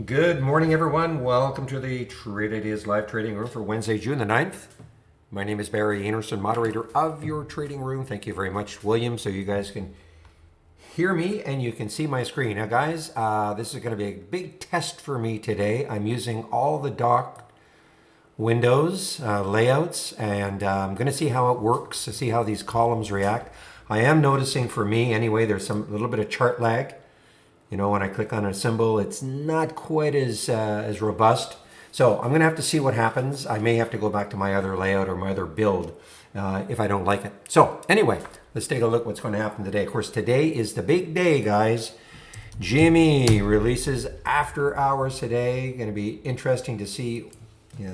Good morning, everyone. Welcome to the Trade Ideas Live Trading Room for Wednesday, June the 9th. My name is Barry Anderson, moderator of your trading room. Thank you very much, William, so you guys can hear me and you can see my screen. Now, guys, this is going to be a big test for me today. I'm using all the dock windows, layouts, and I'm going to see how it works, to see how these columns react. I am noticing, for me anyway, there's some little bit of chart lag. You know, when I click on a symbol, it's not quite as robust. So I'm going to have to see what happens. I may have to go back to my other layout or my other build if I don't like it. So anyway, let's take a look what's going to happen today. Of course, today is the big day, guys. GME releases after hours today. Going to be interesting to see.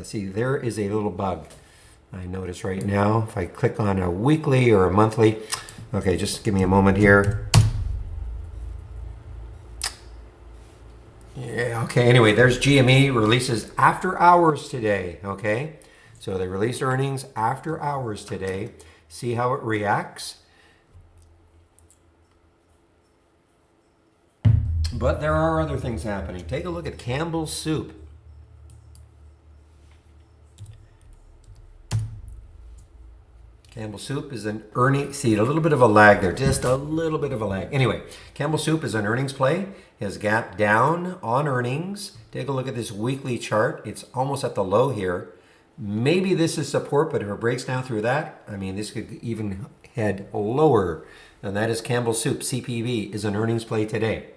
See, there is a little bug I notice right now. If I click on a weekly or a monthly, okay, just give me a moment here. Yeah, okay, anyway, there's GME releases after hours today, okay? So they released earnings after hours today. See how it reacts. But there are other things happening. Take a look at Campbell's Soup. Campbell Soup is an earning, see a little bit of a lag there, just a little bit of a lag. Anyway, Campbell Soup is an earnings play, has gap down on earnings. Take a look at this weekly chart. It's almost at the low here. Maybe this is support, but if it breaks down through that, I mean, this could even head lower. And that is Campbell Soup. CPV is an earnings play today.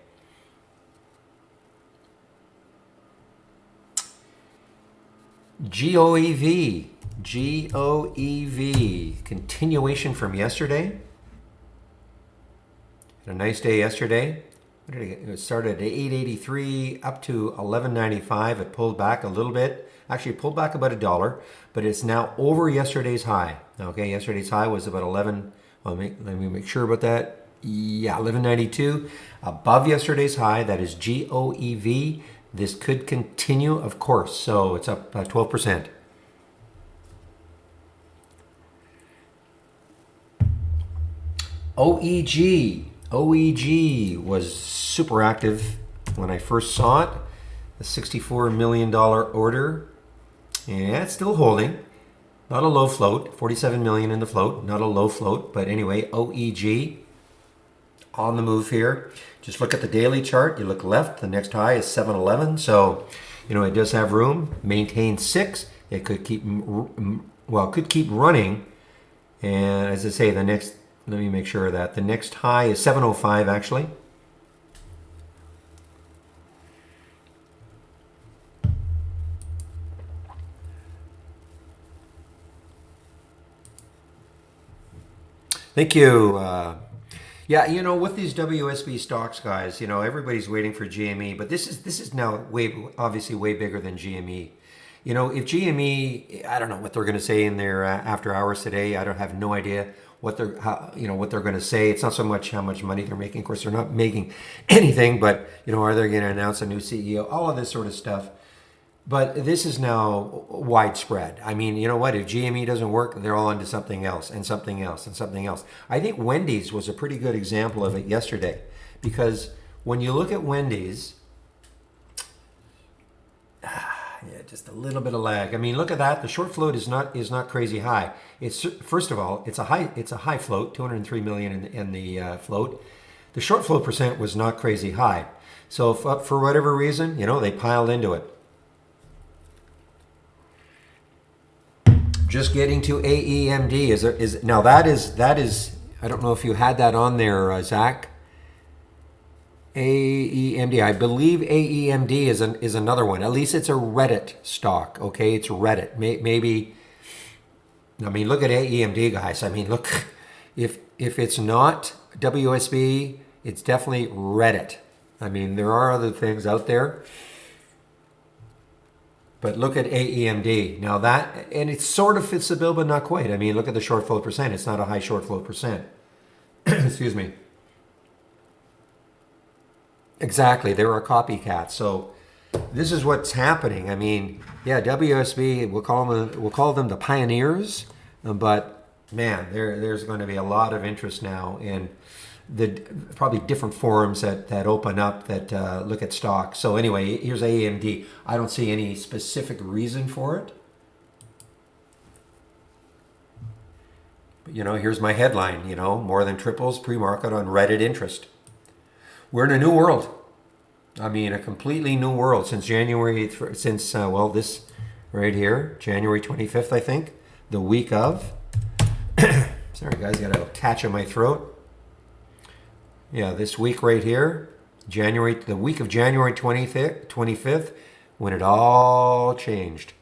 GOEV. GOEV, continuation from yesterday. Had a nice day yesterday. What did it get? It started at 883 up to 1195. It pulled back a little bit. Actually, it pulled back about $1, but it's now over yesterday's high. Okay, yesterday's high was about 11. Well, let me make sure about that. Yeah, 1192. Above yesterday's high, that is GOEV. This could continue, of course. So it's up 12%. OEG was super active when I first saw it. A $64 million order. Yeah, it's still holding. Not a low float. 47 million in the float. Not a low float. But anyway, OEG on the move here. Just look at the daily chart. You look left. The next high is 711. So, you know, it does have room. Maintain 6. It could keep, well, could keep running. And as I say, the next... Let me make sure that the next high is 705 actually. Thank you. Yeah, you know, with these WSB stocks, guys, you know, everybody's waiting for GME, but this is now obviously way bigger than GME. You know, if GME, I don't know what they're going to say in their after hours today. I don't have no idea what they're going to say. It's not so much how much money they're making. Of course, they're not making anything, but you know, are they going to announce a new CEO? All of this sort of stuff. But this is now widespread. I mean, you know what? If GME doesn't work, they're all into something else and something else and something else. I think Wendy's was a pretty good example of it yesterday, because when you look at Wendy's, yeah, just a little bit of lag. I mean, look at that. The short float is not crazy high. It's, first of all, it's a high float, 203 million in the float. The short float percent was not crazy high. So for whatever reason, you know, they piled into it. Just getting to AEMD is now that is I don't know if you had that on there, Zach. AEMD. I believe AEMD is another one. At least it's a Reddit stock. Okay, it's Reddit. Maybe. I mean, look at AEMD, guys. I mean, look. If it's not WSB, it's definitely Reddit. I mean, there are other things out there, but look at AEMD. Now that, and it sort of fits the bill, but not quite. I mean, look at the short float percent. It's not a high short float percent. Excuse me. Exactly, they were a copycat. So this is what's happening. I mean, yeah, WSB, we'll call them the pioneers, but man, there's going to be a lot of interest now in the probably different forums that open up that look at stocks. So anyway, here's AMD. I don't see any specific reason for it. But, here's my headline, more than triples pre-market on Reddit interest. We're in a new world. I mean, a completely new world since this right here, January 25th, I think, the week of. Sorry, guys, got a catch in my throat. Yeah, this week right here, the week of January 25th, when it all changed.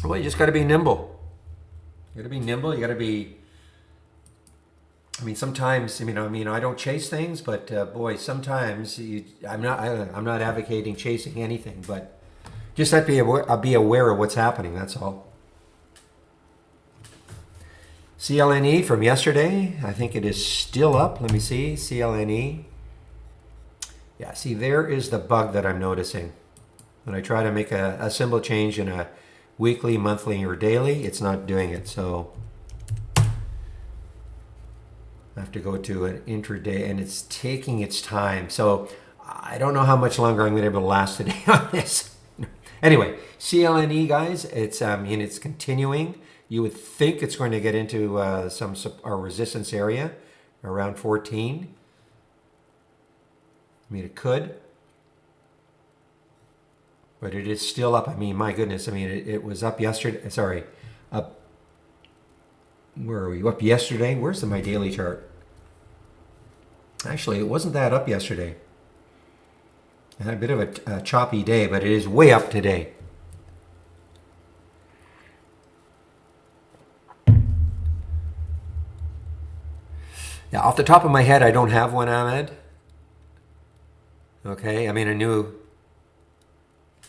Well, you just got to be nimble. You got to be nimble. You got to be. I mean, sometimes, I don't chase things, but boy, sometimes I'm not advocating chasing anything, but just have to be aware of what's happening. That's all. CLNE from yesterday, I think it is still up. Let me see, CLNE. Yeah, see, there is the bug that I'm noticing. When I try to make a symbol change in a weekly, monthly, or daily, it's not doing it. So I have to go to an intraday, and it's taking its time. So I don't know how much longer I'm going to be able to last today on this. Anyway, CLNE, guys, it's continuing. You would think it's going to get into some resistance area around 14. I mean, it could. But it is still up. I mean, my goodness. I mean, it was up yesterday. Sorry. Up. Where are we? Up yesterday? Where's my daily chart? Actually, it wasn't that up yesterday. I had a bit of a choppy day, but it is way up today. Yeah, off the top of my head, I don't have one, Ahmed. Okay, I mean, I knew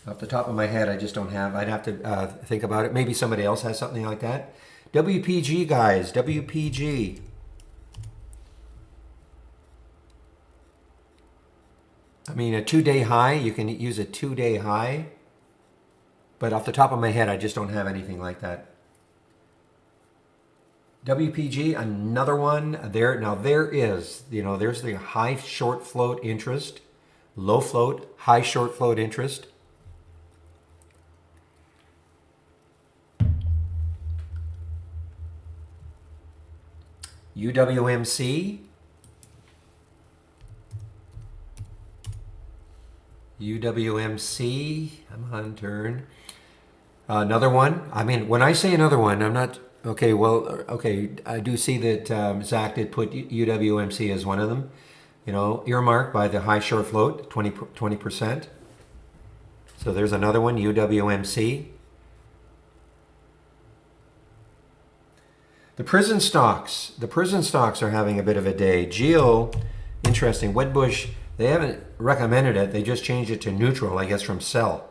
off the top of my head, I just don't have. I'd have to think about it. Maybe somebody else has something like that. WPG, guys, WPG. I mean, a 2-day high, you can use a 2-day high. But off the top of my head, I just don't have anything like that. WPG, another one there. Now there is, there's the high short float interest, low float, high short float interest. UWMC. UWMC, I'm on turn. Another one. I mean, when I say another one, I'm not. Okay, well, okay, I do see that Zach did put UWMC as one of them. Earmarked by the high short float, 20%. So there's another one, UWMC. The prison stocks are having a bit of a day. Geo, interesting. Wedbush, they haven't recommended it. They just changed it to neutral, I guess, from sell.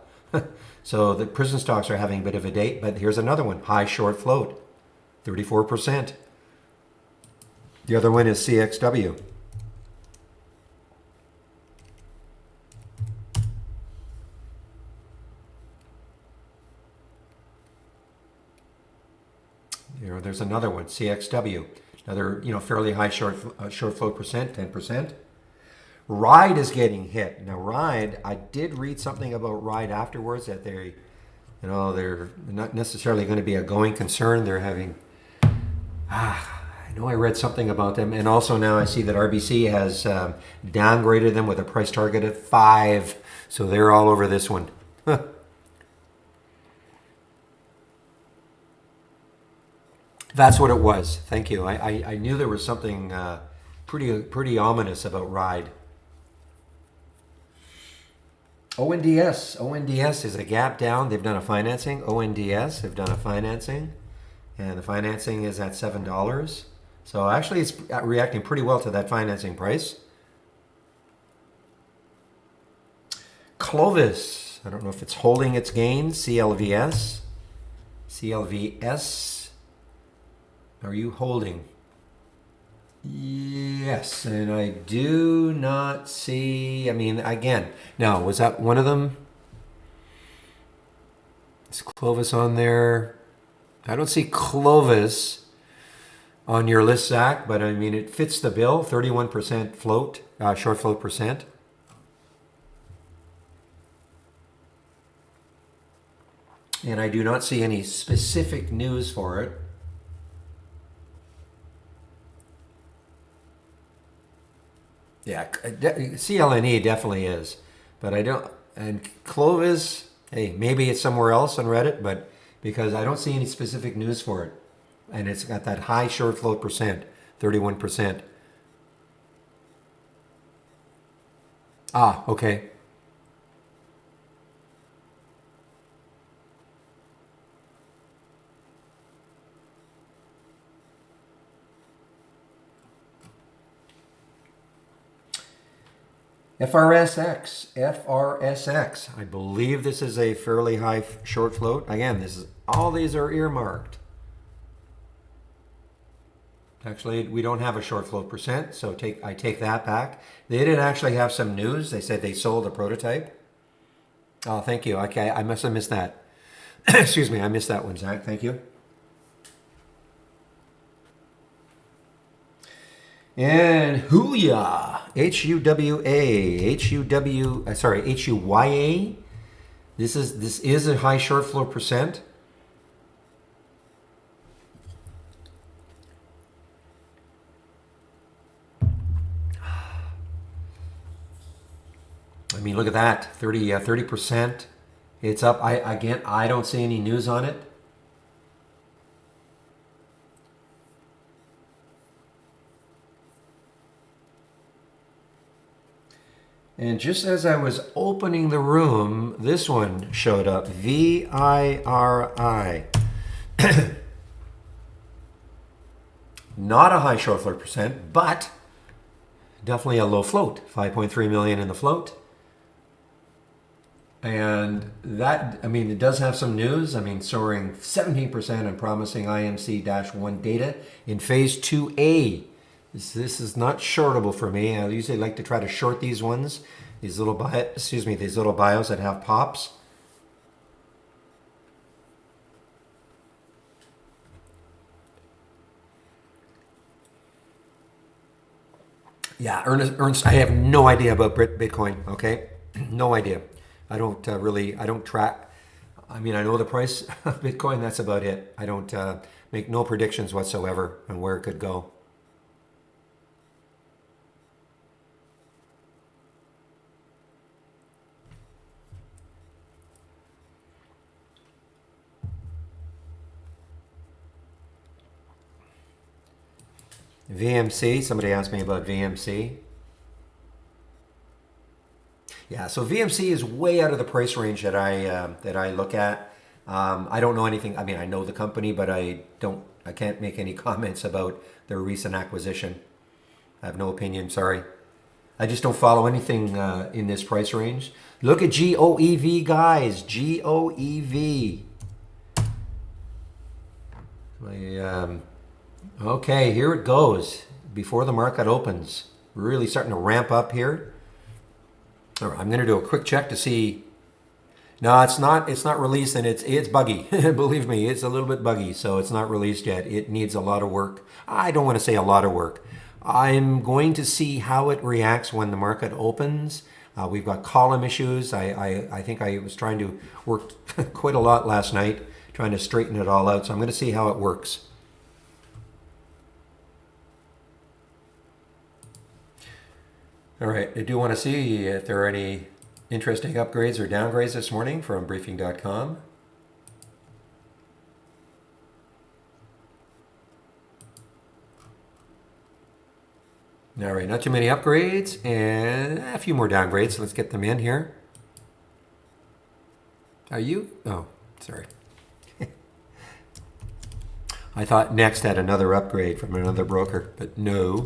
So the prison stocks are having a bit of a day. But here's another one, high short float. 34%. The other one is CXW. There's another one, CXW. Another, fairly high short float percent, 10%. Ride is getting hit. Now, Ride, I did read something about Ride afterwards that they're not necessarily going to be a going concern. They're having. I know I read something about them, and also now I see that RBC has downgraded them with a price target of 5, so they're all over this one. That's what it was. Thank you. I knew there was something pretty ominous about Ride. ONDS is a gap down. They've done a financing. ONDS have done a financing. And the financing is at $7. So actually it's reacting pretty well to that financing price. Clovis, I don't know if it's holding its gains. CLVS. CLVS. Are you holding? Yes, and I do not see, I mean, again, now, was that one of them? Is Clovis on there? I don't see Clovis. on your list, Zach, but I mean, it fits the bill, 31% float, short float percent. And I do not see any specific news for it. Yeah, CLNE definitely is, but I don't. And Clovis, hey, maybe it's somewhere else on Reddit, but because I don't see any specific news for it, and it's got that high short float percent, 31%. Ah, okay. FRSX. I believe this is a fairly high short float. Again, all these are earmarked. Actually, we don't have a short float percent, so I take that back. They did actually have some news. They said they sold a prototype. Oh, thank you. Okay, I must have missed that. Excuse me, I missed that one, Zach. Thank you. And Huya, Huya. This is a high short float percent. I mean, look at that, 30%. It's up. I don't see any news on it. And just as I was opening the room, this one showed up, VIRI. Not a high short float percent, but definitely a low float, 5.3 million in the float. And that, I mean, it does have some news. I mean, soaring 17% and promising IMC-1 data in phase 2A. This is not shortable for me. I usually like to try to short these ones, these little bios that have pops. Yeah, Ernst, I have no idea about Bitcoin. Okay, no idea. I don't I don't track. I mean, I know the price of Bitcoin. That's about it. I don't make no predictions whatsoever on where it could go. VMC, somebody asked me about VMC. Yeah, so VMC is way out of the price range that I look at. I don't know anything. I mean, I know the company, but I can't make any comments about their recent acquisition. I have no opinion. Sorry, I just don't follow anything in this price range. Look at GOEV, guys. GOEV. Okay, here it goes. Before the market opens, we're really starting to ramp up here. All right, I'm going to do a quick check to see. No, it's not. It's not released, and it's buggy. Believe me, it's a little bit buggy, so it's not released yet. It needs a lot of work. I don't want to say a lot of work. I'm going to see how it reacts when the market opens. We've got column issues. I think I was trying to work quite a lot last night, trying to straighten it all out. So I'm going to see how it works. All right, I do want to see if there are any interesting upgrades or downgrades this morning from briefing.com. All right, not too many upgrades and a few more downgrades. So let's get them in here. Are you? Oh, sorry. I thought Next had another upgrade from another broker, but no.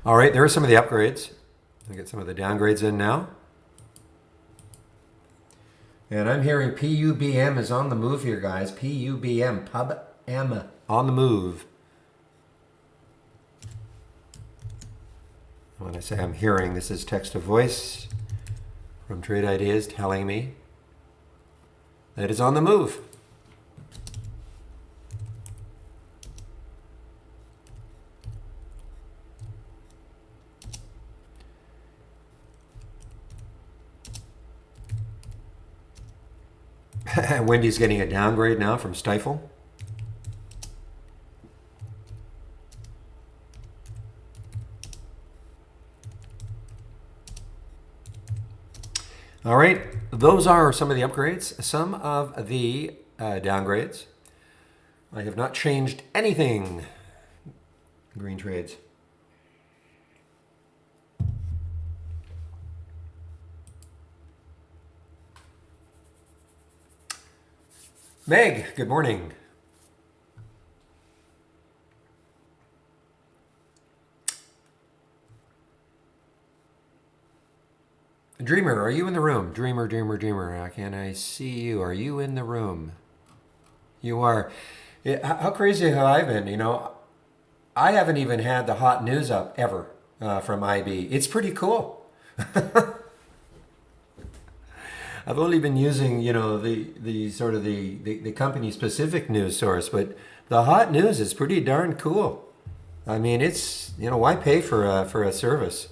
All right, there are some of the upgrades. I'll get some of the downgrades in now. And I'm hearing PUBM is on the move here, guys. PUBM, Pub M, on the move. When I say I'm hearing, this is text to voice from Trade Ideas telling me that it's on the move. Wendy's getting a downgrade now from Stifel. All right, those are some of the upgrades, some of the downgrades. I have not changed anything. Green trades. Meg, good morning. Dreamer, are you in the room? Dreamer, dreamer, dreamer. Can I see you? Are you in the room? You are. How crazy have I been? You know, I haven't even had the hot news up ever from IB. It's pretty cool. I've only been using, you know, the sort of the company specific news source, but the hot news is pretty darn cool. I mean, it's, you know, why pay for a service?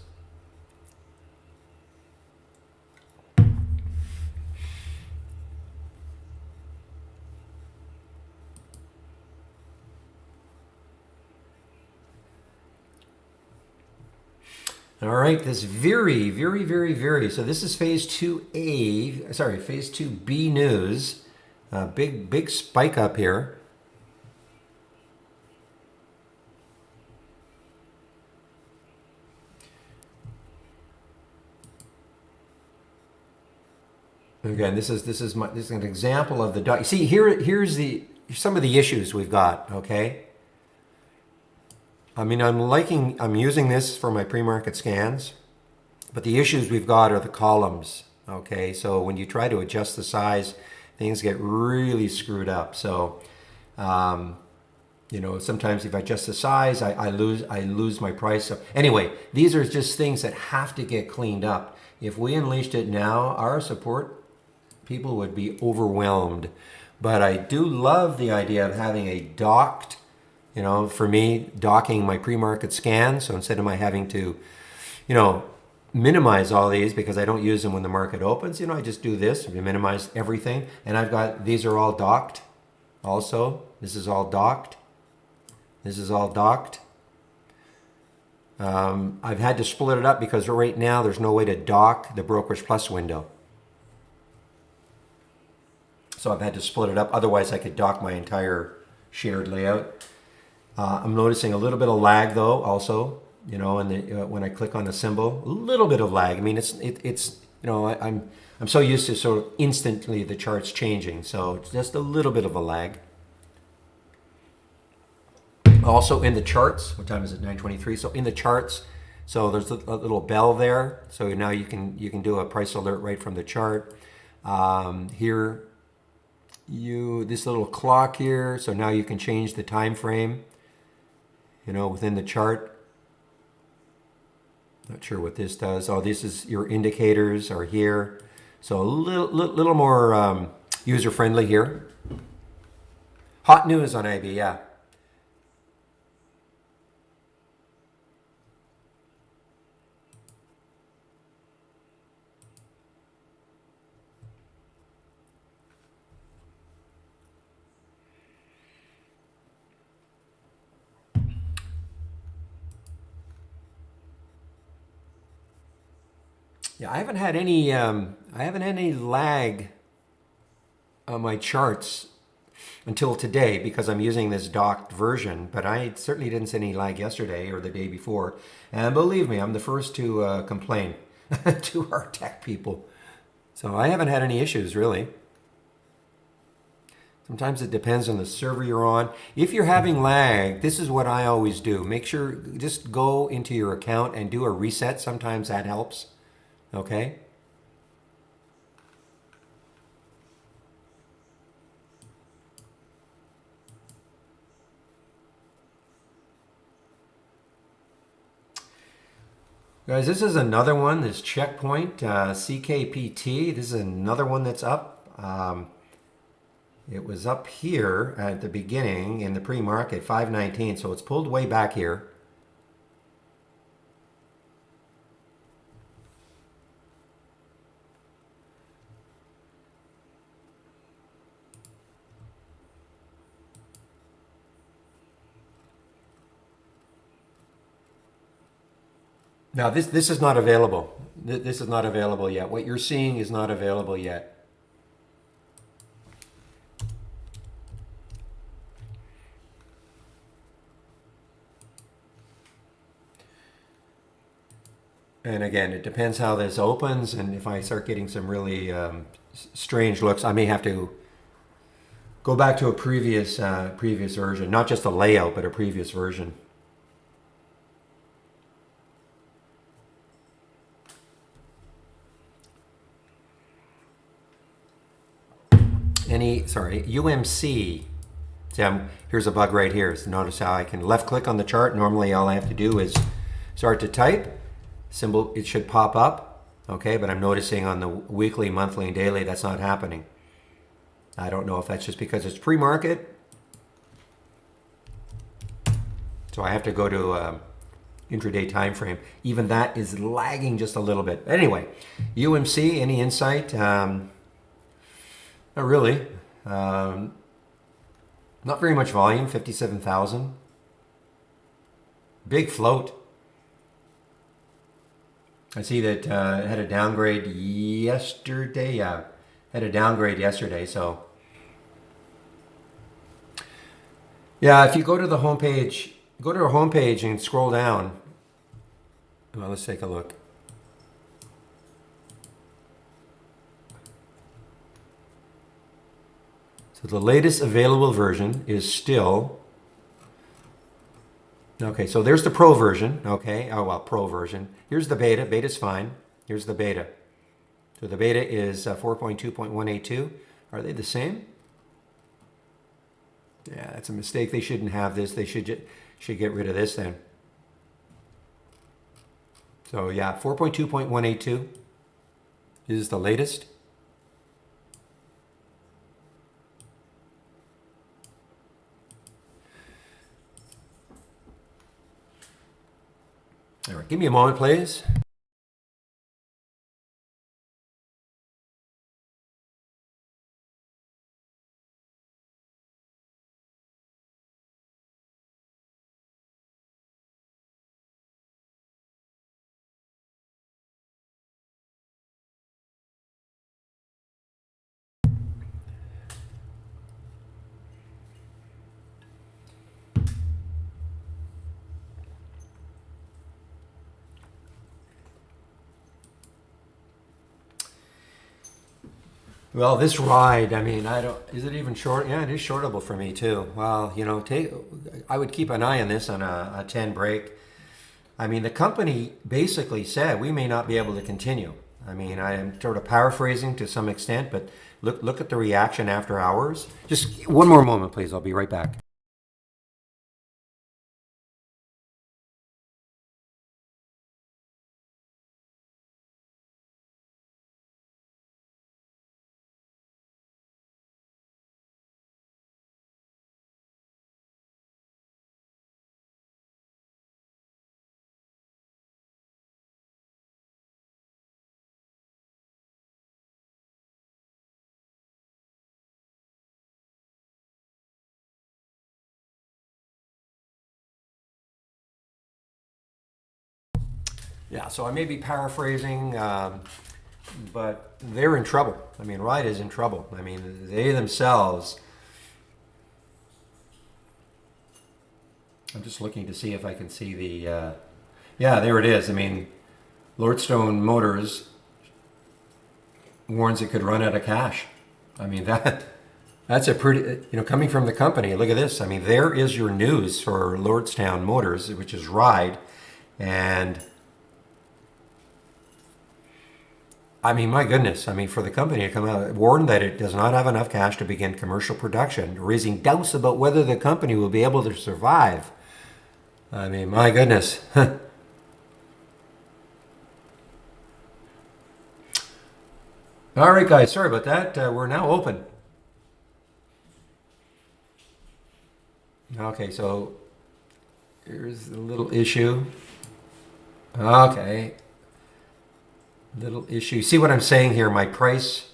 All right, this very, very, very, very. So this is phase 2A, sorry, phase 2B news. Big spike up here. Again, this is an example of the dot. See, here's some of the issues we've got. Okay. I mean, I'm using this for my pre-market scans, but the issues we've got are the columns, okay? So when you try to adjust the size, things get really screwed up. So, you know, sometimes if I adjust the size, I lose my price. So anyway, these are just things that have to get cleaned up. If we unleashed it now, our support people would be overwhelmed. But I do love the idea of having a docked, you know, for me, docking my pre-market scan. So instead of my having to, you know, minimize all these because I don't use them when the market opens, you know, I just do this, minimize everything. And I've got, these are all docked also. This is all docked. This is all docked. I've had to split it up because right now there's no way to dock the Brokerage Plus window. So I've had to split it up. Otherwise I could dock my entire shared layout. I'm noticing a little bit of lag though, also, you know, and when I click on the symbol, a little bit of lag. I mean, it's you know, I'm so used to sort of instantly the charts changing, so it's just a little bit of a lag. Also in the charts, what time is it? 9:23. So in the charts, so there's a little bell there. So now you can do a price alert right from the chart. Here, this little clock here. So now you can change the time frame, you know, within the chart. Not sure what this does. Oh, this is your indicators are here. So a little more user friendly here. Hot news on AB, yeah. Yeah, I haven't had any lag on my charts until today because I'm using this docked version, but I certainly didn't see any lag yesterday or the day before. And believe me, I'm the first to complain to our tech people. So I haven't had any issues really. Sometimes it depends on the server you're on. If you're having lag, this is what I always do. Make sure, just go into your account and do a reset. Sometimes that helps. Okay. Guys, this is another one, this checkpoint, CKPT. This is another one that's up. It was up here at the beginning in the pre-market, 519, so it's pulled way back here. Now this is not available. This is not available yet. What you're seeing is not available yet. And again, it depends how this opens, and if I start getting some really strange looks, I may have to go back to a previous version, not just a layout, but a previous version. Sorry, UMC. See, here's a bug right here. So notice how I can left click on the chart. Normally all I have to do is start to type. Symbol, it should pop up. Okay, but I'm noticing on the weekly, monthly, and daily that's not happening. I don't know if that's just because it's pre-market. So I have to go to intraday time frame. Even that is lagging just a little bit. Anyway, UMC, any insight? Not really. Not very much volume, 57,000. Big float. I see that it had a downgrade yesterday. Yeah, had a downgrade yesterday. So, yeah, if you go to the homepage, go to our homepage and scroll down. Well, let's take a look. So the latest available version is still, okay, so there's the pro version, okay, oh well, pro version. Here's the beta, beta's fine. Here's the beta. So the beta is 4.2.182. Are they the same? Yeah, that's a mistake. They shouldn't have this. They should get rid of this then. So yeah, 4.2.182 is the latest. All right, give me a moment, please. Well, this ride, I mean, is it even short? Yeah, it is shortable for me too. Well, you know, I would keep an eye on this on a 10 break. I mean, the company basically said we may not be able to continue. I mean, I am sort of paraphrasing to some extent, but look at the reaction after hours. Just one more moment, please. I'll be right back. Yeah, so I may be paraphrasing, but they're in trouble. I mean, Ride is in trouble. I mean, they themselves. I'm just looking to see if I can see the. Yeah, there it is. I mean, Lordstone Motors warns it could run out of cash. I mean, that's a pretty, coming from the company. Look at this. I mean, there is your news for Lordstown Motors, which is Ride, and. I mean, my goodness. I mean, for the company to come out, warned that it does not have enough cash to begin commercial production, raising doubts about whether the company will be able to survive. I mean, my goodness. All right, guys, sorry about that. We're now open. Okay, so here's the little issue. Okay, little issue. See what I'm saying here? My price.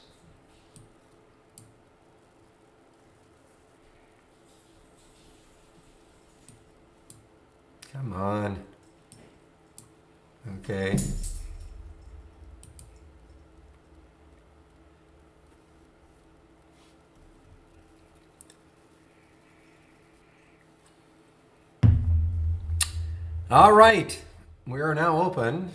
Come on. Okay. All right, we are now open.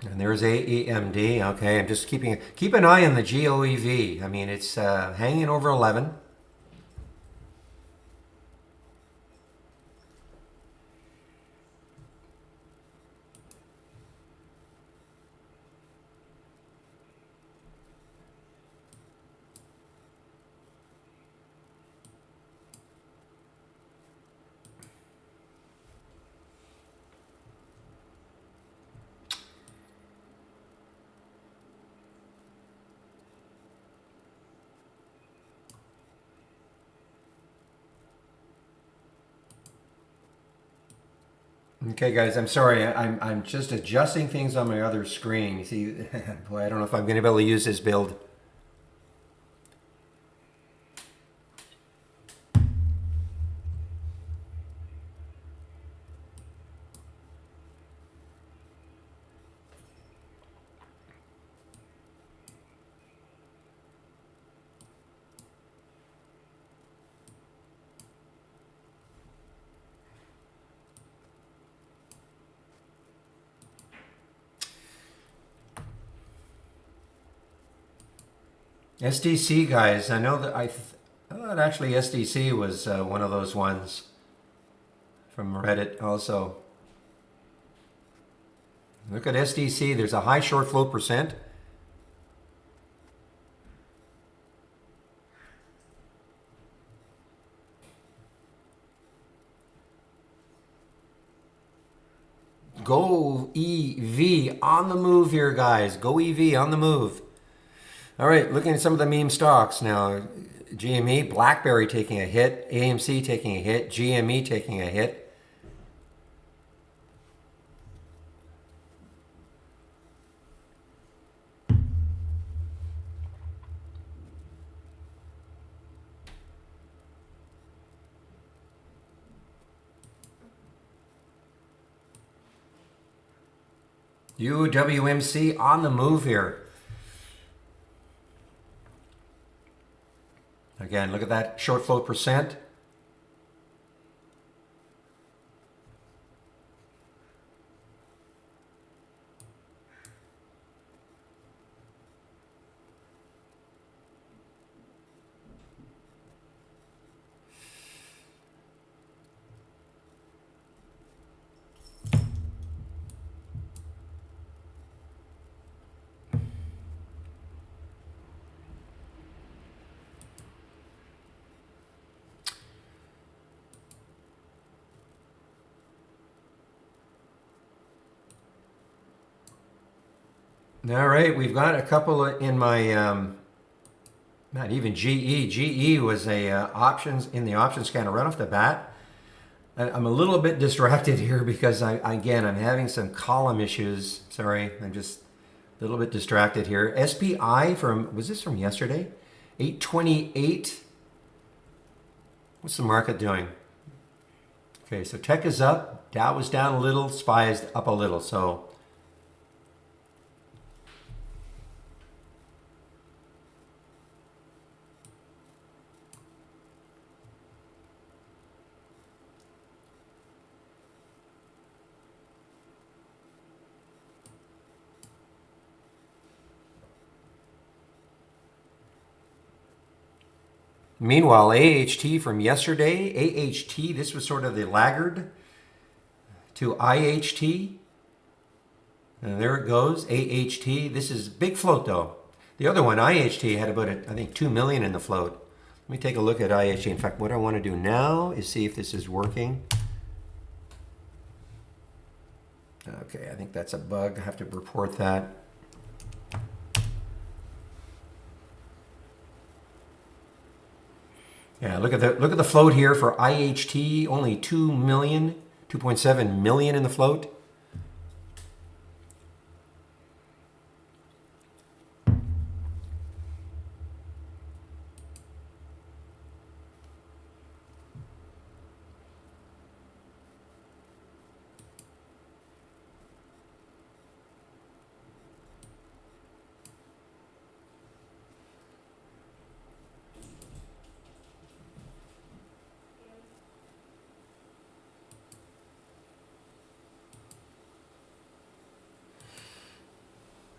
And there's AEMD. Okay, I'm just keep an eye on the GOEV. I mean, it's hanging over 11. Okay, guys, I'm sorry. I'm just adjusting things on my other screen. You see, boy, I don't know if I'm going to be able to use this build. SDC, guys, I know that I thought actually SDC was one of those ones from Reddit also. Look at SDC. There's a high short float percent. Go EV on the move here, guys. Go EV on the move. All right, looking at some of the meme stocks now. GME, BlackBerry taking a hit, AMC taking a hit, GME taking a hit. UWMC on the move here. Again, look at that short float percent. All right, we've got a couple in my, not even GE. GE was a options in the option scanner right off the bat. I'm a little bit distracted here because I'm having some column issues. Sorry, I'm just a little bit distracted here. SPI was this from yesterday? 828. What's the market doing? Okay, so tech is up, Dow was down a little, SPY is up a little. So meanwhile, AHT from yesterday, AHT, this was sort of the laggard to IHT. And there it goes, AHT. This is big float though. The other one, IHT, had about, I think, 2 million in the float. Let me take a look at IHG. In fact, what I want to do now is see if this is working. Okay, I think that's a bug. I have to report that. Yeah, look at the float here for IHT. Only 2 million, 2.7 million in the float.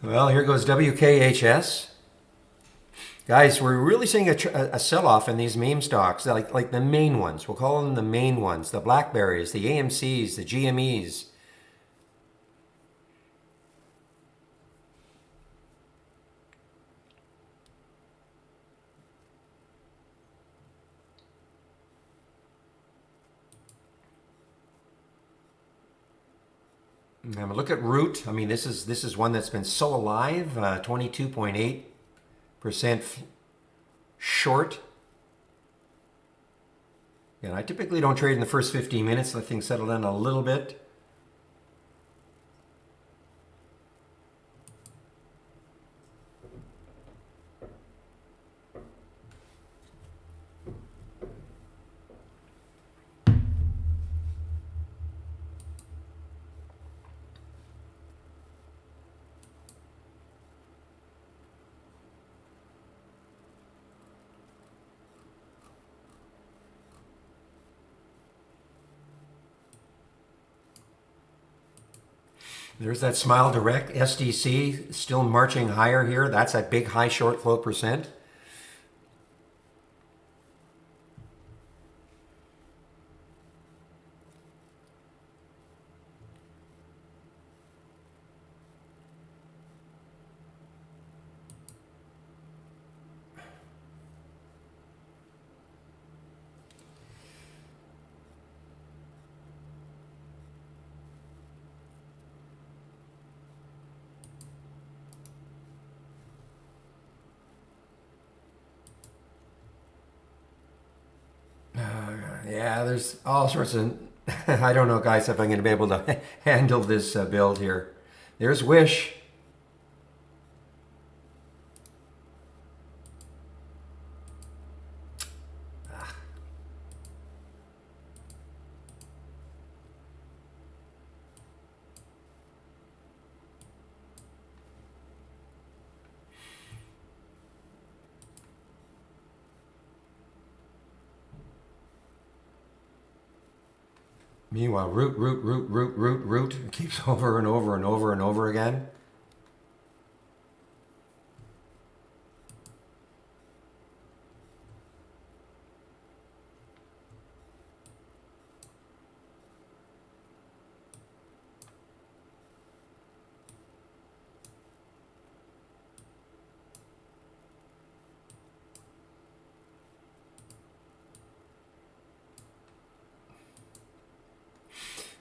Well, here goes WKHS. Guys, we're really seeing a sell-off in these meme stocks, like the main ones. We'll call them the main ones, the BlackBerries, the AMCs, the GMEs. Look at Root. I mean, this is one that's been so alive, 22.8% short. And I typically don't trade in the first 15 minutes. Let things settle down a little bit. There's that Smile Direct, SDC, still marching higher here. That's that big high short float percent. Yeah, there's all sorts of, I don't know, guys, if I'm going to be able to handle this build here. There's Wish. Meanwhile, root. It keeps over and over and over and over again.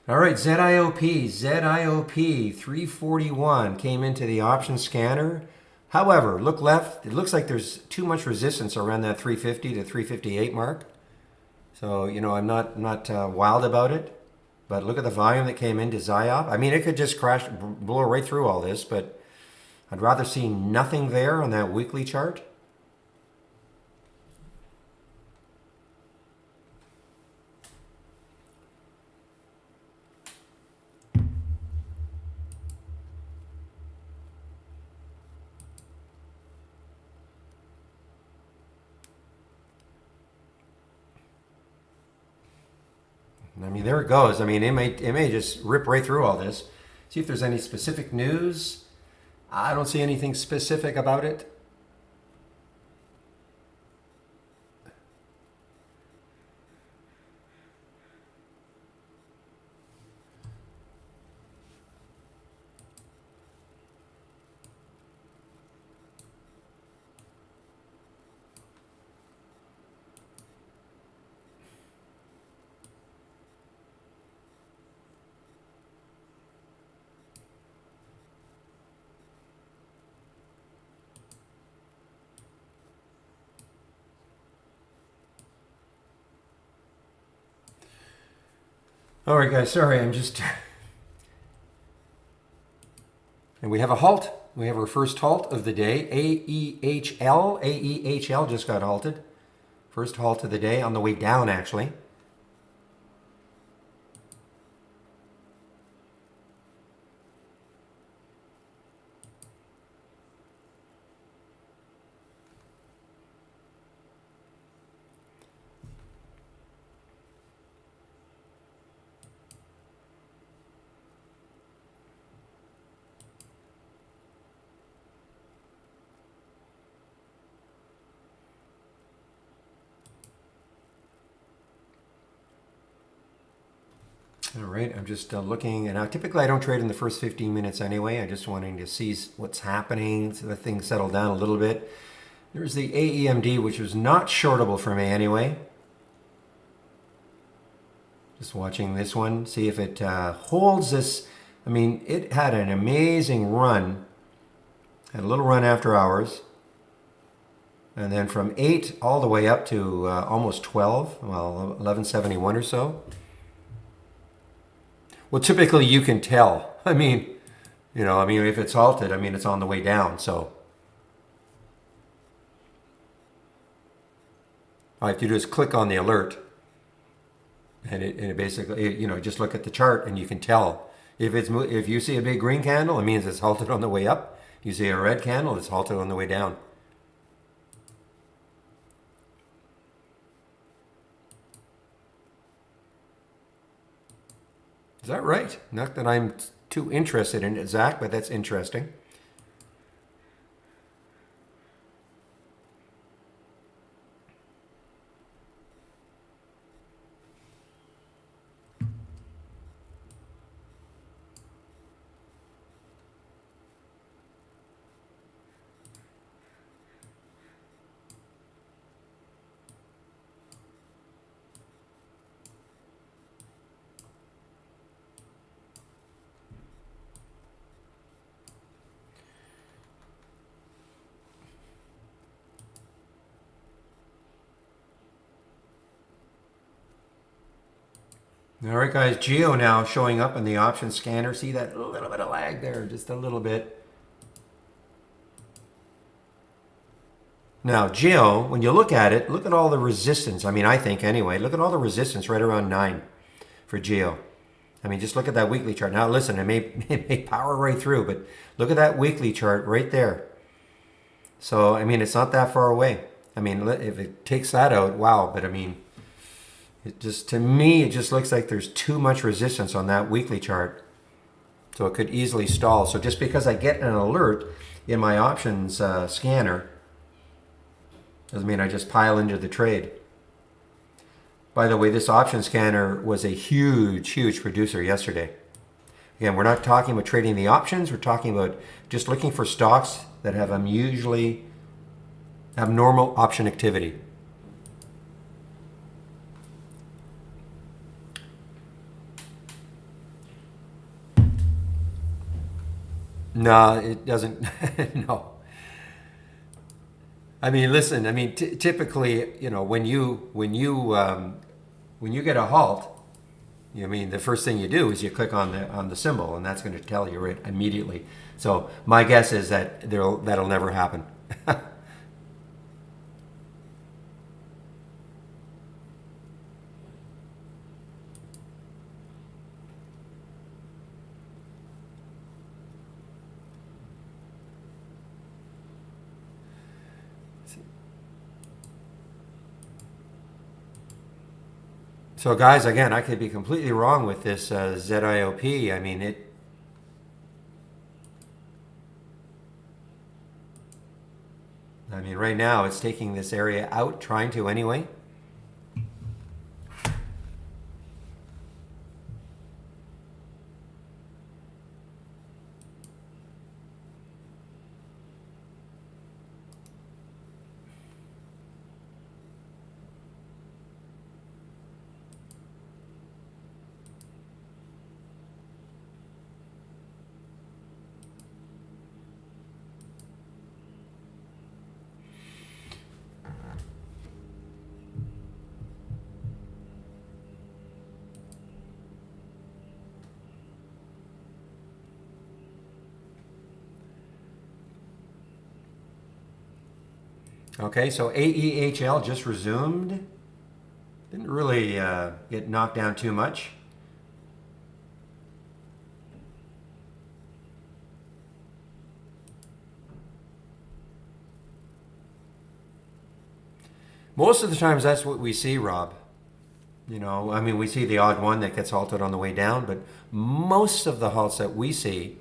All right, ZIOP 341 came into the option scanner. However, look left, it looks like there's too much resistance around that 350 to 358 mark. So, you know, I'm not wild about it, but look at the volume that came into ZIOP. I mean, it could just crash, blow right through all this, but I'd rather see nothing there on that weekly chart. I mean, there it goes. I mean, it may just rip right through all this. See if there's any specific news. I don't see anything specific about it. All right, guys, sorry, I'm just... And we have a halt. We have our first halt of the day. AEHL. AEHL just got halted. First halt of the day on the way down, actually. All right, I'm just looking, and typically I don't trade in the first 15 minutes anyway. I'm just wanting to see what's happening, so the things settle down a little bit. There's the AEMD, which was not shortable for me anyway. Just watching this one, see if it holds this. I mean, it had an amazing run. Had a little run after hours. And then from 8 all the way up to almost 12, well, 1171 or so. Well, typically you can tell. I mean, if it's halted, I mean, it's on the way down. So all I have to do is click on the alert. And it basically, just look at the chart and you can tell. If you see a big green candle, it means it's halted on the way up. You see a red candle, it's halted on the way down. Is that right? Not that I'm too interested in it, Zach, but that's interesting. All right, guys, Geo now showing up in the option scanner. See that little bit of lag there, just a little bit. Now, Geo, when you look at it, look at all the resistance. I mean, I think anyway, look at all the resistance right around 9 for Geo. I mean, just look at that weekly chart. Now, listen, it may power right through, but look at that weekly chart right there. So, I mean, it's not that far away. I mean, if it takes that out, wow. But I mean, to me, it just looks like there's too much resistance on that weekly chart. So it could easily stall. So just because I get an alert in my options scanner doesn't mean I just pile into the trade. By the way, this option scanner was a huge, huge producer yesterday. Again, we're not talking about trading the options. We're talking about just looking for stocks that have unusually abnormal option activity. No, it doesn't. No. I mean, listen. I mean, typically, when you get a halt, I mean, the first thing you do is you click on the symbol, and that's going to tell you right immediately. So my guess is that that'll never happen. So guys, again, I could be completely wrong with this ZIOP. I mean, right now it's taking this area out, trying to anyway. Okay, so AEHL just resumed. Didn't really get knocked down too much. Most of the times that's what we see, Rob. You know, I mean, we see the odd one that gets halted on the way down, but most of the halts that we see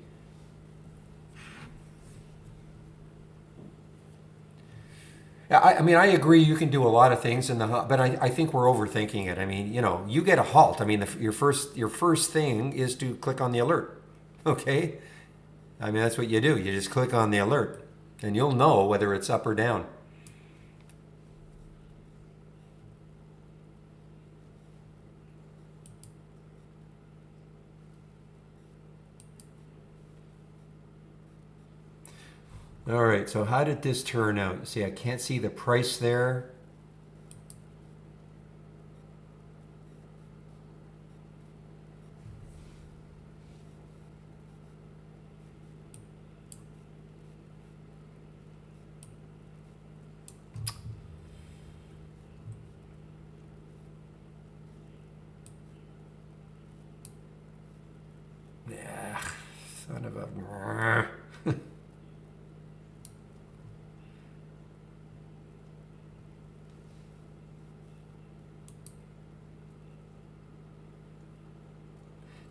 I mean, I agree you can do a lot of things in the halt, but I think we're overthinking it. I mean, you know, you get a halt. I mean, your first thing is to click on the alert. Okay? I mean, that's what you do. You just click on the alert, and you'll know whether it's up or down. All right, so how did this turn out? You see, I can't see the price there. Yeah, son of a...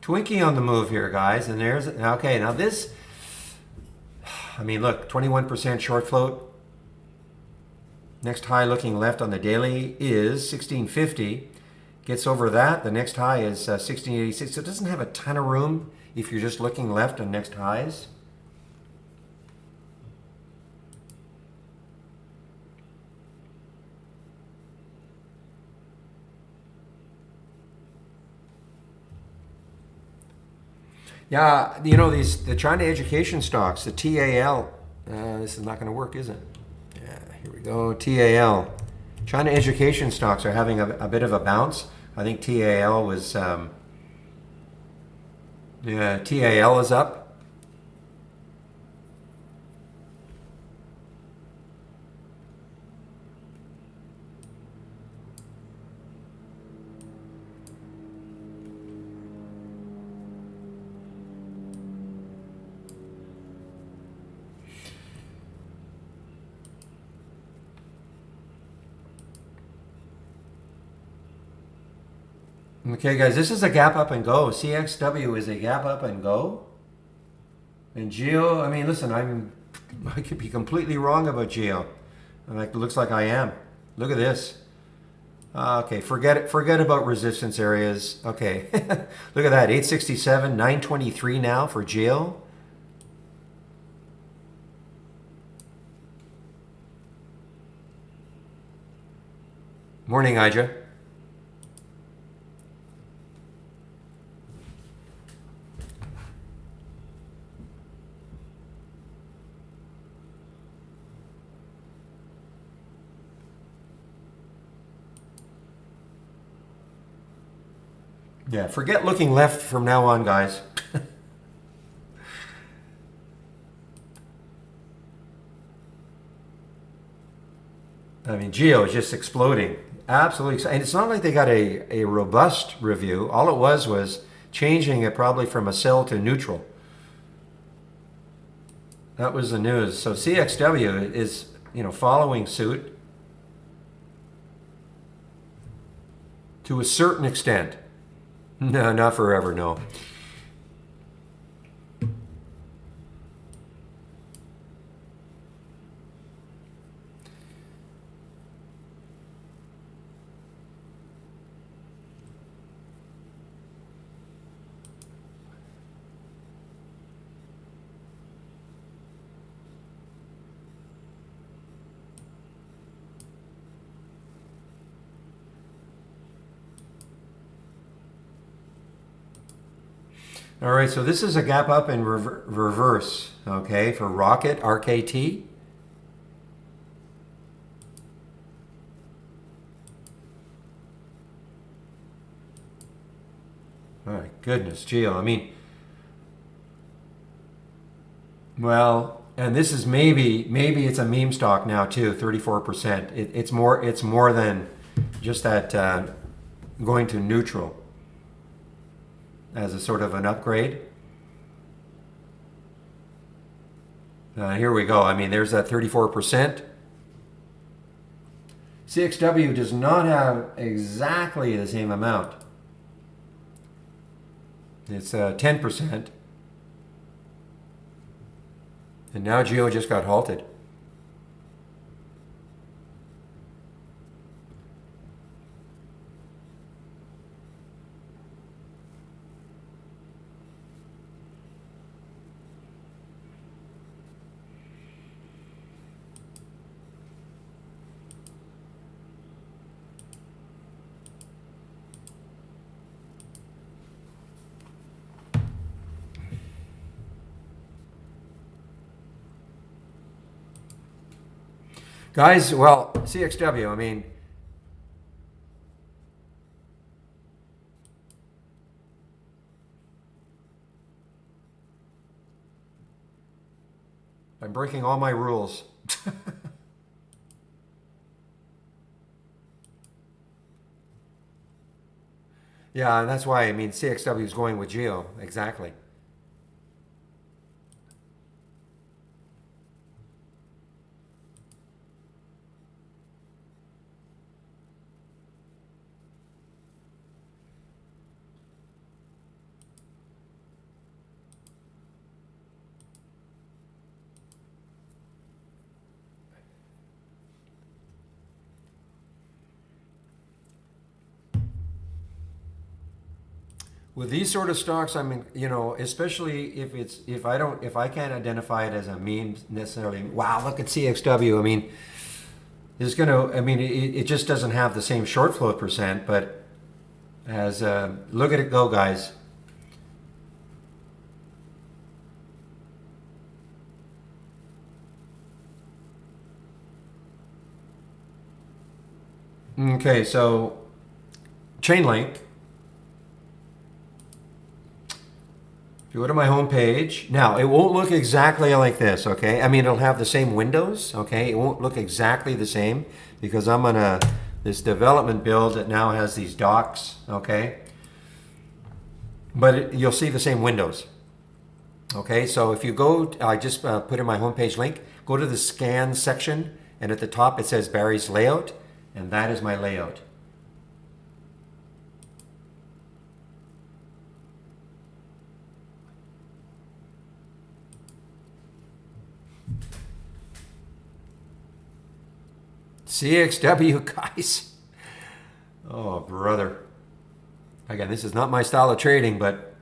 Twinkie on the move here, guys. And there's, okay, now this, I mean, look, 21% short float. Next high looking left on the daily is 1650. Gets over that, the next high is 1686. So it doesn't have a ton of room if you're just looking left on next highs. Yeah, you know, the China education stocks, the TAL, this is not going to work, is it? Yeah, here we go, TAL. China education stocks are having a bit of a bounce. I think TAL was, yeah, TAL is up. Okay, guys, this is a gap up and go. CXW is a gap up and go. And Geo, I mean, listen, I could be completely wrong about Geo. Like, it looks like I am. Look at this. Okay, forget it. Forget about resistance areas. Okay, look at that. 867, 923 now for Geo. Morning, Ija. Yeah, forget looking left from now on, guys. I mean, Geo is just exploding. Absolutely. And it's not like they got a robust review. All it was changing it probably from a sell to neutral. That was the news. So CXW is, you know, following suit to a certain extent. No, not forever, no. All right, so this is a gap up in reverse, okay, for Rocket, RKT. All right, goodness, Geo, I mean, well, And this is maybe it's a meme stock now too, 34%. It's more than just that going to neutral as a sort of an upgrade. Here we go. I mean, there's that 34%. CXW does not have exactly the same amount. It's 10%. And now Geo just got halted. Guys, well, CXW, I mean, I'm breaking all my rules. Yeah, and that's why, I mean, CXW is going with Geo, exactly. With these sort of stocks, I mean, you know, especially if I can't identify it as a meme necessarily. Wow, look at CXW. I mean, it just doesn't have the same short float percent, but as look at it go, guys. Okay, so Chainlink. If you go to my home page, now it won't look exactly like this, okay? I mean, it'll have the same windows, okay? It won't look exactly the same because I'm on this development build that now has these docks, okay? But you'll see the same windows, okay? So if you go, I just put in my homepage link, go to the scan section, and at the top it says Barry's layout, and that is my layout. CXW, guys. Oh, brother. Again, this is not my style of trading, but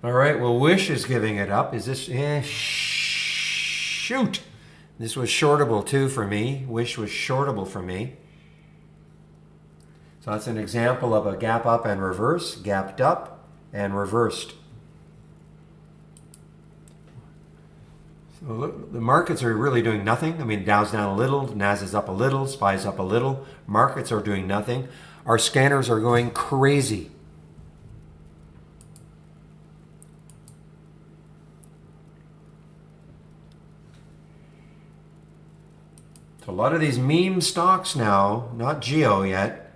all right, well, Wish is giving it up. Is this, shoot. This was shortable too for me. Wish was shortable for me. So that's an example of a gap up and reverse, gapped up and reversed. So look, the markets are really doing nothing. I mean, Dow's down a little, Nas is up a little, SPY's up a little. Markets are doing nothing. Our scanners are going crazy. So a lot of these meme stocks now, not Geo yet,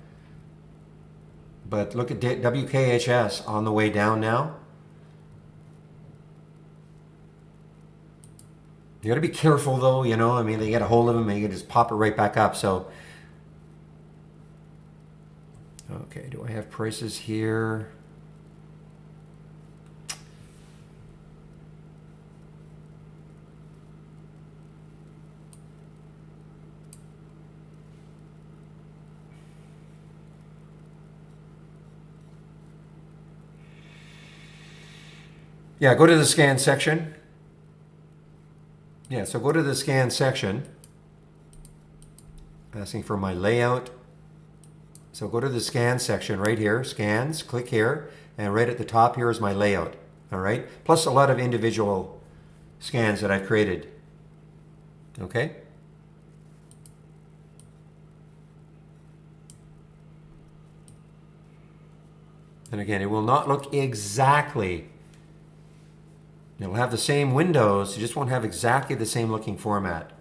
but look at WKHS on the way down now. You got to be careful though, you know, I mean, they get a hold of them and you can just pop it right back up. So, okay, do I have prices here? Yeah, go to the scan section. Yeah, so go to the scan section. Asking for my layout. So go to the scan section right here, scans, click here, and right at the top here is my layout. All right, plus a lot of individual scans that I've created. Okay. And again, it will not look exactly, it will have the same windows, it just won't have exactly the same looking format.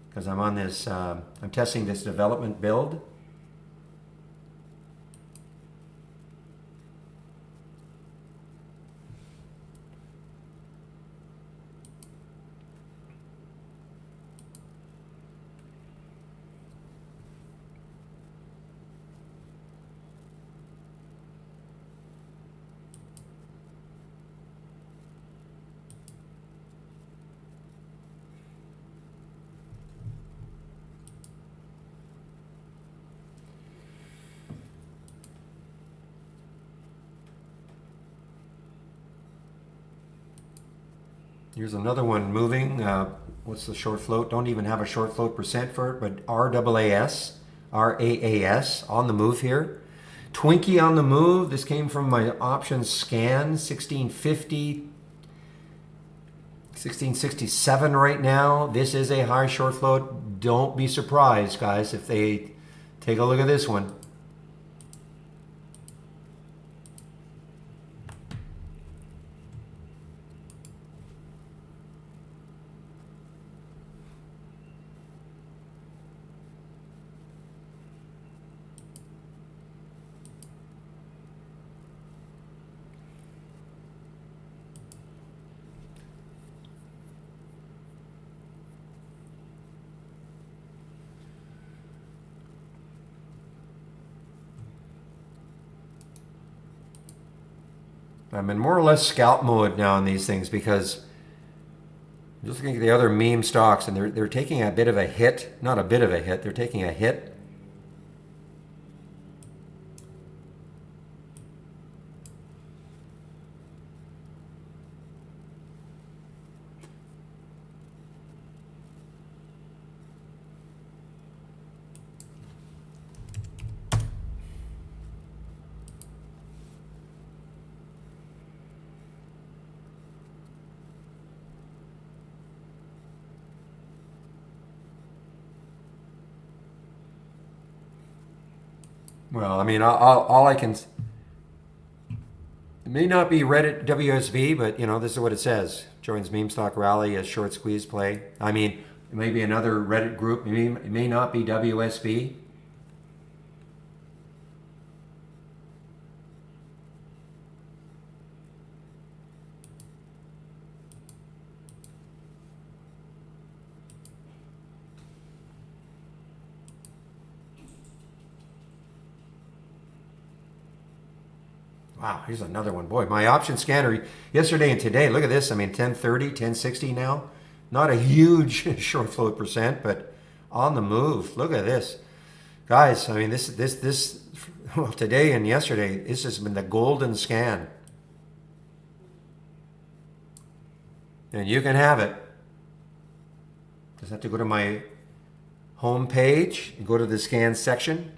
Because I'm on this, I'm testing this development build. Here's another one moving. What's the short float? Don't even have a short float percent for it, but RAAS, RAAS on the move here. Twinkie on the move. This came from my options scan, 1650, 1667 right now. This is a high short float. Don't be surprised, guys, if they take a look at this one. I'm in more or less scalp mode now on these things because I'm just looking at the other meme stocks and they're taking a bit of a hit. Not a bit of a hit, they're taking a hit. Well, I mean, all I can, it may not be Reddit WSB, but you know, this is what it says. Joins meme stock rally as short squeeze play. I mean, it may be another Reddit group. It may not be WSB. Wow, here's another one. Boy, my option scanner yesterday and today, look at this. I mean, 1030, 1060 now. Not a huge short float percent, but on the move. Look at this. Guys, I mean, this, well, today and yesterday, this has been the golden scan. And you can have it. Just have to go to my home page and go to the scan section.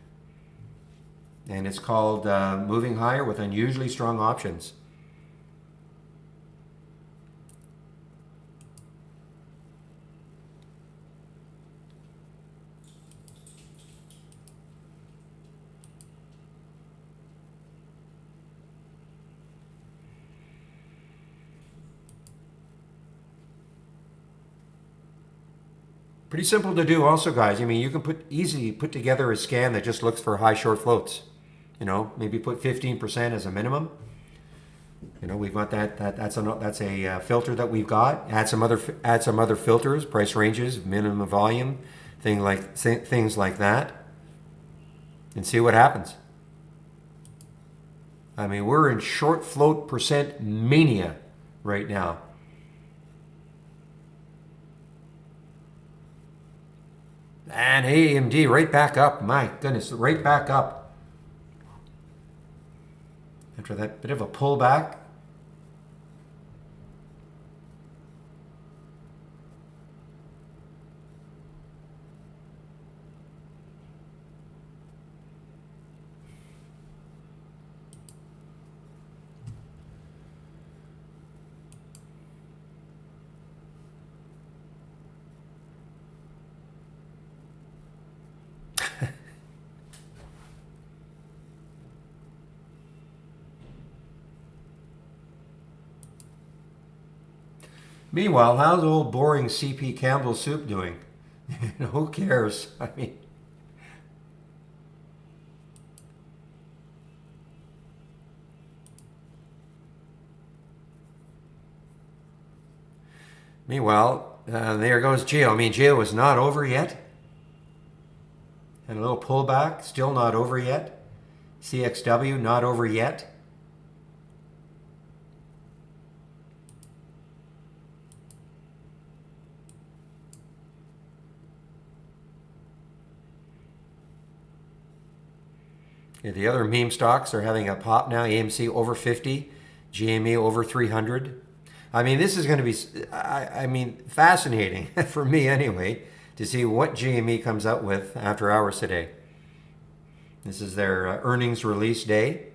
And it's called Moving Higher with Unusually Strong Options. Pretty simple to do also, guys. I mean, you can easily put together a scan that just looks for high short floats. You know, maybe put 15% as a minimum. You know, we've got that's a filter that we've got. Add some other filters, price ranges, minimum volume, things like that, and see what happens. I mean, we're in short float percent mania right now. And AMD right back up. My goodness, right back up. After that bit of a pullback. Meanwhile, how's old boring CP Campbell soup doing? Who cares? I mean, meanwhile, there goes Geo. I mean, Geo is not over yet. And a little pullback, still not over yet. CXW, not over yet. Yeah, the other meme stocks are having a pop now. AMC over 50, GME over 300. I mean, this is going to be, I mean, fascinating for me anyway, to see what GME comes out with after hours today. This is their earnings release day.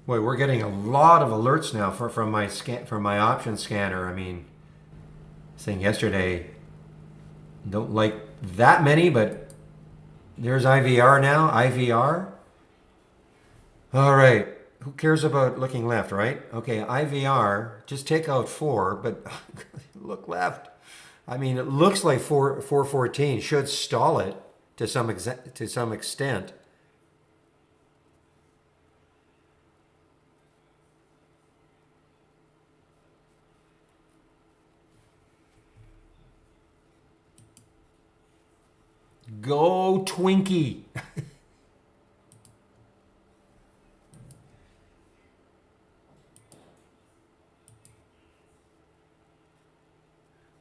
Boy, we're getting a lot of alerts now from my option scanner. I mean, saying yesterday, don't like that many, but there's IVR now. IVR. All right. Who cares about looking left, right? Okay, IVR. Just take out 4, but look left. I mean, it looks like 414 should stall it to some extent. Go Twinkie.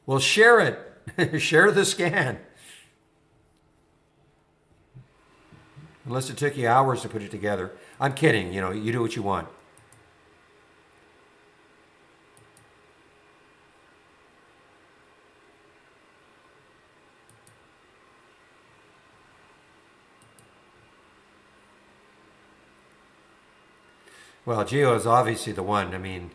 Well, share it. Share the scan. Unless it took you hours to put it together. I'm kidding. You know, you do what you want. Well, Geo is obviously the one. I mean,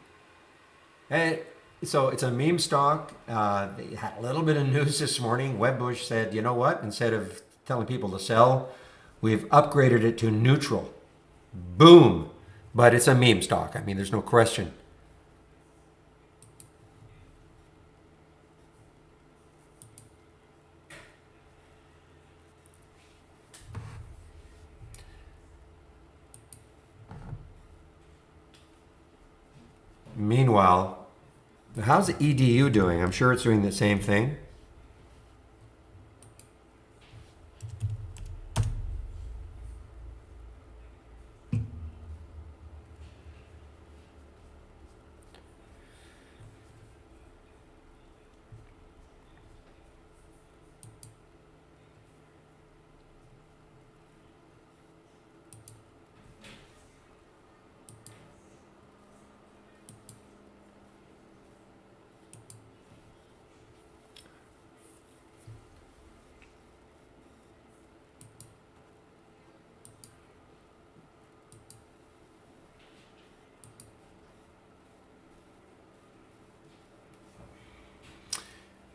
and so it's a meme stock. They had a little bit of news this morning. Wedbush said, you know what? Instead of telling people to sell, we've upgraded it to neutral. Boom. But it's a meme stock. I mean, there's no question. Meanwhile, how's the EDU doing? I'm sure it's doing the same thing.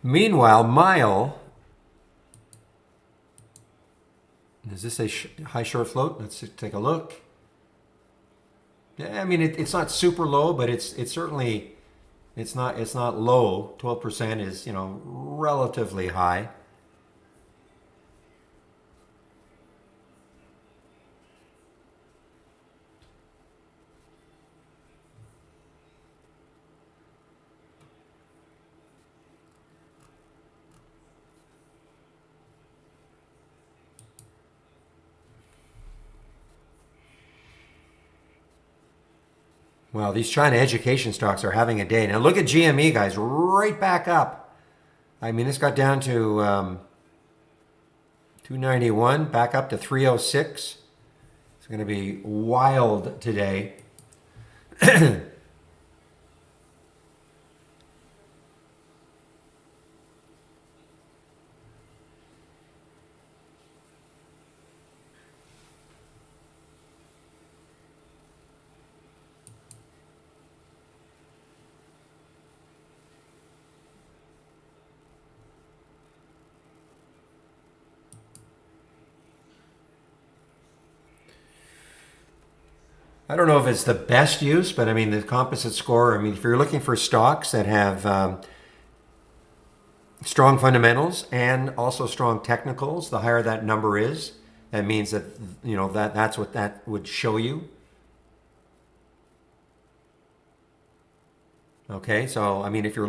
Meanwhile, Mile, is this a high short float? Let's take a look. Yeah, I mean it's not super low, but it's certainly it's not low. 12% is relatively high. Well, these China education stocks are having a day. Now look at GME, guys, right back up. I mean, this got down to 291, back up to 306. It's going to be wild today. I don't know if it's the best use, but I mean, the composite score, I mean, if you're looking for stocks that have strong fundamentals and also strong technicals, the higher that number is, that means that, you know, that's what that would show you. Okay, so I mean, if you're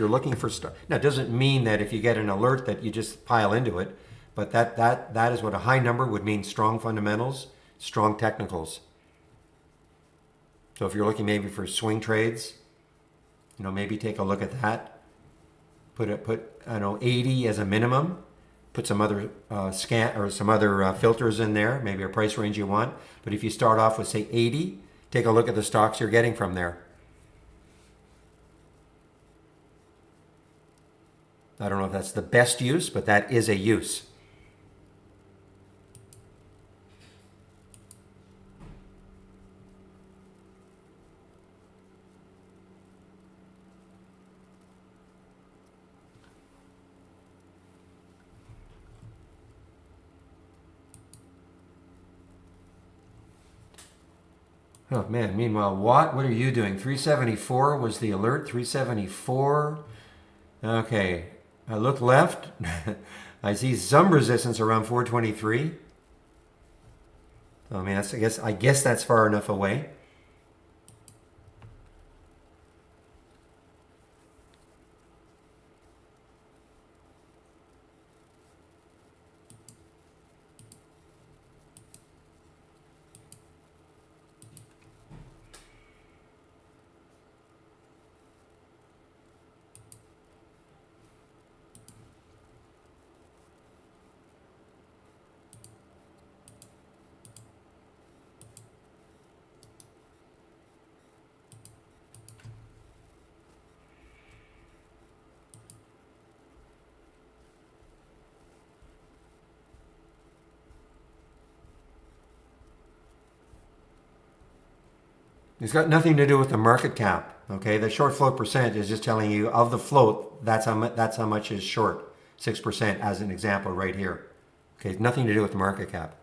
looking for stuff, now it doesn't mean that if you get an alert that you just pile into it, but that is what a high number would mean: strong fundamentals, strong technicals. So if you're looking maybe for swing trades, you know, maybe take a look at that. Put I don't know, 80 as a minimum. Put some other scan or some other filters in there, maybe a price range you want. But if you start off with say 80, take a look at the stocks you're getting from there. I don't know if that's the best use, but that is a use. Oh man, meanwhile, what are you doing? 374 was the alert, 374. Okay, I look left. I see some resistance around 423. I mean, I guess that's far enough away. It's got nothing to do with the market cap. Okay, the short float percent is just telling you of the float. That's how much is short. 6% as an example right here. Okay, nothing to do with the market cap.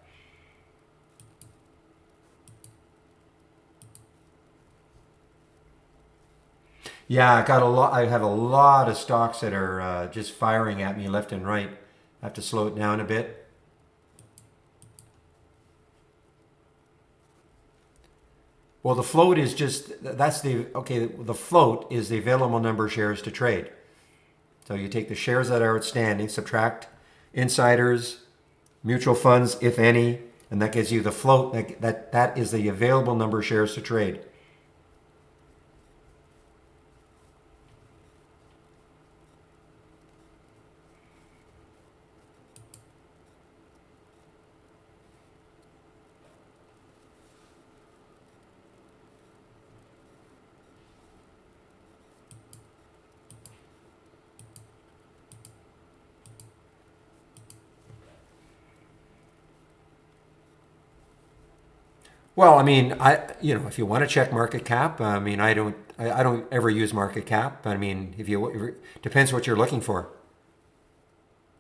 Yeah, I got a lot. I have a lot of stocks that are just firing at me left and right. I have to slow it down a bit. Well, the float is just the float is the available number of shares to trade. So you take the shares that are outstanding, subtract insiders, mutual funds, if any, and that gives you the float. That is the available number of shares to trade. Well, I mean, if you want to check market cap, I mean, I don't ever use market cap. I mean, depends what you're looking for.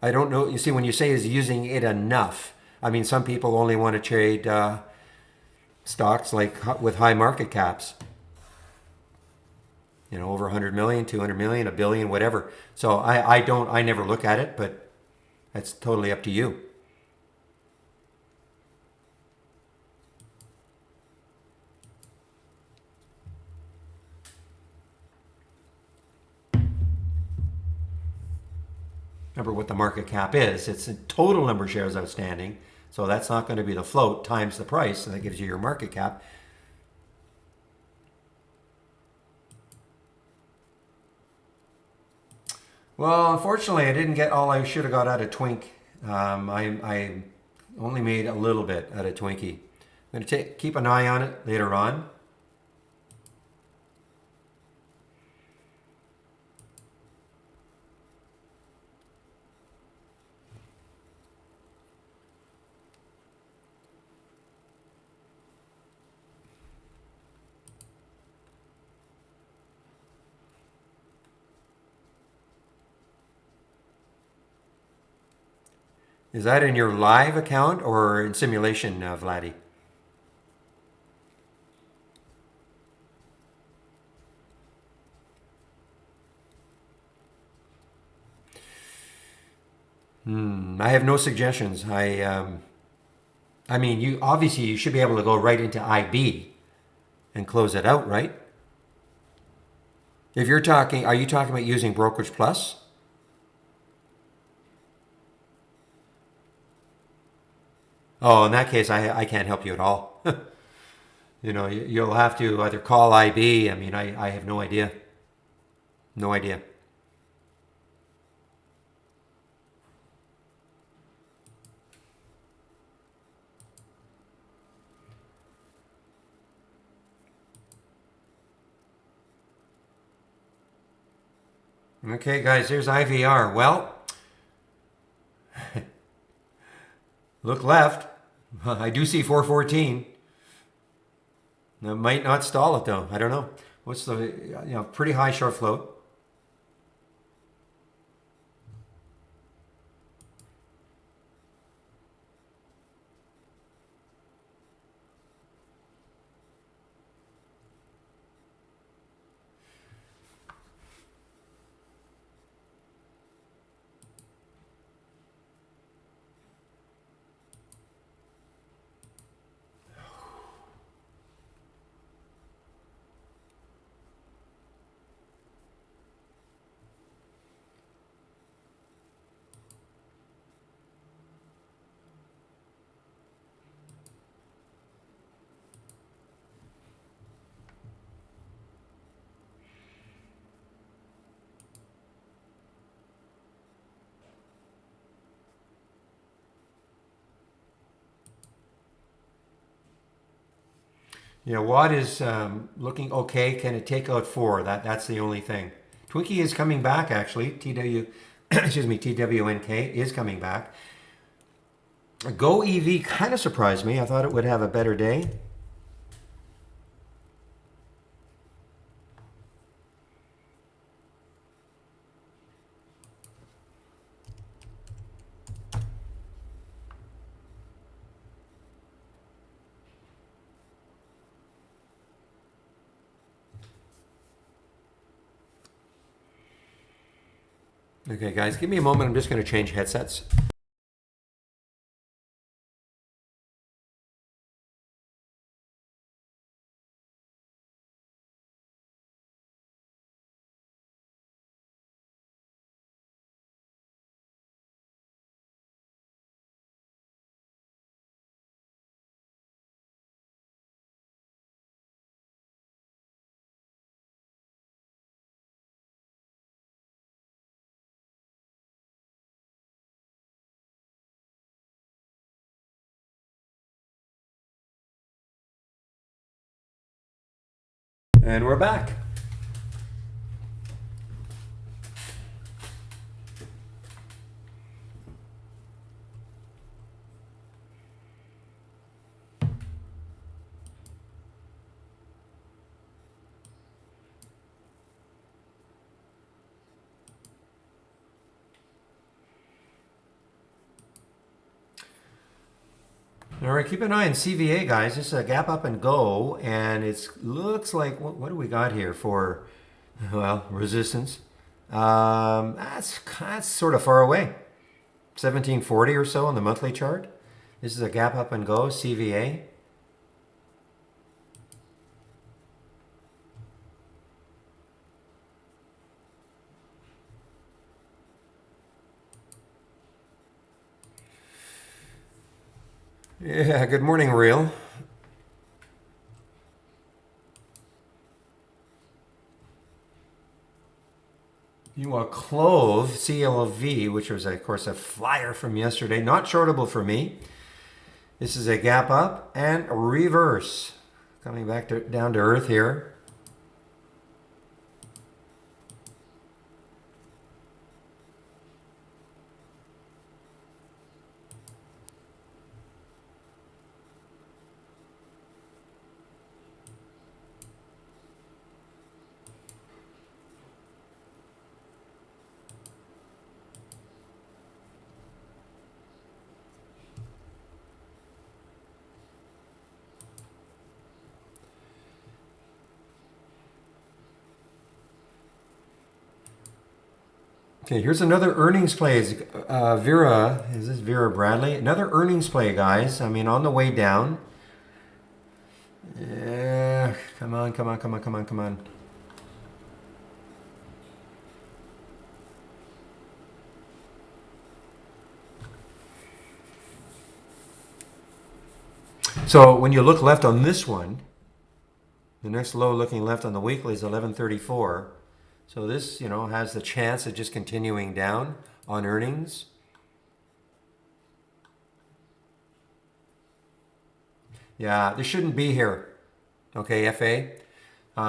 I don't know. You see, when you say is using it enough, I mean, some people only want to trade stocks like with high market caps. You know, over 100 million, 200 million, a billion, whatever. So I never look at it, but that's totally up to you. Remember what the market cap is. It's the total number of shares outstanding. So that's not going to be the float times the price, and that gives you your market cap. Well, unfortunately, I didn't get all I should have got out of Twink. I only made a little bit out of Twinkie. I'm going to keep an eye on it later on. Is that in your live account or in simulation, Vladdy? I have no suggestions. I mean, you obviously you should be able to go right into IB and close it out, right? If you're talking, are you talking about using Brokerage Plus? Oh, in that case, I can't help you at all. You know, you'll have to either call IB. I mean, I have no idea. No idea. Okay, guys, there's IVR. Well, look left. I do see 414. That might not stall it though. I don't know. What's the, pretty high short float. Yeah, Watt is looking okay. Can it take out 4? That's the only thing. Twinkie is coming back actually. Excuse me, TWNK is coming back. Go EV kind of surprised me. I thought it would have a better day. Okay, guys, give me a moment. I'm just going to change headsets. And we're back. All right, keep an eye on CVA, guys. This is a gap up and go, and it looks like what do we got here for? Well, resistance. That's sort of far away. 1740 or so on the monthly chart. This is a gap up and go CVA. Yeah, good morning, Real. You want Clove, CLV, which was, of course, a flyer from yesterday. Not shortable for me. This is a gap up and a reverse. Coming back down to earth here. Okay, here's another earnings play. Vera, is this Vera Bradley? Another earnings play, guys. I mean, on the way down. Yeah, come on, come on, come on, come on, come on. So when you look left on this one, the next low looking left on the weekly is 1134. So this, has the chance of just continuing down on earnings. Yeah, this shouldn't be here. Okay, FA.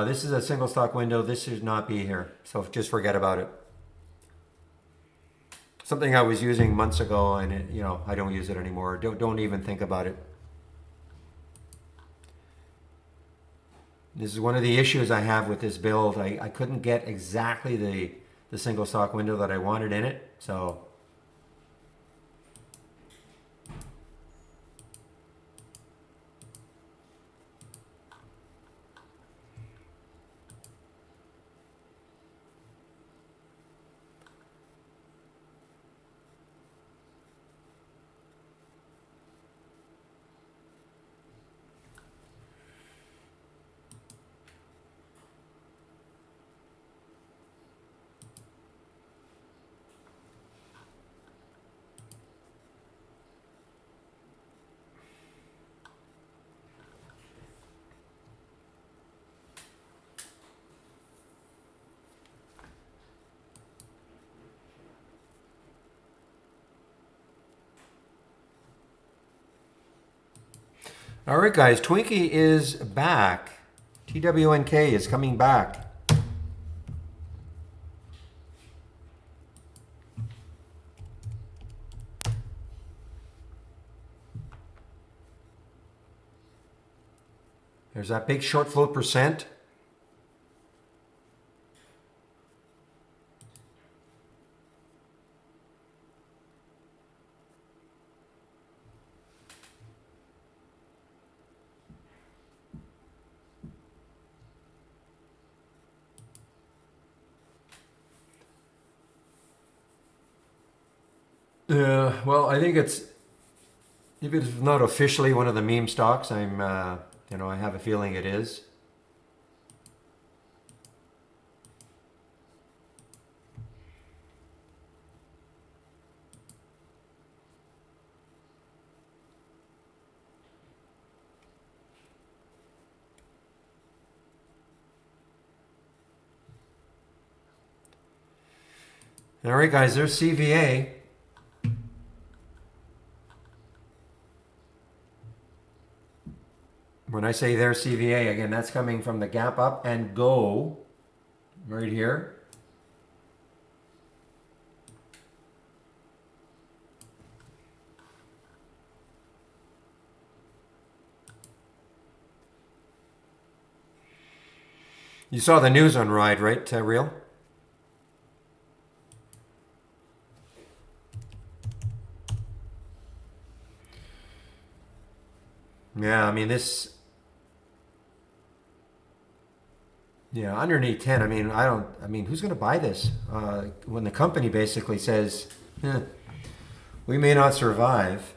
This is a single stock window. This should not be here. So just forget about it. Something I was using months ago, and I don't use it anymore. Don't even think about it. This is one of the issues I have with this build. I couldn't get exactly the single stock window that I wanted in it. So all right, guys, Twinkie is back. TWNK is coming back. There's that big short float percent. Well, I think if it's not officially one of the meme stocks, I have a feeling it is. All right, guys, there's CVA. When I say there's CVA, again, that's coming from the gap up and go right here. You saw the news on Ride, right, Real? Yeah, I mean, underneath 10, who's going to buy this? When the company basically says, we may not survive.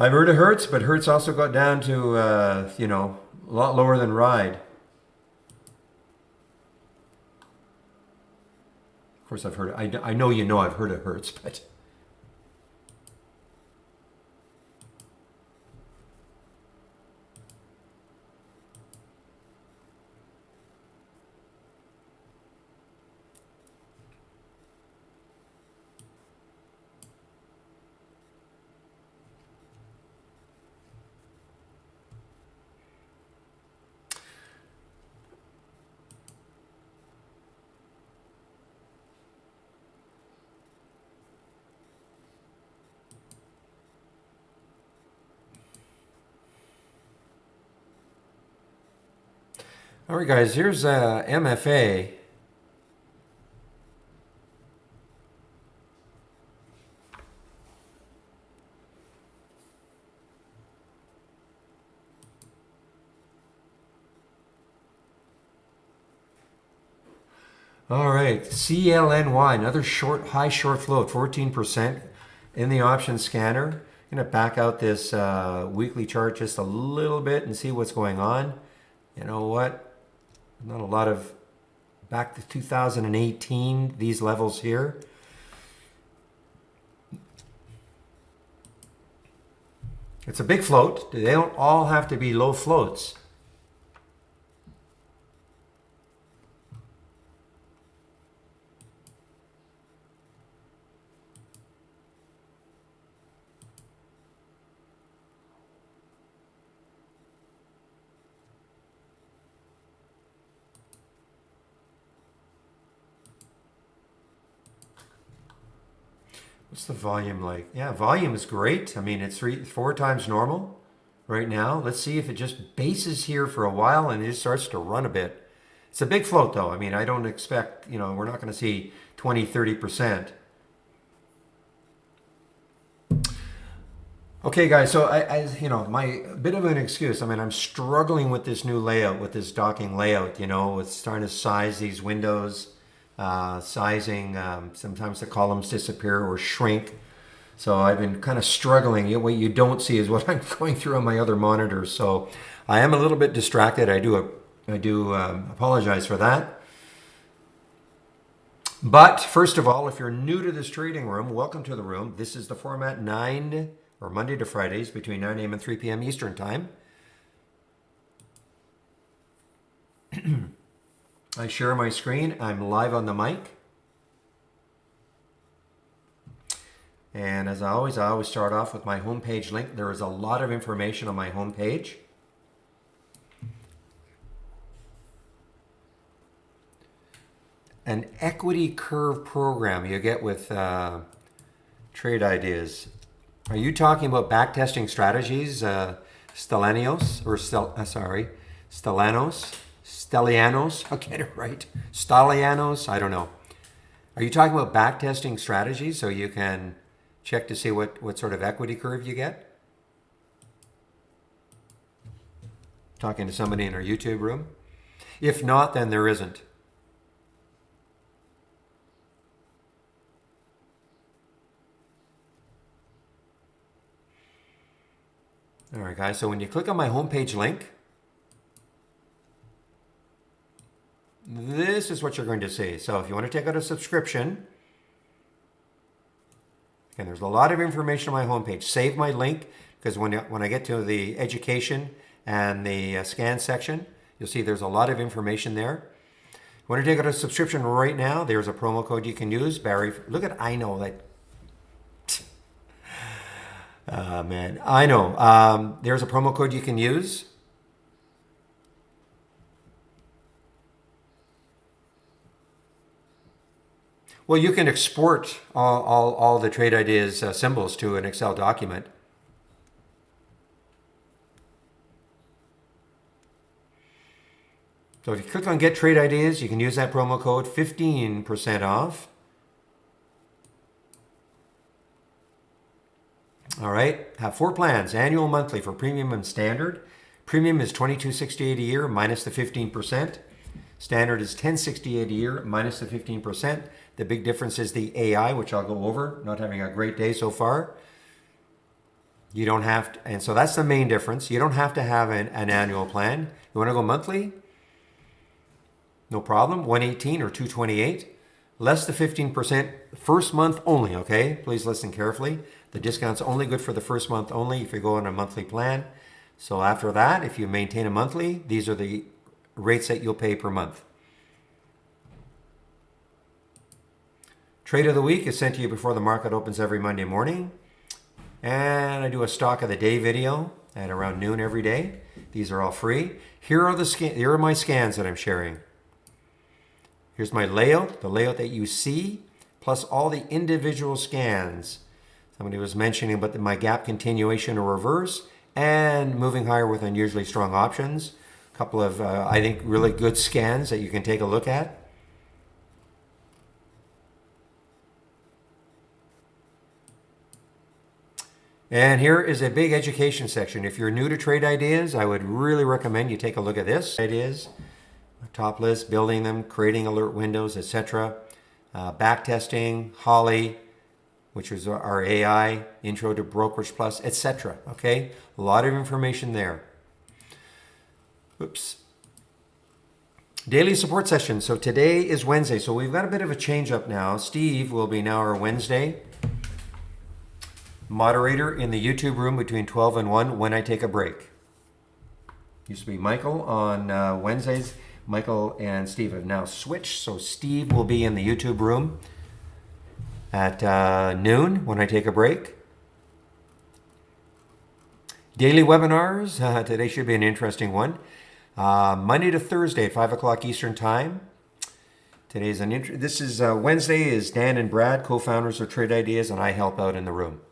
I've heard of Hertz, but Hertz also got down to, a lot lower than Ride. Of course, I've heard. I know I've heard of Hertz, but All right, guys, here's MFA. All right, CLNY, another high short float, 14% in the option scanner. I'm going to back out this weekly chart just a little bit and see what's going on. You know what? Not a lot of, back to 2018, these levels here. It's a big float. They don't all have to be low floats. What's the volume like? Yeah, volume is great. I mean, it's 4 times normal right now. Let's see if it just bases here for a while and it just starts to run a bit. It's a big float though. I mean, I don't expect, we're not going to see 20, 30%. Okay, guys, so my bit of an excuse. I mean, I'm struggling with this new layout, with this docking layout, with starting to size these windows. Sizing, sometimes the columns disappear or shrink. So I've been kind of struggling. What you don't see is what I'm going through on my other monitors. So I am a little bit distracted. I do apologize for that. But first of all, if you're new to this trading room, welcome to the room. This is the format Monday to Fridays between 9 a.m. and 3 p.m. Eastern Time. I share my screen. I'm live on the mic. And as I always start off with my homepage link. There is a lot of information on my homepage. An equity curve program you get with Trade Ideas. Are you talking about backtesting strategies, Stellanios? I'll get it right. Stalianos, I don't know. Are you talking about backtesting strategies so you can check to see what sort of equity curve you get? Talking to somebody in our YouTube room? If not, then there isn't. All right, guys, so when you click on my homepage link, this is what you're going to see. So if you want to take out a subscription, and there's a lot of information on my homepage. Save my link, because when I get to the education and the scan section, you'll see there's a lot of information there. If you want to take out a subscription right now, there's a promo code you can use. Barry, look at, I know that. Man, I know. There's a promo code you can use. Well, you can export all the Trade Ideas symbols to an Excel document. So if you click on Get Trade Ideas, you can use that promo code, 15% off. All right, have 4 plans, annual, monthly for premium and standard. Premium is $22.68 a year minus the 15%. Standard is $10.68 a year minus the 15%. The big difference is the AI, which I'll go over. Not having a great day so far. You don't have to, and so that's the main difference. You don't have to have an annual plan. You want to go monthly? No problem. 118 or 228. Less the 15%. First month only, okay? Please listen carefully. The discount's only good for the first month only if you go on a monthly plan. So after that, if you maintain a monthly, these are the rates that you'll pay per month. Trade of the week is sent to you before the market opens every Monday morning. And I do a stock of the day video at around noon every day. These are all free. Here are my scans that I'm sharing. Here's my layout, the layout that you see, plus all the individual scans. Somebody was mentioning about my gap continuation or reverse and moving higher with unusually strong options. A couple of, I think, really good scans that you can take a look at. And here is a big education section. If you're new to trade ideas, I would really recommend you take a look at this. Ideas, top list, building them, creating alert windows, etc. Back testing, Holly, which is our AI, Intro to Brokerage Plus, etc. Okay, a lot of information there. Oops. Daily support session. So today is Wednesday. So we've got a bit of a change up now. Steve will be now our Wednesday moderator in the YouTube room between 12 and 1 when I take a break. Used to be Michael on Wednesdays. Michael and Steve have now switched. So Steve will be in the YouTube room at noon when I take a break. Daily webinars. Today should be an interesting one. Monday to Thursday at 5 o'clock Eastern Time. Today's this is Wednesday is Dan and Brad, co-founders of Trade Ideas, and I help out in the room.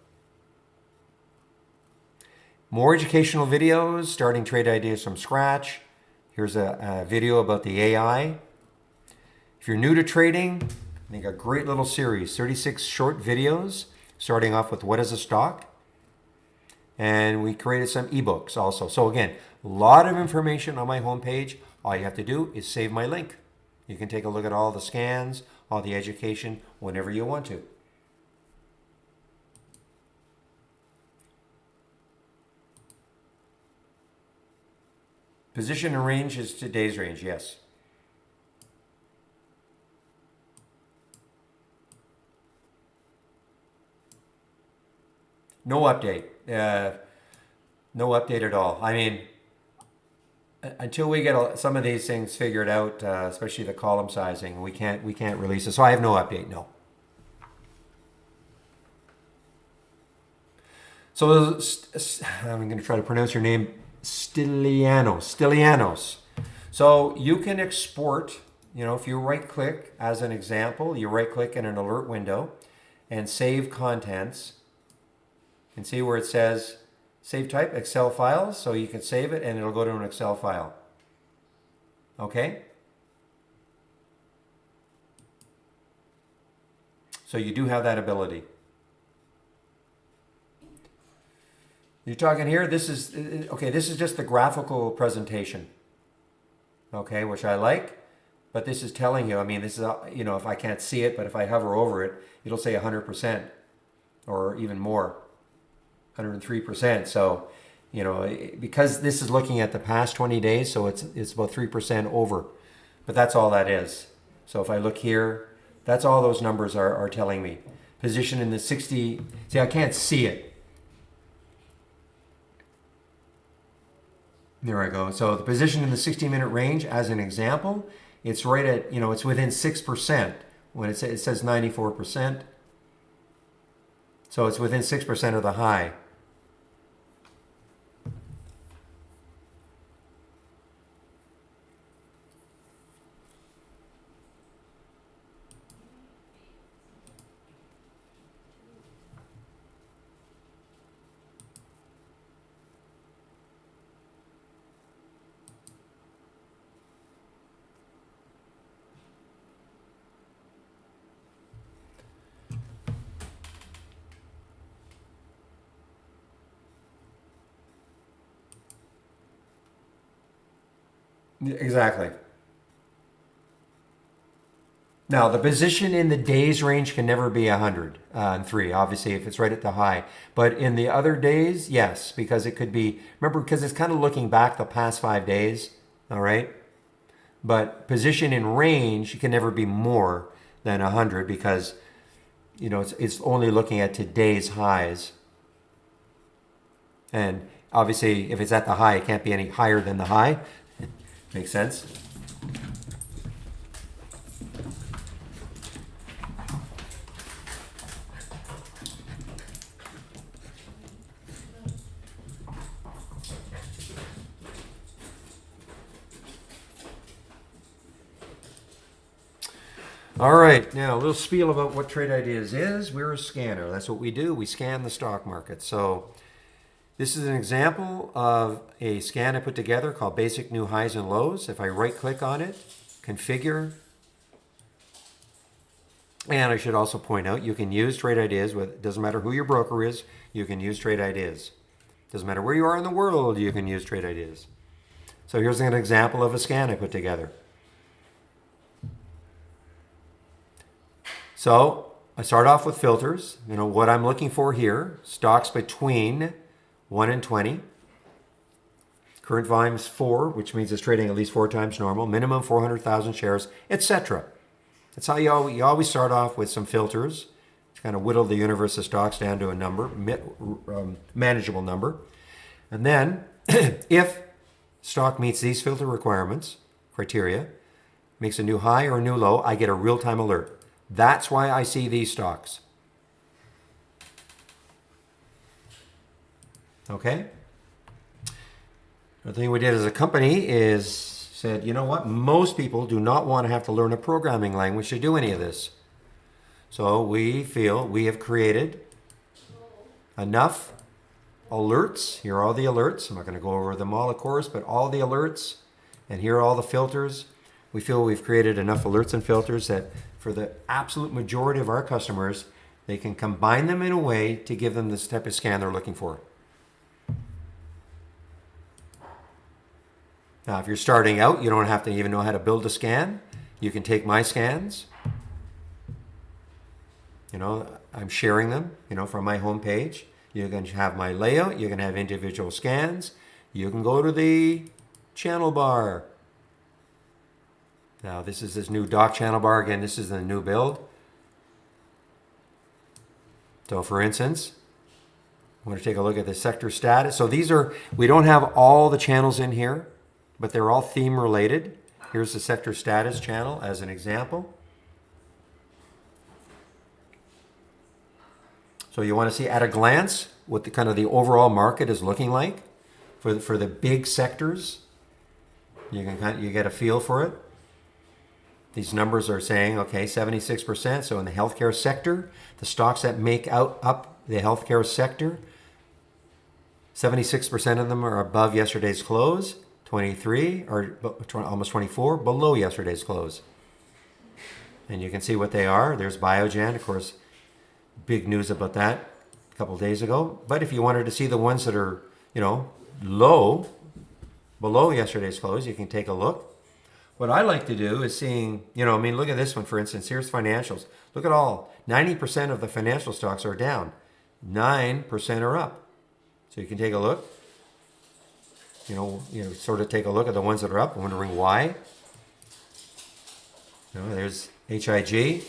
More educational videos, starting trade ideas from scratch. Here's a video about the AI. If you're new to trading, I think a great little series, 36 short videos, starting off with what is a stock. And we created some ebooks also. So again, a lot of information on my homepage. All you have to do is save my link. You can take a look at all the scans, all the education, whenever you want to. Position and range is today's range, yes. No update. No update at all. I mean, until we get some of these things figured out, especially the column sizing, we can't release it. So I have no update. No. So I'm going to try to pronounce your name. Stylianos. So you can export, if you right click as an example, you right click in an alert window and save contents and see where it says save type, Excel files. So you can save it and it'll go to an Excel file. Okay. So you do have that ability. You're talking here, this is just the graphical presentation, okay, which I like, but this is telling you, this is, if I can't see it, but if I hover over it, it'll say 100% or even more, 103%. So, because this is looking at the past 20 days, so it's about 3% over, but that's all that is. So if I look here, that's all those numbers are telling me. Position in the 60, see, I can't see it. There I go. So the position in the 60-minute range, as an example, it's right at, it's within 6%. When it says 94%. So it's within 6% of the high. Exactly. Now, the position in the days range can never be 103, obviously, if it's right at the high. But in the other days, yes, because it could be, remember, because it's kind of looking back the past 5 days, all right? But position in range can never be more than 100 because, it's only looking at today's highs. And obviously, if it's at the high, it can't be any higher than the high. Makes sense? All right, now a little spiel about what Trade Ideas is. We're a scanner. That's what we do. We scan the stock market. So This is an example of a scan I put together called Basic New Highs and Lows. If I right click on it, configure, and I should also point out you can use trade ideas with, it doesn't matter who your broker is, you can use trade ideas. Doesn't matter where you are in the world, you can use trade ideas. So here's an example of a scan I put together. So I start off with filters. You know what I'm looking for here, stocks between 1 and 20. Current volume is 4, which means it's trading at least 4 times normal. Minimum 400,000 shares, etc. That's how you always start off with some filters to kind of whittle the universe of stocks down to a number, manageable number. And then if stock meets these filter requirements, criteria, makes a new high or a new low, I get a real-time alert. That's why I see these stocks. Okay? The thing we did as a company is said, you know what? Most people do not want to have to learn a programming language to do any of this. So we feel we have created enough alerts. Here are all the alerts. I'm not going to go over them all, of course, but all the alerts, and here are all the filters. We feel we've created enough alerts and filters that for the absolute majority of our customers, they can combine them in a way to give them this type of scan they're looking for. Now, if you're starting out, you don't have to even know how to build a scan. You can take my scans. You know, I'm sharing them, you know, from my homepage. You can have my layout. You can have individual scans. You can go to the channel bar. Now, this is this new dock channel bar. Again, this is the new build. So, for instance, I want to take a look at the sector status. So these are, we don't have all the channels in here, but they're all theme related. Here's the sector status channel as an example. So you want to see at a glance what the kind of the overall market is looking like for the big sectors. You get a feel for it. These numbers are saying, okay, 76%. So in the healthcare sector, the stocks that make up the healthcare sector, 76% of them are above yesterday's close. 23 or almost 24 below yesterday's close. And you can see what they are. There's Biogen, of course, big news about that a couple of days ago. But if you wanted to see the ones that are, you know, low, below yesterday's close, you can take a look. What I like to do is seeing, you know, I mean, look at this one, for instance. Here's financials. Look at all. 90% of the financial stocks are down. 9% are up. So you can take a look. You know, sort of take a look at the ones that are up, wondering why. You know, there's HIG.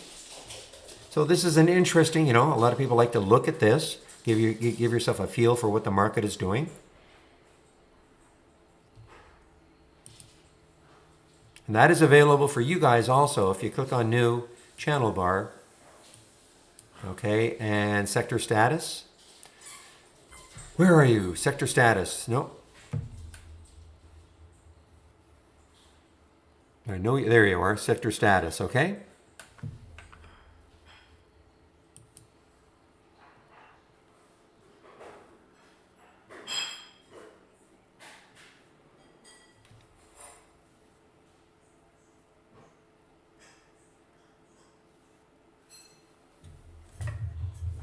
So this is an interesting, you know, a lot of people like to look at this, give yourself a feel for what the market is doing. And that is available for you guys also if you click on new channel bar. Okay, and sector status. Where are you? Sector status. Nope. I know, there you are, sector status, okay?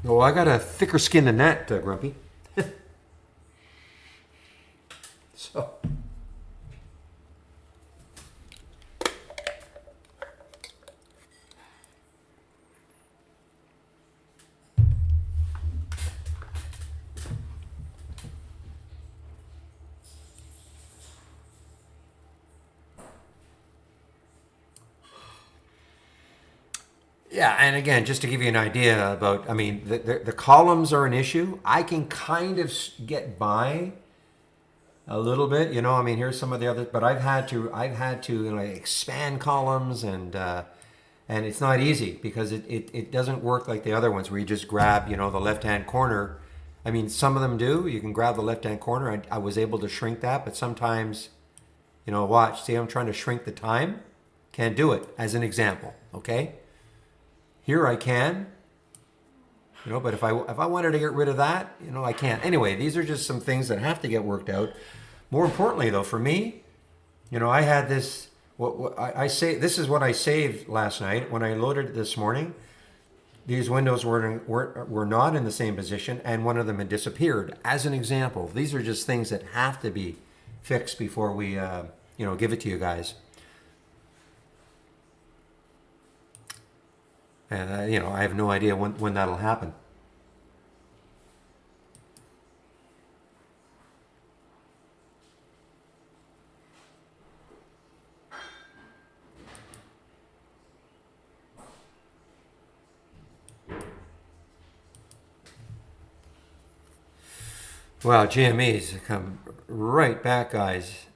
Oh, I got a thicker skin than that, Grumpy. So... Yeah, and again, just to give you an idea about, I mean, the columns are an issue. I can kind of get by a little bit, you know. I mean, here's some of the others, but I've had to you know, expand columns, and it's not easy because it doesn't work like the other ones where you just grab, you know, the left-hand corner. I mean, some of them do. You can grab the left-hand corner. I was able to shrink that, but sometimes, you know, watch. See, I'm trying to shrink the time. Can't do it, as an example, okay? Here I can. You know, but if I wanted to get rid of that, you know, I can't. Anyway, these are just some things that have to get worked out. More importantly, though, for me, you know, I had this. What I say, this is what I saved last night when I loaded it this morning. These windows were not in the same position, and one of them had disappeared. As an example, these are just things that have to be fixed before we, you know, give it to you guys. And you know, I have no idea when that'll happen. Wow, GME's come right back, guys.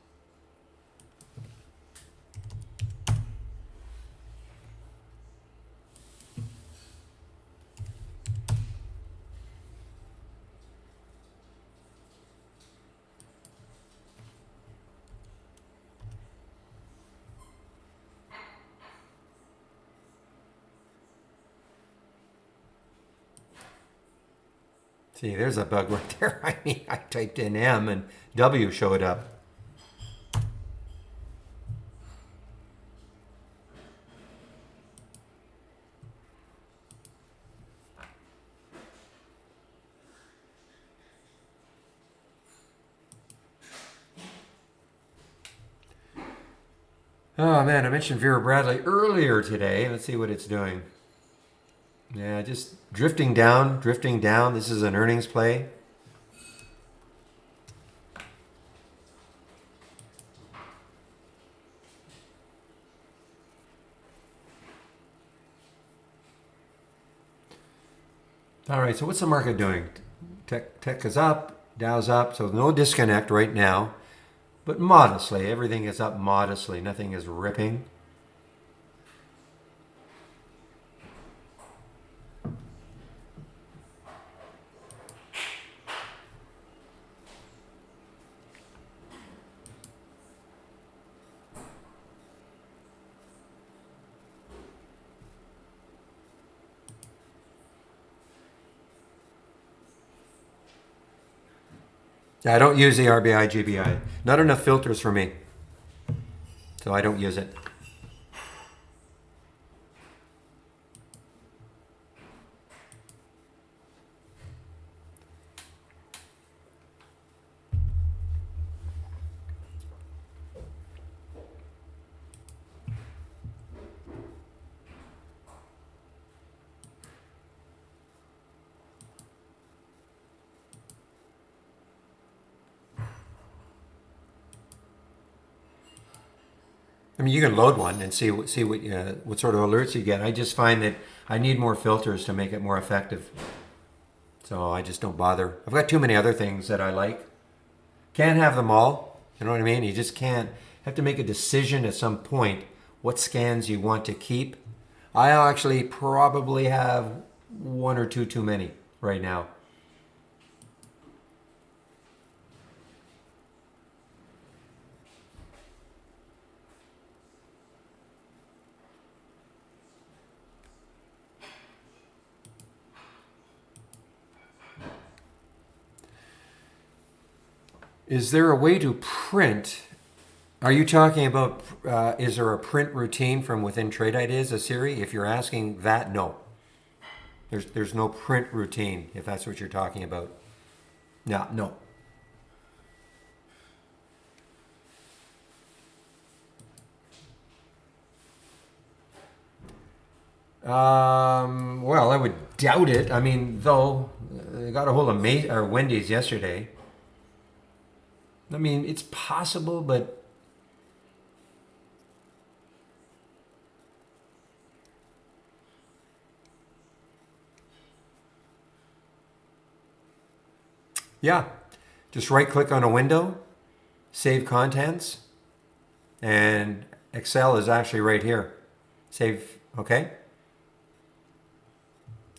See, there's a bug right there. I mean, I typed in M and W showed up. Oh man, I mentioned Vera Bradley earlier today. Let's see what it's doing. Yeah, just drifting down, drifting down. This is an earnings play. All right, so what's the market doing? Tech is up, Dow's up, so no disconnect right now, but modestly. Everything is up modestly. Nothing is ripping. Yeah, I don't use the RBI GBI. Not enough filters for me, so I don't use it. I mean, you can load one and see what sort of alerts you get. I just find that I need more filters to make it more effective, so I just don't bother. I've got too many other things that I like. Can't have them all. You know what I mean? You just can't. Have to make a decision at some point what scans you want to keep. I actually probably have one or two too many right now. Is there a way to print? Are you talking about, is there a print routine from within Trade Ideas, a Siri? If you're asking that, no. There's no print routine, if that's what you're talking about. Yeah, no. Well, I would doubt it. I mean, though, I got a hold of Wendy's yesterday. I mean, it's possible, but yeah, just right click on a window, save contents, and Excel is actually right here. Save, okay?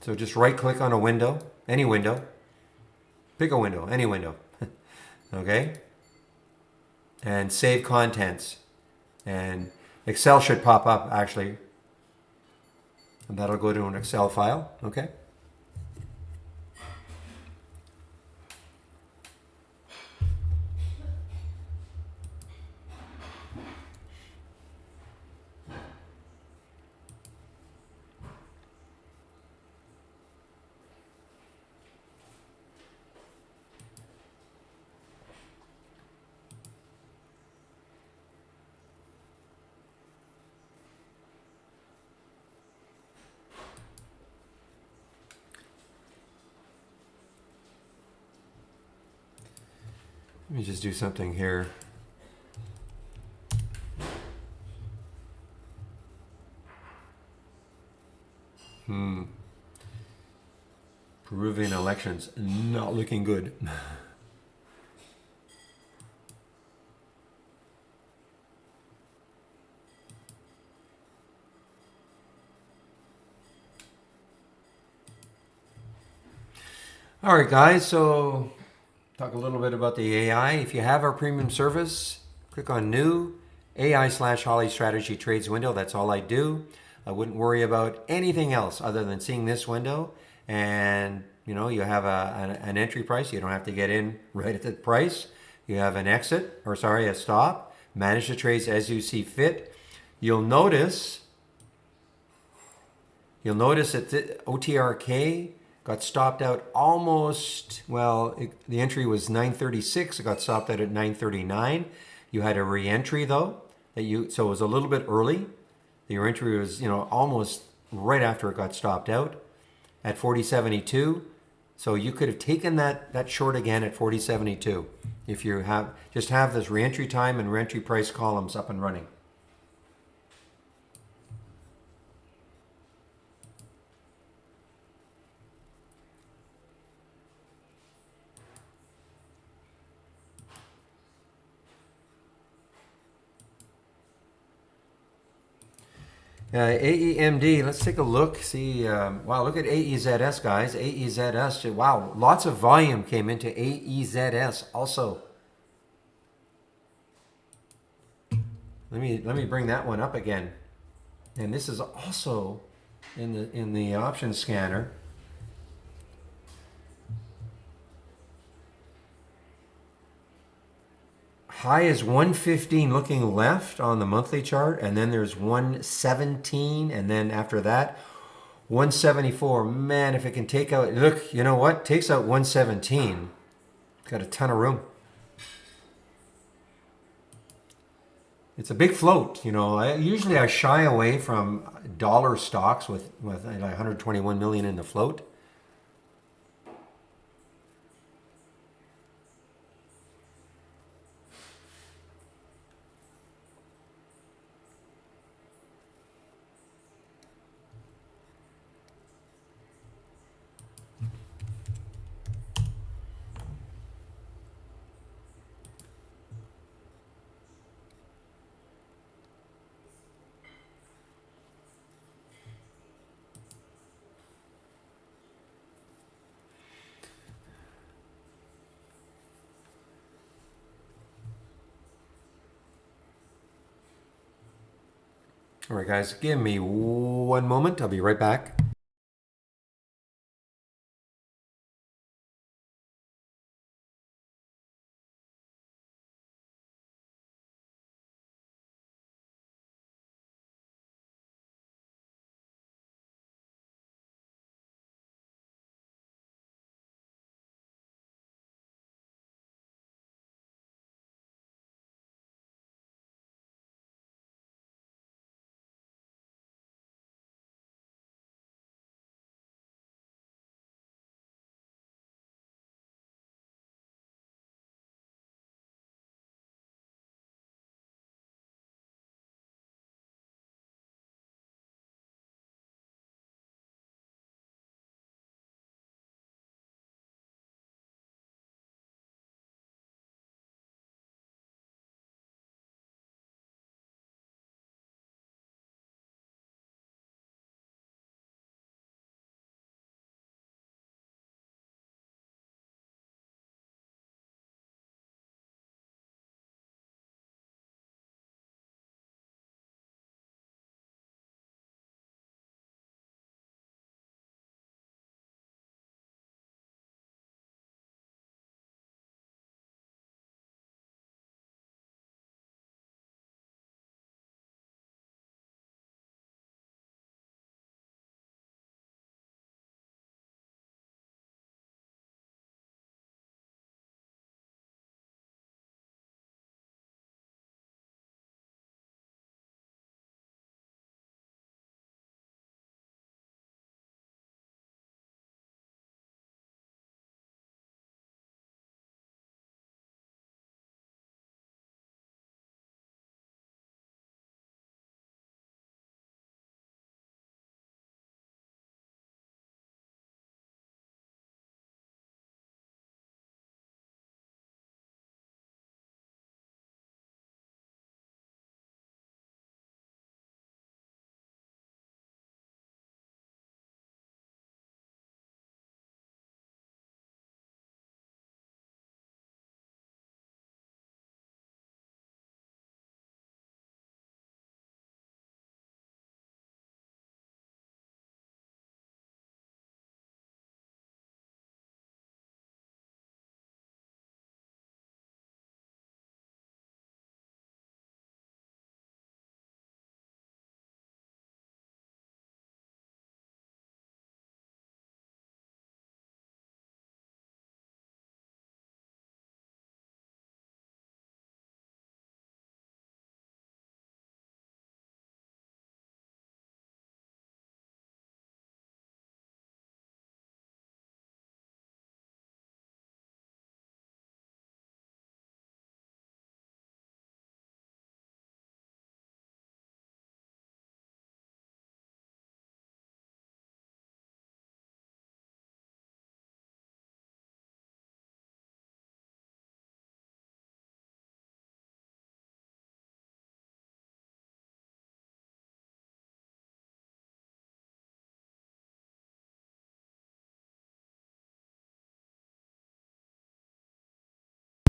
So just right click on a window, any window, pick a window, any window, okay? And save contents. And Excel should pop up actually. And that'll go to an Excel file, okay? Let me just do something here. Peruvian elections not looking good. All right, guys, so talk a little bit about the AI. If you have our premium service, click on new AI/Holly strategy trades window. That's all I do. I wouldn't worry about anything else other than seeing this window. And you have an entry price. You don't have to get in right at the price. You have an exit, or sorry, a stop. Manage the trades as you see fit. You'll notice that the OTRK got stopped out almost, well, the entry was 936. It got stopped out at 939. You had a re-entry though, so it was a little bit early. Your entry was, almost right after it got stopped out at 4072. So you could have taken that short again at 4072 if you just have this re-entry time and re-entry price columns up and running. AEMD, let's take a look. See, wow, look at AEZS, guys. AEZS, wow, lots of volume came into AEZS also. Let me bring that one up again. And this is also in the option scanner. High is 115 looking left on the monthly chart, and then there's 117, and then after that 174. Man, if it can take out, look, you know what, takes out 117, got a ton of room. It's a big float. Usually I shy away from dollar stocks with 121 million in the float. All right, guys, give me one moment. I'll be right back.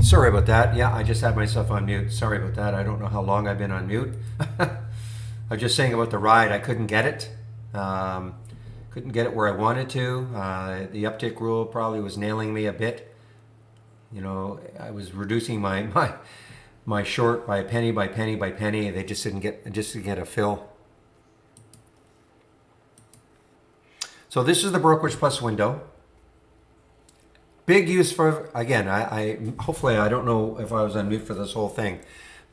Sorry about that. Yeah, I just had myself on mute. Sorry about that. I don't know how long I've been on mute. I was just saying about the ride. I couldn't get it. Couldn't get it where I wanted to. The uptick rule probably was nailing me a bit. You know, I was reducing my short by penny by penny by penny. They just didn't get a fill. So this is the Brokerage Plus window. Big use for, again, I hopefully I don't know if I was on mute for this whole thing,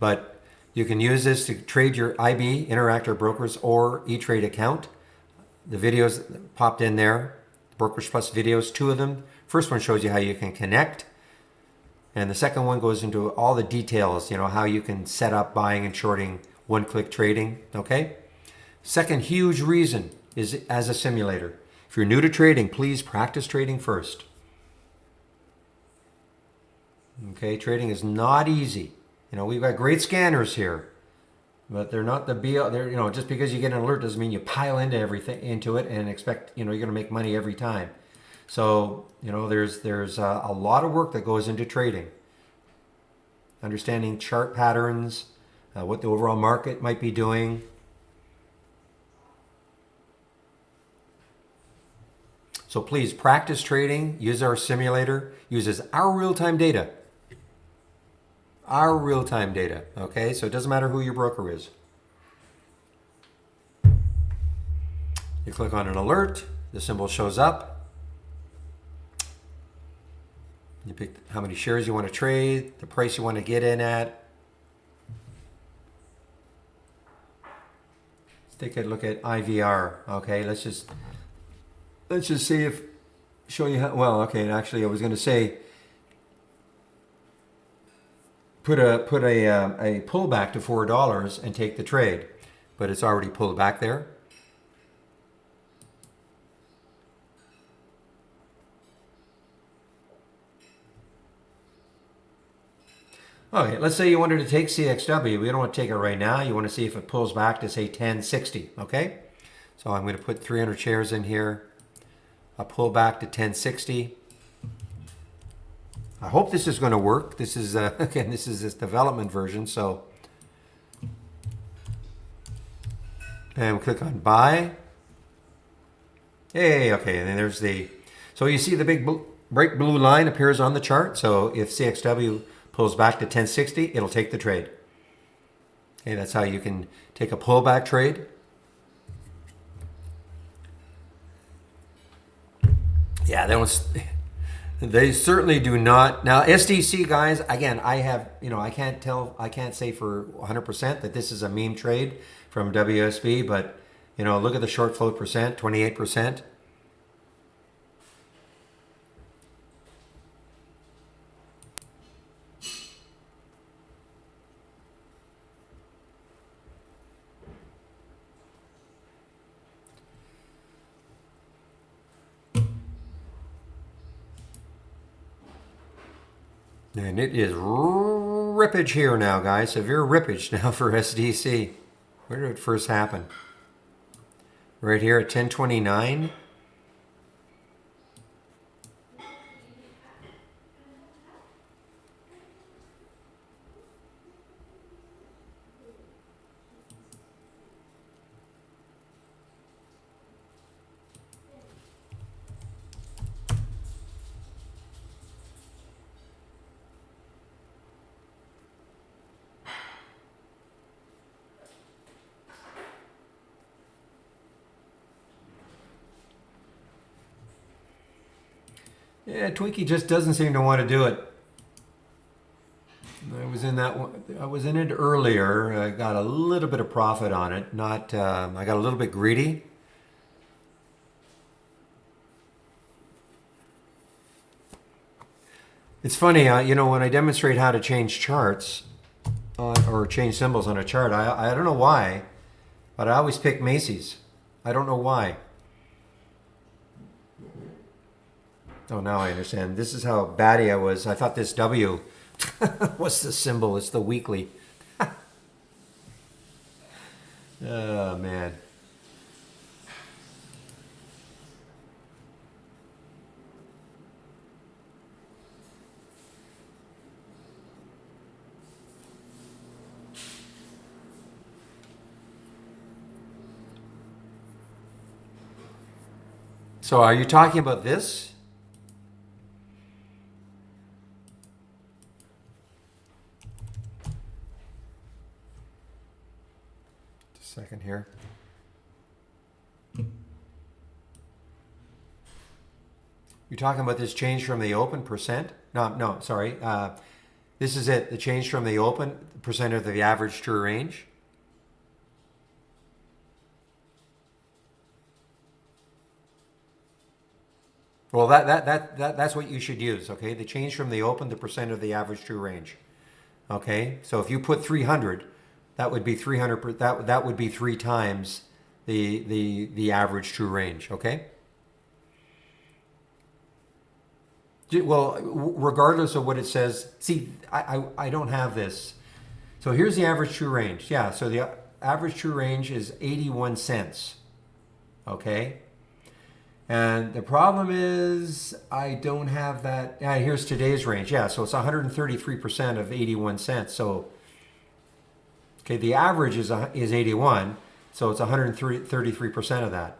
but you can use this to trade your IB, Interactive Brokers, or E-Trade account. The videos popped in there, Brokerage Plus videos, 2 of them. First one shows you how you can connect, and the second one goes into all the details, you know, how you can set up buying and shorting, one-click trading, okay? Second huge reason is as a simulator. If you're new to trading, please practice trading first. Okay, trading is not easy. You know, we've got great scanners here, but they're not the be all. They're, you know, just because you get an alert doesn't mean you pile into it and expect, you know, you're going to make money every time. So, you know, there's a lot of work that goes into trading. Understanding chart patterns, what the overall market might be doing. So please practice trading. Use our simulator. Uses our real-time data. Our real-time data, okay? So it doesn't matter who your broker is. You click on an alert, the symbol shows up. You pick how many shares you want to trade, the price you want to get in at. Let's take a look at IVR, okay? Let's just see if, show you how, well, okay, actually I was going to say, put a pullback to $4 and take the trade, but it's already pulled back there. Okay, let's say you wanted to take CXW. We don't want to take it right now. You want to see if it pulls back to say 1060, okay? So I'm going to put 300 shares in here. I'll pull back to 1060. I hope this is going to work. This is, again, this is this development version, so. And we'll click on buy. Hey, okay, and then there's the, so you see the big bright blue line appears on the chart. So if CXW pulls back to 1060, it'll take the trade. Okay, that's how you can take a pullback trade. Yeah, they certainly do not. Now, SDC guys, again, I have, you know, I can't say for 100% that this is a meme trade from WSB, but, you know, look at the short float percent, 28%. And it is rippage here now, guys. Severe rippage now for SDC. Where did it first happen? Right here at 1029. Yeah, Twinkie just doesn't seem to want to do it. I was in that one. I was in it earlier. I got a little bit of profit on it. Not. I got a little bit greedy. It's funny, you know, when I demonstrate how to change charts or change symbols on a chart, I don't know why, but I always pick Macy's. I don't know why. Oh, now I understand. This is how batty I was. I thought this W was the symbol. It's the weekly. Oh, man. So are you talking about this? Just a second here. You're talking about this change from the open percent? No, sorry. This is it, the change from the open percent of the average true range. Well, that's what you should use, okay? The change from the open, the percent of the average true range. Okay? So if you put 300, that would be 300 that would be 3 times the average true range, okay? Well, regardless of what it says, see, I don't have this. So here's the average true range. Yeah, so the average true range is 81 cents. Okay? And the problem is I don't have that. Yeah, here's today's range. Yeah, so it's 133% of 81 cents. So, okay, the average is 81, so it's 133% of that.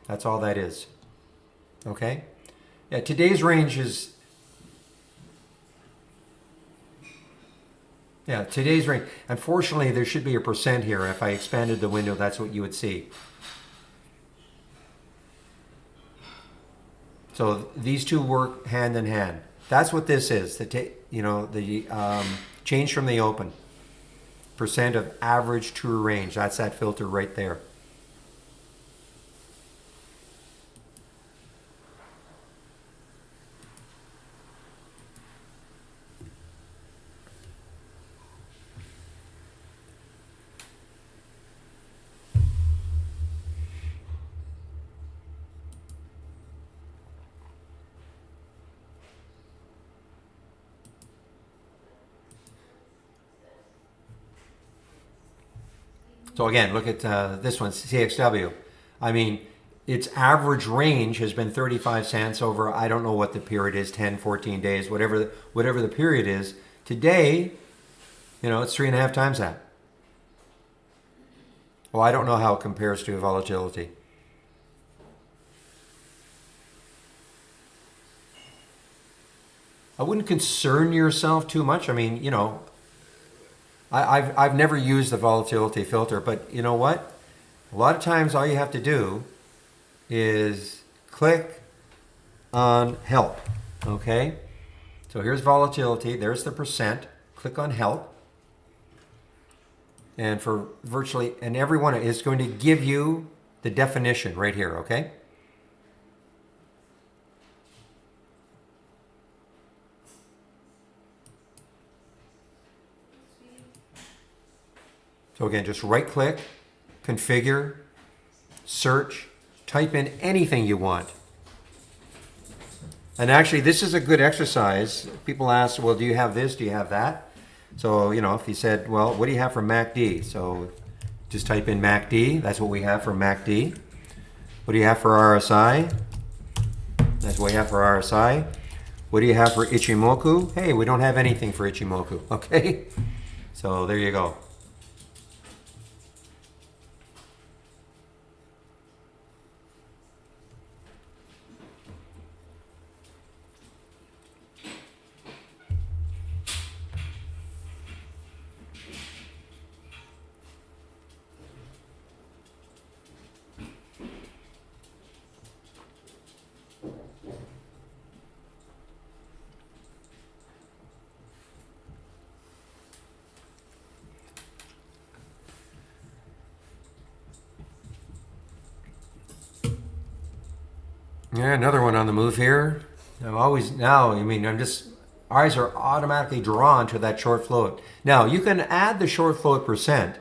That's all that is. Okay? Yeah, today's range is, yeah, today's range. Unfortunately, there should be a percent here. If I expanded the window, that's what you would see. So these two work hand in hand. That's what this is. The change from the open. Percent of average true range. That's that filter right there. So again, look at this one, CXW. I mean, its average range has been 35 cents over, I don't know what the period is, 10, 14 days, whatever the period is. Today, it's 3.5 times that. Well, I don't know how it compares to volatility. I wouldn't concern yourself too much. I mean, I've never used the volatility filter, but you know what? A lot of times all you have to do is click on help, okay? So here's volatility, there's the percent, click on help. And for virtually, and everyone is going to give you the definition right here, okay? So again, just right click, configure, search, type in anything you want. And actually, this is a good exercise. People ask, well, do you have this? Do you have that? So, if you said, well, what do you have for MACD? So just type in MACD. That's what we have for MACD. What do you have for RSI? That's what we have for RSI. What do you have for Ichimoku? Hey, we don't have anything for Ichimoku, okay? So there you go. Yeah, another one on the move here. Eyes are automatically drawn to that short float. Now, you can add the short float percent,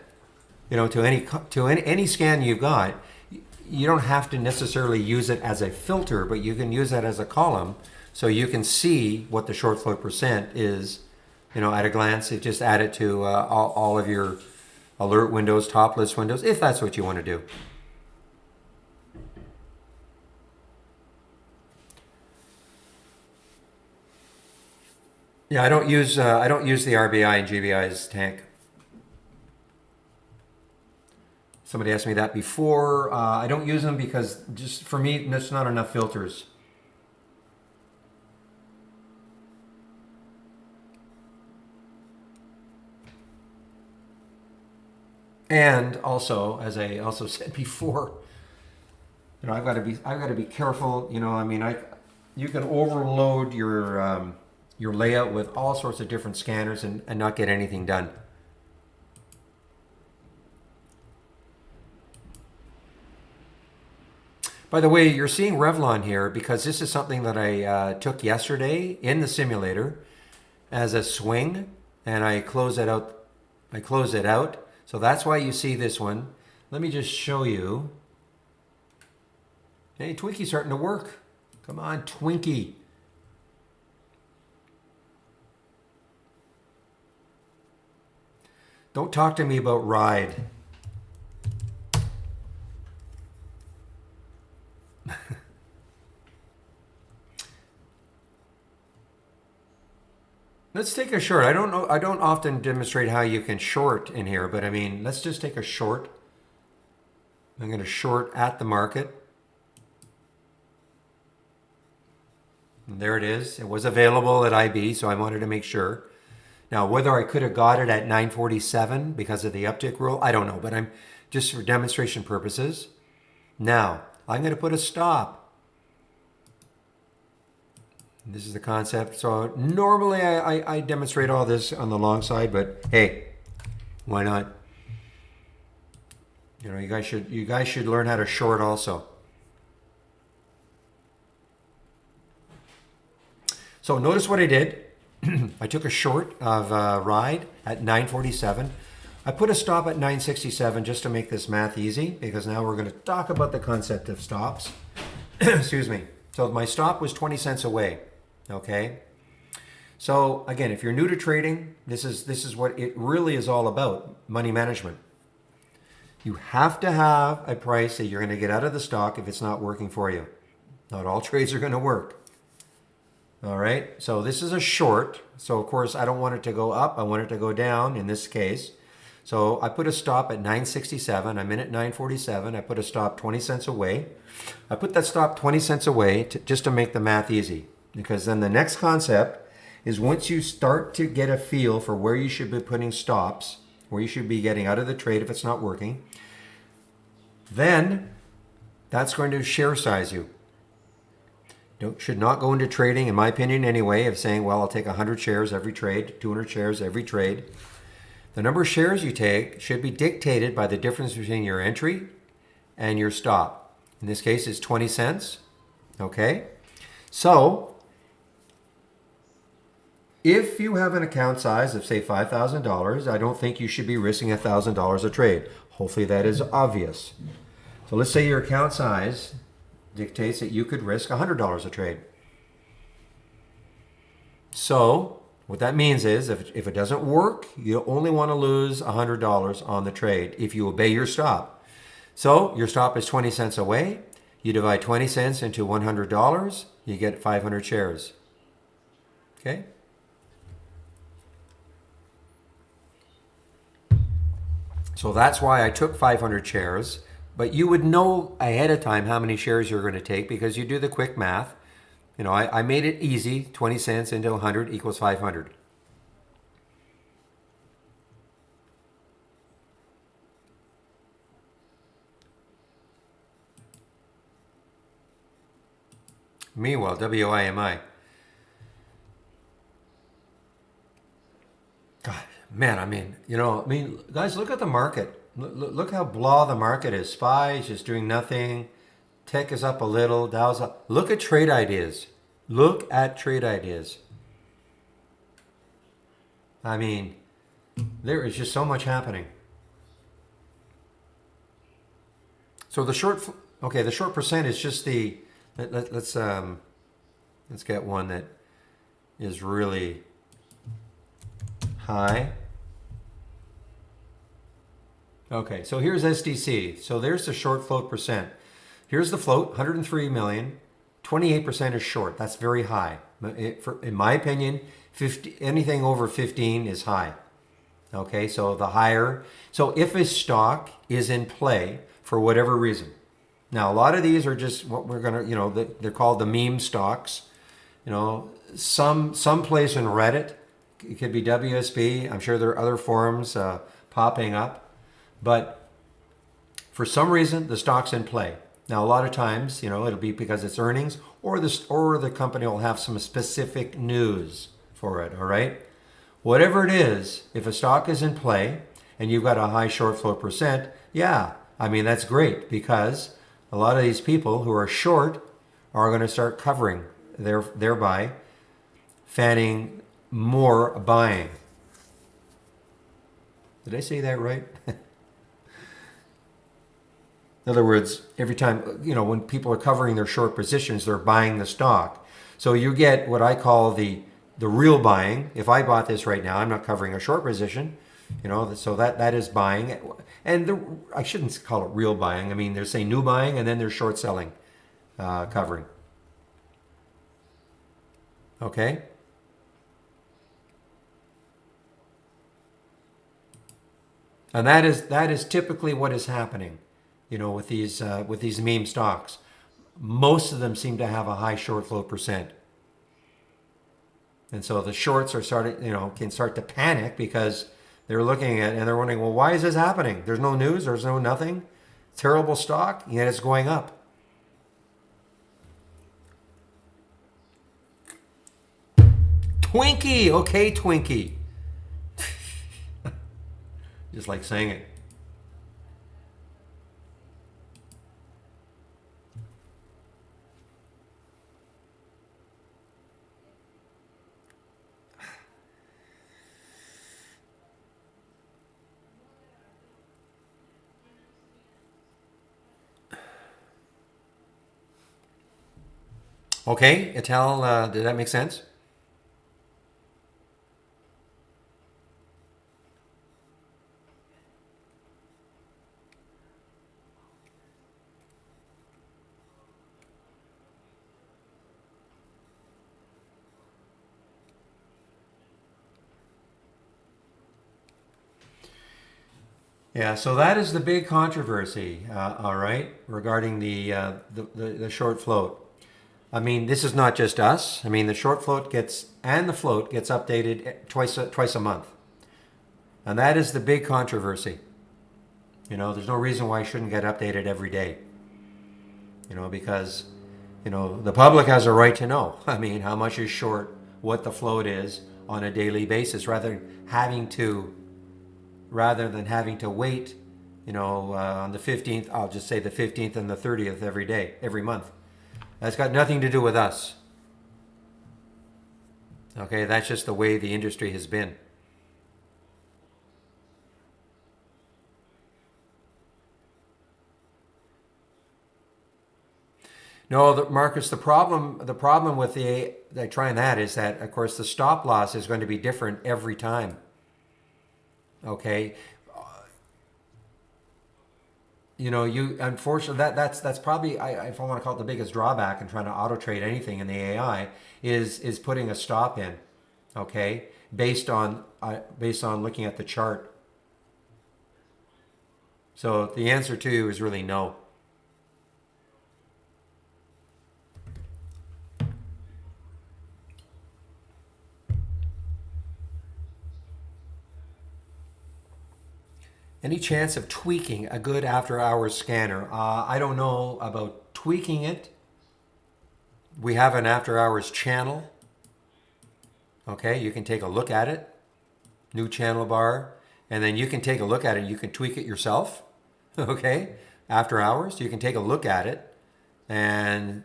to any scan you've got. You don't have to necessarily use it as a filter, but you can use that as a column so you can see what the short float percent is, at a glance. You just add it to all of your alert windows, top list windows, if that's what you want to do. Yeah, I don't use the RBI and GBI's tank. Somebody asked me that before. I don't use them because just for me, there's not enough filters. And also, as I also said before, you know, I've got to be careful. You know, I mean, you can overload your layout with all sorts of different scanners and not get anything done. By the way, you're seeing Revlon here because this is something that I took yesterday in the simulator as a swing, and I close it out. I close it out. So that's why you see this one. Let me just show you. Hey, Twinkie's starting to work. Come on, Twinkie. Don't talk to me about ride. Let's take a short. I don't know. I don't often demonstrate how you can short in here, but I mean, let's just take a short. I'm going to short at the market. And there it is. It was available at IB, so I wanted to make sure. Now, whether I could have got it at 947 because of the uptick rule, I don't know, but I'm just for demonstration purposes. Now, I'm going to put a stop. This is the concept. So normally I demonstrate all this on the long side, but hey, why not? You know, you guys should learn how to short also. So notice what I did. I took a short of ride at 947. I put a stop at 967 just to make this math easy, because now we're going to talk about the concept of stops. Excuse me. So my stop was 20 cents away. Okay. So again, if you're new to trading, this is what it really is all about: money management. You have to have a price that you're going to get out of the stock if it's not working for you. Not all trades are going to work. All right. So this is a short. So of course I don't want it to go up. I want it to go down in this case. So I put a stop at 967. I'm in at 947. I put a stop 20 cents away. I put that stop 20 cents away just to make the math easy. Because then the next concept is, once you start to get a feel for where you should be putting stops, where you should be getting out of the trade if it's not working, then that's going to share size you. Should not go into trading, in my opinion anyway, of saying, well, I'll take 100 shares every trade, 200 shares every trade. The number of shares you take should be dictated by the difference between your entry and your stop. In this case, it's 20 cents. Okay? So if you have an account size of, say, $5,000, I don't think you should be risking $1,000 a trade. Hopefully that is obvious. So let's say your account size dictates that you could risk $100 a trade. So what that means is, if it doesn't work, you only want to lose $100 on the trade if you obey your stop. So your stop is 20 cents away. You divide 20 cents into $100, you get 500 shares. Okay? So that's why I took 500 shares, but you would know ahead of time how many shares you're going to take, because you do the quick math. You know, I made it easy. 20 cents into 100 equals 500. Meanwhile, WIMI. God, man, I mean, guys, look at the market. Look how blah the market is. SPY is just doing nothing. Tech is up a little. Dow's up. Look at trade ideas. Look at trade ideas. I mean, there is just so much happening. So the short percent is just the, let's get one that is really high. Okay, so here's SDC. So there's the short float percent. Here's the float, 103 million. 28% is short. That's very high. In my opinion, anything over 15 is high. Okay, so the higher. So if a stock is in play for whatever reason, now a lot of these are just what we're gonna, they're called the meme stocks. Some place in Reddit, it could be WSB. I'm sure there are other forums popping up, but for some reason the stock's in play. Now a lot of times, it'll be because it's earnings, or the company will have some specific news for it. All right. Whatever it is, if a stock is in play and you've got a high short float percent, yeah, I mean, that's great, because a lot of these people who are short are going to start covering, thereby fanning more buying. Did I say that right? In other words, every time, when people are covering their short positions, they're buying the stock. So you get what I call the real buying. If I bought this right now, I'm not covering a short position, so that is buying. And I shouldn't call it real buying. I mean, there's say new buying, and then there's short selling, covering. Okay. And that is typically what is happening, with these meme stocks. Most of them seem to have a high short float percent. And so the shorts are can start to panic, because they're looking at it and they're wondering, well, why is this happening? There's no news, there's no nothing. Terrible stock, yet it's going up. Twinkie, okay, Twinkie. Just like saying it. Okay, Ital, did that make sense? Yeah, so that is the big controversy, all right, regarding the short float. I mean, this is not just us. I mean, the short float the float gets updated twice a month. And that is the big controversy. There's no reason why it shouldn't get updated every day. Because, the public has a right to know. I mean, how much is short, what the float is on a daily basis, rather than having to wait, on the 15th, I'll just say the 15th and the 30th every day, every month. That's got nothing to do with us. Okay, that's just the way the industry has been. No, Marcus, the problem with trying that is that, of course, the stop loss is going to be different every time. Okay, you unfortunately that's probably, if I want to call it, the biggest drawback in trying to auto trade anything in the AI is putting a stop in. Okay, based on looking at the chart. So the answer to you is really no. Any chance of tweaking a good after-hours scanner? I don't know about tweaking it. We have an after-hours channel. Okay, you can take a look at it. New channel bar. And then you can take a look at it. You can tweak it yourself. Okay, after hours, you can take a look at it. And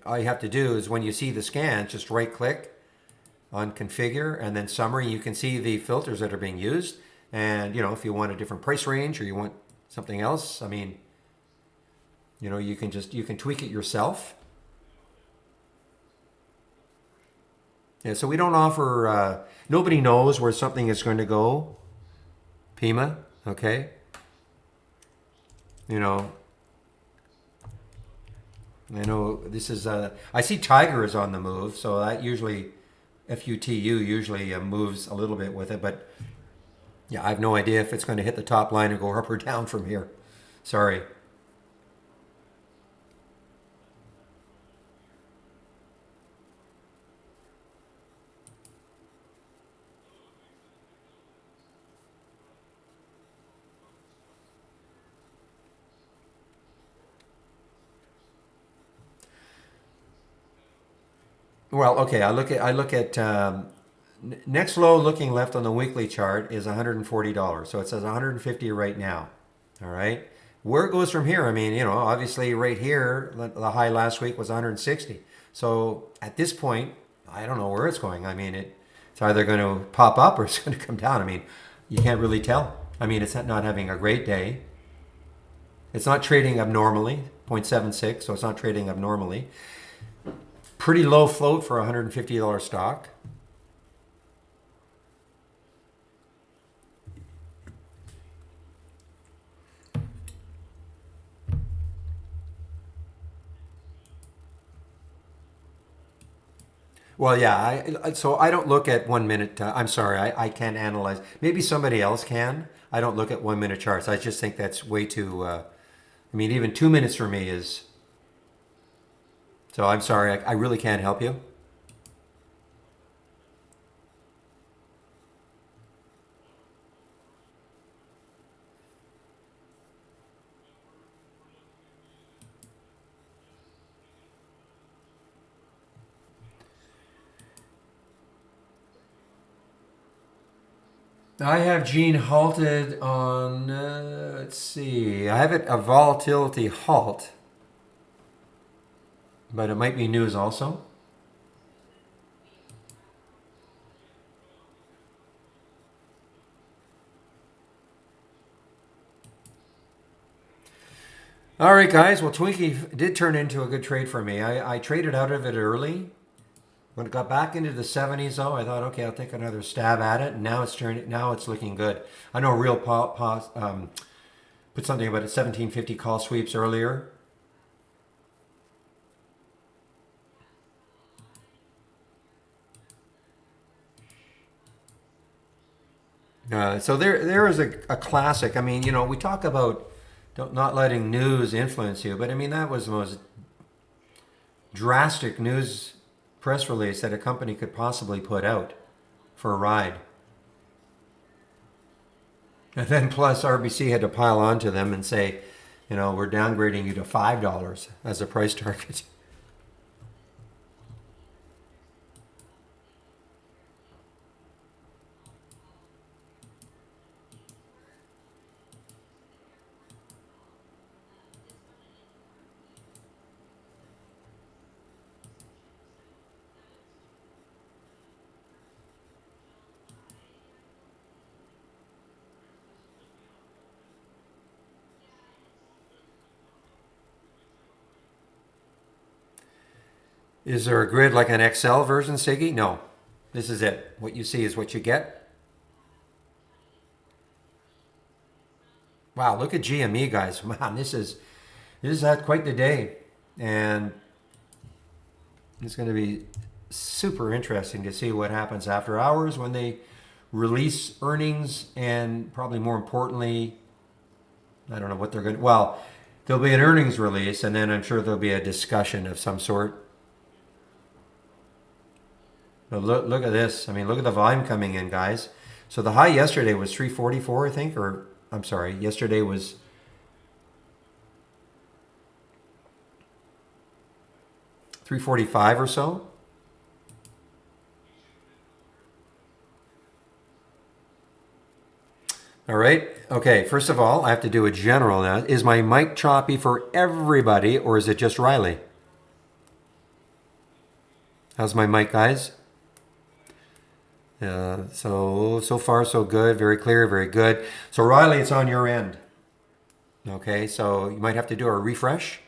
all you have to do is, when you see the scan, just right-click on Configure, and then Summary. You can see the filters that are being used. And, if you want a different price range, or you want something else, I mean, you can tweak it yourself. Yeah, so we don't offer, nobody knows where something is going to go. Pima, okay? I know this is, I see Tiger is on the move, so that usually, FUTU usually moves a little bit with it, but Yeah, I have no idea if it's going to hit the top line and go up or down from here. Sorry. Well, okay. I look at next low looking left on the weekly chart is $140. So it says 150 right now. All right. Where it goes from here, I mean, obviously right here, the high last week was 160. So at this point, I don't know where it's going. I mean, it's either going to pop up or it's going to come down. I mean, you can't really tell. I mean, it's not having a great day. It's not trading abnormally, 0.76, so it's not trading abnormally. Pretty low float for a $150 stock. Well, yeah. So I don't look at 1 minute. I'm sorry, I can't analyze. Maybe somebody else can. I don't look at 1 minute charts. I just think that's way too. I mean, even 2 minutes for me is. So I'm sorry, I really can't help you. I have Gene halted on. Let's see. I have it a volatility halt, but it might be news also. All right, guys. Well, Twinkie did turn into a good trade for me. I traded out of it early. When it got back into the 70s, though, I thought, okay, I'll take another stab at it. And now it's turning. Now it's looking good. I know Real put something about it 1750 call sweeps earlier. So there is a classic. I mean, we talk about not letting news influence you, but I mean that was the most drastic news press release that a company could possibly put out for a ride. And then plus RBC had to pile onto them and say, we're downgrading you to $5 as a price target. Is there a grid like an Excel version, Siggy? No. This is it. What you see is what you get. Wow, look at GME, guys. Man, this is had quite the day. And it's going to be super interesting to see what happens after hours when they release earnings, and probably more importantly, I don't know what they're going to. Well, there'll be an earnings release, and then I'm sure there'll be a discussion of some sort. But look at this. I mean, look at the volume coming in, guys. So the high yesterday was 344, I think, or I'm sorry, yesterday was 345 or so. All right. Okay. First of all, I have to do a general now. Is my mic choppy for everybody, or is it just Riley? How's my mic, guys? So far so good. Very clear. Very good. So Riley, it's on your end. Okay. So you might have to do a refresh.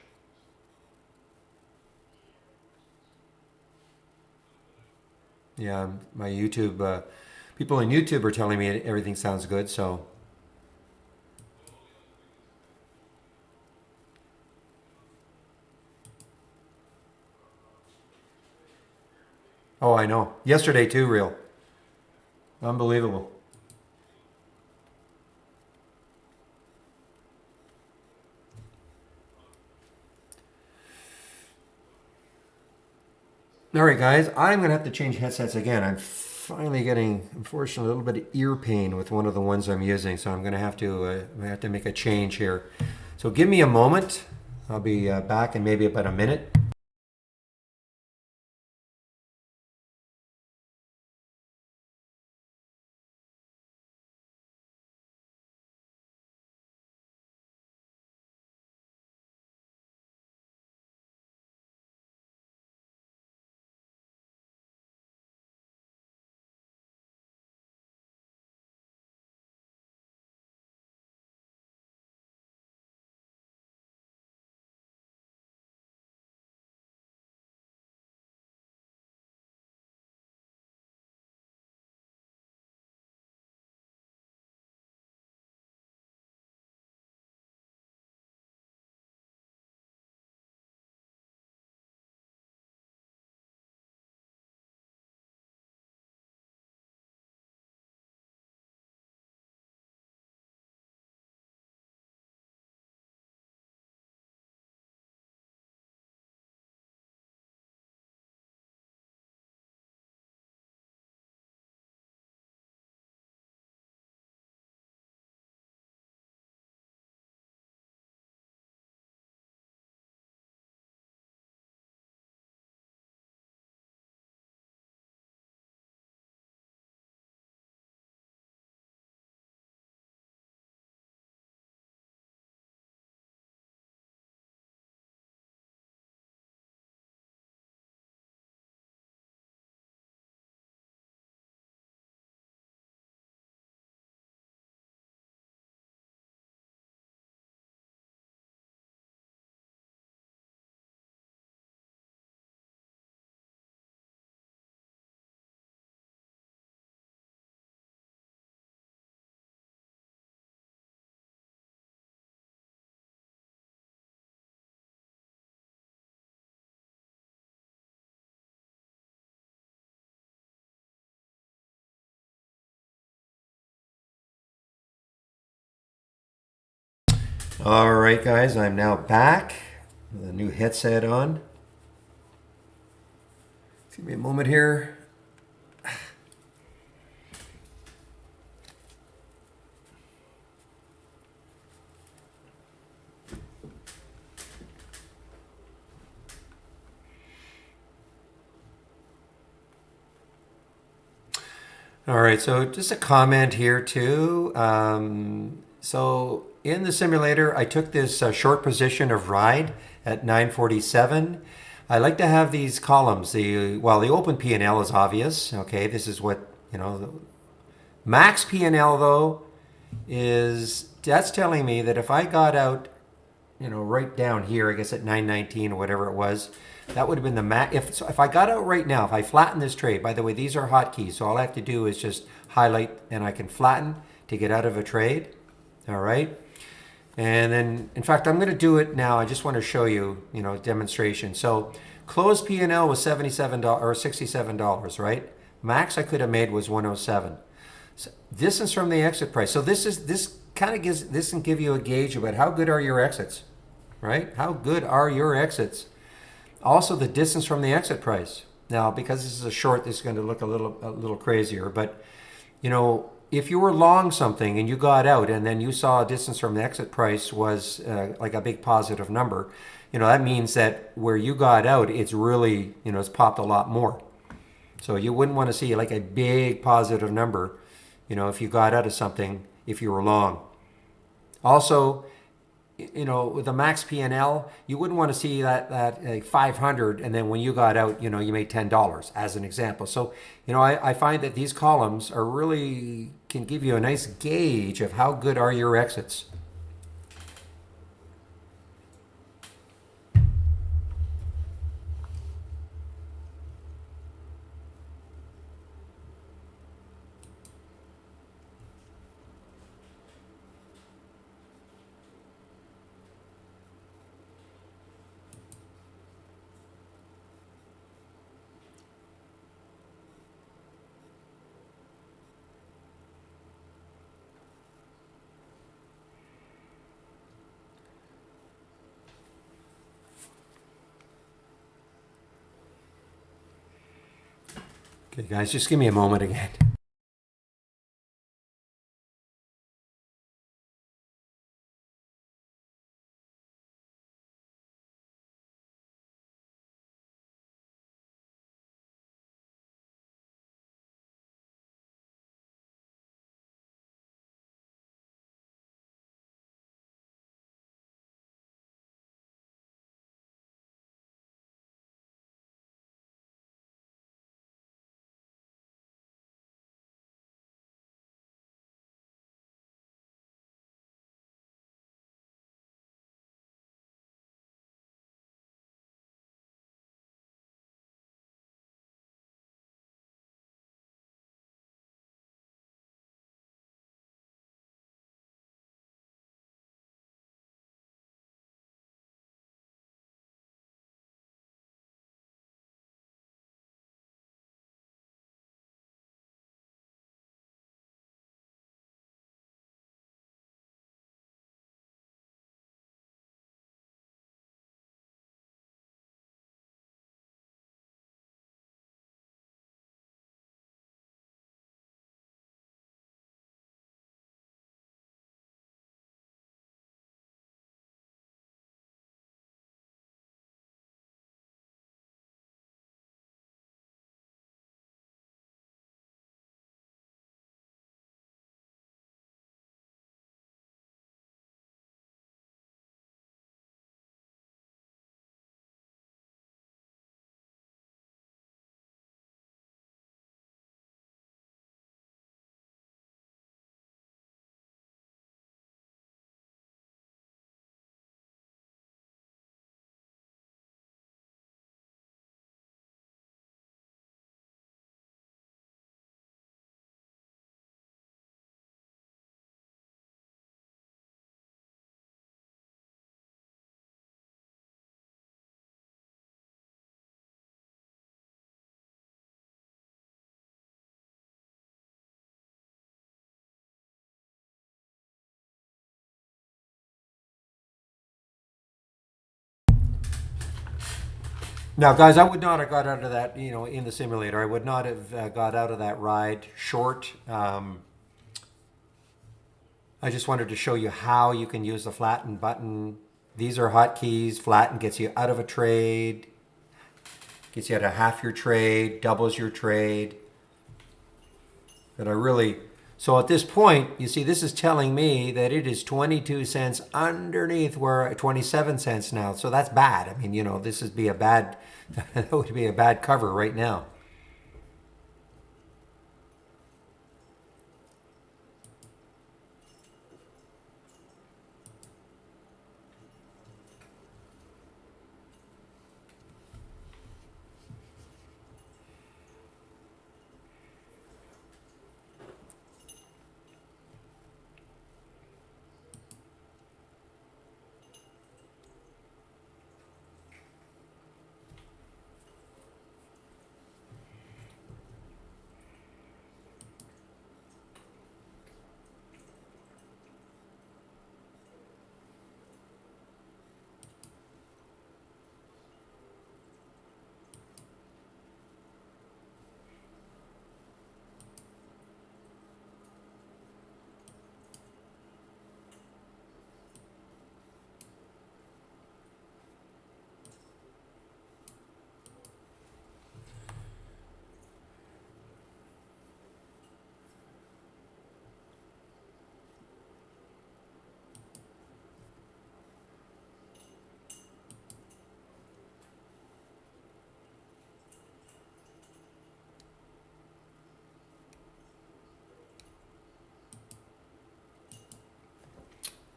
Yeah, my YouTube people on YouTube are telling me everything sounds good. So. Oh, I know. Yesterday too, real. Unbelievable. All right, guys, I'm going to have to change headsets again. I'm finally getting, unfortunately, a little bit of ear pain with one of the ones I'm using, so I'm going to have to make a change here. So give me a moment. I'll be back in maybe about a minute. All right, guys, I'm now back with a new headset on. Give me a moment here. All right, so just a comment here too. So in the simulator, I took this short position of ride at 947. I like to have these columns. The open P&L is obvious. Okay, this is what the max P&L though that's telling me that if I got out, right down here, I guess at 919 or whatever it was, that would have been the max. If I got out right now, if I flatten this trade, by the way, these are hotkeys, so all I have to do is just highlight and I can flatten to get out of a trade. All right. And then, in fact, I'm going to do it now. I just want to show you, demonstration. So closed P&L was $77 or $67, right? Max I could have made was 107. So distance from the exit price. So this can give you a gauge about how good are your exits, right? How good are your exits? Also, the distance from the exit price. Now, because this is a short, this is going to look a little crazier. But if you were long something and you got out, and then you saw a distance from the exit price was like a big positive number, that means that where you got out, it's really it's popped a lot more. So you wouldn't want to see like a big positive number, if you got out of something if you were long. Also, with the max P&L, you wouldn't want to see that like 500, and then when you got out, you made $10 as an example. So, I find that these columns are really can give you a nice gauge of how good are your exits. Okay, guys, just give me a moment again. Now, guys, I would not have got out of that, in the simulator. I would not have got out of that ride short. I just wanted to show you how you can use the flatten button. These are hotkeys. Flatten gets you out of a trade, gets you out of half your trade, doubles your trade. And so at this point, you see, this is telling me that it is 22 cents underneath where 27 cents now. So that's bad. I mean, this would be a bad, that would be a bad cover right now.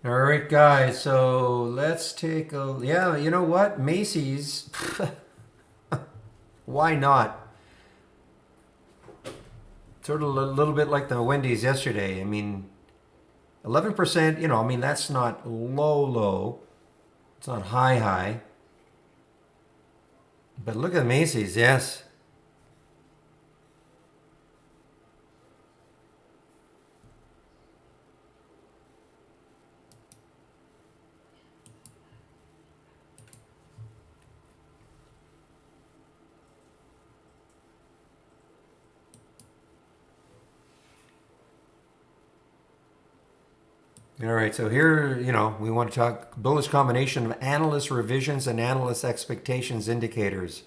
All right, guys, so let's take yeah, you know what? Macy's, why not? Sort of a little bit like the Wendy's yesterday. I mean, 11%, I mean, that's not low. It's not high. But look at Macy's, yes. All right, so here, we want to talk bullish combination of analyst revisions and analyst expectations indicators.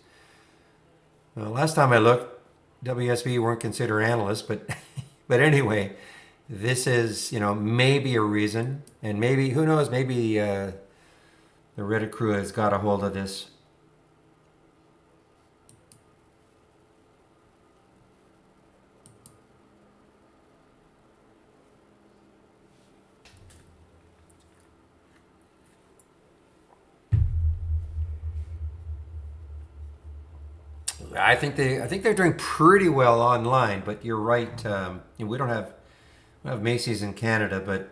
Last time I looked, WSB weren't considered analysts, but but anyway, this is maybe a reason, and maybe who knows, maybe the Reddit crew has got a hold of this. I think they're doing pretty well online, but you're right. We don't have Macy's in Canada, but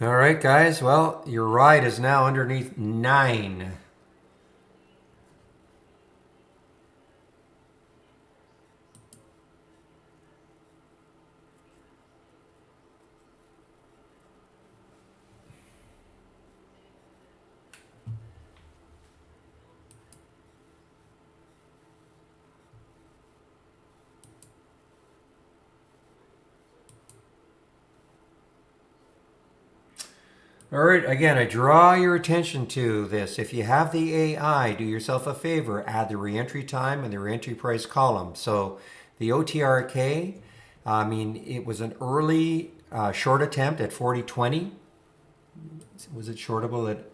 all right, guys. Well, your ride is now underneath 9. All right, again, I draw your attention to this. If you have the AI, do yourself a favor, add the reentry time and the reentry price column. So the OTRK, I mean, it was an early short attempt at 40.20. Was it shortable at?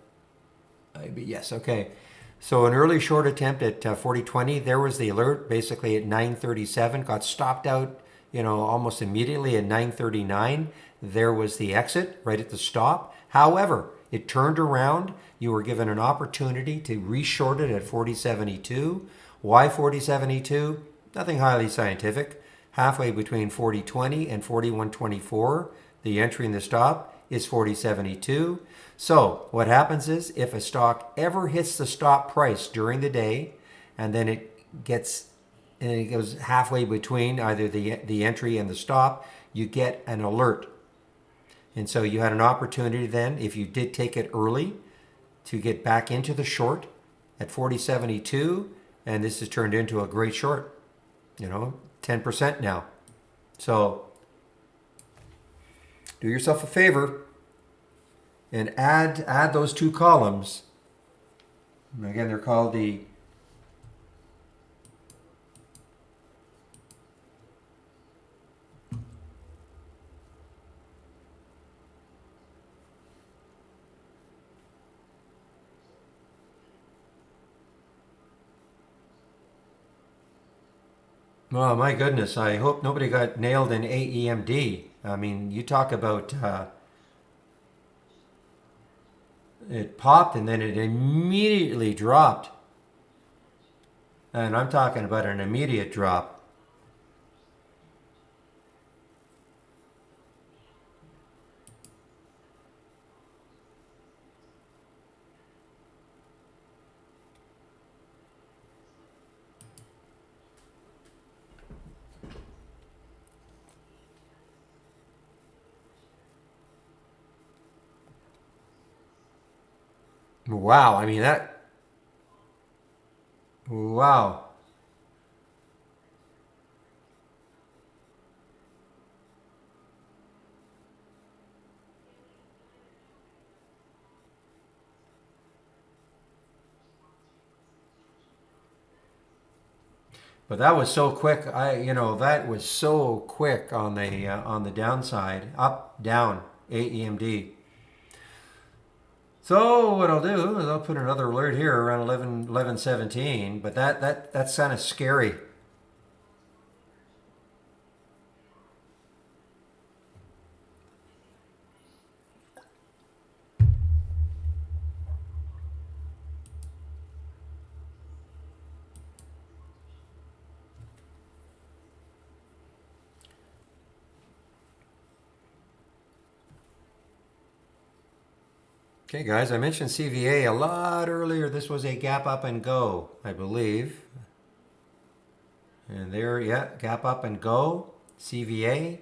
Yes, okay. So an early short attempt at 40.20. There was the alert, basically at 9:37. Got stopped out, almost immediately at 9:39. There was the exit right at the stop. However, it turned around. You were given an opportunity to reshort it at 40.72. Why 40.72? Nothing highly scientific. Halfway between 40.20 and 41.24, the entry and the stop is 40.72. So what happens is if a stock ever hits the stop price during the day, and then it goes halfway between either the entry and the stop, you get an alert. And so you had an opportunity then, if you did take it early, to get back into the short at 40.72, and this has turned into a great short, 10% now. So do yourself a favor and add those two columns. And again, they're called the oh my goodness, I hope nobody got nailed in AEMD. I mean, you talk about it popped and then it immediately dropped. And I'm talking about an immediate drop. Wow, I mean wow. But that was so quick. That was so quick on the downside, up, down, AEMD. So what I'll do is I'll put another alert here around 11:17. But that's kind of scary. Okay, guys, I mentioned CVA a lot earlier. This was a gap up and go, I believe. And there, yeah, gap up and go, CVA.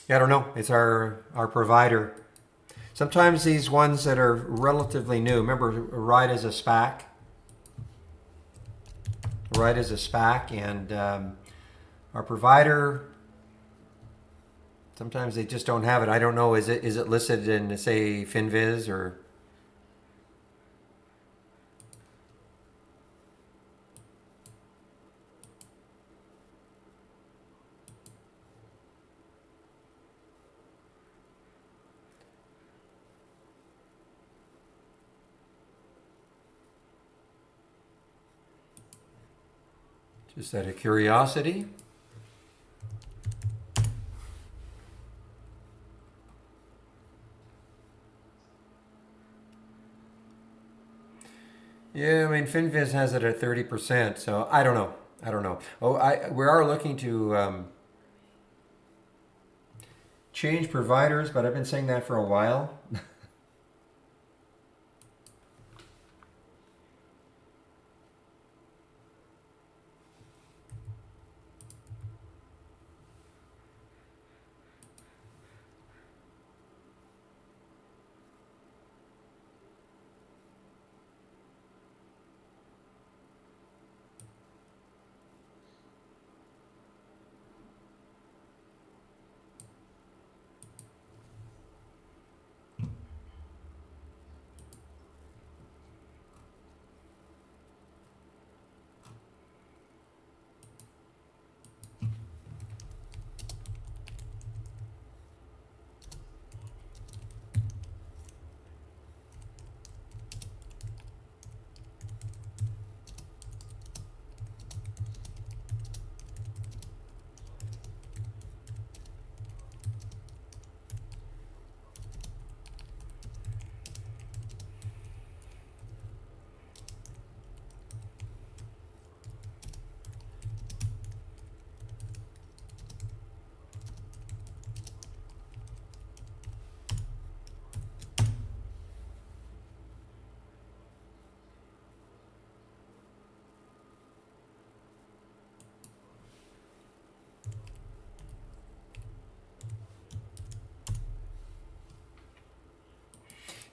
Yeah, I don't know. It's our provider. Sometimes these ones that are relatively new. Remember, Ride is a SPAC. Ride is a SPAC, and our provider. Sometimes they just don't have it. I don't know. Is it listed in, say, FinViz or? Just out of curiosity. Yeah, I mean, FinViz has it at 30%, so I don't know. I don't know. Oh, we are looking to change providers, but I've been saying that for a while.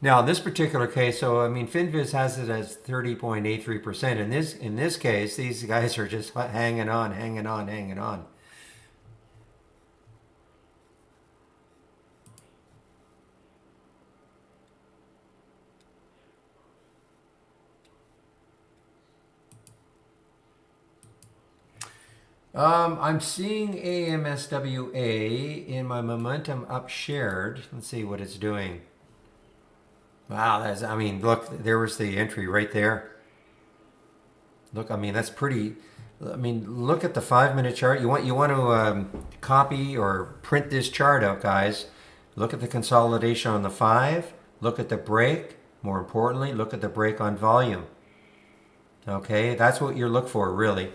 Now, in this particular case, so I mean, FinViz has it as 30.83%. In this case, these guys are just hanging on, hanging on, hanging on. I'm seeing AMSWA in my momentum up shared. Let's see what it's doing. Wow, I mean, look, there was the entry right there. Look, I mean, that's pretty. I mean, look at the 5 minute chart. You want to copy or print this chart out, guys. Look at the consolidation on the 5. Look at the break. More importantly, look at the break on volume. Okay, that's what you look for, really.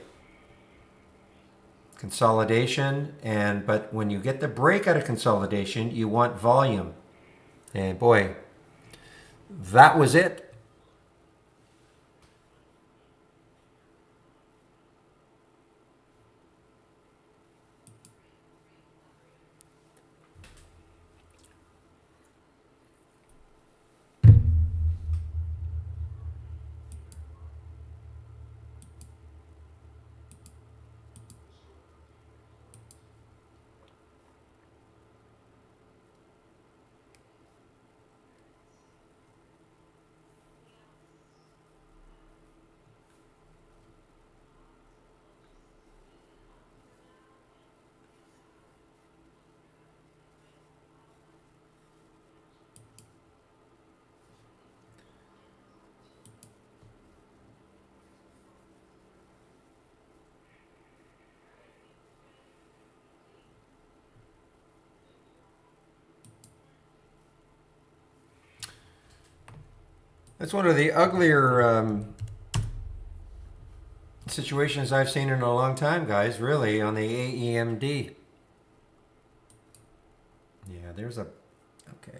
Consolidation, but when you get the break out of consolidation, you want volume. And boy, that was it. That's one of the uglier situations I've seen in a long time, guys, really, on the AEMD. Yeah, there's a... Okay.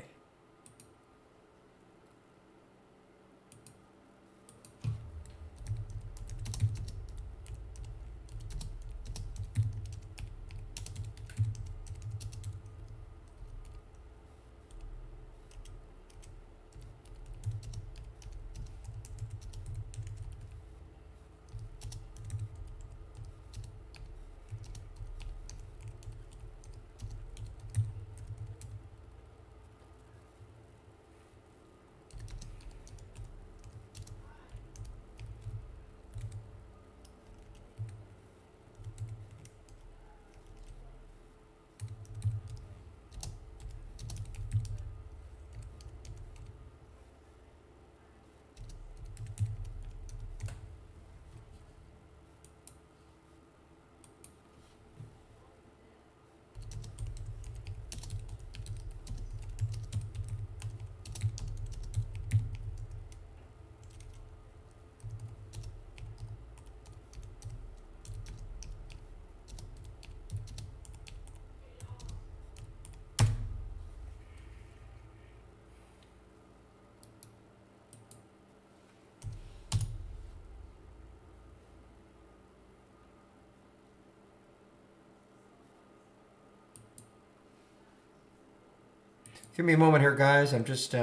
Give me a moment here, guys. I'm just...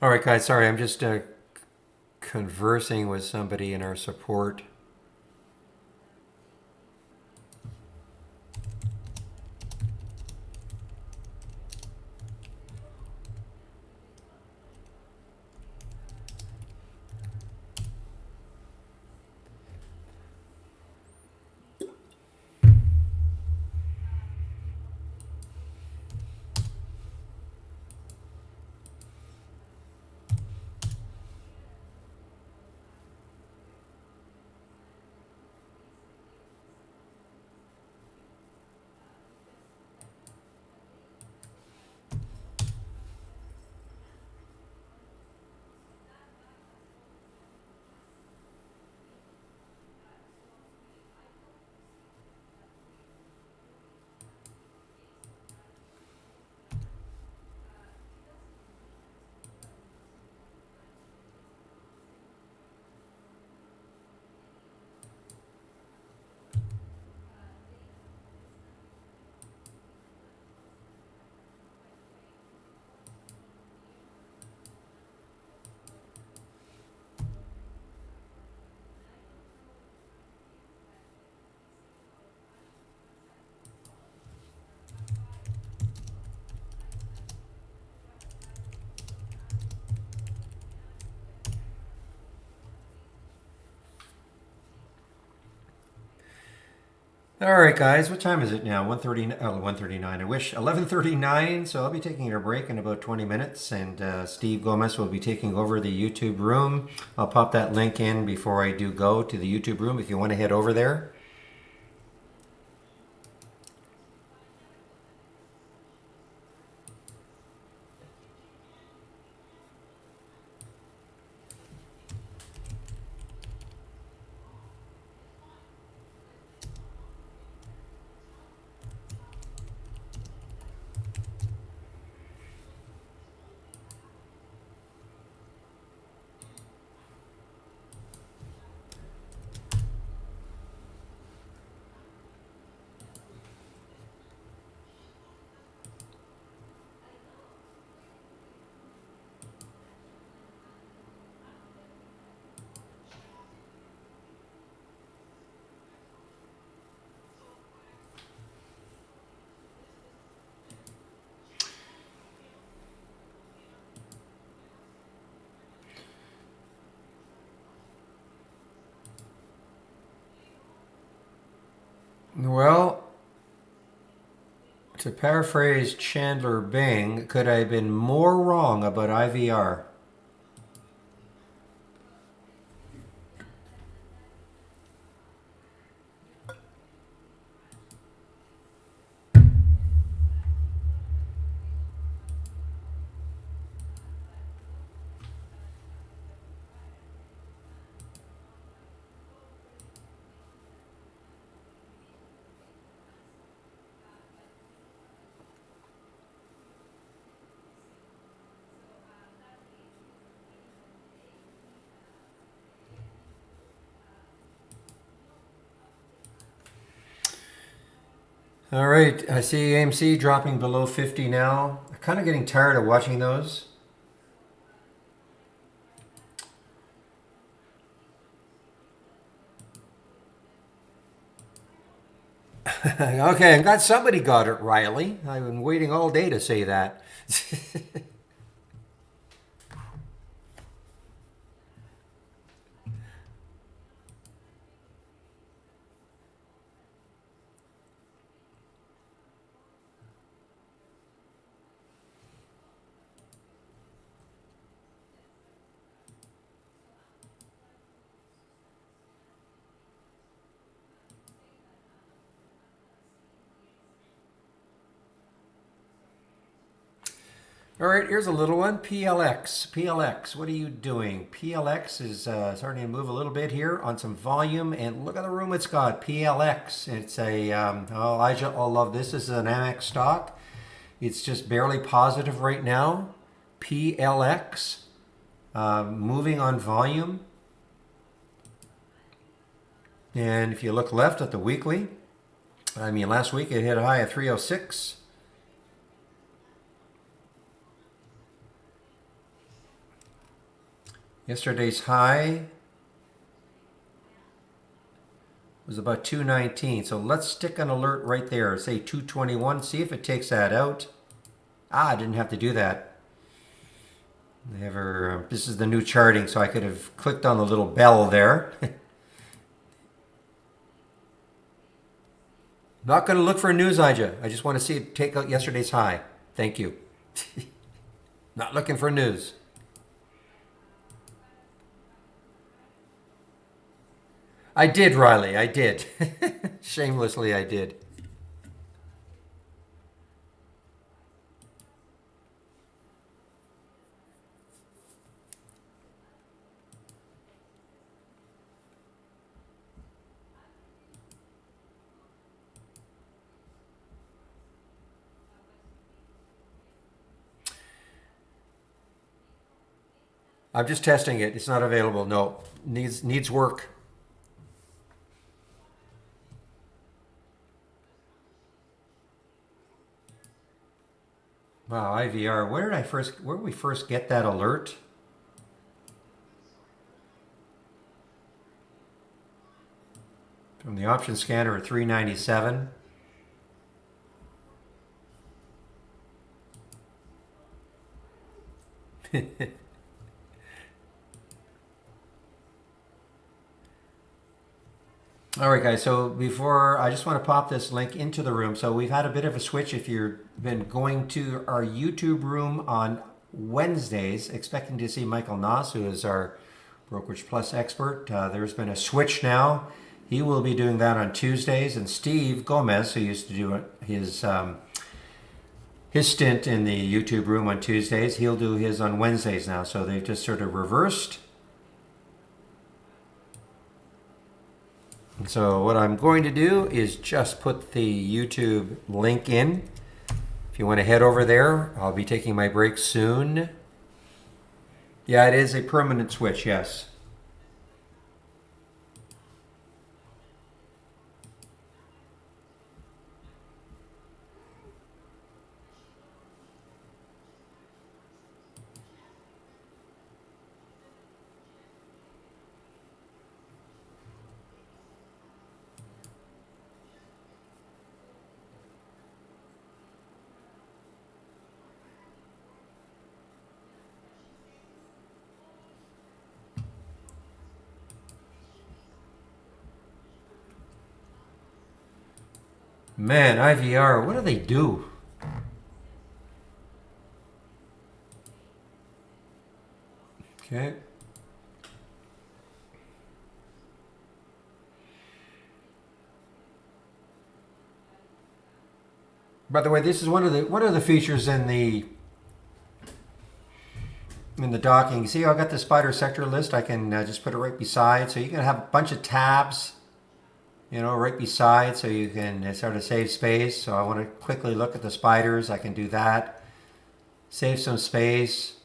All right, guys, sorry, I'm just conversing with somebody in our support. All right, guys, what time is it now? 1:30, 1:39. I wish 11:39. So I'll be taking a break in about 20 minutes, and Steve Gomez will be taking over the YouTube room. I'll pop that link in before I do go to the YouTube room if you want to head over there. Well, to paraphrase Chandler Bing, could I have been more wrong about IVR? All right, I see AMC dropping below 50 now. I'm kind of getting tired of watching those. Okay, I'm glad somebody got it, Riley. I've been waiting all day to say that. All right, here's a little one. PLX. PLX, what are you doing? PLX is starting to move a little bit here on some volume, and look at the room it's got. PLX. It's a, oh, Elijah, I'll love this. This is an Amex stock. It's just barely positive right now. PLX, moving on volume. And if you look left at the weekly, I mean, last week it hit a high of 306. Yesterday's high was about 219. So let's stick an alert right there. Say 221. See if it takes that out. Ah, I didn't have to do that. Never. This is the new charting, so I could have clicked on the little bell there. Not going to look for news, Ija. I just want to see it take out yesterday's high. Thank you. Not looking for news. I did, Riley. I did. Shamelessly, I did. I'm just testing it. It's not available. No, needs work. Wow, IVR. Where did we first get that alert? From the option scanner at 397. All right, guys. So before, I just want to pop this link into the room. So we've had a bit of a switch. If you've been going to our YouTube room on Wednesdays, expecting to see Michael Noss, who is our Brokerage Plus expert, there's been a switch now. He will be doing that on Tuesdays, and Steve Gomez, who used to do his stint in the YouTube room on Tuesdays, he'll do his on Wednesdays now. So they've just sort of reversed. So what I'm going to do is just put the YouTube link in. If you want to head over there, I'll be taking my break soon. Yeah, it is a permanent switch, yes. Man, IVR, what do they do? Okay. By the way, this is one of the features in the docking. See, I've got the spider sector list. I can just put it right beside, so you can have a bunch of tabs, you know, right beside, so you can sort of save space. So I want to quickly look at the spiders. I can do that. Save some space.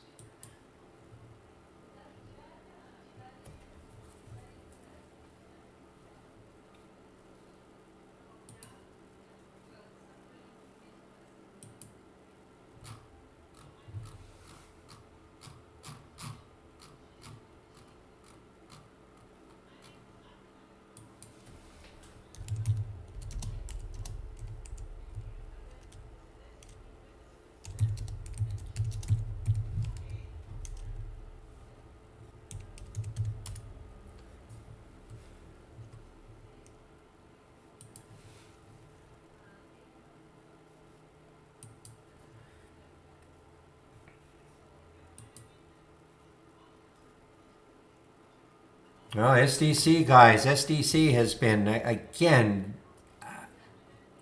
Well, SDC guys, SDC has been again.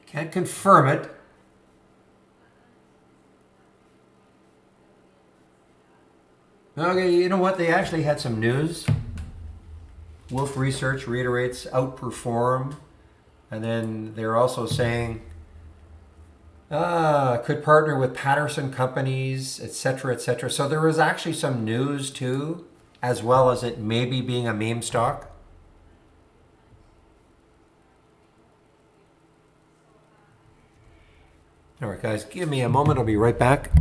Can't confirm it. Okay, you know what? They actually had some news. Wolf Research reiterates outperform, and then they're also saying could partner with Patterson companies, etc., etc. So there was actually some news too, as well as it maybe being a meme stock. All right, guys, give me a moment. I'll be right back.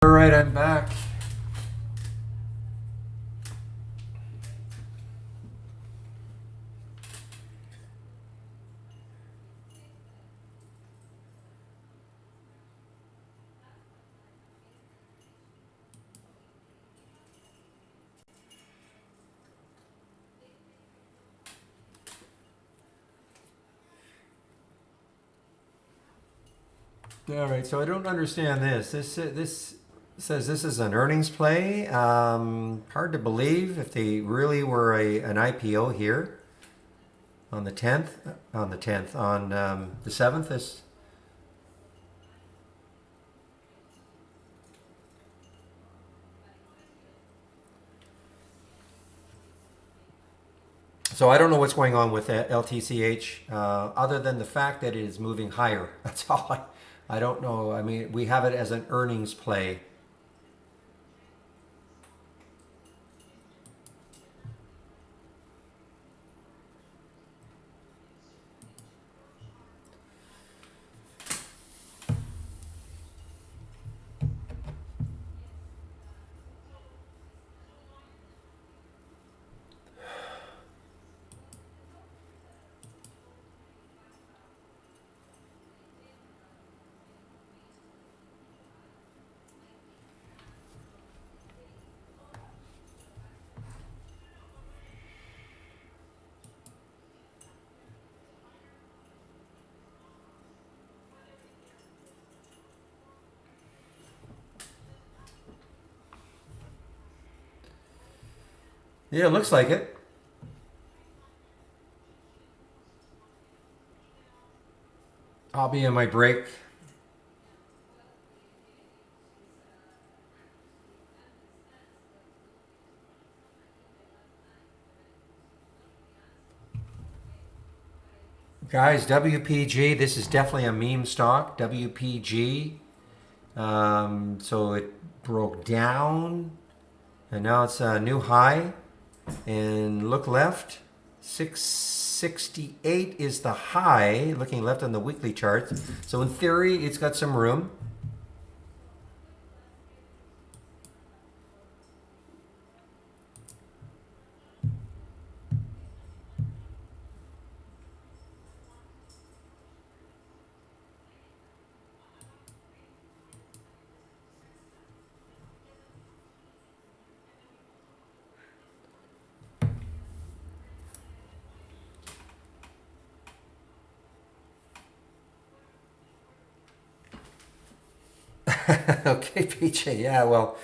All right, I'm back. All right, so I don't understand this. This says this is an earnings play. Hard to believe if they really were an IPO here on the 10th, on the 7th. This So I don't know what's going on with LTCH, other than the fact that it is moving higher. That's all I don't know. I mean, we have it as an earnings play. Yeah, it looks like it. I'll be in my break. Guys, WPG, this is definitely a meme stock. WPG. So it broke down and now it's a new high. And look left, 668 is the high, looking left on the weekly chart. So in theory, it's got some room. Okay, PJ, yeah, well,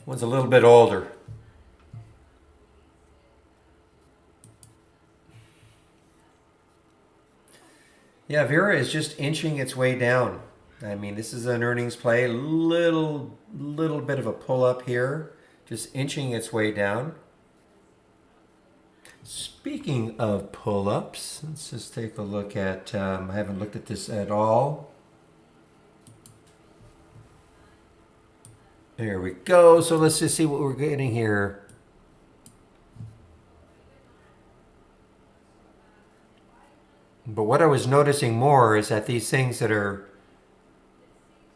one's a little bit older. Yeah, Vera is just inching its way down. I mean, this is an earnings play, little bit of a pull up here, just inching its way down. Speaking of pull ups, let's just take a look at, I haven't looked at this at all. There we go. So let's just see what we're getting here. But what I was noticing more is that these things that are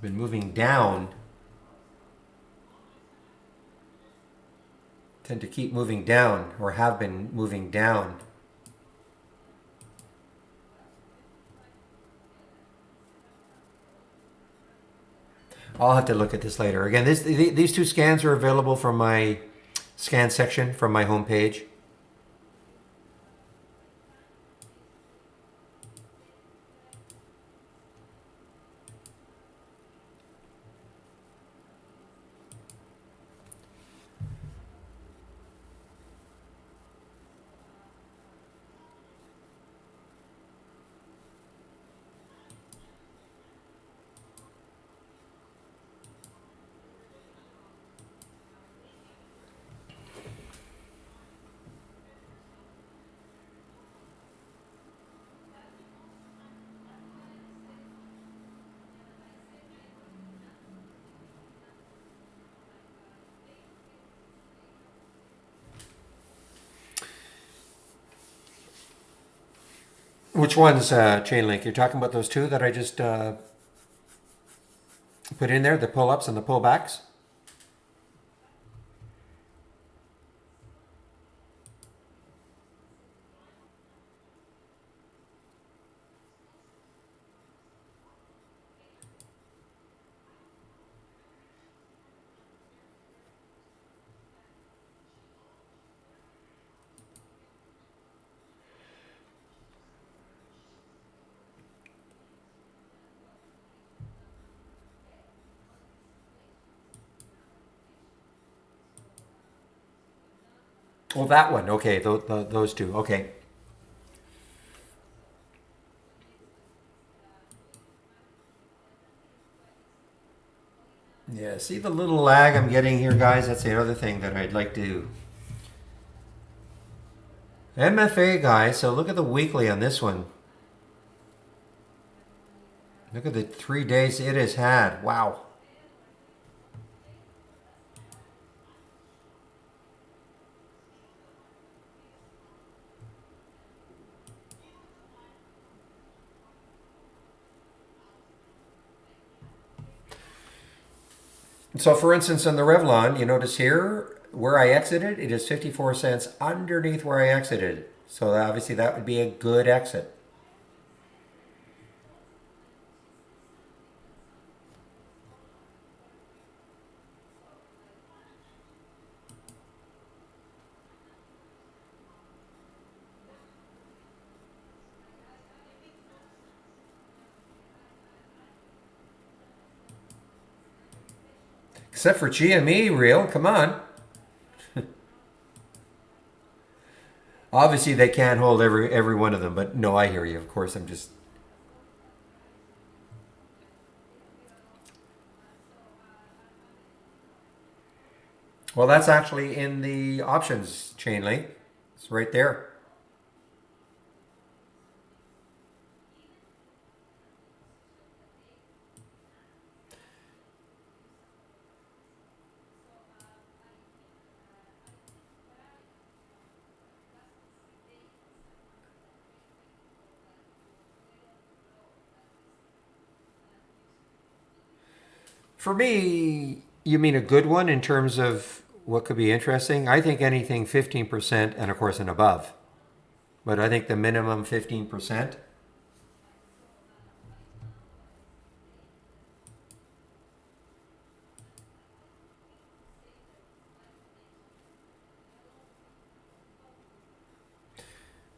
been moving down tend to keep moving down or have been moving down. I'll have to look at this later. Again, these two scans are available from my scan section from my homepage. Which one's Chainlink? You're talking about those two that I just put in there, the pull-ups and the pullbacks? Oh, that one. Okay, those two. Okay. Yeah, see the little lag I'm getting here, guys? That's the other thing that I'd like to MFA, guys. So look at the weekly on this one. Look at the 3 days it has had. Wow. So for instance, on the Revlon, you notice here where I exited, it is 54 cents underneath where I exited. So obviously that would be a good exit. Except for GME, real. Come on. Obviously, they can't hold every one of them, but no, I hear you. Of course, I'm just. Well, that's actually in the options chain link. It's right there. For me, you mean a good one in terms of what could be interesting? I think anything 15% and of course and above. But I think the minimum 15%.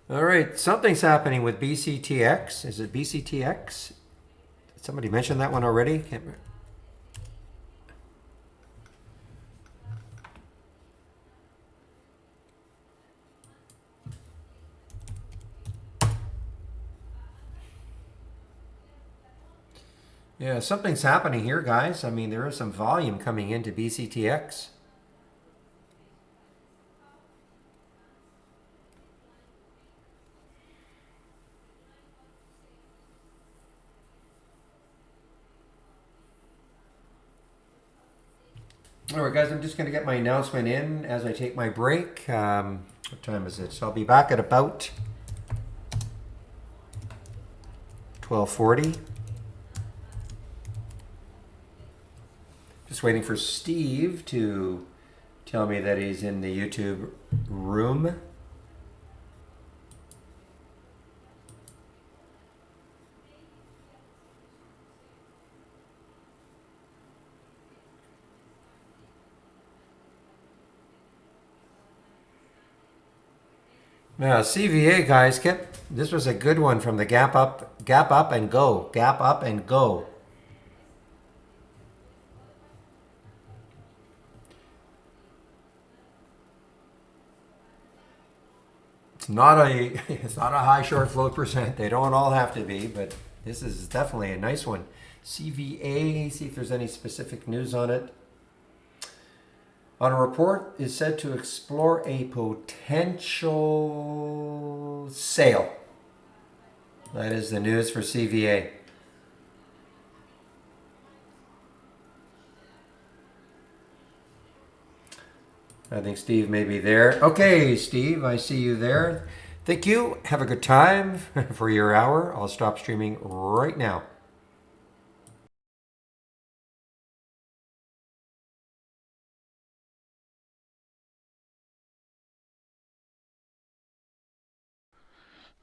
All right, something's happening with BCTX. Is it BCTX? Did somebody mention that one already? Can't remember. Yeah, something's happening here, guys. I mean, there is some volume coming into BCTX. All right, guys, I'm just going to get my announcement in as I take my break. What time is it? So I'll be back at about 12:40. Just waiting for Steve to tell me that he's in the YouTube room. Yeah, CVA guys kept. This was a good one from the gap up and go, gap up and go. It's not a it's not a high short float percent. They don't all have to be, but this is definitely a nice one. CVA. See if there's any specific news on it. On a report is said to explore a potential sale. That is the news for CVA. I think Steve may be there. Okay, Steve, I see you there. Thank you. Have a good time for your hour. I'll stop streaming right now.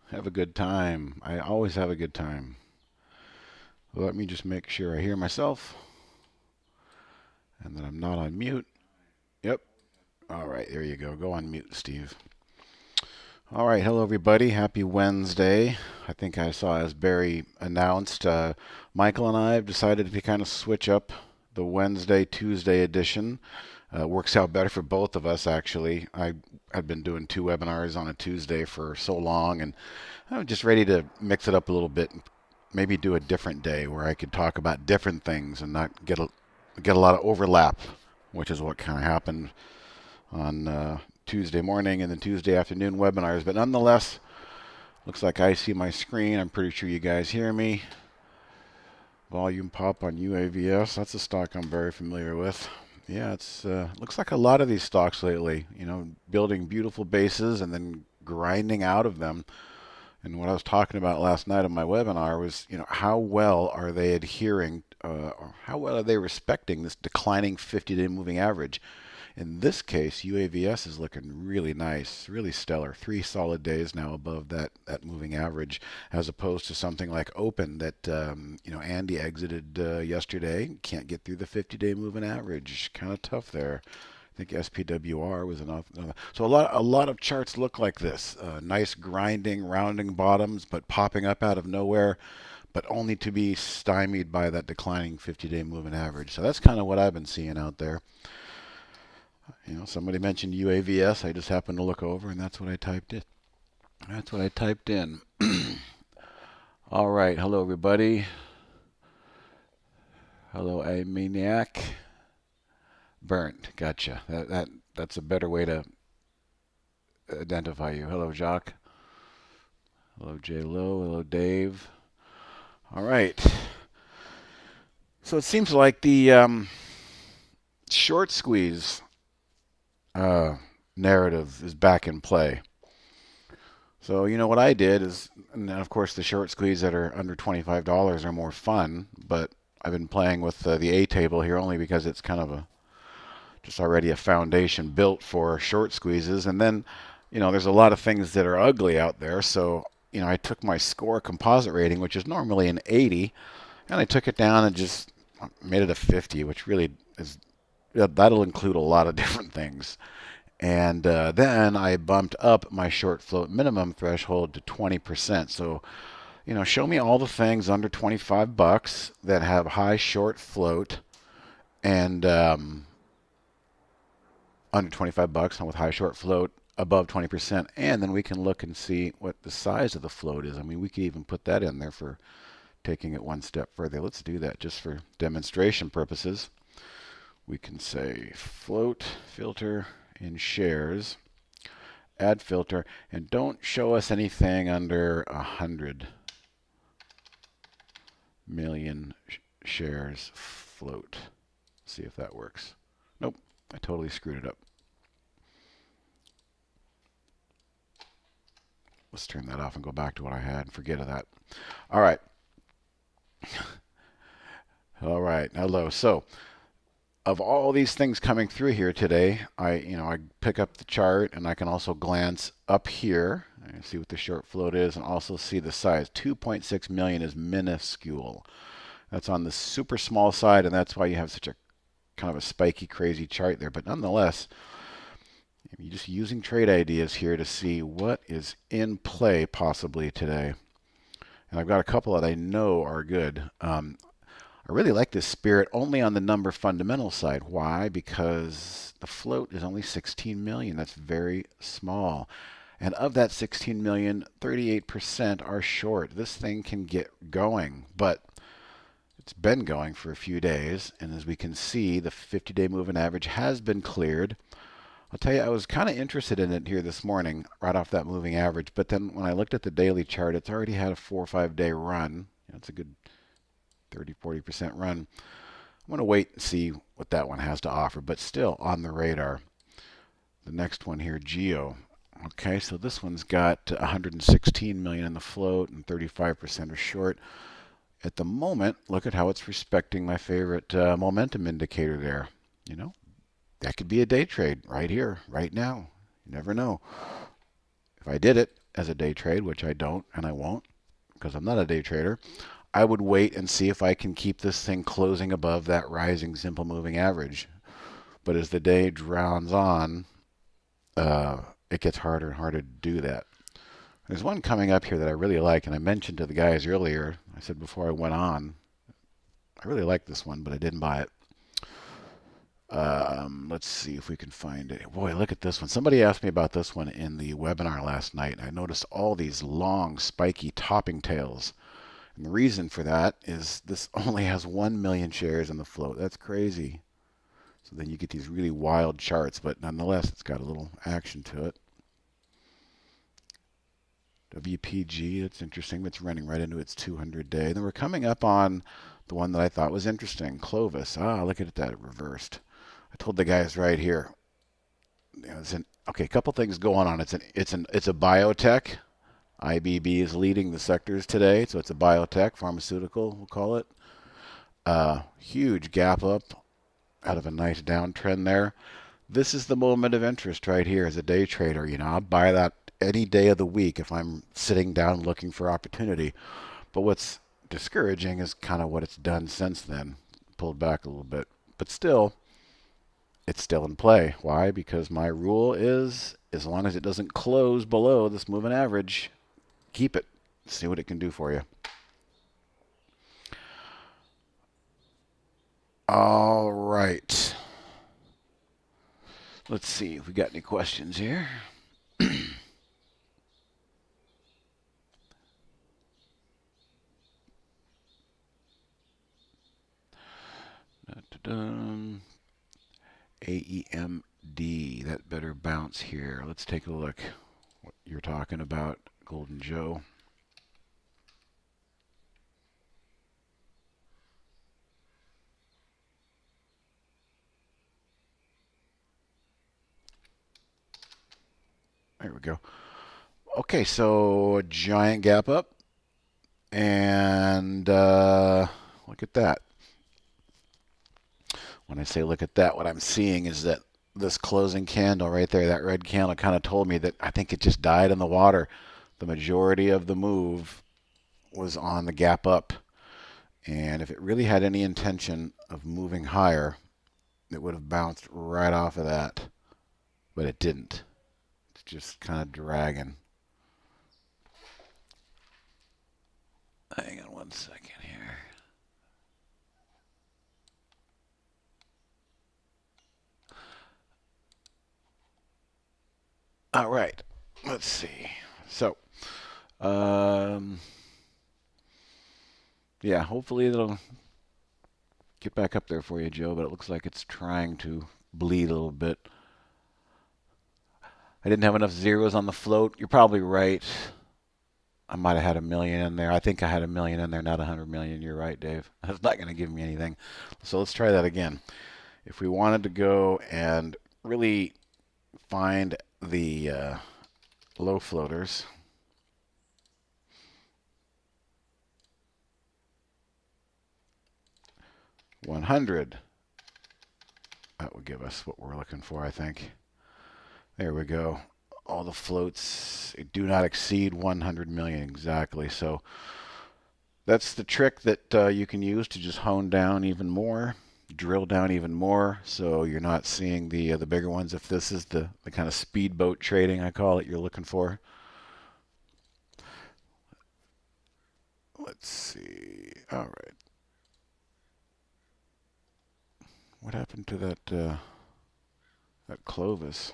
Have a good time. I always have a good time. Let me just make sure I hear myself and that I'm not on mute. Yep. All right, there you go. Go on mute, Steve. All right, hello everybody. Happy Wednesday. I think I saw as Barry announced, Michael and I have decided to kind of switch up the Wednesday Tuesday edition. Works out better for both of us, actually. I had been doing 2 webinars on a Tuesday for so long, and I'm just ready to mix it up a little bit and maybe do a different day where I could talk about different things and not get a lot of overlap, which is what kind of happened on Tuesday morning and then Tuesday afternoon webinars. But nonetheless, looks like I see my screen. I'm pretty sure you guys hear me. Volume pop on UAVS. That's a stock I'm very familiar with. Yeah, it's looks like a lot of these stocks lately, building beautiful bases and then grinding out of them. And what I was talking about last night on my webinar was, how well are they adhering, or how well are they respecting this declining 50-day moving average? In this case, UAVS is looking really nice, really stellar. 3 solid days now above that moving average, as opposed to something like Open that Andy exited yesterday. Can't get through the 50-day moving average. Kind of tough there. I think SPWR was enough. So a lot of charts look like this. Nice grinding, rounding bottoms, but popping up out of nowhere, but only to be stymied by that declining 50-day moving average. So that's kind of what I've been seeing out there. Somebody mentioned UAVS. I just happened to look over, and that's what I typed in. That's what I typed in. All right. Hello, everybody. Hello, Maniac. Burnt. Gotcha. That's a better way to identify you. Hello, Jacques. Hello, J. Lo. Hello, Dave. All right. So it seems like the short squeeze narrative is back in play. So what I did is, and of course the short squeeze that are under $25 are more fun, but I've been playing with the A table here only because it's kind of just already a foundation built for short squeezes. And then, there's a lot of things that are ugly out there. So, I took my score composite rating, which is normally an 80, and I took it down and just made it a 50, which really is, that'll include a lot of different things. And then I bumped up my short float minimum threshold to 20%. So, show me all the things under $25 that have high short float and under $25 and with high short float above 20%. And then we can look and see what the size of the float is. I mean, we could even put that in there for taking it one step further. Let's do that just for demonstration purposes. We can say float filter in shares, add filter, and don't show us anything under 100 million shares float. See if that works. Nope, I totally screwed it up. Let's turn that off and go back to what I had. Forget of that. All right. All right. Hello. So, of all these things coming through here today, I pick up the chart and I can also glance up here and see what the short float is and also see the size. 2.6 million is minuscule. That's on the super small side, and that's why you have such a kind of a spiky, crazy chart there. But nonetheless, you're just using trade ideas here to see what is in play possibly today. And I've got a couple that I know are good. I really like this spirit only on the number fundamental side. Why? Because the float is only 16 million. That's very small. And of that 16 million, 38% are short. This thing can get going, but it's been going for a few days. And as we can see, the 50-day moving average has been cleared. I'll tell you, I was kind of interested in it here this morning, right off that moving average. But then when I looked at the daily chart, it's already had a 4 or 5 day run. It's a good 30-40% run. I'm going to wait and see what that one has to offer, but still on the radar. The next one here, Geo. Okay, so this one's got 116 million in the float and 35% are short. At the moment, look at how it's respecting my favorite momentum indicator there. That could be a day trade right here, right now. You never know. If I did it as a day trade, which I don't and I won't because I'm not a day trader, I would wait and see if I can keep this thing closing above that rising simple moving average. But as the day drowns on, it gets harder and harder to do that. There's one coming up here that I really like, and I mentioned to the guys earlier, I said before I went on, I really like this one, but I didn't buy it. Let's see if we can find it. Boy, look at this one. Somebody asked me about this one in the webinar last night, and I noticed all these long, spiky topping tails. And the reason for that is this only has 1 million shares in the float. That's crazy. So then you get these really wild charts, but nonetheless, it's got a little action to it. WPG, that's interesting. It's running right into its 200-day. Then we're coming up on the one that I thought was interesting, Clovis. Look at that, it reversed. I told the guys right here. Okay, a couple things going on. It's a biotech. IBB is leading the sectors today, so it's a biotech, pharmaceutical, we'll call it. Huge gap up out of a nice downtrend there. This is the moment of interest right here as a day trader. I'll buy that any day of the week if I'm sitting down looking for opportunity. But what's discouraging is kind of what it's done since then. Pulled back a little bit. But still, it's still in play. Why? Because my rule is, as long as it doesn't close below this moving average, keep it. See what it can do for you. All right. Let's see if we got any questions here. AEMD, that better bounce here. Let's take a look what you're talking about, Golden Joe. There we go. Okay, so a giant gap up. And look at that. When I say look at that, what I'm seeing is that this closing candle right there, that red candle, kind of told me that I think it just died in the water. The majority of the move was on the gap up. And if it really had any intention of moving higher, it would have bounced right off of that. But it didn't. It's just kind of dragging. Hang on one second here. All right, let's see. So, yeah, hopefully it'll get back up there for you, Joe, but it looks like it's trying to bleed a little bit. I didn't have enough zeros on the float. You're probably right. I might have had 1 million in there. I think I had 1 million in there, not 100 million. You're right, Dave. That's not going to give me anything. So let's try that again. If we wanted to go and really find the low floaters, $100. That would give us what we're looking for, I think. There we go. All the floats do not exceed 100 million exactly. So that's the trick that you can use to just hone down even more, drill down even more, so you're not seeing the bigger ones. If this is the kind of speedboat trading, I call it, you're looking for. Let's see. All right. What happened to that Clovis?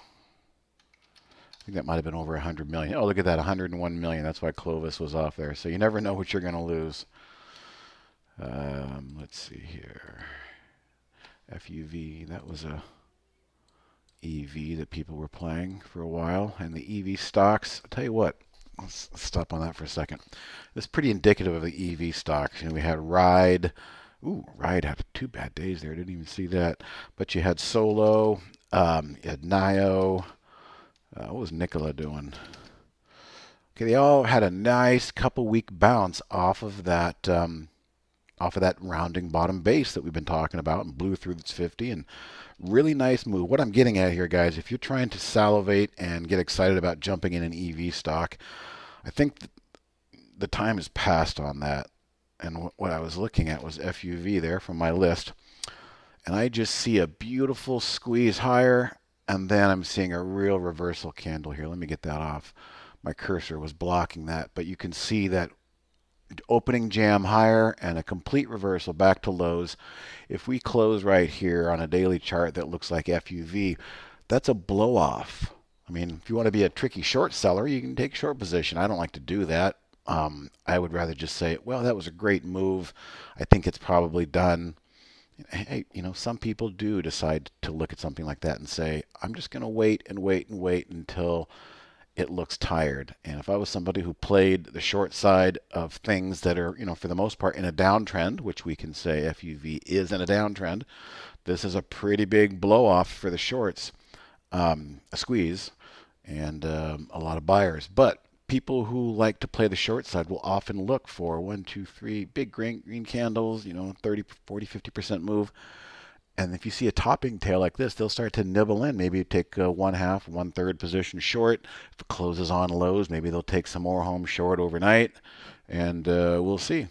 I think that might have been over 100 million. Oh, look at that, 101 million. That's why Clovis was off there. So you never know what you're going to lose. Let's see here. FUV, that was a EV that people were playing for a while. And the EV stocks, I'll tell you what, let's stop on that for a second. It's pretty indicative of the EV stocks. We had Ride. Ooh, Ride had 2 bad days there. Didn't even see that. But you had Solo, you had Nio. What was Nikola doing? Okay, they all had a nice couple week bounce off of that rounding bottom base that we've been talking about, and blew through its 50, and really nice move. What I'm getting at here, guys, if you're trying to salivate and get excited about jumping in an EV stock, I think the time has passed on that. And what I was looking at was FUV there from my list, and I just see a beautiful squeeze higher. And then I'm seeing a real reversal candle here. Let me get that off. My cursor was blocking that. But you can see that opening jam higher and a complete reversal back to lows. If we close right here on a daily chart that looks like FUV, that's a blow off. I mean, if you want to be a tricky short seller, you can take short position. I don't like to do that. I would rather just say, well, that was a great move. I think it's probably done. Hey, some people do decide to look at something like that and say, I'm just going to wait and wait and wait until it looks tired. And if I was somebody who played the short side of things that are, for the most part in a downtrend, which we can say FUV is in a downtrend, this is a pretty big blow off for the shorts, a squeeze, and a lot of buyers. But people who like to play the short side will often look for one, two, three big green candles, 30, 40, 50% move. And if you see a topping tail like this, they'll start to nibble in. Maybe take one half, one third position short. If it closes on lows, maybe they'll take some more home short overnight. And we'll see.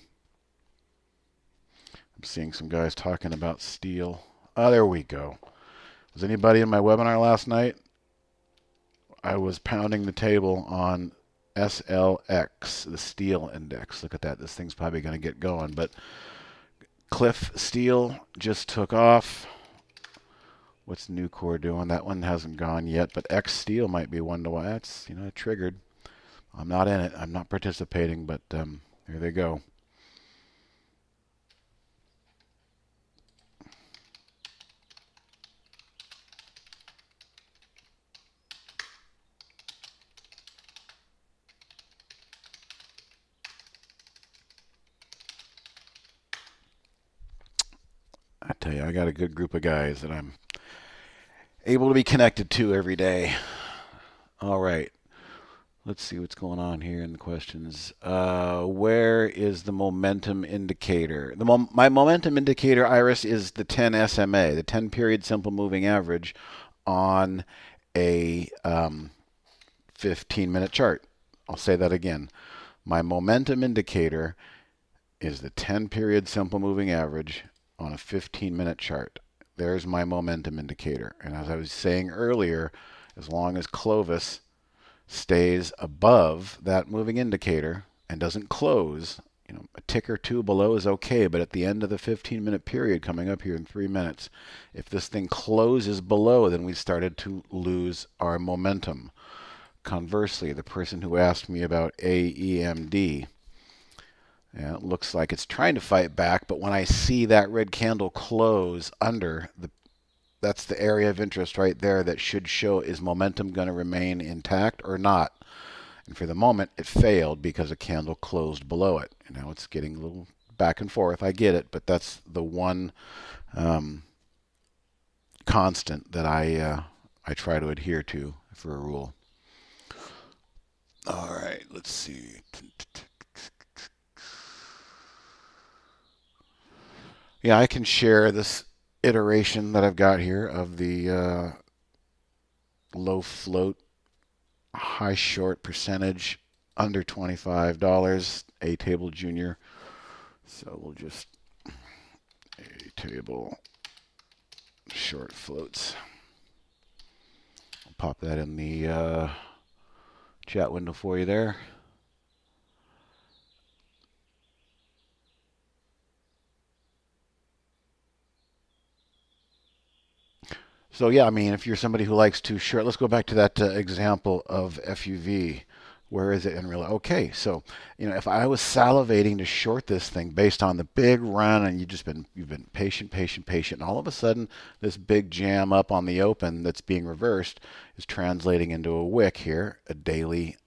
I'm seeing some guys talking about steel. Oh, there we go. Was anybody in my webinar last night? I was pounding the table on SLX, the steel index. Look at that. This thing's probably going to get going. But Cliff Steel just took off. What's Nucor doing? That one hasn't gone yet, but X Steel might be one to watch. That's, it triggered. I'm not in it. I'm not participating, but there they go. I tell you, I got a good group of guys that I'm able to be connected to every day. All right. Let's see what's going on here in the questions. Where is the momentum indicator? My momentum indicator, Iris, is the 10 SMA, the 10 period simple moving average on a 15-minute chart. I'll say that again. My momentum indicator is the 10 period simple moving average on a 15-minute chart. There's my momentum indicator. And as I was saying earlier, as long as Clovis stays above that moving indicator and doesn't close, a tick or two below is okay, but at the end of the 15-minute period coming up here in 3 minutes, if this thing closes below, then we started to lose our momentum. Conversely, the person who asked me about AEMD, it looks like it's trying to fight back, but when I see that red candle close under that's the area of interest right there that should show, is momentum going to remain intact or not? And for the moment, it failed because a candle closed below it. Now it's getting a little back and forth. I get it, but that's the one constant that I try to adhere to for a rule. All right, let's see. Yeah, I can share this iteration that I've got here of the low float, high short percentage, under $25, A table junior. So we'll just A table short floats. I'll pop that in the chat window for you there. So yeah, I mean, if you're somebody who likes to short, let's go back to that example of FUV. Where is it in real? Okay, so if I was salivating to short this thing based on the big run, and you've been patient, and all of a sudden this big jam up on the open that's being reversed is translating into a wick here, a daily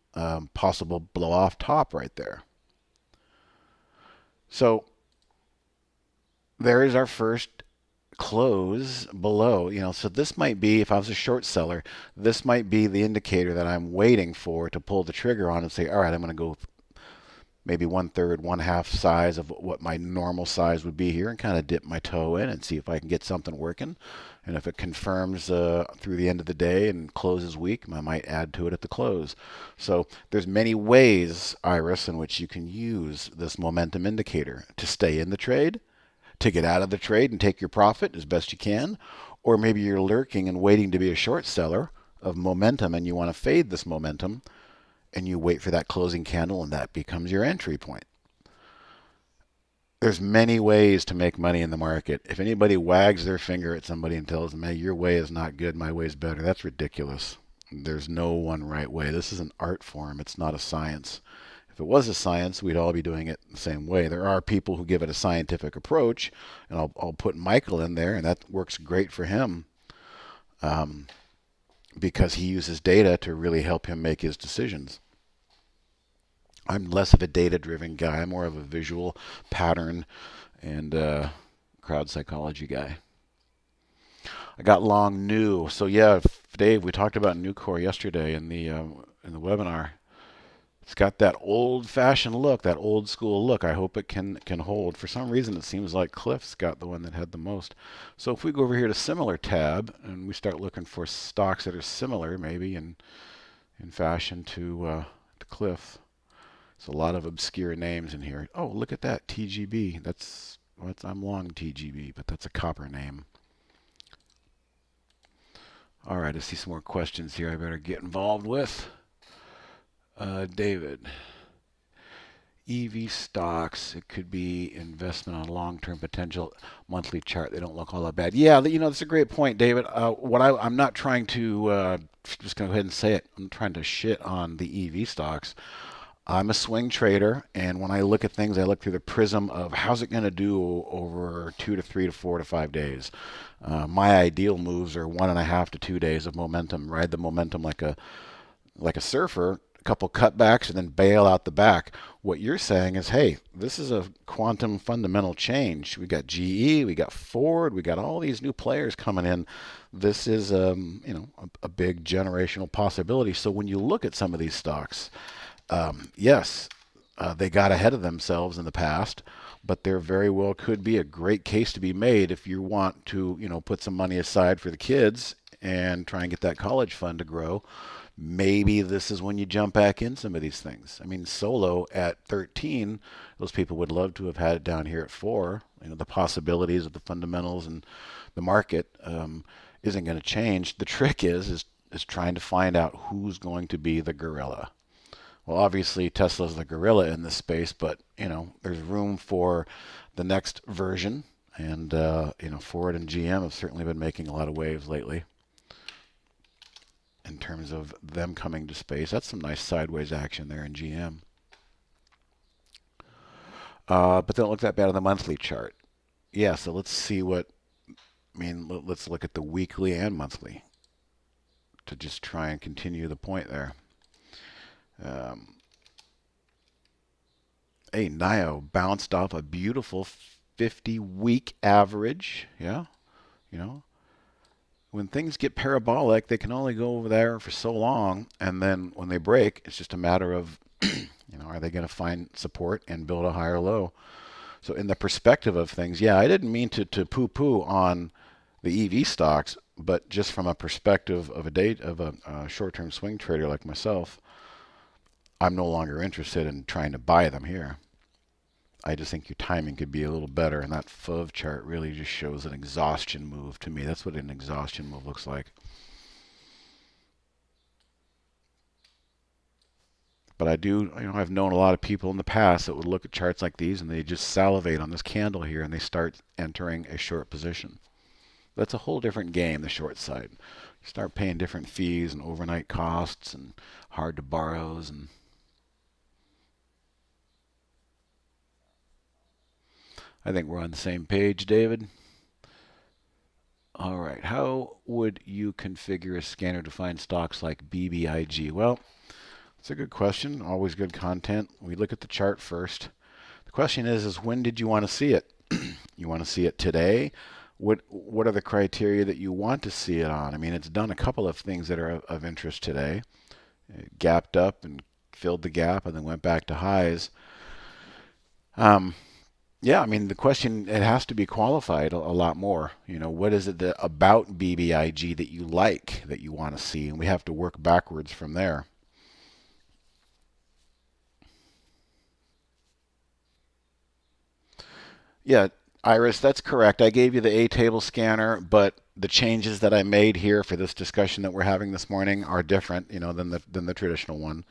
possible blow off top right there. So there is our first close below, so this might be, if I was a short seller, this might be the indicator that I'm waiting for to pull the trigger on and say, all right, I'm going to go maybe 1/3, 1/2 size of what my normal size would be here and kind of dip my toe in and see if I can get something working. And if it confirms through the end of the day and closes weak, I might add to it at the close. So there's many ways, Iris, in which you can use this momentum indicator to stay in the trade, to get out of the trade and take your profit as best you can, or maybe you're lurking and waiting to be a short seller of momentum and you want to fade this momentum and you wait for that closing candle and that becomes your entry point. There's many ways to make money in the market. If anybody wags their finger at somebody and tells them, hey, your way is not good, my way is better, that's ridiculous. There's no one right way. This is an art form. It's not a science. If it was a science, we'd all be doing it the same way. There are people who give it a scientific approach, and I'll put Michael in there, and that works great for him because he uses data to really help him make his decisions. I'm less of a data-driven guy. I'm more of a visual pattern and crowd psychology guy. I got long new. So yeah, Dave, we talked about Nucor yesterday in the webinar. It's got that old-fashioned look, that old-school look. I hope it can hold. For some reason, it seems like Cliff's got the one that had the most. So if we go over here to Similar tab and we start looking for stocks that are similar, maybe in fashion to Cliff. It's a lot of obscure names in here. Oh, look at that, TGB. I'm long TGB, but that's a copper name. All right, I see some more questions here I better get involved with. David. EV stocks, it could be investment on long-term potential. Monthly chart, they don't look all that bad. Yeah, that's a great point, David. I'm not trying to, just going to go ahead and say it, I'm trying to shit on the EV stocks. I'm a swing trader, and when I look at things, I look through the prism of how's it going to do over 2 to 3 to 4 to 5 days. My ideal moves are 1.5 to 2 days of momentum. Ride the momentum like a surfer, a couple cutbacks, and then bail out the back. What you're saying is, hey, this is a quantum fundamental change. We got GE, we got Ford, we got all these new players coming in. This is a big generational possibility. So when you look at some of these stocks, yes, they got ahead of themselves in the past, but there very well could be a great case to be made if you want to, put some money aside for the kids and try and get that college fund to grow. Maybe this is when you jump back in some of these things. I mean, Solo at 13, those people would love to have had it down here at 4. The possibilities of the fundamentals and the market isn't going to change. The trick is trying to find out who's going to be the gorilla. Well, obviously Tesla's the gorilla in this space, but there's room for the next version, and Ford and GM have certainly been making a lot of waves lately in terms of them coming to space. That's some nice sideways action there in GM. But they don't look that bad on the monthly chart. Yeah, so let's see let's look at the weekly and monthly to just try and continue the point there. NIO bounced off a beautiful 50-week average. Yeah, when things get parabolic, they can only go over there for so long, and then when they break, it's just a matter of, are they going to find support and build a higher low? So in the perspective of things, yeah, I didn't mean to poo-poo on the EV stocks, but just from a perspective of a short-term swing trader like myself, I'm no longer interested in trying to buy them here. I just think your timing could be a little better, and that FOV chart really just shows an exhaustion move to me. That's what an exhaustion move looks like. But I do, I've known a lot of people in the past that would look at charts like these and they just salivate on this candle here and they start entering a short position. That's a whole different game, the short side. You start paying different fees and overnight costs and hard to borrows and I think we're on the same page, David. All right, how would you configure a scanner to find stocks like BBIG? Well, it's a good question, always good content. We look at the chart first. The question is when did you want to see it? You want to see it today? What are the criteria that you want to see it on? I mean, it's done a couple of things that are of interest today. It gapped up and filled the gap and then went back to highs. Yeah, I mean, the question, it has to be qualified a lot more. What is it about BBIG that you like, that you want to see? And we have to work backwards from there. Yeah, Iris, that's correct. I gave you the A-table scanner, but the changes that I made here for this discussion that we're having this morning are different, than the traditional one.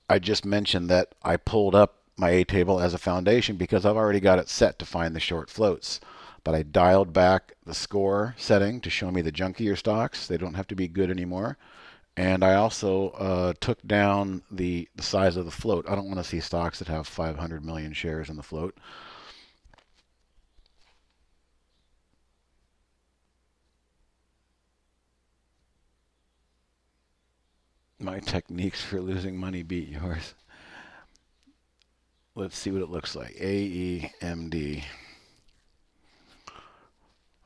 I just mentioned that I pulled up my A-table as a foundation because I've already got it set to find the short floats. But I dialed back the score setting to show me the junkier stocks. They don't have to be good anymore. And I also took down the size of the float. I don't want to see stocks that have 500 million shares in the float. My techniques for losing money beat yours. Let's see what it looks like. AEMD.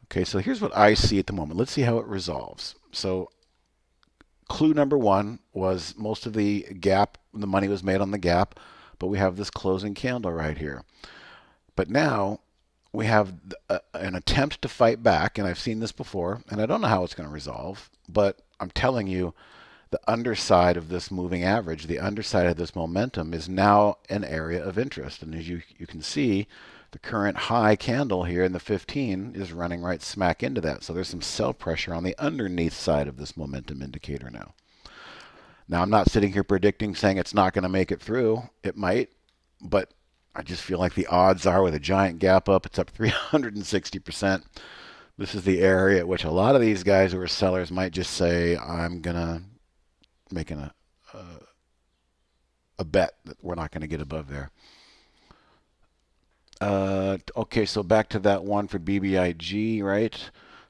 Okay, so here's what I see at the moment. Let's see how it resolves. So clue number one was most of the gap, the money was made on the gap, but we have this closing candle right here. But now we have an attempt to fight back, and I've seen this before, and I don't know how it's going to resolve, but I'm telling you, the underside of this moving average, the underside of this momentum is now an area of interest. And as you can see, the current high candle here in the 15 is running right smack into that. So there's some sell pressure on the underneath side of this momentum indicator now. Now, I'm not sitting here predicting saying it's not going to make it through. It might, but I just feel like the odds are with a giant gap up, it's up 360%. This is the area at which a lot of these guys who are sellers might just say, I'm going to making a bet that we're not going to get above there. Okay, so back to that one for BBIG, right?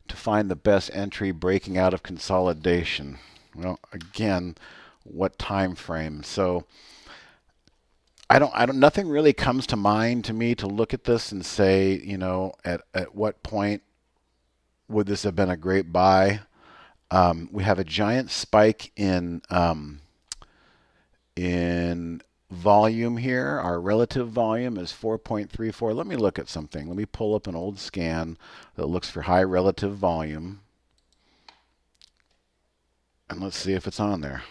To find the best entry breaking out of consolidation. Well, again, what time frame? So nothing really comes to mind to me to look at this and say, at what point would this have been a great buy? We have a giant spike in volume here. Our relative volume is 4.34. Let me look at something. Let me pull up an old scan that looks for high relative volume. And let's see if it's on there.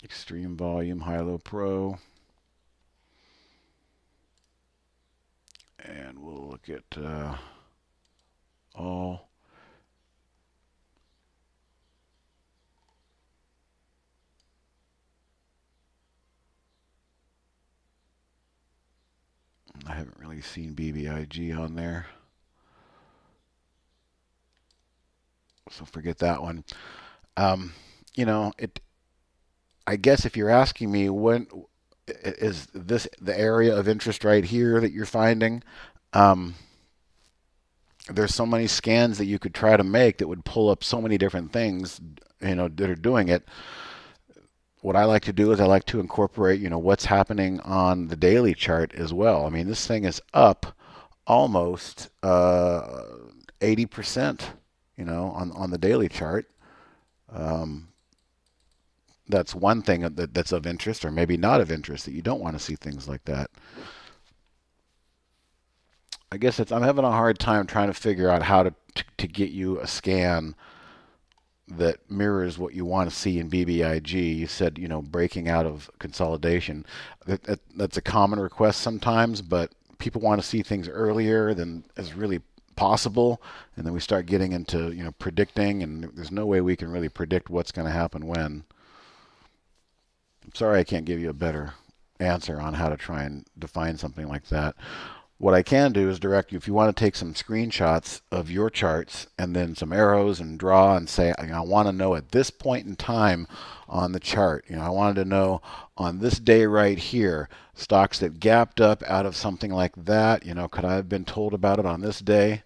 Extreme volume, high-low pro. And we'll look at all. I haven't really seen BBIG on there, so forget that one. It. I guess if you're asking me when is this the area of interest right here that you're finding, there's so many scans that you could try to make that would pull up so many different things, that are doing it. What I like to do is I like to incorporate, what's happening on the daily chart as well. I mean, this thing is up almost 80%, on the daily chart. That's one thing that's of interest, or maybe not of interest, that you don't want to see things like that. I guess I'm having a hard time trying to figure out how to get you a scan that mirrors what you want to see in BBIG. You said, breaking out of consolidation. That's a common request sometimes, but people want to see things earlier than is really possible. And then we start getting into, predicting, and there's no way we can really predict what's going to happen when. I'm sorry I can't give you a better answer on how to try and define something like that. What I can do is direct you, if you want to take some screenshots of your charts and then some arrows and draw and say, I want to know at this point in time on the chart, I wanted to know on this day right here, stocks that gapped up out of something like that, could I have been told about it on this day?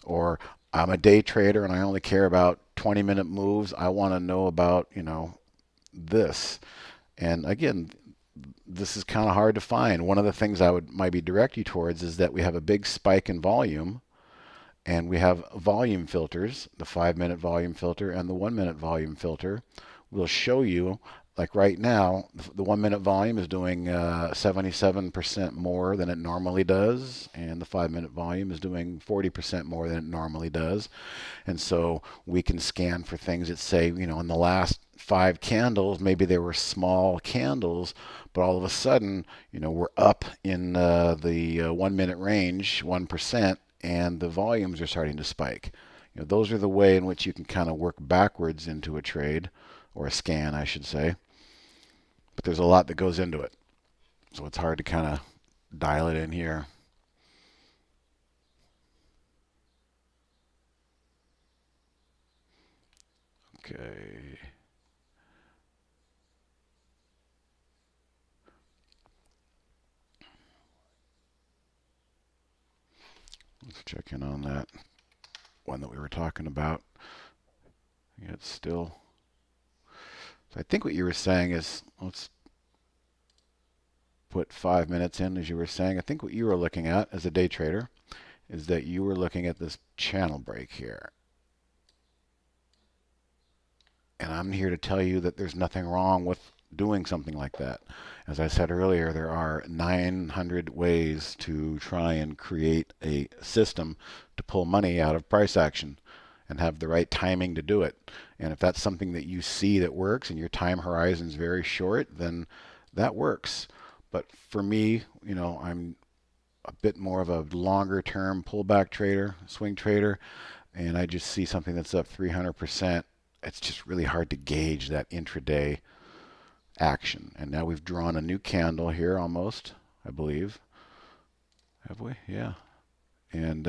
Or I'm a day trader and I only care about 20-minute moves. I want to know about, this. And again, this is kind of hard to find. One of the things I would maybe direct you towards is that we have a big spike in volume, and we have volume filters, the 5-minute volume filter and the 1-minute volume filter. We'll show you, like right now, the 1-minute volume is doing 77% more than it normally does, and the 5-minute volume is doing 40% more than it normally does. And so we can scan for things that say, in the last 5 candles, maybe there were small candles, but all of a sudden, we're up in the 1-minute range, 1%, and the volumes are starting to spike. Those are the way in which you can kind of work backwards into a trade, or a scan, I should say. But there's a lot that goes into it, so it's hard to kind of dial it in here. Okay. Let's check in on that one that we were talking about. It's still. So I think what you were saying is, let's put 5 minutes in, as you were saying. I think what you were looking at as a day trader is that you were looking at this channel break here. And I'm here to tell you that there's nothing wrong with doing something like that. As I said earlier, there are 900 ways to try and create a system to pull money out of price action and have the right timing to do it. And if that's something that you see that works and your time horizon is very short, then that works. But for me, I'm a bit more of a longer term pullback trader, swing trader, and I just see something that's up 300%. It's just really hard to gauge that intraday action. And now we've drawn a new candle here almost, I believe. Have we? Yeah. And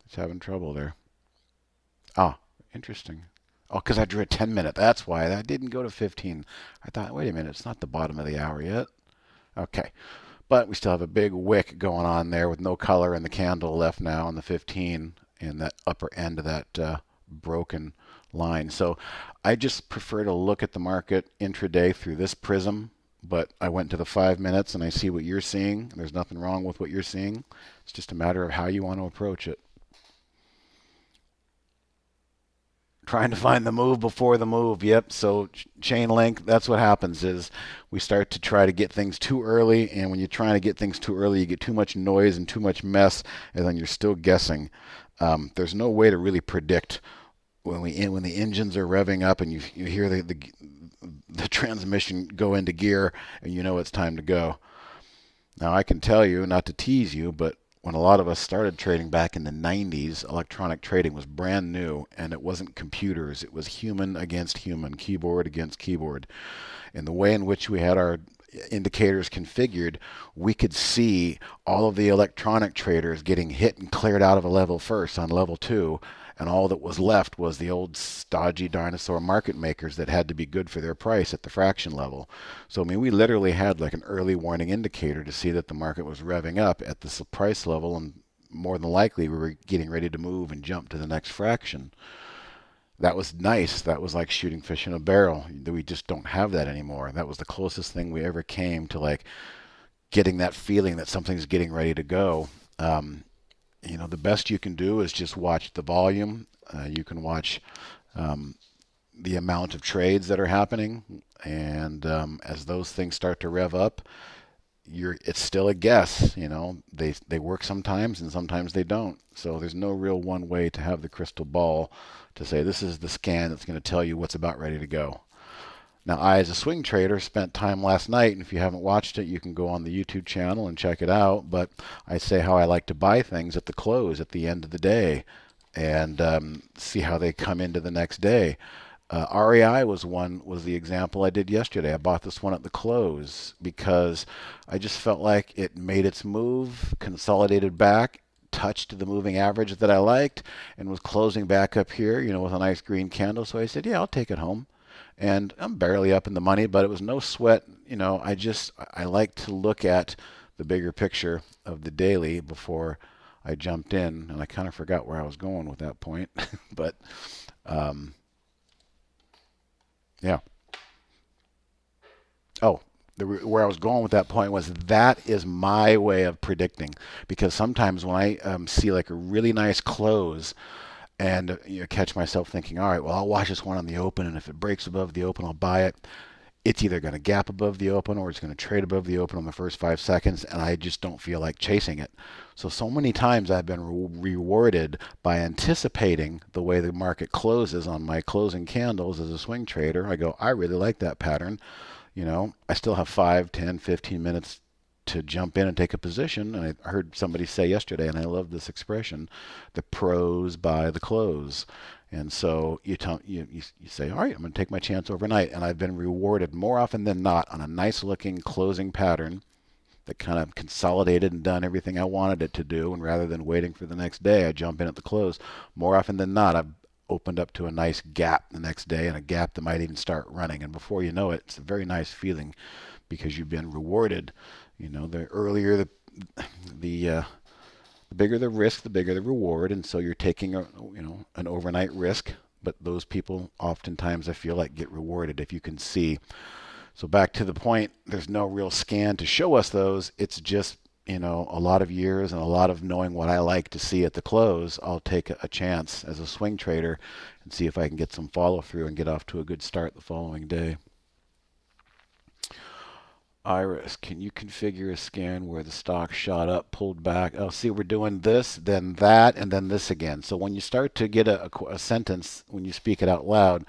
it's having trouble there. Ah, interesting. Oh, because I drew a 10-minute. That's why. That didn't go to 15. I thought, wait a minute, it's not the bottom of the hour yet. Okay. But we still have a big wick going on there with no color in the candle left now on the 15 in that upper end of that broken line. So I just prefer to look at the market intraday through this prism, but I went to the 5 minutes and I see what you're seeing. There's nothing wrong with what you're seeing. It's just a matter of how you want to approach it. Trying to find the move before the move. Yep. So chain link, that's what happens is we start to try to get things too early. And when you're trying to get things too early, you get too much noise and too much mess, and then you're still guessing. There's no way to really predict when the engines are revving up and you hear the transmission go into gear and you know it's time to go. Now I can tell you, not to tease you, but when a lot of us started trading back in the 90s, electronic trading was brand new, and it wasn't computers. It was human against human, keyboard against keyboard. And the way in which we had our indicators configured, we could see all of the electronic traders getting hit and cleared out of a level first on level 2, and all that was left was the old stodgy dinosaur market makers that had to be good for their price at the fraction level. So, I mean, we literally had like an early warning indicator to see that the market was revving up at this price level, and more than likely we were getting ready to move and jump to the next fraction. That was nice. That was like shooting fish in a barrel. We just don't have that anymore. That was the closest thing we ever came to like getting that feeling that something's getting ready to go. The best you can do is just watch the volume. You can watch the amount of trades that are happening, and as those things start to rev up, it's still a guess. They work sometimes and sometimes they don't. So there's no real one way to have the crystal ball to say this is the scan that's going to tell you what's about ready to go. Now, I, as a swing trader, spent time last night, and if you haven't watched it, you can go on the YouTube channel and check it out. But I say how I like to buy things at the close, at the end of the day, and see how they come into the next day. REI was the example I did yesterday. I bought this one at the close because I just felt like it made its move, consolidated back, touched the moving average that I liked, and was closing back up here, with a nice green candle. So I said, yeah, I'll take it home. And I'm barely up in the money, but it was no sweat. I like to look at the bigger picture of the daily before I jumped in, and I kind of forgot where I was going with that point. But yeah. Oh, where I was going with that point was that is my way of predicting, because sometimes when I see like a really nice close, and catch myself thinking, all right, well, I'll watch this one on the open, and if it breaks above the open, I'll buy it. It's either going to gap above the open or it's going to trade above the open in the first 5 seconds, and I just don't feel like chasing it. So many times I've been rewarded by anticipating the way the market closes on my closing candles as a swing trader. I go, I really like that pattern. I still have 5, 10, 15 minutes to jump in and take a position. And I heard somebody say yesterday, and I love this expression, the pros buy the close. And so you say, all right, I'm going to take my chance overnight. And I've been rewarded more often than not on a nice looking closing pattern that kind of consolidated and done everything I wanted it to do. And rather than waiting for the next day, I jump in at the close. More often than not, I've opened up to a nice gap the next day, and a gap that might even start running. And before you know it, it's a very nice feeling because you've been rewarded. The earlier the bigger the risk, the bigger the reward, and so you're taking an overnight risk. But those people oftentimes, I feel like, get rewarded if you can see. So back to the point, there's no real scan to show us those. It's just a lot of years and a lot of knowing what I like to see at the close. I'll take a chance as a swing trader and see if I can get some follow through and get off to a good start the following day. Iris, can you configure a scan where the stock shot up, pulled back? Oh, see, we're doing this, then that, and then this again. So when you start to get a sentence, when you speak it out loud,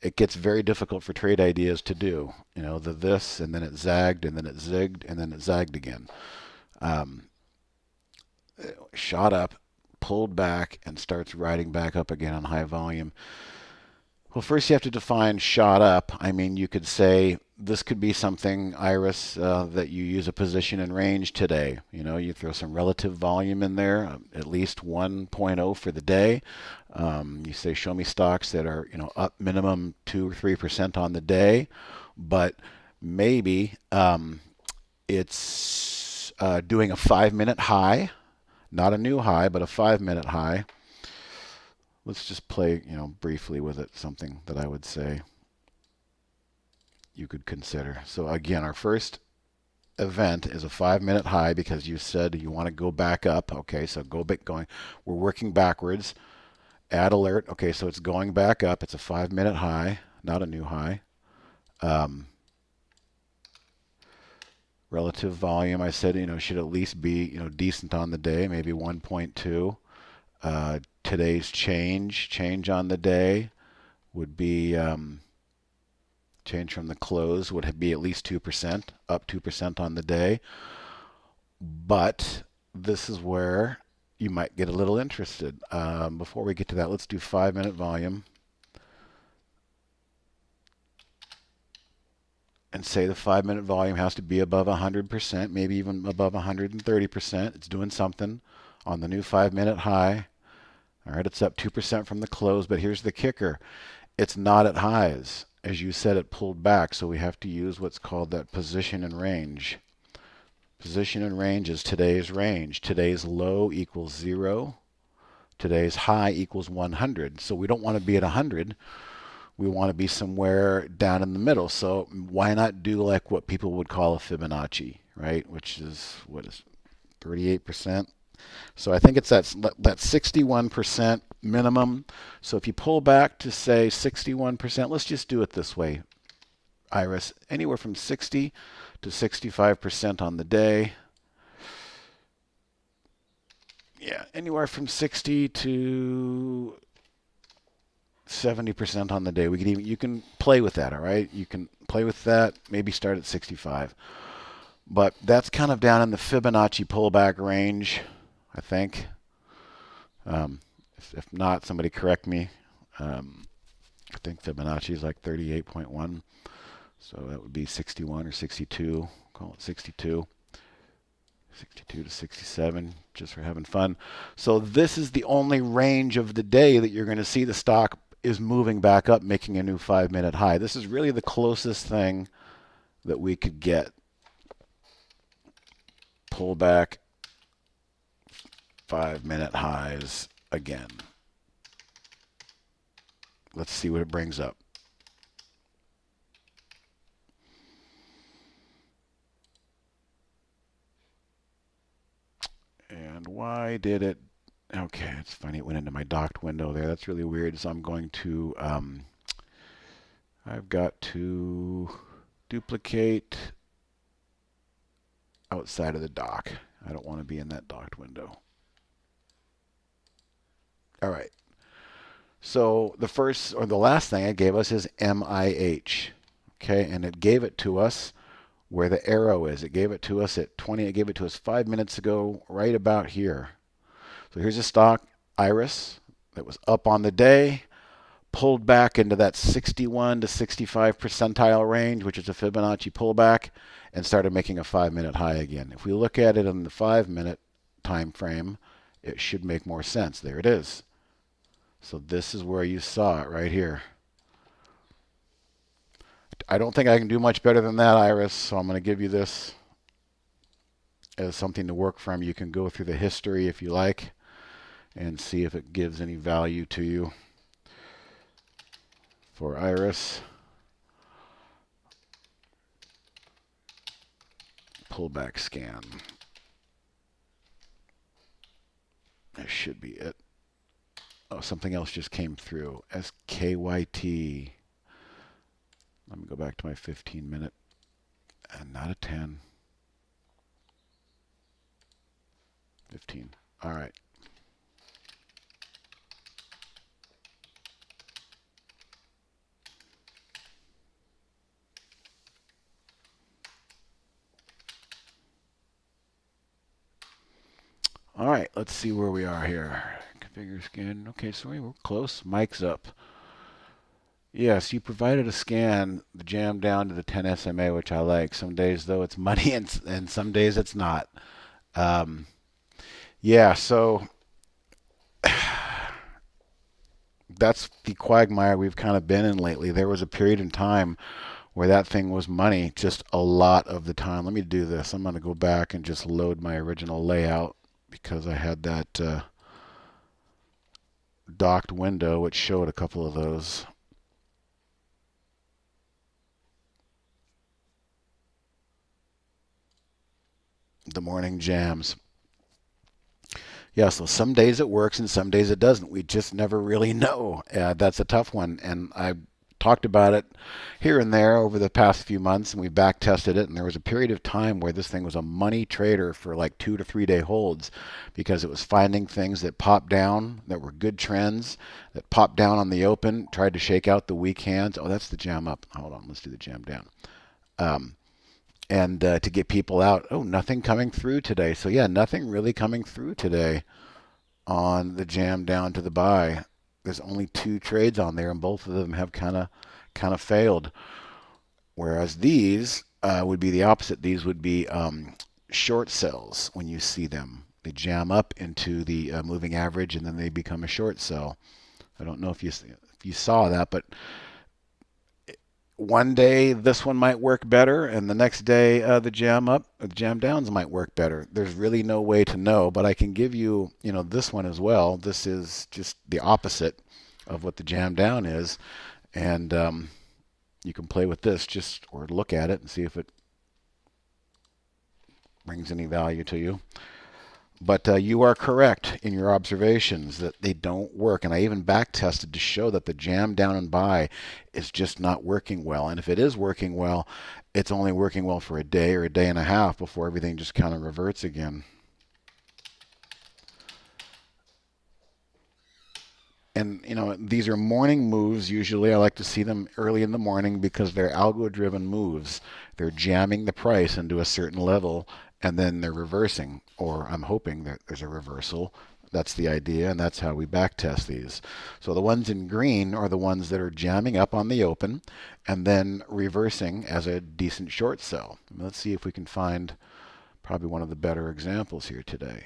it gets very difficult for trade ideas to do. The this, and then it zagged, and then it zigged, and then it zagged again. Shot up, pulled back, and starts riding back up again on high volume. Well, first you have to define shot up. I mean, you could say this could be something, Iris, that you use a position and range today. You throw some relative volume in there, at least 1.0 for the day. You say, show me stocks that are, up minimum 2 or 3% on the day, but maybe it's doing a 5-minute high, not a new high, but a 5-minute high. Let's just play, briefly with it, something that I would say you could consider. So again, our first event is a 5-minute high because you said you want to go back up. Okay, so going. We're working backwards. Add alert. Okay, so it's going back up. It's a 5-minute high, not a new high. Relative volume, I said, should at least be, decent on the day, maybe 1.2. Today's change on the day would be change from the close would be at least 2%, up 2% on the day. But this is where you might get a little interested. Before we get to that, let's do 5-minute volume. And say the 5-minute volume has to be above 100%, maybe even above 130%. It's doing something on the new 5-minute high. All right, it's up 2% from the close, but here's the kicker. It's not at highs. As you said, it pulled back, so we have to use what's called that position and range. Position and range is today's range. Today's low equals 0. Today's high equals 100. So we don't want to be at 100. We want to be somewhere down in the middle. So why not do like what people would call a Fibonacci, right? Which is, 38%? So I think it's that 61% minimum. So if you pull back to say 61%, let's just do it this way, Iris. Anywhere from 60 to 65% on the day. Yeah, anywhere from 60 to 70% on the day. You can play with that, all right? You can play with that, maybe start at 65. But that's kind of down in the Fibonacci pullback range, I think. If not, somebody correct me. I think Fibonacci is like 38.1. So that would be 61 or 62. Call it 62. 62 to 67, just for having fun. So this is the only range of the day that you're going to see the stock is moving back up, making a new 5-minute high. This is really the closest thing that we could get. Pull back, 5-minute highs again. Let's see what it brings up. And why did it? Okay, it's funny. It went into my docked window there. That's really weird. So I'm going to, I've got to duplicate outside of the dock. I don't want to be in that docked window. All right. So the first or the last thing it gave us is MIH. Okay, and it gave it to us where the arrow is. It gave it to us at 20. It gave it to us 5 minutes ago, right about here. So here's a stock, Iris, that was up on the day, pulled back into that 61 to 65 percentile range, which is a Fibonacci pullback, and started making a 5-minute high again. If we look at it in the 5-minute time frame, it should make more sense. There it is. So this is where you saw it right here. I don't think I can do much better than that, Iris, so I'm going to give you this as something to work from. You can go through the history if you like and see if it gives any value to you. For Iris, pullback scan. That should be it. Oh, something else just came through. SKYT. Let me go back to my 15-minute. And not a 10. 15. All right. All right, let's see where we are here. Configure scan. Okay, so we're close. Mic's up. Yes, you provided a scan, the jam down to the 10 SMA, which I like. Some days, though, it's money, and some days it's not. Yeah, so that's the quagmire we've kind of been in lately. There was a period in time where that thing was money just a lot of the time. Let me do this. I'm going to go back and just load my original layout because I had that docked window which showed a couple of those. The morning jams. Yeah, so some days it works and some days it doesn't. We just never really know. That's a tough one. And I talked about it here and there over the past few months, and we back tested it. And there was a period of time where this thing was a money trader for like 2 to 3 day holds because it was finding things that popped down that were good trends that popped down on the open, tried to shake out the weak hands. Oh, that's the jam up. Hold on, let's do the jam down. And to get people out. Oh, nothing coming through today. So yeah, nothing really coming through today on the jam down to the buy. There's only 2 trades on there, and both of them have kind of failed. Whereas these would be the opposite. These would be short sells when you see them. They jam up into the moving average, and then they become a short sell. I don't know if you saw that, but one day this one might work better, and the next day the jam downs might work better. There's really no way to know, but I can give you, this one as well. This is just the opposite of what the jam down is, and you can play with this or look at it and see if it brings any value to you. But you are correct in your observations that they don't work. And I even back tested to show that the jam down and buy is just not working well. And if it is working well, it's only working well for a day or a day and a half before everything just kind of reverts again. And, these are morning moves. Usually I like to see them early in the morning because they're algo-driven moves. They're jamming the price into a certain level, and then they're reversing, or I'm hoping that there's a reversal. That's the idea, and that's how we back test these. So the ones in green are the ones that are jamming up on the open and then reversing as a decent short sell. Let's see if we can find probably one of the better examples here today.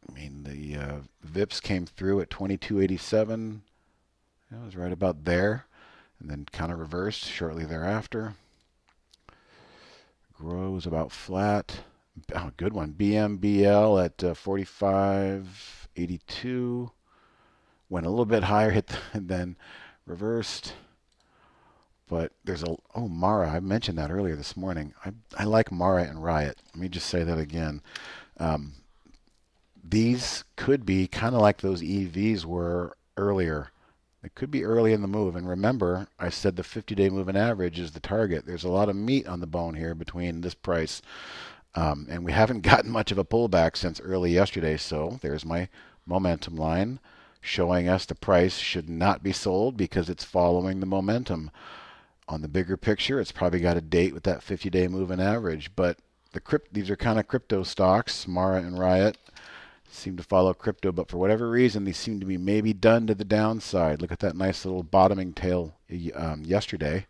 I mean, the VIPs came through at 22.87. It was right about there, and then kind of reversed shortly thereafter. Grows about flat. Oh, good one. BMBL at 45.82. Went a little bit higher, and then reversed. But there's Mara. I mentioned that earlier this morning. I like Mara and Riot. Let me just say that again. These could be kind of like those EVs were earlier. It could be early in the move. And remember, I said the 50-day moving average is the target. There's a lot of meat on the bone here between this price. And we haven't gotten much of a pullback since early yesterday. So there's my momentum line showing us the price should not be sold because it's following the momentum. On the bigger picture, it's probably got a date with that 50-day moving average. But these are kind of crypto stocks, Mara and Riot. Seem to follow crypto, but for whatever reason, these seem to be maybe done to the downside. Look at that nice little bottoming tail yesterday.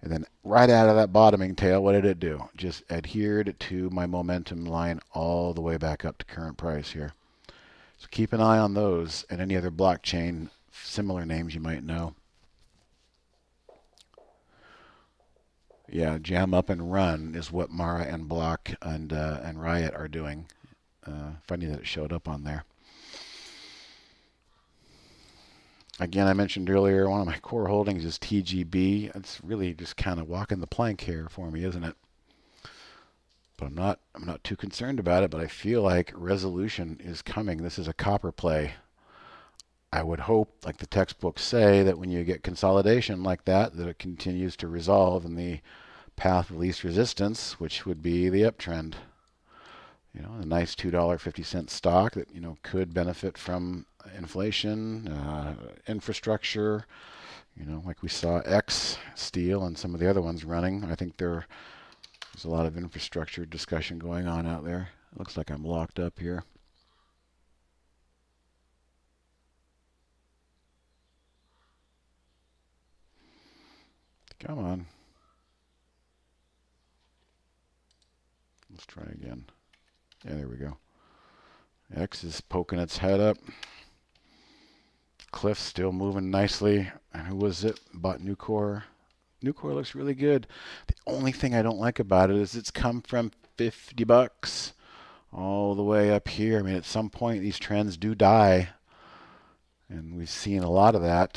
And then right out of that bottoming tail, what did it do? Just adhered to my momentum line all the way back up to current price here. So keep an eye on those and any other blockchain similar names you might know. Yeah, jam up and run is what Mara and Block and Riot are doing. Funny that it showed up on there. Again, I mentioned earlier, one of my core holdings is TGB. It's really just kind of walking the plank here for me, isn't it? But I'm not too concerned about it, but I feel like resolution is coming. This is a copper play. I would hope, like the textbooks say, that when you get consolidation like that, that it continues to resolve in the path of least resistance, which would be the uptrend. You know, a nice $2.50 stock that, you know, could benefit from inflation, infrastructure, you know, like we saw X Steel and some of the other ones running. I think there's a lot of infrastructure discussion going on out there. It looks like I'm locked up here. Come on. Let's try again. Yeah, there we go. X is poking its head up. Cliff still moving nicely. And who was it? Bought Nucor. Nucor looks really good. The only thing I don't like about it is it's come from $50 all the way up here. I mean, at some point, these trends do die. And we've seen a lot of that.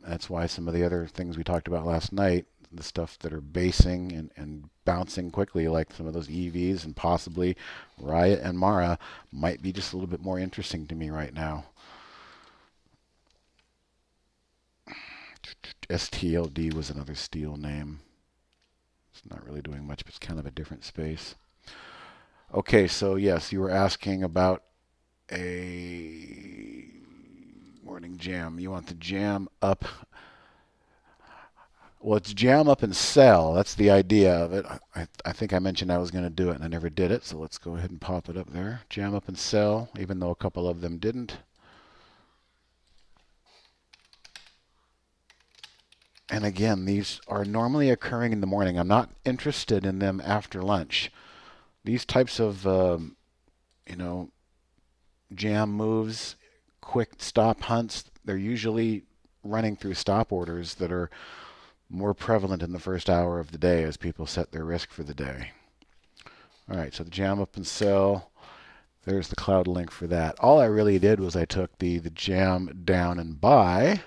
That's why some of the other things we talked about last night, the stuff that are basing and bouncing quickly, like some of those EVs and possibly Riot and Mara, might be just a little bit more interesting to me right now. STLD was another steel name. It's not really doing much, but it's kind of a different space. Okay, so yes, you were asking about a morning jam. You want the jam up. Well, it's jam up and sell. That's the idea of it. I think I mentioned I was going to do it and I never did it, so let's go ahead and pop it up there. Jam up and sell, even though a couple of them didn't. And again, these are normally occurring in the morning. I'm not interested in them after lunch. These types of, you know, jam moves, quick stop hunts, they're usually running through stop orders that are more prevalent in the first hour of the day as people set their risk for the day. All right, so the jam up and sell. There's the cloud link for that. All I really did was I took the jam down and buy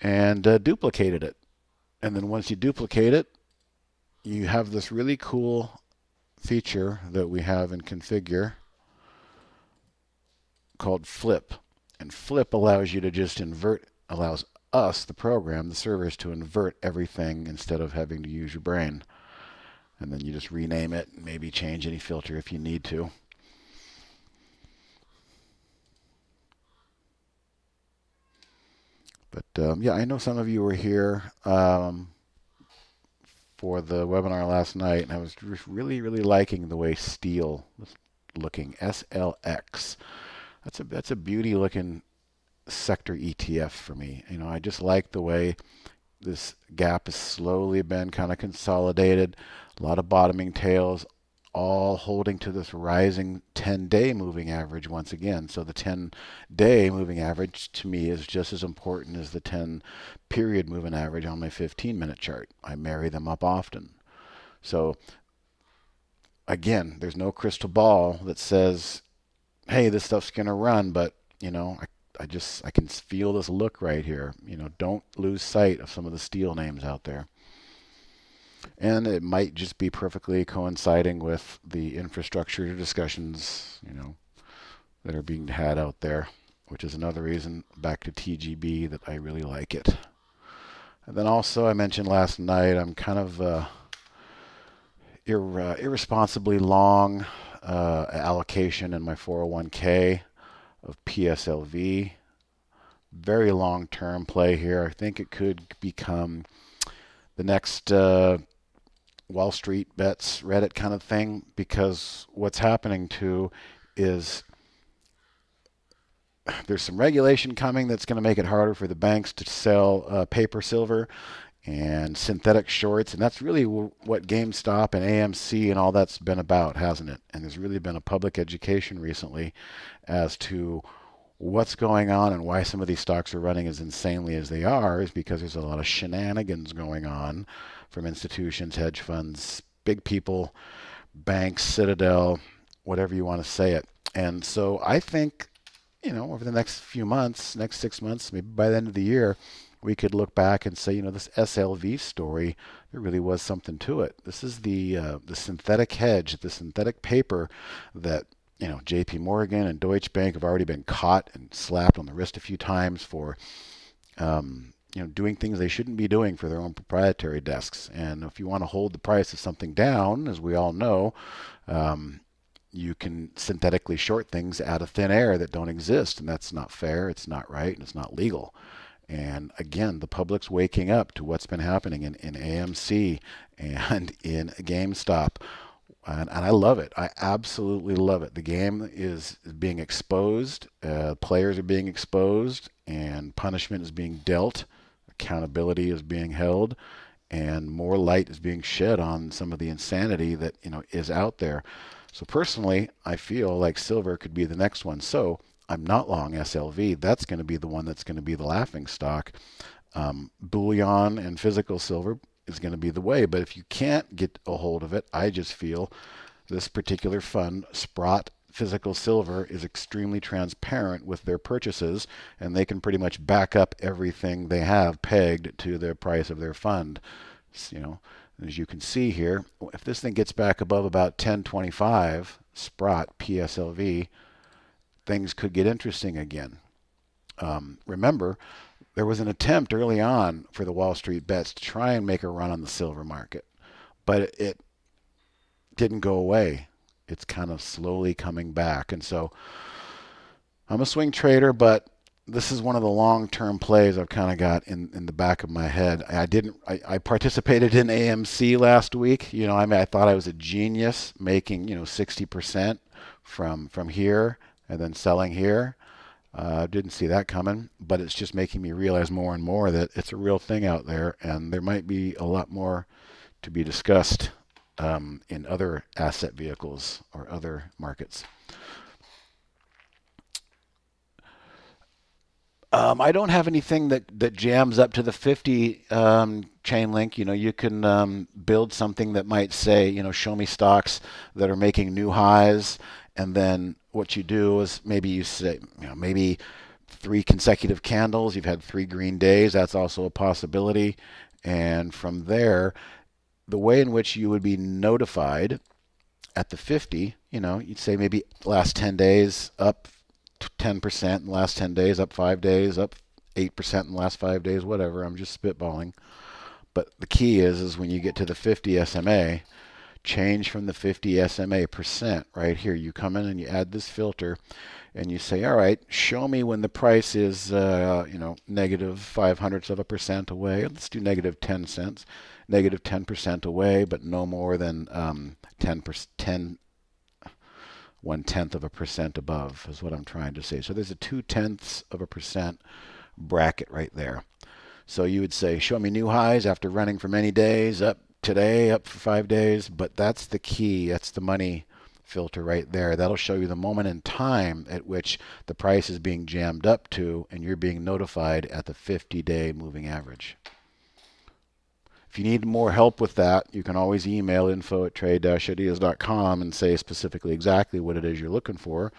and duplicated it. And then once you duplicate it, you have this really cool feature that we have in configure called flip. And flip allows you to just invert, allows us, the program, the servers, to invert everything instead of having to use your brain. And then you just rename it and maybe change any filter if you need to. But yeah, I know some of you were here for the webinar last night, and I was just really, really liking the way steel was looking. SLX. That's a beauty looking sector ETF for me. You know, I just like the way this gap has slowly been kind of consolidated. A lot of bottoming tails, all holding to this rising 10-day moving average once again. So the 10-day moving average to me is just as important as the 10-period moving average on my 15-minute chart. I marry them up often. So again, there's no crystal ball that says, hey, this stuff's going to run, but you know, I can feel this look right here. You know, don't lose sight of some of the steel names out there. And it might just be perfectly coinciding with the infrastructure discussions, you know, that are being had out there, which is another reason, back to TGB, that I really like it. And then also, I mentioned last night, I'm kind of irresponsibly long allocation in my 401k of PSLV. Very long-term play here. I think it could become the next Wall Street bets Reddit kind of thing, because what's happening too is there's some regulation coming that's going to make it harder for the banks to sell paper silver and synthetic shorts, and that's really what GameStop and AMC and all that's been about, hasn't it? And there's really been a public education recently as to what's going on and why some of these stocks are running as insanely as they are is because there's a lot of shenanigans going on from institutions, hedge funds, big people, banks, Citadel, whatever you want to say it. And so I think, over the next few months, next 6 months, maybe by the end of the year, we could look back and say, this SLV story, there really was something to it. This is the synthetic hedge, the synthetic paper that J.P. Morgan and Deutsche Bank have already been caught and slapped on the wrist a few times for doing things they shouldn't be doing for their own proprietary desks. And if you want to hold the price of something down, as we all know, you can synthetically short things out of thin air that don't exist, and that's not fair, it's not right, and it's not legal. And again, the public's waking up to what's been happening in AMC and in GameStop. And I love it. I absolutely love it. The game is being exposed. Players are being exposed, and punishment is being dealt. Accountability is being held, and more light is being shed on some of the insanity that is out there. So personally, I feel like silver could be the next one. So I'm not long SLV. That's going to be the one that's going to be the laughing stock. Bullion and physical silver is going to be the way. But if you can't get a hold of it, I just feel this particular fund, Sprott Physical Silver, is extremely transparent with their purchases, and they can pretty much back up everything they have pegged to the price of their fund. As you can see here, if this thing gets back above about 1025, Sprott PSLV, things could get interesting again. Remember, there was an attempt early on for the Wall Street bets to try and make a run on the silver market, but it didn't go away. It's kind of slowly coming back. And so I'm a swing trader, but this is one of the long-term plays I've kind of got in the back of my head. I participated in AMC last week. I thought I was a genius making 60% from here and then selling here. Didn't see that coming, but it's just making me realize more and more that it's a real thing out there, and there might be a lot more to be discussed in other asset vehicles or other markets. I don't have anything that jams up to the 50 chain link. You can build something that might say, show me stocks that are making new highs, and then what you do is maybe you say, maybe 3 consecutive candles. You've had 3 green days. That's also a possibility. And from there, the way in which you would be notified at the 50, you'd say maybe last 10 days up 10% in the last 10 days, up 5 days, up 8% in the last 5 days, whatever. I'm just spitballing. But the key is when you get to the 50 SMA, change from the 50 SMA percent right here. You come in and you add this filter and you say, all right, show me when the price is, negative 0.05% away. Let's do negative 10 cents, negative 10% away, but no more than 10%, 0.1% above is what I'm trying to say. So there's a 0.2% bracket right there. So you would say, show me new highs after running for many days, up today, up for 5 days. But that's the key. That's the money filter right there. That'll show you the moment in time at which the price is being jammed up to, and you're being notified at the 50-day moving average. If you need more help with that, you can always email info@trade-ideas.com and say specifically exactly what it is you're looking for.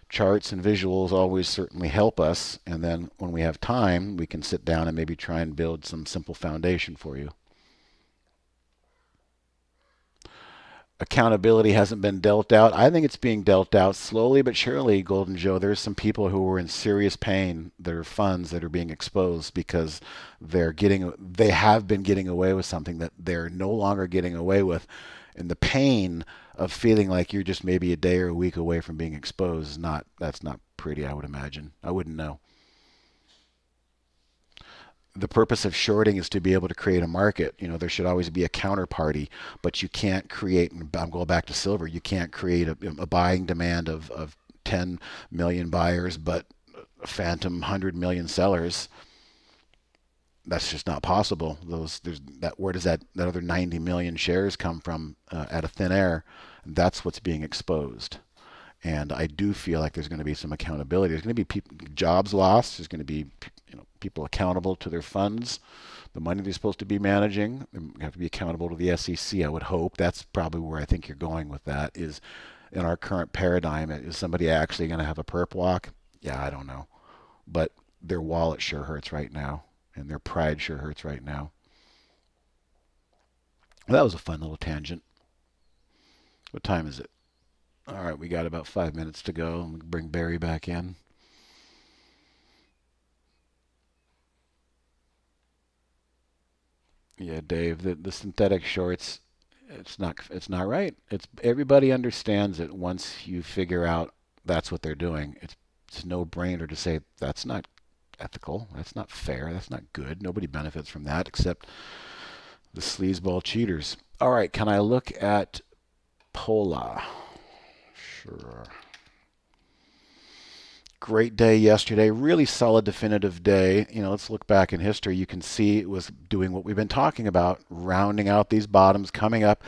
Charts and visuals always certainly help us, and then when we have time, we can sit down and maybe try and build some simple foundation for you. Accountability hasn't been dealt out. I think it's being dealt out slowly but surely, Golden Joe. There's some people who are in serious pain. There are funds that are being exposed because they have been getting away with something that they're no longer getting away with. And the pain of feeling like you're just maybe a day or a week away from being exposed that's not pretty, I would imagine. I wouldn't know. The purpose of shorting is to be able to create a market. There should always be a counterparty, but you can't create, I'm going back to silver, you can't create a buying demand of 10 million buyers, but a phantom 100 million sellers. That's just not possible. Where does that other 90 million shares come from out of thin air? That's what's being exposed. And I do feel like there's going to be some accountability. There's going to be jobs lost. There's going to be people accountable to their funds, the money they're supposed to be managing. They have to be accountable to the SEC, I would hope. That's probably where I think you're going with that, is in our current paradigm. Is somebody actually going to have a perp walk? Yeah, I don't know. But their wallet sure hurts right now, and their pride sure hurts right now. Well, that was a fun little tangent. What time is it? All right, we got about 5 minutes to go. I'm going to bring Barry back in. Yeah, Dave, the synthetic shorts, it's not right. It's everybody understands it once you figure out that's what they're doing. It's no brainer to say that's not ethical, that's not fair, that's not good. Nobody benefits from that except the sleazeball cheaters. All right, can I look at Pola? Sure. Great day yesterday. Really solid, definitive day. Let's look back in history. You can see it was doing what we've been talking about, rounding out these bottoms, coming up,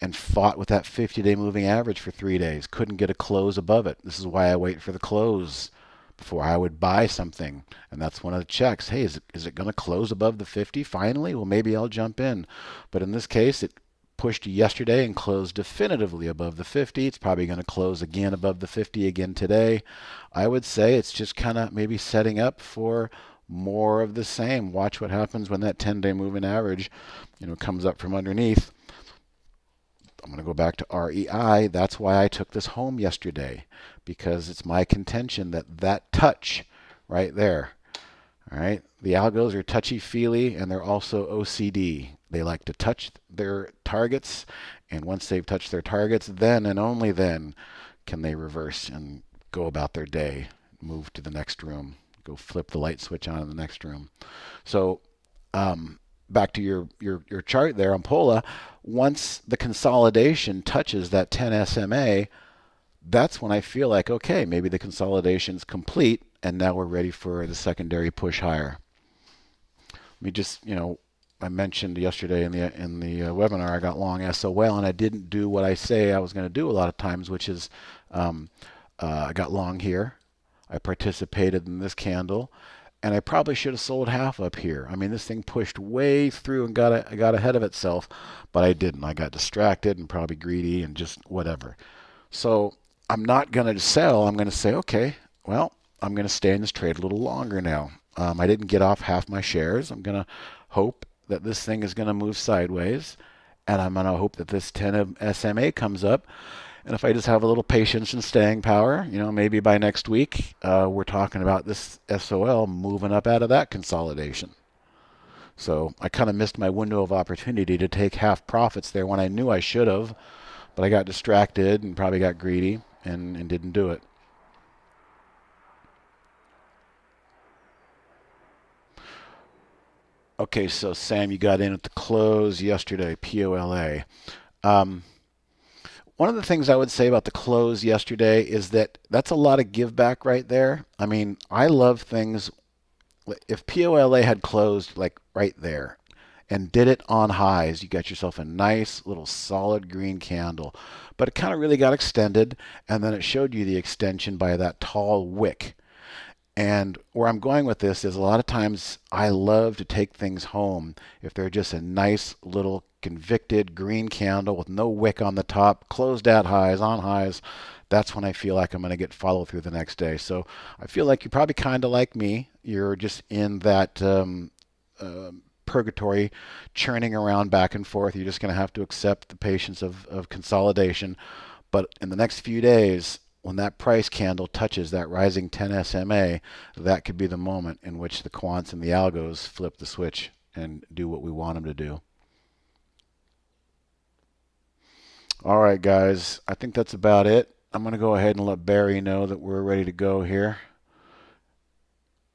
and fought with that 50-day moving average for 3 days. Couldn't get a close above it. This is why I wait for the close before I would buy something. And that's one of the checks. Hey, is it going to close above the 50 finally? Well, maybe I'll jump in. But in this case, it pushed yesterday and closed definitively above the 50. It's probably going to close again above the 50 again today. I would say it's just kind of maybe setting up for more of the same. Watch what happens when that 10-day moving average, comes up from underneath. I'm going to go back to REI. That's why I took this home yesterday, because it's my contention that touch right there, all right, the algos are touchy-feely, and they're also OCD. They like to touch their targets, and once they've touched their targets, then and only then can they reverse and go about their day, move to the next room, go flip the light switch on in the next room. So back to your chart there on Pola, once the consolidation touches that 10 SMA, that's when I feel like, okay, maybe the consolidation's complete, and now we're ready for the secondary push higher. Let me just, I mentioned yesterday in the webinar, I got long SOL, and I didn't do what I say I was going to do a lot of times, which is I got long here. I participated in this candle, and I probably should have sold half up here. I mean, this thing pushed way through and got ahead of itself, but I didn't. I got distracted and probably greedy and just whatever. So I'm not going to sell. I'm going to say, okay, well, I'm going to stay in this trade a little longer now. I didn't get off half my shares. I'm going to hope that this thing is going to move sideways, and I'm going to hope that this 10 of SMA comes up. And if I just have a little patience and staying power, maybe by next week, we're talking about this SOL moving up out of that consolidation. So I kind of missed my window of opportunity to take half profits there when I knew I should have, but I got distracted and probably got greedy and didn't do it. Okay, so Sam, you got in at the close yesterday, POLA. One of the things I would say about the close yesterday is that that's a lot of give back right there. I mean, I love things. If POLA had closed like right there and did it on highs, you got yourself a nice little solid green candle. But it kind of really got extended, and then it showed you the extension by that tall wick. And where I'm going with this is a lot of times I love to take things home if they're just a nice little convicted green candle with no wick on the top, closed at highs, on highs. That's when I feel like I'm going to get follow through the next day. So I feel like you're probably kind of like me. You're just in that purgatory, churning around back and forth. You're just going to have to accept the patience of consolidation. But in the next few days, when that price candle touches that rising 10 SMA, that could be the moment in which the quants and the algos flip the switch and do what we want them to do. All right, guys, I think that's about it. I'm going to go ahead and let Barry know that we're ready to go here.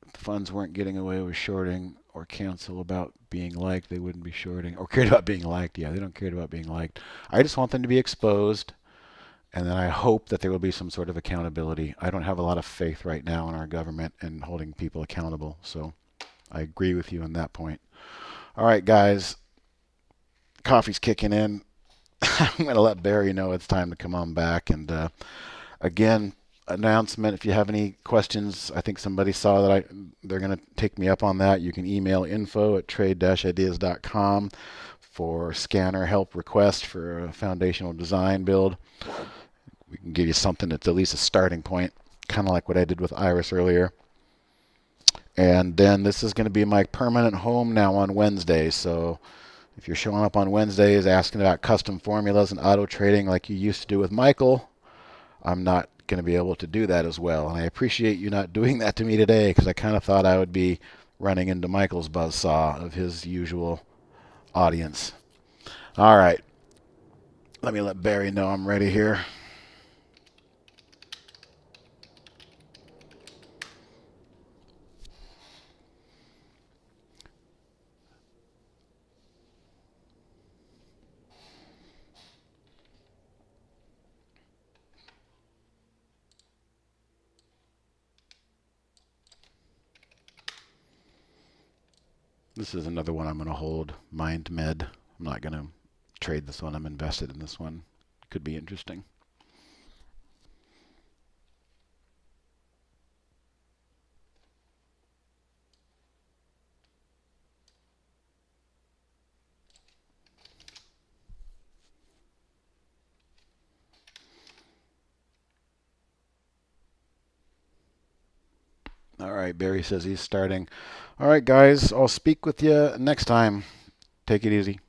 If the funds weren't getting away with shorting or cancel about being liked, they wouldn't be shorting. Or cared about being liked. Yeah, they don't care about being liked. I just want them to be exposed. And then I hope that there will be some sort of accountability. I don't have a lot of faith right now in our government and holding people accountable. So I agree with you on that point. All right, guys. Coffee's kicking in. I'm going to let Barry know it's time to come on back. And Again, announcement, if you have any questions, I think somebody saw that they're going to take me up on that. You can email info@trade-ideas.com for scanner help request for a foundational design build. We can give you something that's at least a starting point, kind of like what I did with Iris earlier. And then this is going to be my permanent home now on Wednesday. So if you're showing up on Wednesdays asking about custom formulas and auto trading like you used to do with Michael, I'm not going to be able to do that as well. And I appreciate you not doing that to me today, because I kind of thought I would be running into Michael's buzzsaw of his usual audience. All right. Let me let Barry know I'm ready here. This is another one I'm going to hold, MindMed. I'm not going to trade this one. I'm invested in this one. Could be interesting. All right, Barry says he's starting. All right, guys, I'll speak with you next time. Take it easy.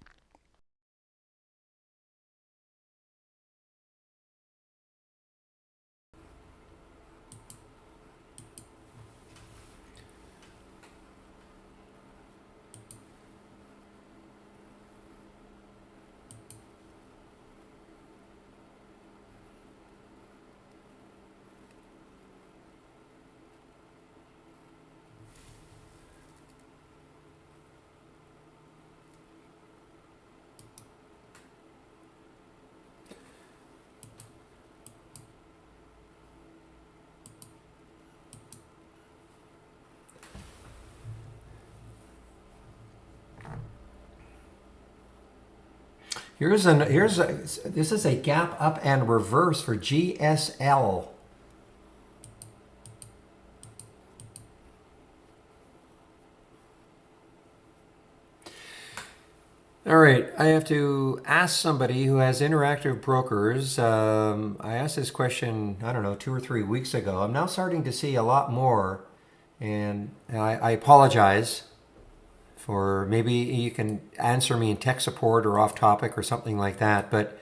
This is a gap up and reverse for GSL. All right, I have to ask somebody who has Interactive Brokers. I asked this question, I don't know, 2 or 3 weeks ago. I'm now starting to see a lot more, and I apologize for, maybe you can answer me in tech support or off topic or something like that, but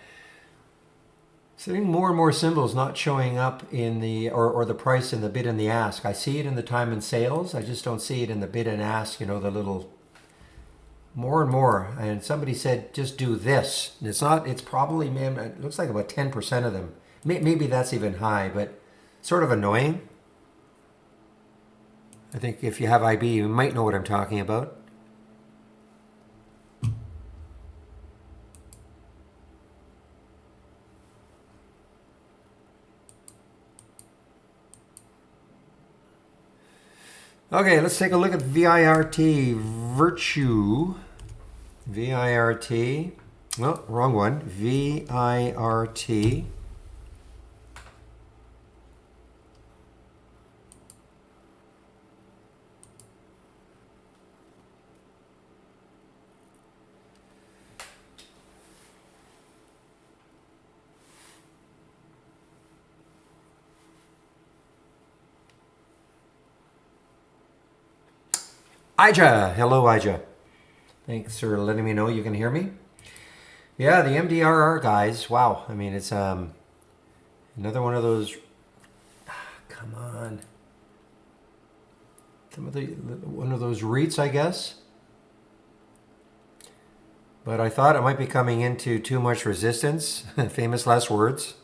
seeing more and more symbols not showing up in the, or the price in the bid and the ask. I see it in the time and sales. I just don't see it in the bid and ask, the little more and more. And somebody said, just do this. And it's probably, man, it looks like about 10% of them. Maybe that's even high, but sort of annoying. I think if you have IB, you might know what I'm talking about. Okay, let's take a look at VIRT, Virtue. VIRT. No, wrong one. VIRT. Ija. Hello, Ija. Thanks for letting me know you can hear me. Yeah, the MDRR guys. Wow. I mean, it's another one of those. Come on. One of those REITs, I guess. But I thought it might be coming into too much resistance. Famous last words.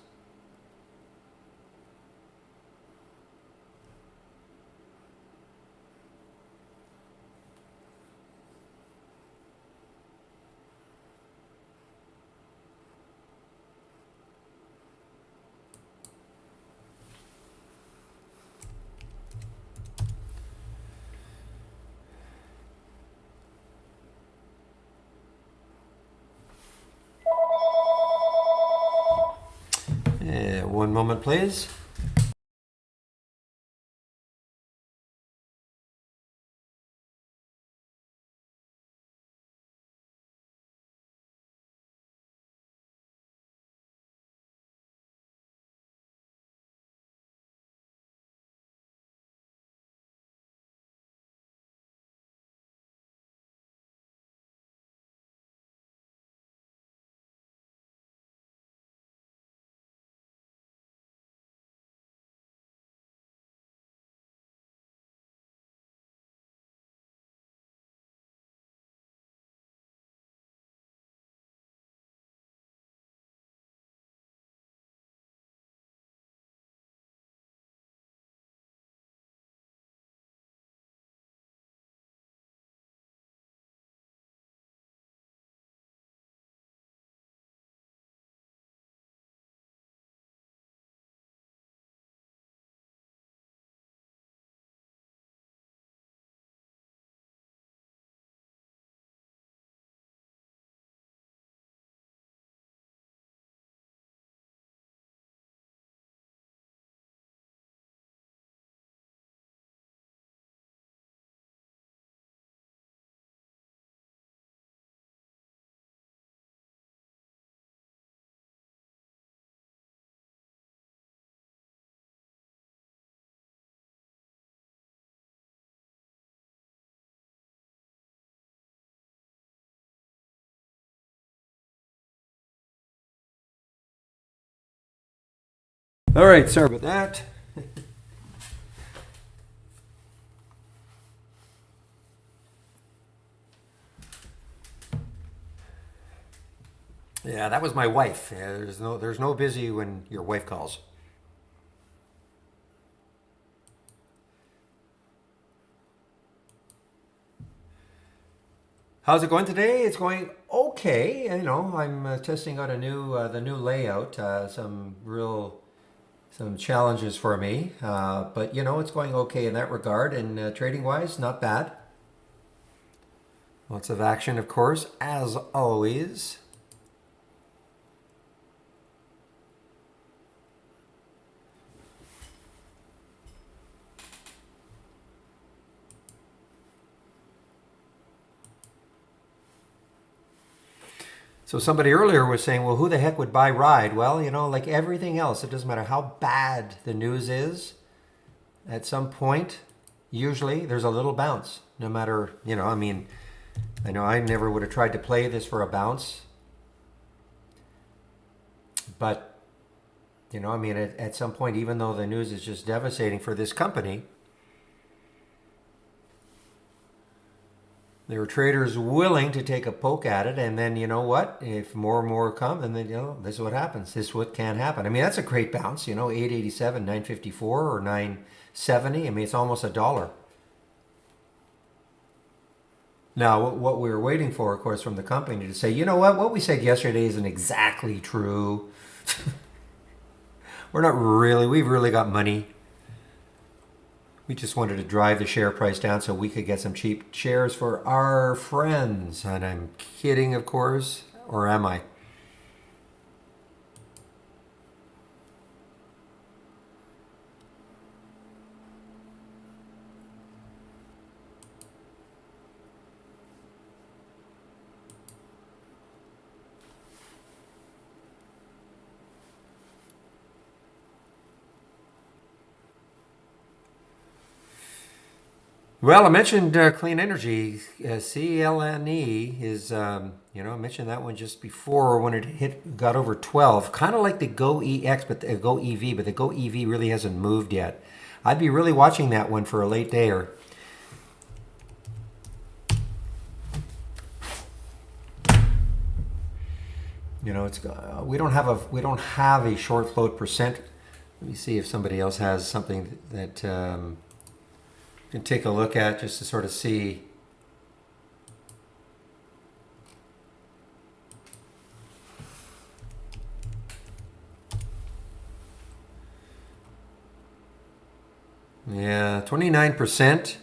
One moment, please. All right, sorry about that. Yeah, that was my wife. Yeah, there's no busy when your wife calls. How's it going today? It's going okay. You know, I'm testing out the new layout. Some challenges for me, but you know, it's going okay in that regard. And trading wise, not bad. Lots of action, of course, as always. So somebody earlier was saying, well, who the heck would buy Ride? Well, you know, like everything else, it doesn't matter how bad the news is. At some point, usually there's a little bounce. No matter, you know, I mean, I know I never would have tried to play this for a bounce, but you know, I mean, at some point, even though the news is just devastating for this company, there are traders willing to take a poke at it, and then you know what? If more and more come, and then you know this is what happens. This is what can happen. I mean, that's a great bounce. You know, 887, 954, or 970. I mean, it's almost a dollar. Now, what we were waiting for, of course, from the company to say, you know what we said yesterday isn't exactly true. We've really got money. We just wanted to drive the share price down so we could get some cheap shares for our friends. And I'm kidding, of course, or am I? Well, I mentioned clean energy. CLNE is, you know, I mentioned that one just before when got over 12. Kind of like the Go EX, but the Go EV, but the Go EV really hasn't moved yet. I'd be really watching that one for a late dayer. You know, it's we don't have a short float percent. Let me see if somebody else has something that can take a look at just to sort of see. Yeah, 29%.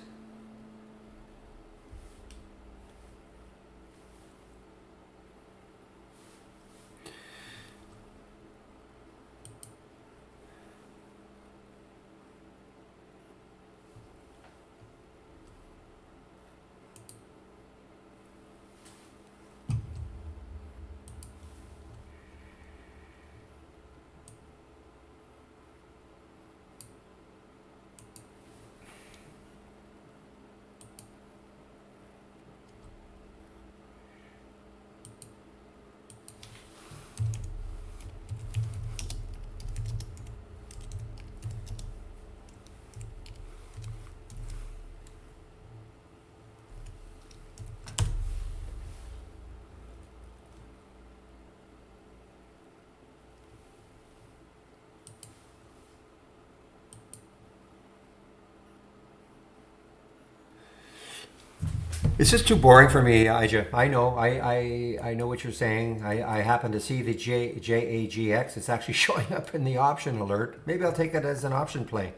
It's just too boring for me, Ija. I know. I know what you're saying. I happen to see the JAGX. It's actually showing up in the option alert. Maybe I'll take it as an option play.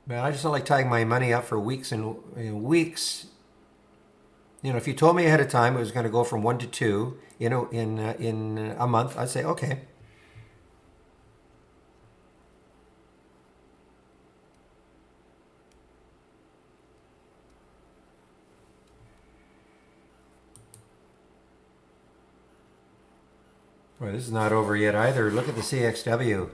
But I just don't like tying my money up for weeks and weeks. You know, if you told me ahead of time it was going to go from 1 to 2, you know, in a month, I'd say okay. Well, this is not over yet either. Look at the CXW.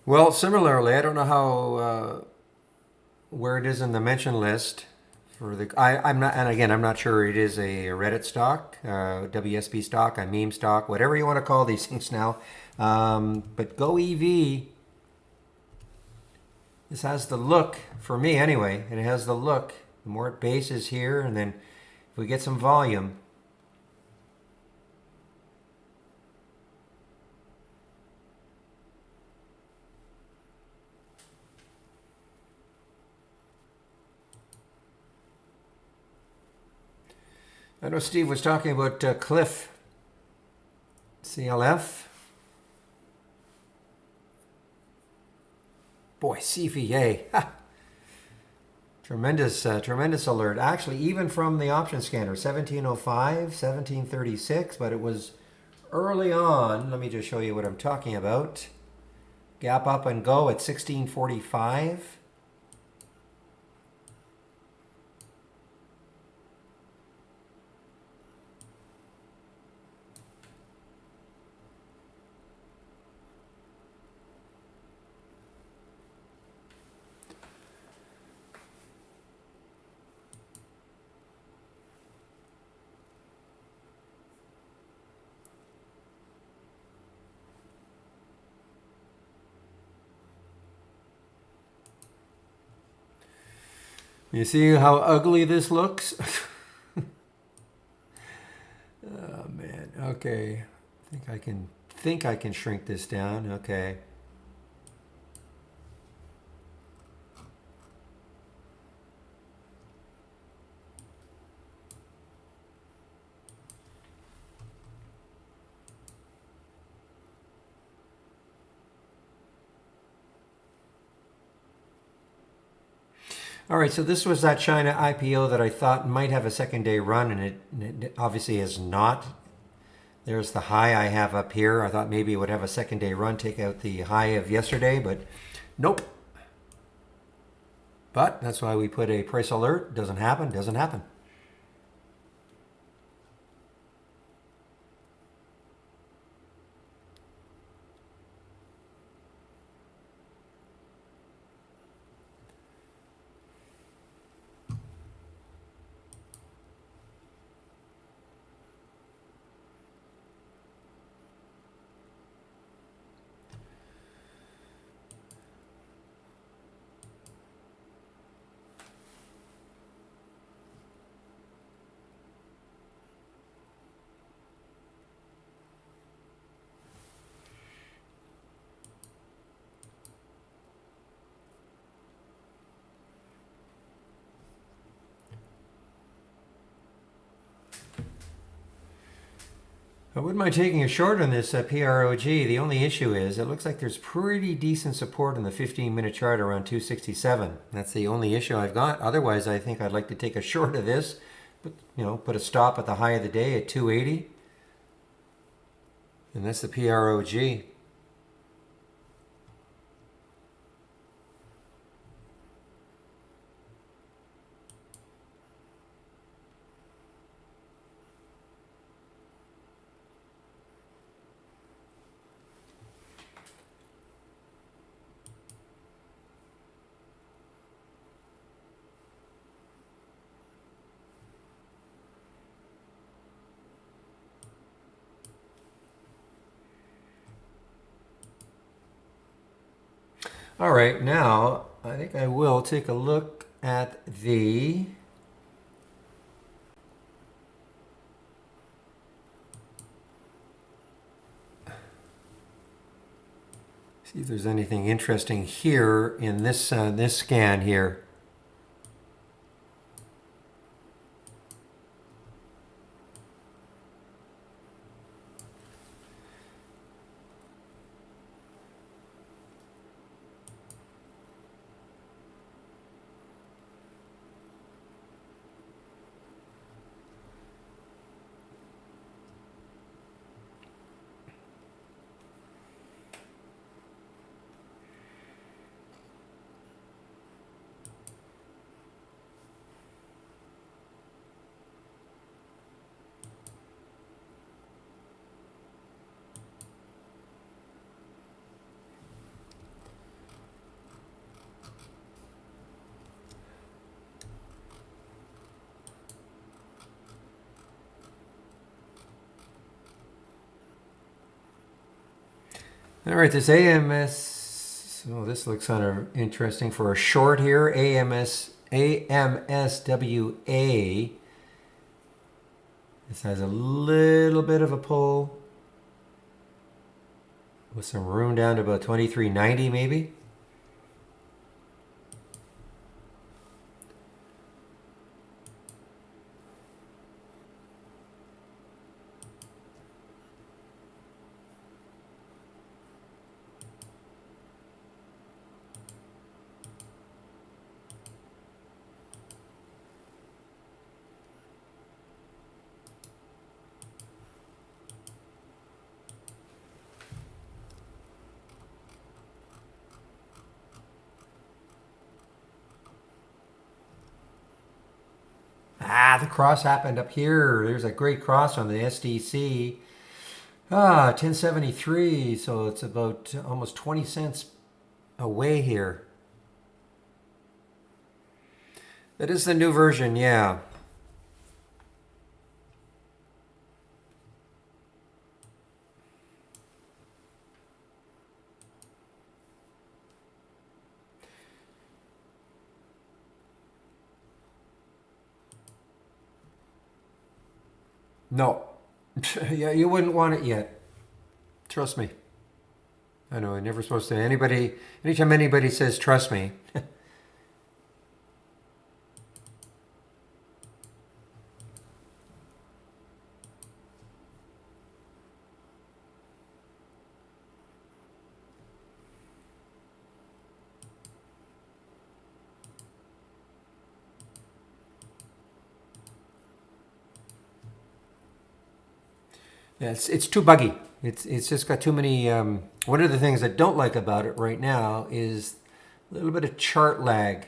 Well, similarly, I don't know how where it is in the mention list for the. I'm not, and again, I'm not sure it is a Reddit stock, WSB stock, a meme stock, whatever you want to call these things now. But Go EV. This has the look for me anyway, and it has the look. The more it bases here, and then if we get some volume. I know Steve was talking about Cliff, CLF. Boy, CVA. Ha. Tremendous, tremendous alert. Actually, even from the option scanner, 1705, 1736, but it was early on. Let me just show you what I'm talking about. Gap up and go at 1645. You see how ugly this looks? Oh man. Okay. I think I can shrink this down. Okay. All right, so this was that China IPO that I thought might have a second day run, and it obviously has not. There's the high I have up here. I thought maybe it would have a second day run, take out the high of yesterday, but nope. But that's why we put a price alert. Doesn't happen, doesn't happen. I wouldn't mind taking a short on this PROG. The only issue is it looks like there's pretty decent support in the 15-minute chart around 267. That's the only issue I've got. Otherwise, I think I'd like to take a short of this. Put a stop at the high of the day at 280. And that's the PROG. All right, now I think I will take a look at the see if there's anything interesting here in this scan here. All right, this AMS, oh, this looks kind of interesting for a short here. AMSWA. This has a little bit of a pull with some room down to about 23.90 maybe. Ah, the cross happened up here. There's a great cross on the SDC. 1073, so it's about almost 20 cents away here. That is the new version, yeah. No. Yeah, you wouldn't want it yet. Trust me. I know, I'm never supposed to. Anytime anybody says trust me, yeah, it's too buggy. It's just got too many. One of the things I don't like about it right now is a little bit of chart lag.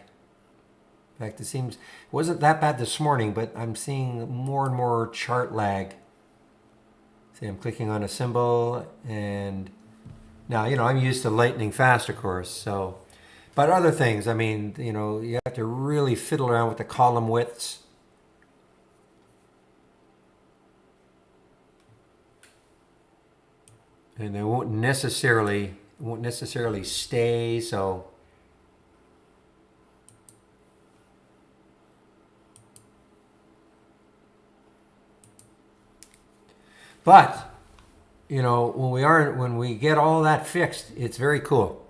In fact, it wasn't that bad this morning, but I'm seeing more and more chart lag. See, I'm clicking on a symbol, and now I'm used to lightning fast, of course. So, but other things, I mean, you have to really fiddle around with the column widths. And they won't necessarily stay. So, but when we get all that fixed, it's very cool.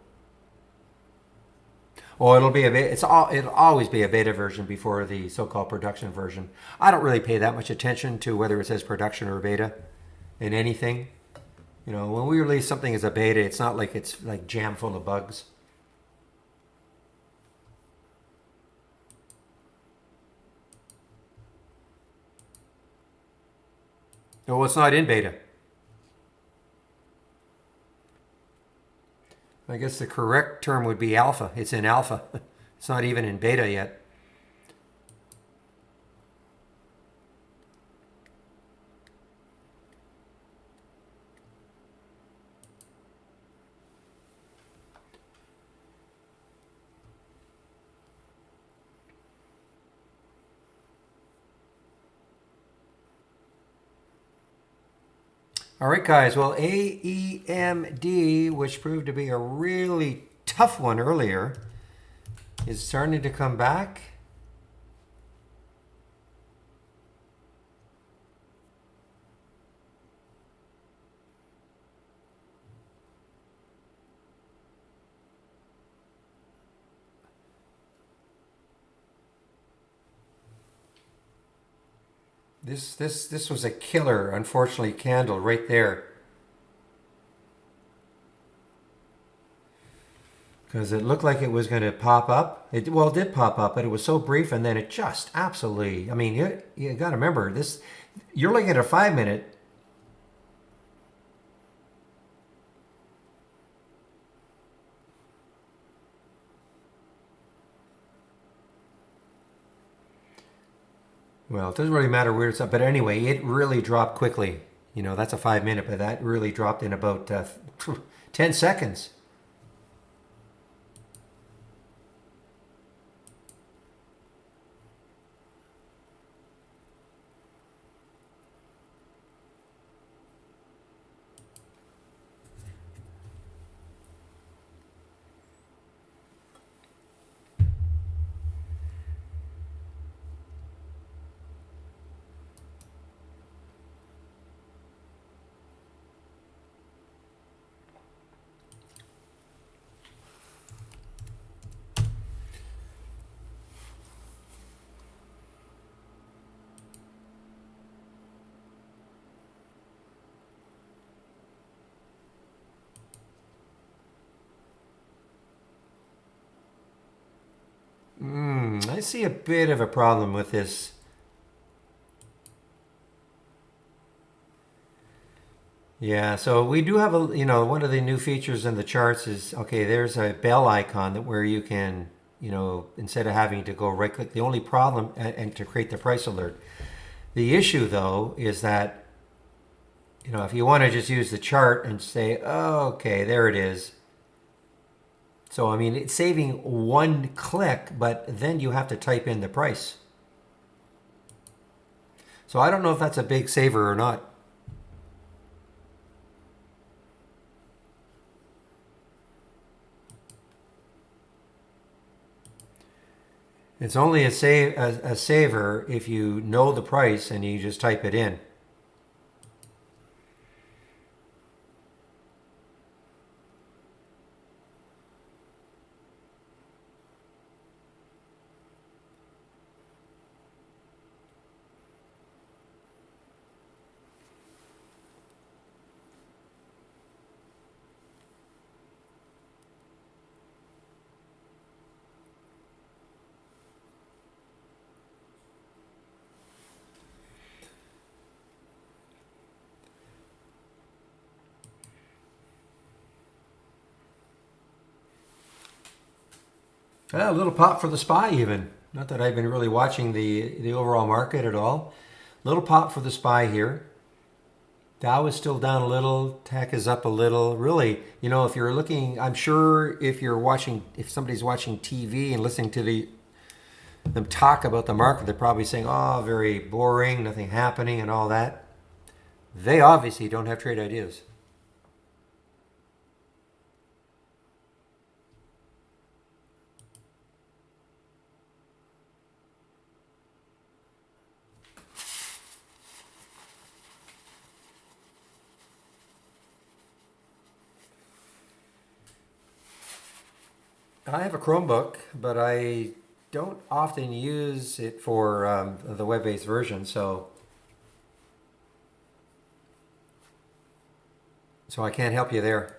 Oh, it'll always be a beta version before the so-called production version. I don't really pay that much attention to whether it says production or beta in anything. When we release something as a beta, it's not like it's like jam full of bugs. Oh, it's not in beta. I guess the correct term would be alpha. It's in alpha. It's not even in beta yet. All right, guys. Well, AEMD, which proved to be a really tough one earlier, is starting to come back. This was a killer, unfortunately, candle right there. Because it looked like it was going to pop up. It did pop up, but it was so brief, and then it just absolutely. I mean, you got to remember this. You're looking at a 5 minute. Well, it doesn't really matter where it's up, but anyway, it really dropped quickly. You know, that's a 5 minute, but that really dropped in about 10 seconds. I see a bit of a problem with this. Yeah, so we do have one of the new features in the charts is, okay, there's a bell icon that where you can, instead of having to go right click, the only problem, and to create the price alert. The issue though is that, if you want to just use the chart and say, oh, okay, there it is. So, I mean, it's saving one click, but then you have to type in the price. So I don't know if that's a big saver or not. It's only a saver if you know the price and you just type it in. A little pop for the SPY even. Not that I've been really watching the overall market at all. Little pop for the SPY here. Dow is still down a little. Tech is up a little. Really, if you're looking, I'm sure if somebody's watching TV and listening to them talk about the market, they're probably saying, oh, very boring, nothing happening and all that. They obviously don't have trade ideas. I have a Chromebook, but I don't often use it for the web-based version, so I can't help you there.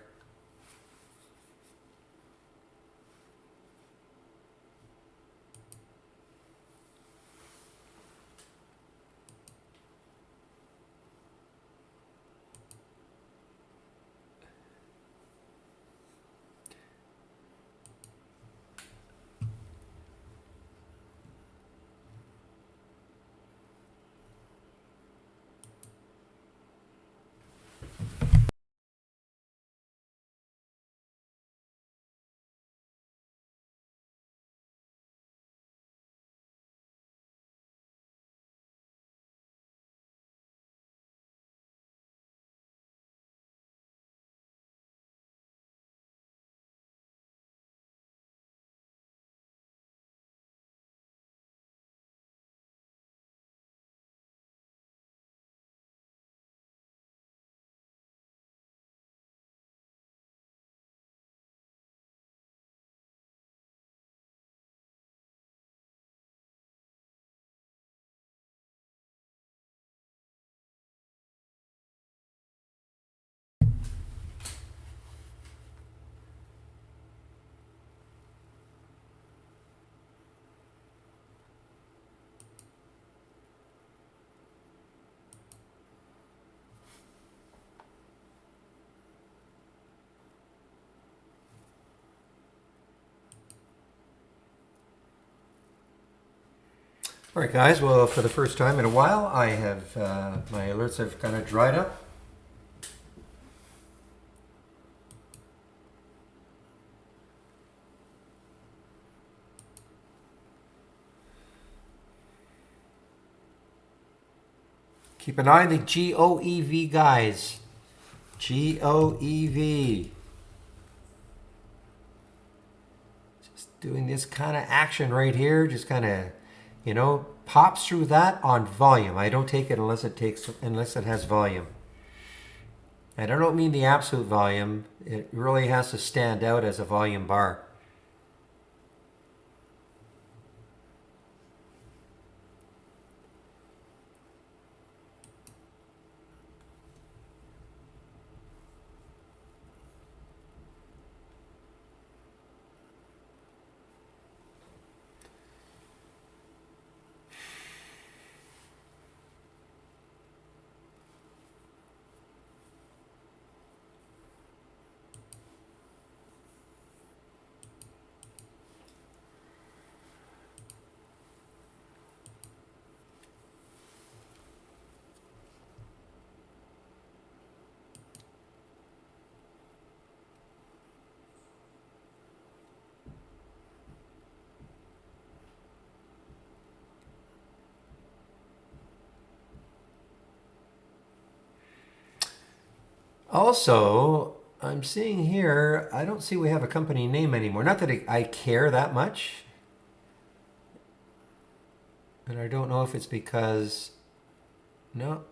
All right, guys. Well, for the first time in a while, I have my alerts have kind of dried up. Keep an eye on the GOEV, guys. GOEV. Just doing this kind of action right here. Just kind of, pops through that on volume. I don't take it unless it has volume. And I don't mean the absolute volume. It really has to stand out as a volume bar. Also, I'm seeing here, I don't see we have a company name anymore. Not that I care that much. And I don't know if it's because, no.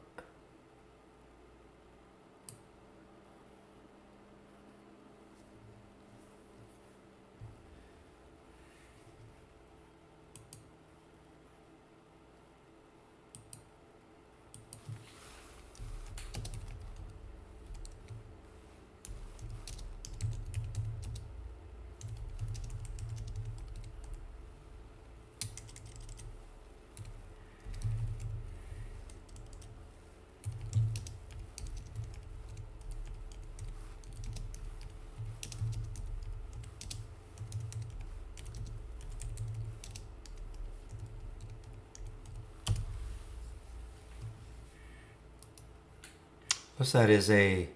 What's that is a,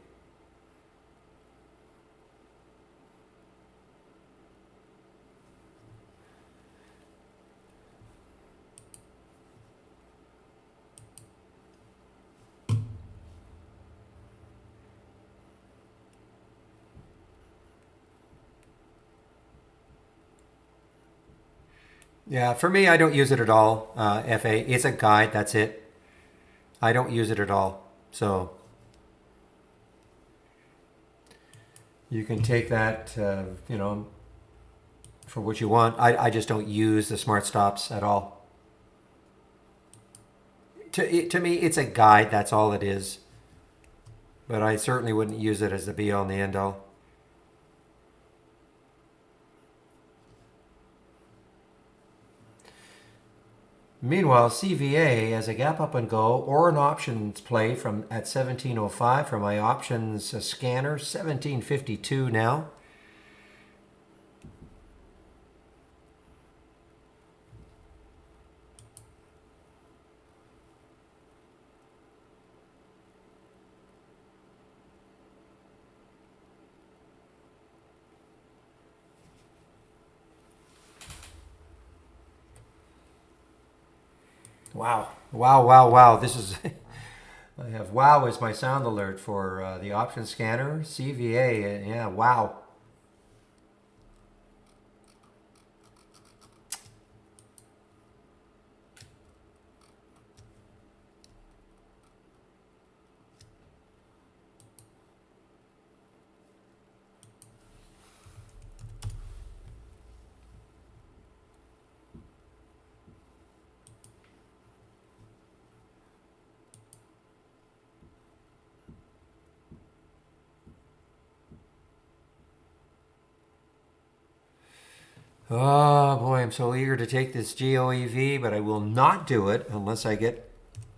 yeah, for me, I don't use it at all. FA, it's a guide, that's it. I don't use it at all. So you can take that, for what you want. I just don't use the smart stops at all. To me, it's a guide, that's all it is. But I certainly wouldn't use it as the be all and the end all. Meanwhile, CVA as a gap up and go or an options play from at 1705 for my options scanner, 1752 now. Wow, wow, wow, wow. This is, I have wow as my sound alert for the option scanner. CVA, yeah, wow. Oh boy, I'm so eager to take this GOEV, but I will not do it unless I get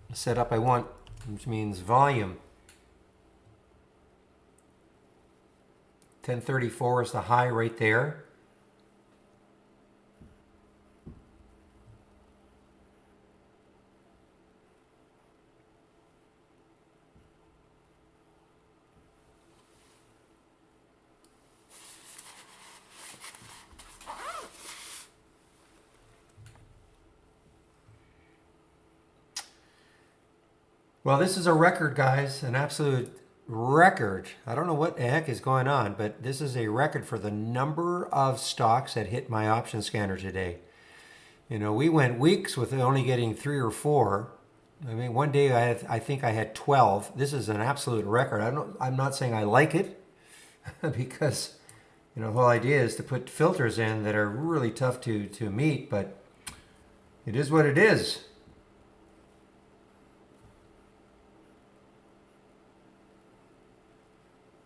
the setup I want, which means volume. 1034 is the high right there. Well, this is a record, guys, an absolute record. I don't know what the heck is going on, but this is a record for the number of stocks that hit my option scanner today. You know, we went weeks with only getting 3 or 4. I mean, one day I think I had 12. This is an absolute record. I'm not saying I like it because, you know, the whole idea is to put filters in that are really tough to meet, but it is what it is.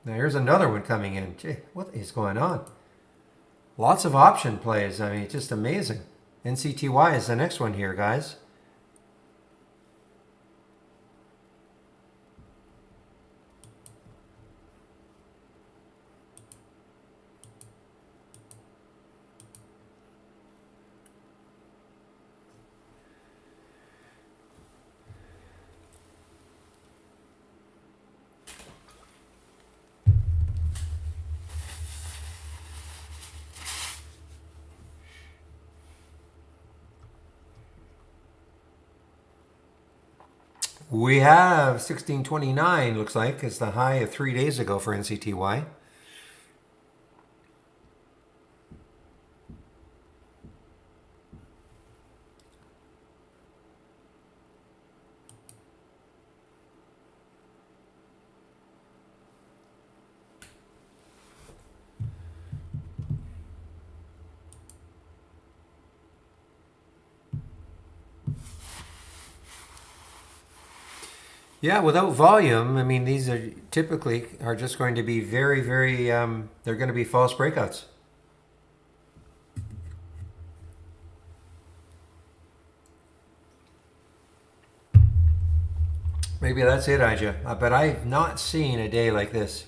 Now here's another one coming in. Gee, what is going on? Lots of option plays. I mean, it's just amazing. NCTY is the next one here, guys. We have 1629, looks like, is the high of 3 days ago for NCTY. Yeah, without volume, I mean, these are typically are just going to be very, very, they're going to be false breakouts. Maybe that's it, Aja. But I've not seen a day like this.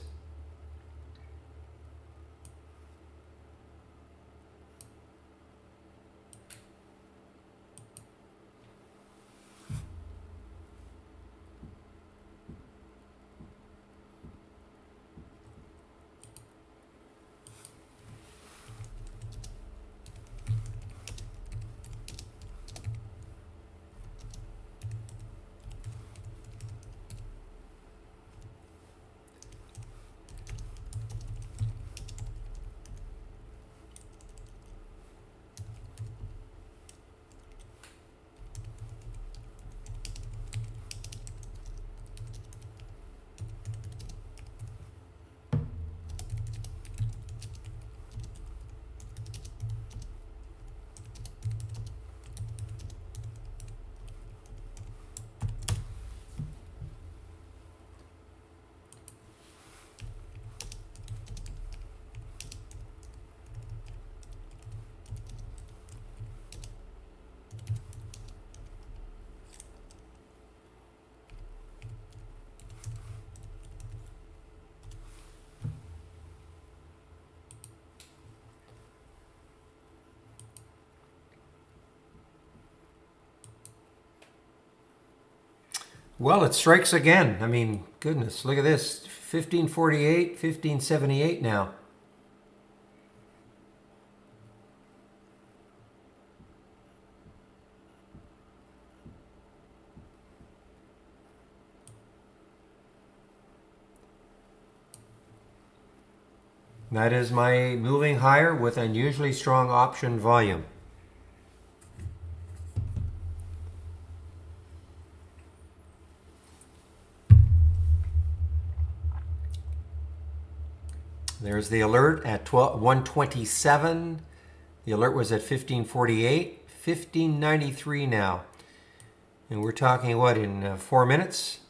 Well, it strikes again. I mean, goodness, look at this. 1548, 1578 now. That is my moving higher with unusually strong option volume. There's the alert at 127. The alert was at 1548, 1593 now. And we're talking what, in 4 minutes?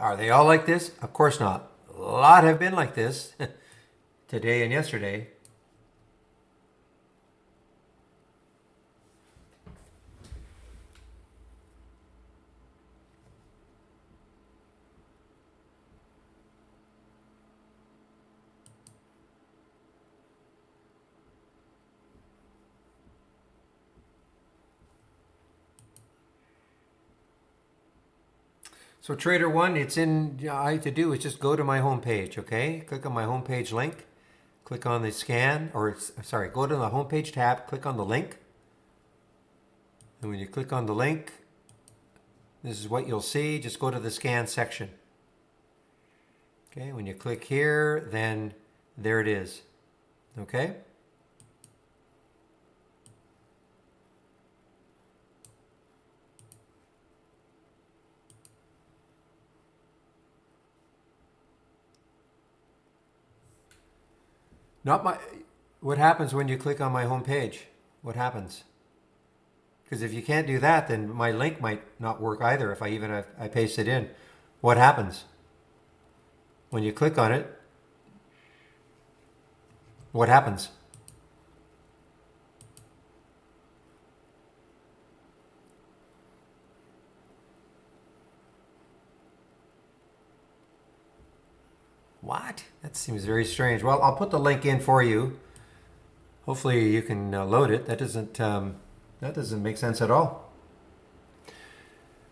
Are they all like this? Of course not. A lot have been like this today and yesterday. So Trader One, it's in, all I have to do is just go to my home page, okay? Click on my home page link, click on the scan, or sorry, go to the home page tab, click on the link, And when you click on the link, this is what you'll see. Just go to the scan section. Okay, when you click here, then there it is. Okay? Not my. What happens when you click on my home page? What happens? Because if you can't do that, then my link might not work either. If I paste it in, what happens when you click on it? What happens? What? That seems very strange. Well, I'll put the link in for you. Hopefully you can load it. That doesn't make sense at all.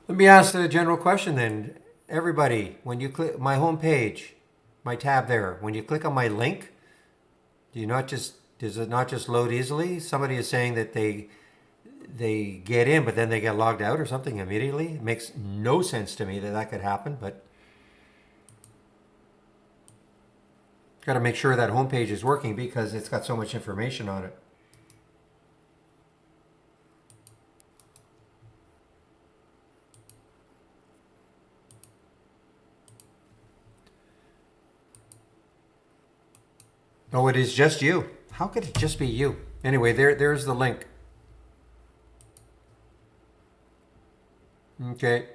Let me ask the general question then. Everybody, when you click my home page, my tab there, when you click on my link, does it not just load easily? Somebody is saying that they get in, but then they get logged out or something immediately. It makes no sense to me that that could happen, but got to make sure that homepage is working because it's got so much information on it. Oh, it is just you. How could it just be you? Anyway, there's the link. Okay.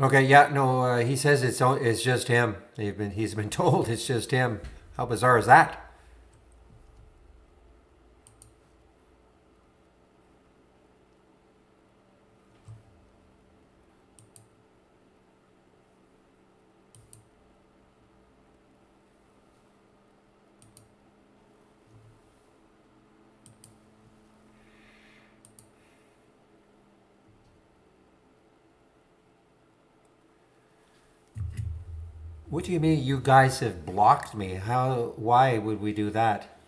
Okay, yeah, no, he says it's just him. He's been told it's just him. How bizarre is that? What do you mean you guys have blocked me? Why would we do that?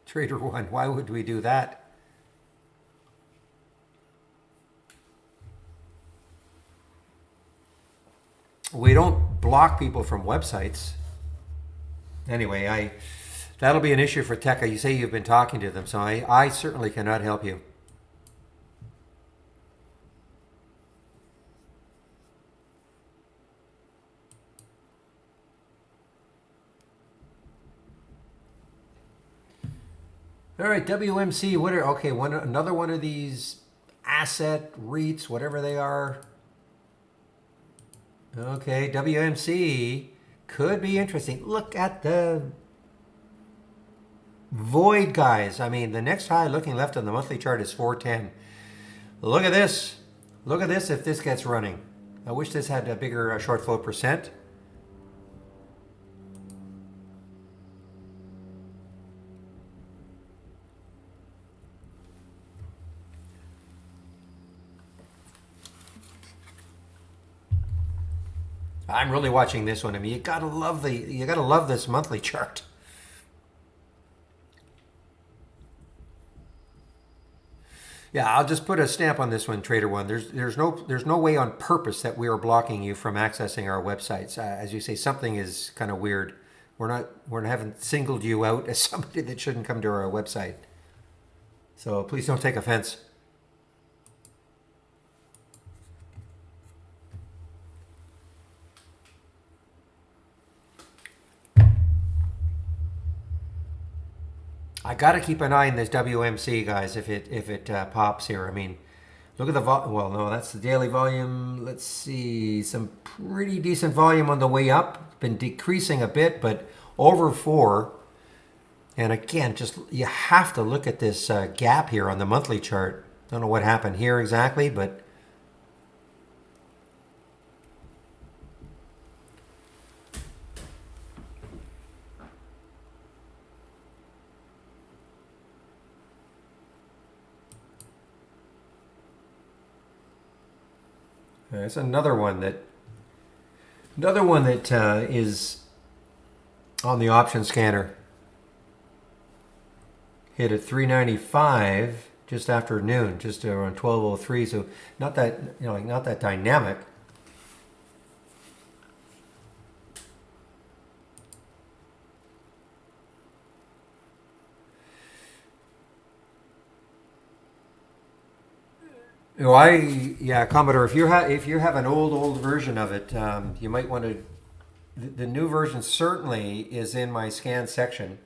Trader One, why would we do that? We don't block people from websites. Anyway, that'll be an issue for Tekka. You say you've been talking to them, so I certainly cannot help you. All right, WMC. Another one of these asset REITs, whatever they are. Okay, WMC could be interesting. Look at the void, guys. I mean, the next high looking left on the monthly chart is 410. Look at this. Look at this if this gets running. I wish this had a bigger short float percent. I'm really watching this one. I mean, you gotta love this monthly chart. Yeah, I'll just put a stamp on this one, Trader One. There's no way on purpose that we are blocking you from accessing our websites. As you say, something is kind of weird. We haven't singled you out as somebody that shouldn't come to our website. So please don't take offense. I got to keep an eye on this WMC, guys, if it pops here. I mean, look at the well, no, that's the daily volume. Let's see, some pretty decent volume on the way up. Been decreasing a bit, but over 4. And again, just you have to look at this gap here on the monthly chart. Don't know what happened here exactly, but it's another one that is on the option scanner. Hit at 395 just after noon, just around 12:03. So not that, not that dynamic. Yeah, Commodore. If you have an old version of it, you might want to. The new version certainly is in my scan section,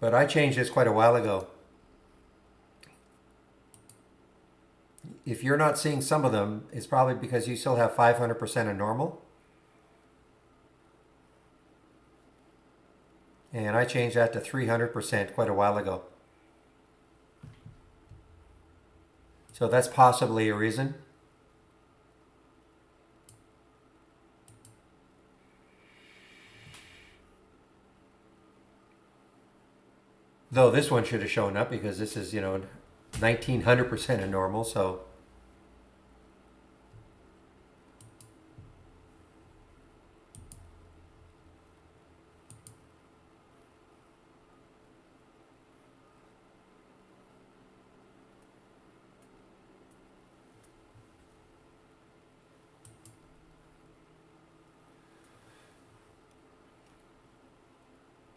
but I changed this quite a while ago. If you're not seeing some of them, it's probably because you still have 500% of normal. And I changed that to 300% quite a while ago. So that's possibly a reason. Though this one should have shown up because this is, 1900% of normal. So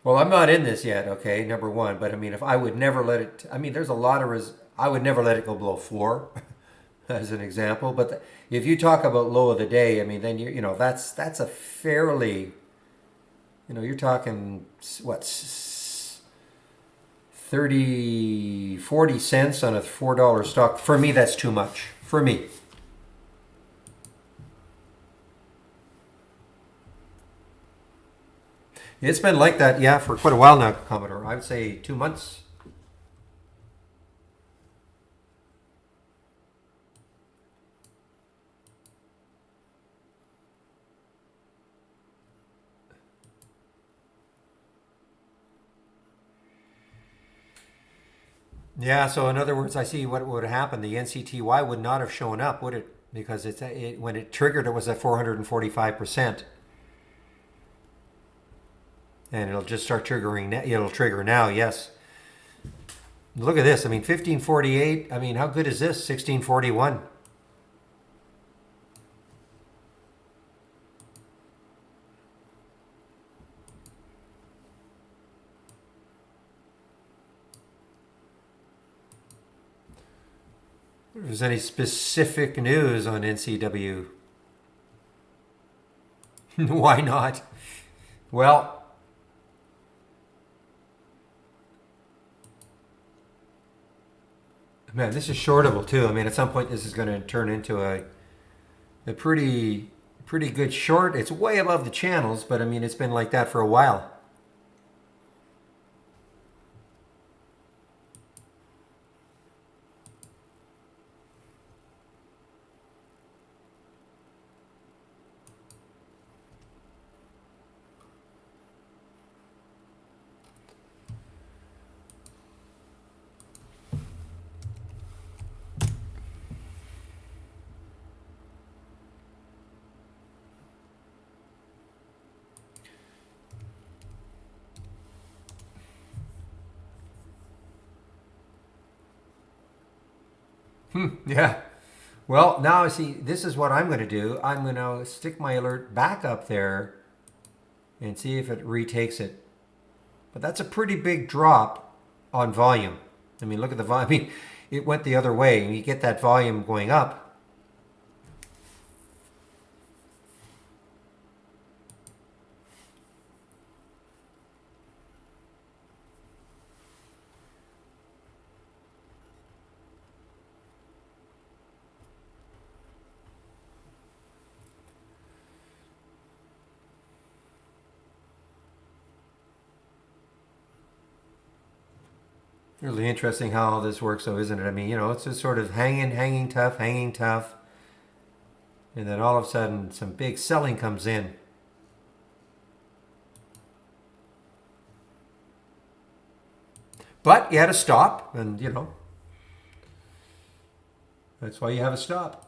well, I'm not in this yet, okay, number one. But I mean, if I would never let it, I mean, there's a lot of, I would never let it go below 4, as an example. But if you talk about low of the day, I mean, then that's a fairly, you're talking, what, 30, 40 cents on a $4 stock. For me, that's too much. For me. It's been like that, yeah, for quite a while now, Commodore. I would say 2 months. Yeah, so in other words, I see what would happen. The NCTY would not have shown up, would it? Because when it triggered, it was at 445%. And it'll just start triggering. It'll trigger now, yes. Look at this. I mean, 1548. I mean, how good is this? 1641. If there's any specific news on NCW, why not? Well, man, this is shortable too. I mean, at some point, this is going to turn into a pretty good short. It's way above the channels, but I mean, it's been like that for a while. Yeah. Well, now see, this is what I'm going to do. I'm going to stick my alert back up there and see if it retakes it. But that's a pretty big drop on volume. I mean, look at the volume. I mean, it went the other way, and you get that volume going up. Really interesting how all this works, though, isn't it? I mean, it's just sort of hanging tough, and then all of a sudden, some big selling comes in. But you had a stop, and that's why you have a stop.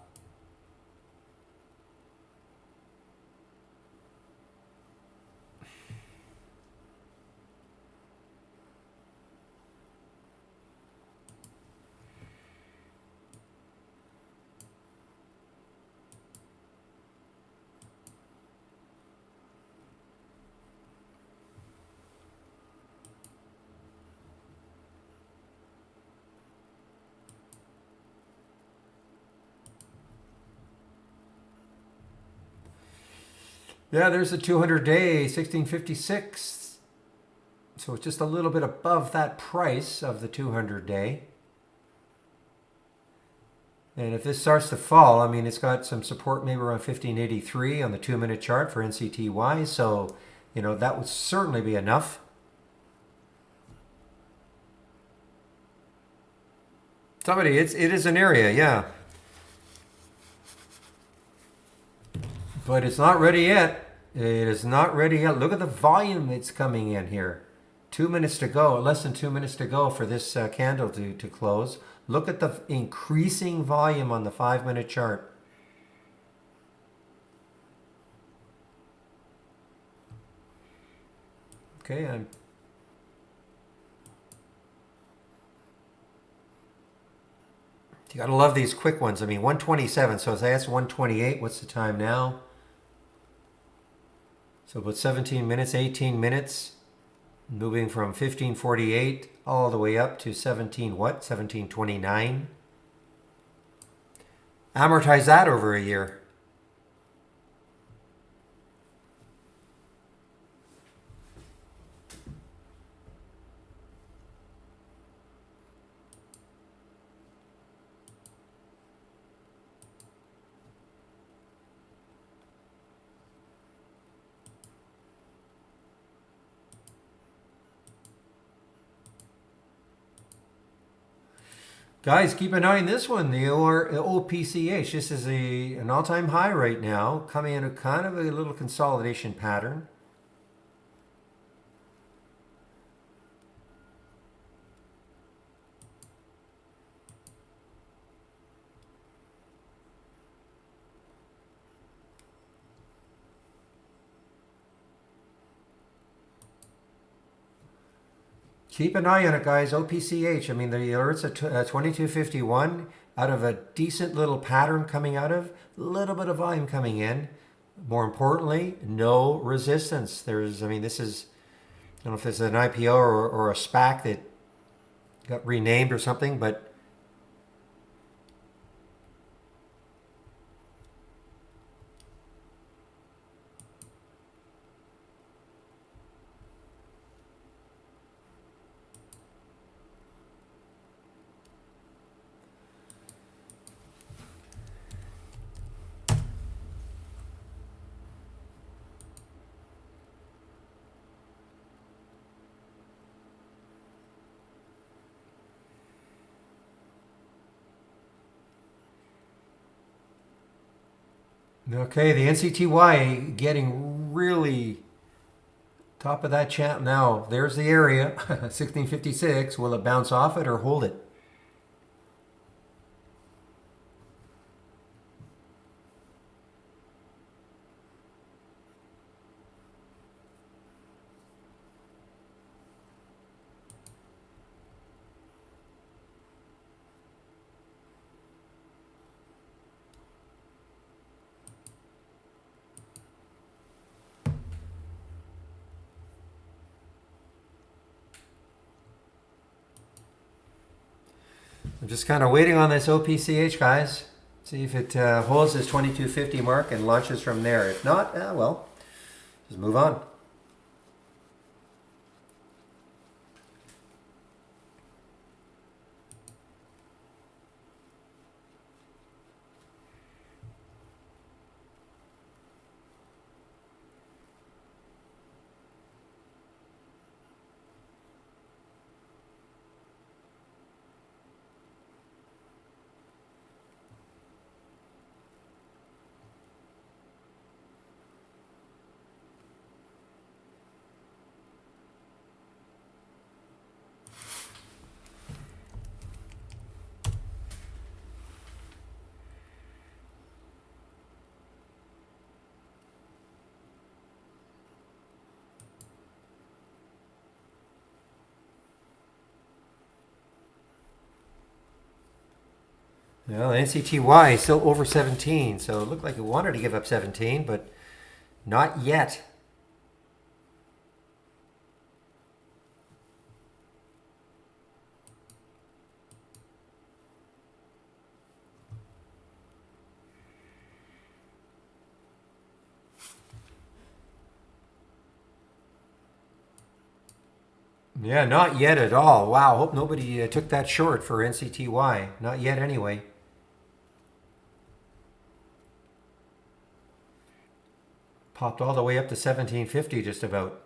Yeah, there's the 200-day, 1656. So it's just a little bit above that price of the 200-day. And if this starts to fall, I mean, it's got some support maybe around 1583 on the 2-minute chart for NCTY. So, that would certainly be enough. Somebody, it is an area, yeah. But it's not ready yet. It is not ready yet. Look at the volume that's coming in here. 2 minutes to go, less than 2 minutes to go for this candle to close. Look at the increasing volume on the 5-minute chart. Okay, you gotta love these quick ones. I mean, 127. So that's 128. What's the time now? So about 17 minutes, 18 minutes. Moving from 1548 all the way up to 1729. Amortize that over a year. Guys, keep an eye on this one, the OPCH. This is an all-time high right now, coming in a kind of a little consolidation pattern. Keep an eye on it, guys. OPCH. I mean, the alert's at 2251 out of a decent little pattern coming out of, a little bit of volume coming in. More importantly, no resistance. This is, I don't know if it's an IPO or a SPAC that got renamed or something, but okay, the NCTY getting really top of that chart now. There's the area, 1656. Will it bounce off it or hold it? I'm just kind of waiting on this OPCH, guys. See if it holds this 2250 mark and launches from there. If not, well, just move on. Well, NCTY is still over 17, so it looked like it wanted to give up 17, but not yet. Yeah, not yet at all. Wow, hope nobody took that short for NCTY. Not yet anyway. Popped all the way up to 1750 just about.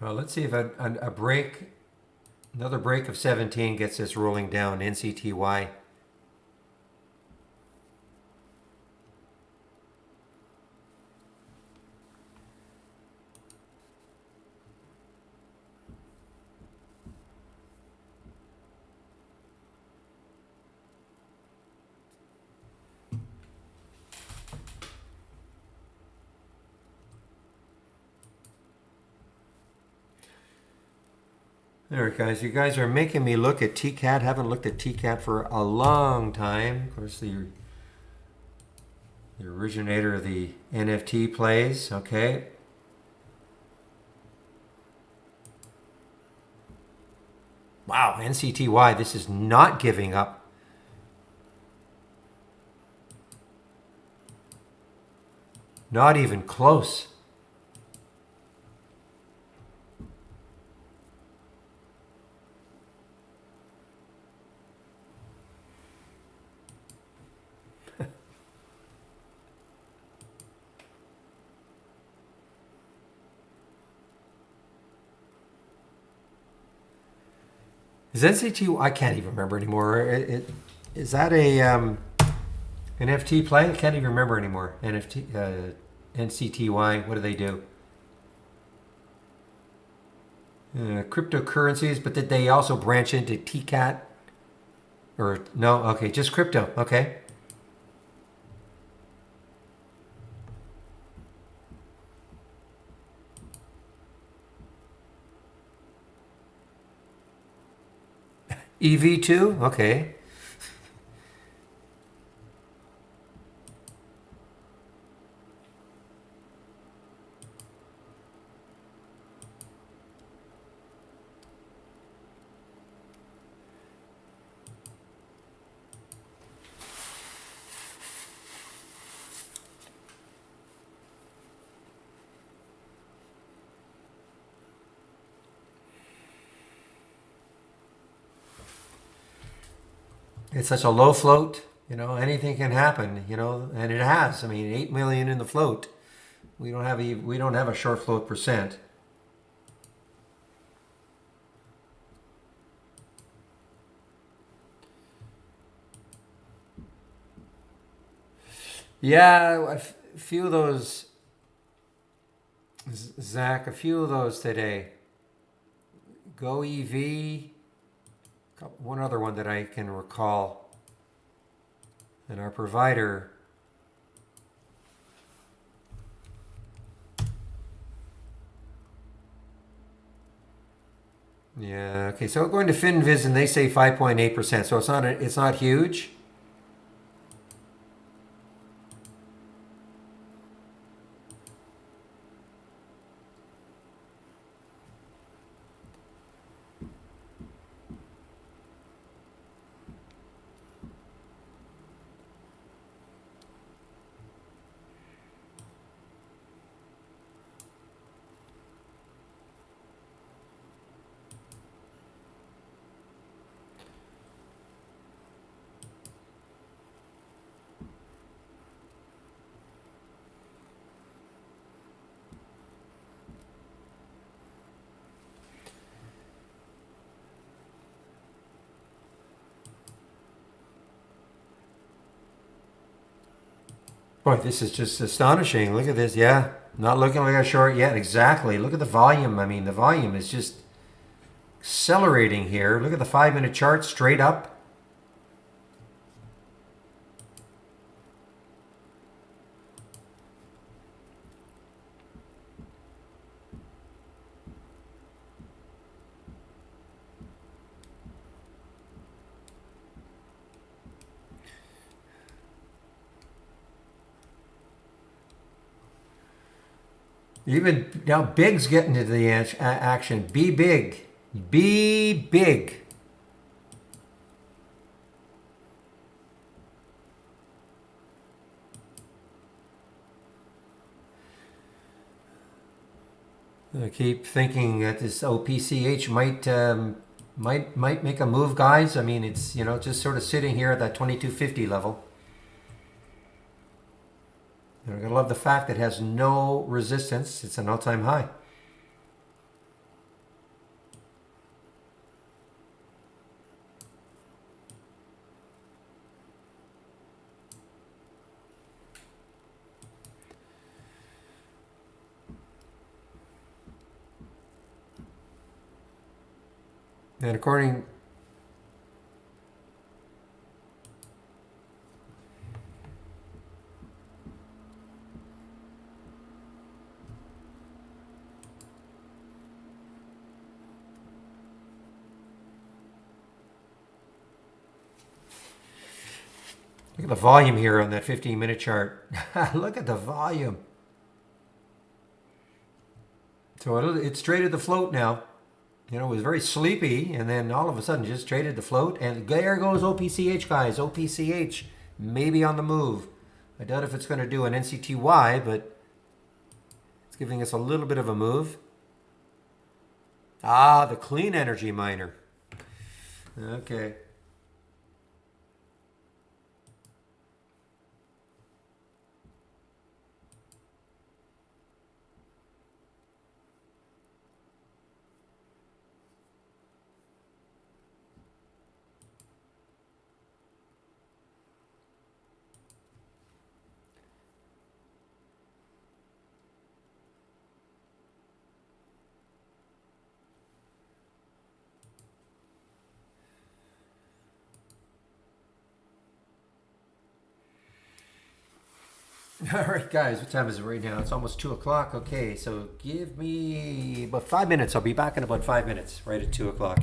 Well, let's see if a break, another break of 17 gets us rolling down NCTY. All right, guys, you guys are making me look at TCAT. Haven't looked at TCAT for a long time. Of course, the originator of the NFT plays. Okay. Wow, NCTY, this is not giving up. Not even close. Is NCTY? I can't even remember anymore. Is that a NFT play? I can't even remember anymore. NCTY. What do they do? Cryptocurrencies, but did they also branch into TCAT? Or no? Okay, just crypto. Okay. EV2? Okay. It's such a low float, anything can happen, and it has. I mean, 8 million in the float. We don't have a short float percent. Yeah, a few of those, Zach, a few of those today. Go EV, one other one that I can recall. And our provider. Yeah, okay, so going to FinViz and they say 5.8%, so it's not huge. Boy, this is just astonishing. Look at this. Yeah, not looking like a short yet. Exactly. Look at the volume. I mean, the volume is just accelerating here. Look at the 5 minute chart straight up. Even now, big's getting into the action. Be big. Be big. I keep thinking that this OPCH might make a move, guys. I mean, it's just sort of sitting here at that 2250 level. You're gonna love the fact that it has no resistance. It's an all-time high. And according Look at the volume here on that 15-minute chart. Look at the volume. So it's traded the float now. It was very sleepy, and then all of a sudden just traded the float, and there goes OPCH, guys. OPCH maybe on the move. I doubt if it's going to do an NCTY, but it's giving us a little bit of a move. Ah, the clean energy miner. Okay. All right, guys, what time is it right now? It's almost 2 o'clock. Okay, so give me about 5 minutes. I'll be back in about 5 minutes, right at 2 o'clock.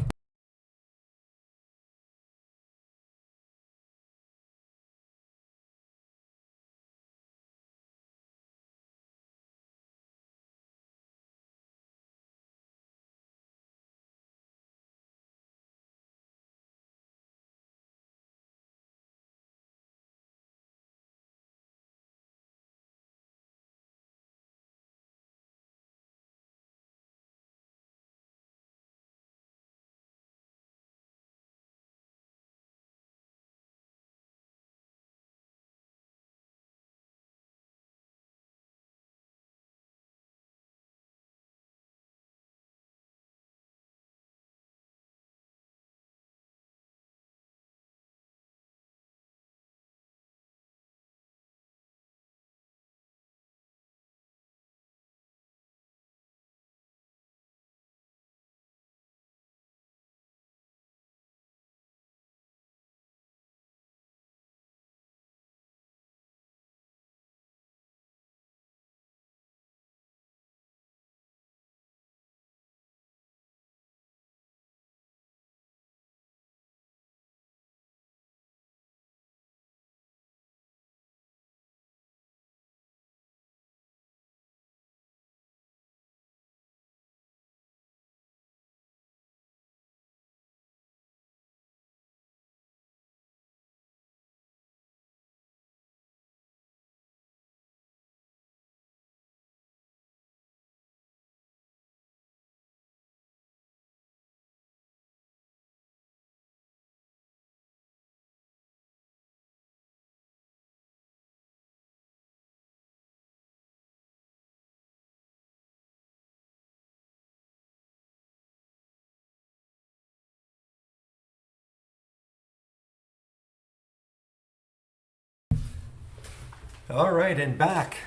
All right, and back.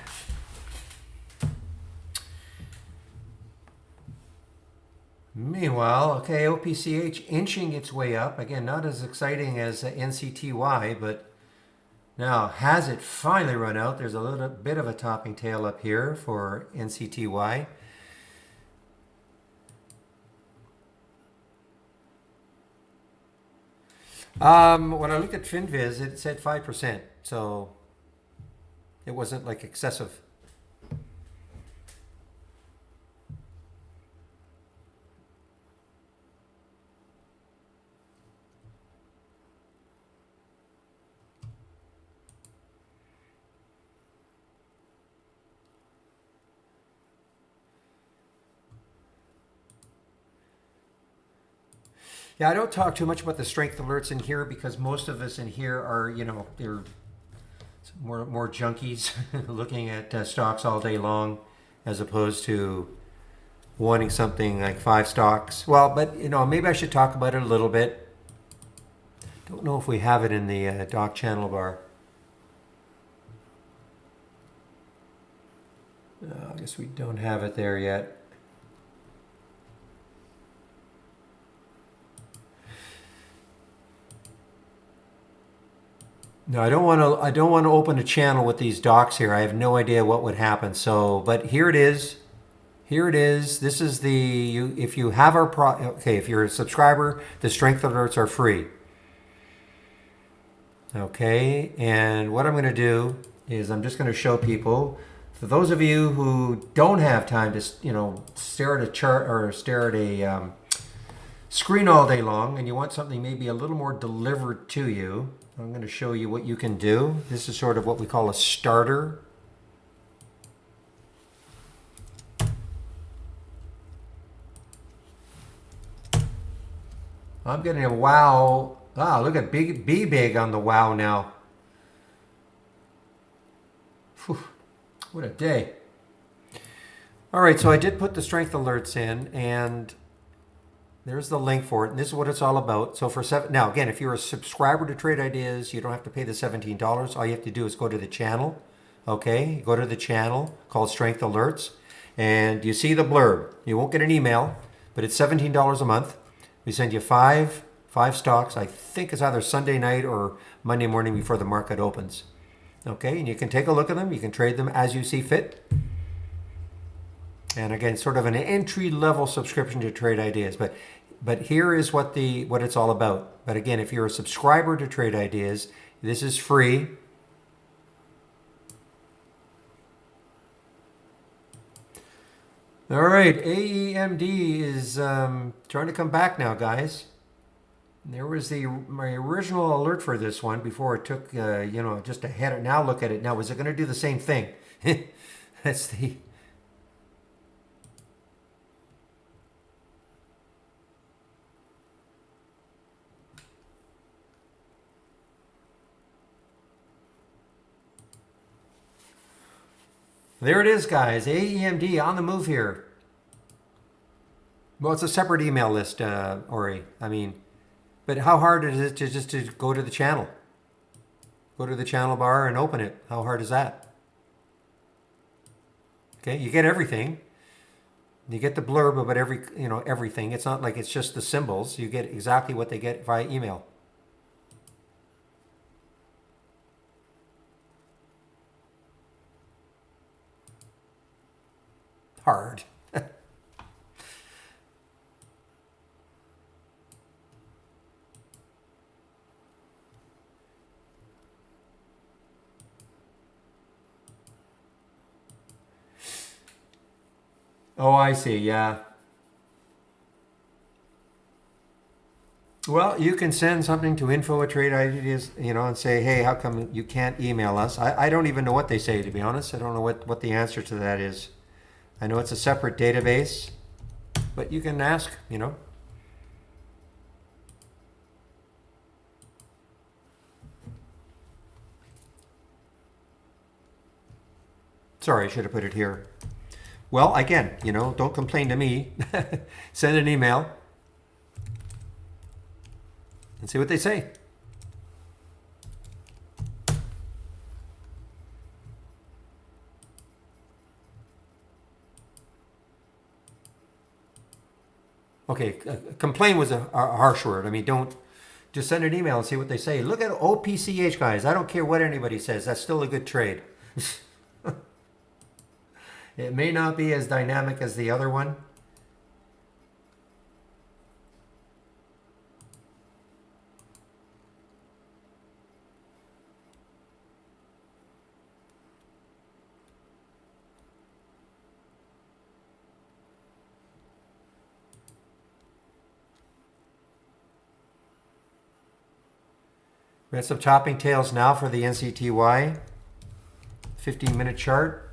Meanwhile, okay, OPCH inching its way up. Again, not as exciting as NCTY, but now has it finally run out? There's a little bit of a topping tail up here for NCTY. When I looked at FinViz, it said 5%, so it wasn't like excessive. Yeah, I don't talk too much about the strength alerts in here because most of us in here are, they're more junkies looking at stocks all day long as opposed to wanting something like 5 stocks. Well, but, maybe I should talk about it a little bit. Don't know if we have it in the doc channel bar. I guess we don't have it there yet. No, I don't want to. I don't want to open a channel with these docs here. I have no idea what would happen. So, but here it is. Here it is. This is the. If you have our okay, if you're a subscriber, the strength alerts are free. Okay, and what I'm going to do is I'm just going to show people. For those of you who don't have time to, stare at a chart or stare at a screen all day long, and you want something maybe a little more delivered to you. I'm going to show you what you can do. This is sort of what we call a starter. I'm getting a wow. Ah, look at be big on the wow now. Whew, what a day. All right, so I did put the strength alerts in, and there's the link for it, and this is what it's all about. So for now, again, if you're a subscriber to Trade Ideas, you don't have to pay the $17. All you have to do is go to the channel. Okay, go to the channel called Strength Alerts, and you see the blurb. You won't get an email, but it's $17 a month. We send you five stocks. I think it's either Sunday night or Monday morning before the market opens. Okay, and you can take a look at them. You can trade them as you see fit. And again, sort of an entry-level subscription to Trade Ideas. But here is what it's all about. But again, if you're a subscriber to Trade Ideas, this is free. All right, AEMD is trying to come back now, guys. There was my original alert for this one before it took, just a header. Now look at it. Now, is it going to do the same thing? That's the... There it is, guys. AEMD on the move here. Well, it's a separate email list, Ori. I mean, but how hard is it to go to the channel? Go to the channel bar and open it. How hard is that? Okay, you get everything. You get the blurb about everything. It's not like it's just the symbols. You get exactly what they get via email. Hard. Oh, I see. Yeah. Well, you can send something to info@tradeIdeas, and say, hey, how come you can't email us? I don't even know what they say, to be honest. I don't know what the answer to that is. I know it's a separate database, but you can ask, Sorry, I should have put it here. Well, again, don't complain to me. Send an email and see what they say. Okay, complain was a harsh word. I mean, don't just send an email and see what they say. Look at OPCH, guys. I don't care what anybody says. That's still a good trade. It may not be as dynamic as the other one. We have some topping tails now for the NCTY 15-minute chart.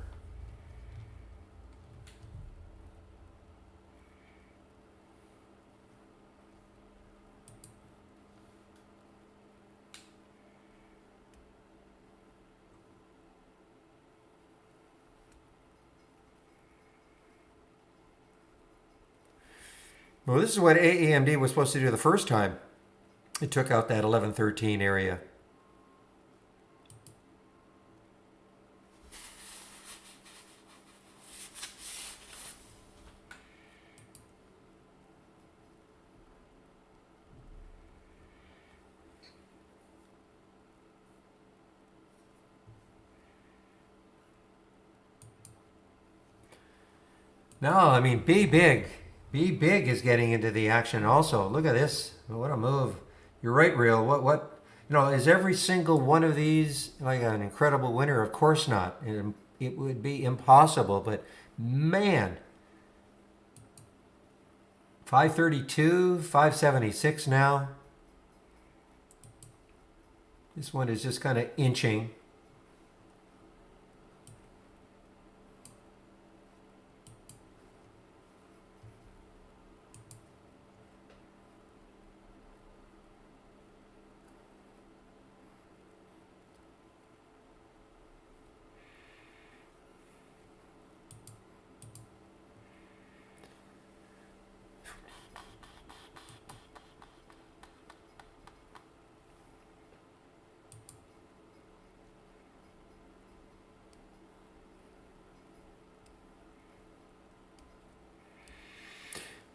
Well, this is what AMD was supposed to do the first time. It took out that 1113 area. No, I mean, be big. Be big is getting into the action also. Look at this. What a move. You're right, Real. Is every single one of these like an incredible winner? Of course not. It would be impossible, but man, 532, 576 now. This one is just kind of inching.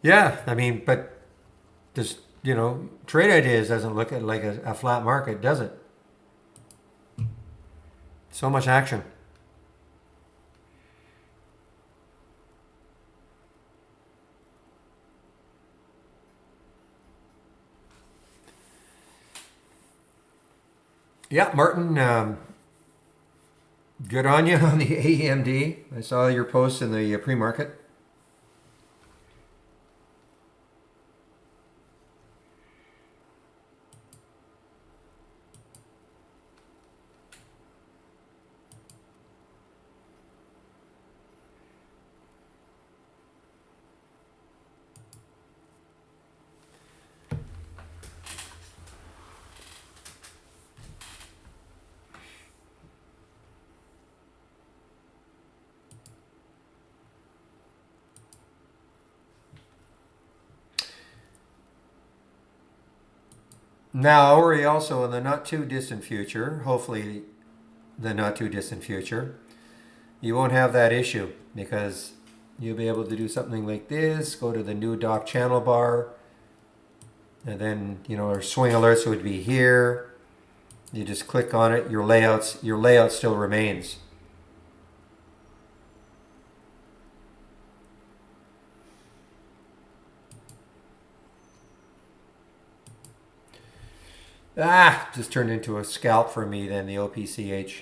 Yeah, I mean, but this, trade ideas doesn't look at like a flat market, does it? So much action. Yeah, Martin, good on you on the AMD. I saw your post in the pre-market. Now, worry also in the not too distant future, hopefully the not too distant future, you won't have that issue because you'll be able to do something like this, go to the new dock channel bar, and then, our swing alerts would be here. You just click on it, your layout still remains. Just turned into a scalp for me then, the OPCH.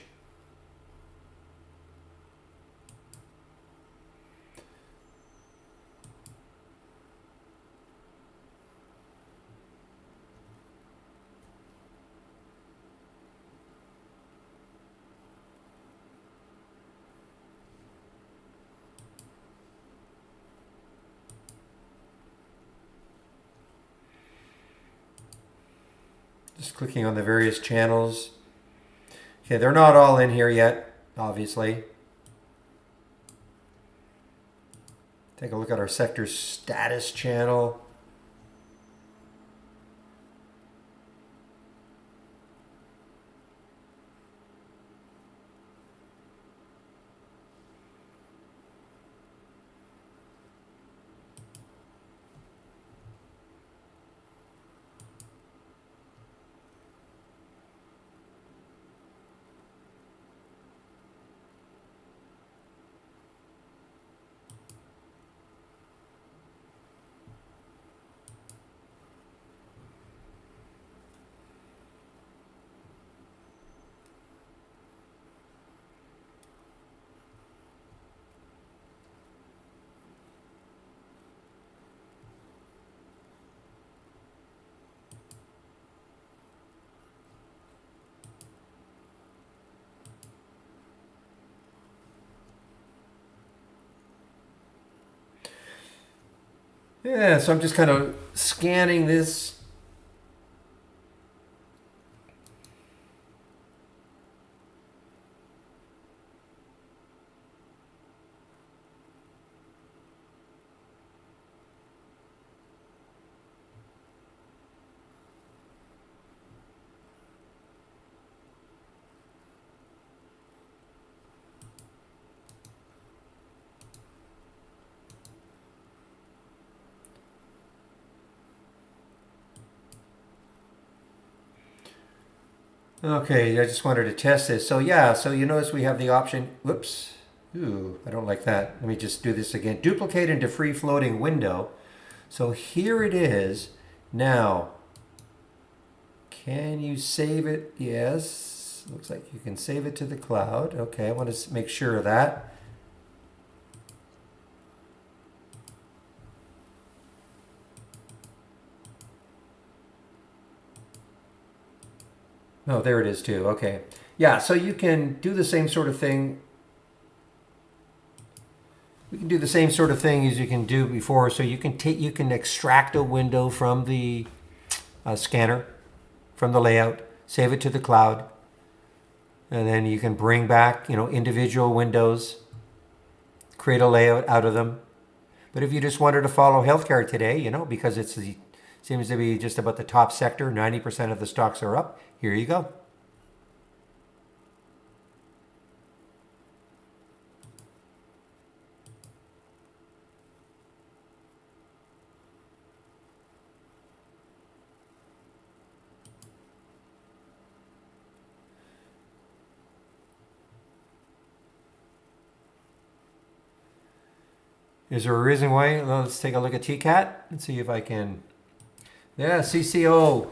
Just clicking on the various channels. Okay, they're not all in here yet, obviously. Take a look at our sector status channel. Yeah, so I'm just kind of scanning this. Okay, I just wanted to test this. So yeah, so you notice we have the option, whoops, ooh, I don't like that. Let me just do this again. Duplicate into free floating window. So here it is. Now, can you save it? Yes, looks like you can save it to the cloud. Okay, I want to make sure of that. Oh, there it is too. Okay. Yeah, so you can do the same sort of thing. We can do the same sort of thing as you can do before. So you can extract a window from the scanner, from the layout, save it to the cloud, and then you can bring back, individual windows, create a layout out of them. But if you just wanted to follow healthcare today, because seems to be just about the top sector, 90% of the stocks are up. Here you go. Is there a reason why? Well, let's take a look at TCAT and see if I can. Yeah, CCO.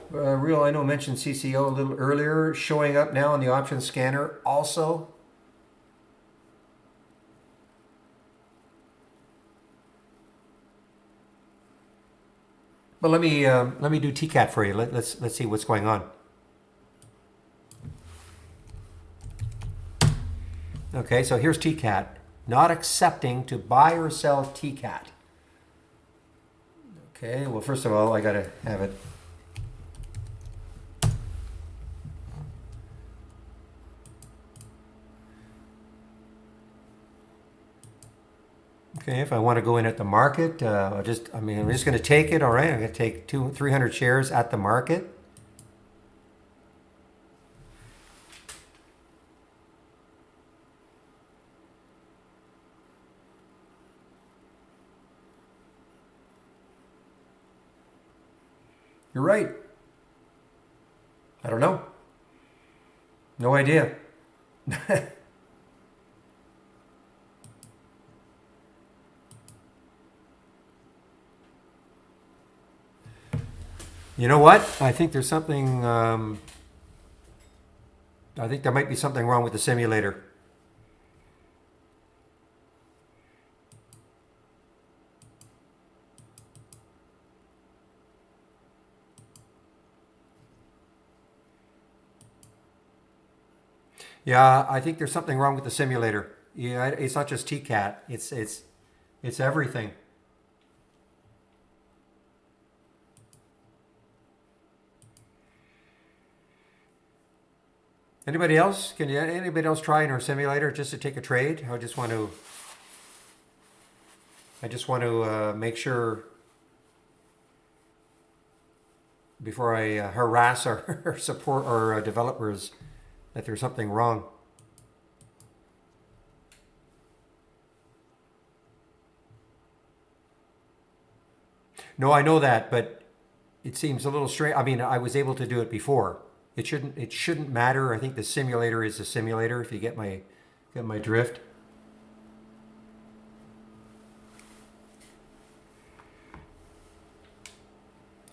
I know mentioned CCO a little earlier, showing up now on the option scanner also. But let me do TCAT for you. Let's see what's going on. Okay, so here's TCAT. Not accepting to buy or sell TCAT. Okay, well, first of all, I got to have it. Okay, if I want to go in at the market, I'm just going to take it. All right, I'm going to take 300 shares at the market. You're right. I don't know. No idea. You know what? I think there's something. I think there might be something wrong with the simulator. Yeah, I think there's something wrong with the simulator. Yeah, it's not just TCAT. It's everything. Anybody else? Can anybody else try in our simulator just to take a trade? I just want to make sure before I harass our support or developers that there's something wrong. No, I know that, but it seems a little strange. I mean, I was able to do it before. It shouldn't matter. I think the simulator is a simulator. If you get my drift.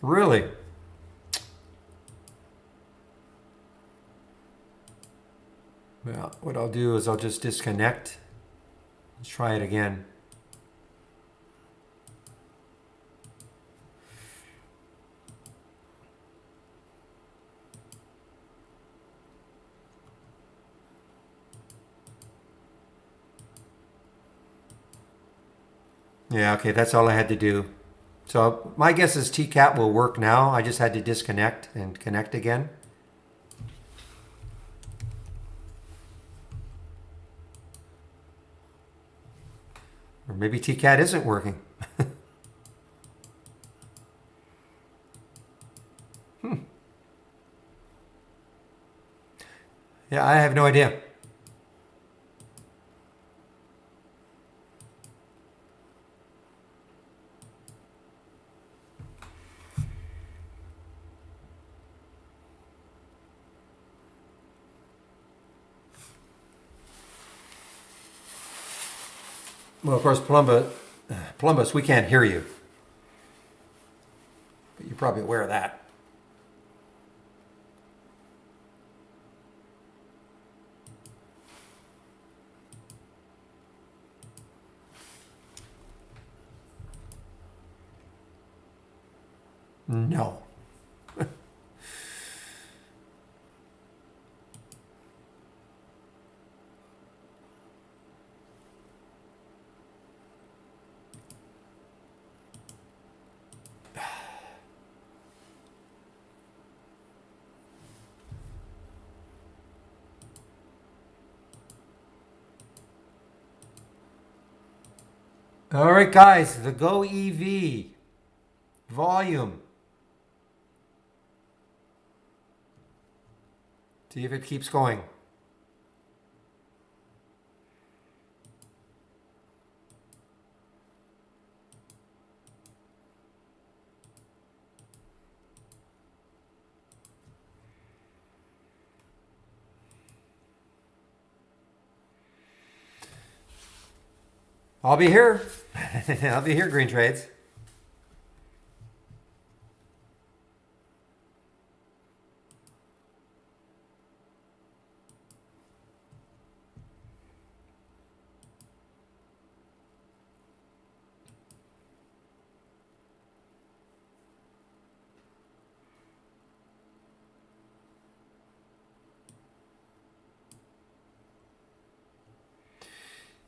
Really? Well, what I'll do is I'll just disconnect. Let's try it again. Yeah, okay, that's all I had to do. So my guess is TCAT will work now. I just had to disconnect and connect again. Or maybe TCAT isn't working. Yeah, I have no idea. Well, of course, Columbus, we can't hear you. But you're probably aware of that. No. All right, guys, the Go EV volume. See if it keeps going. I'll be here. I'll be here, Green Trades.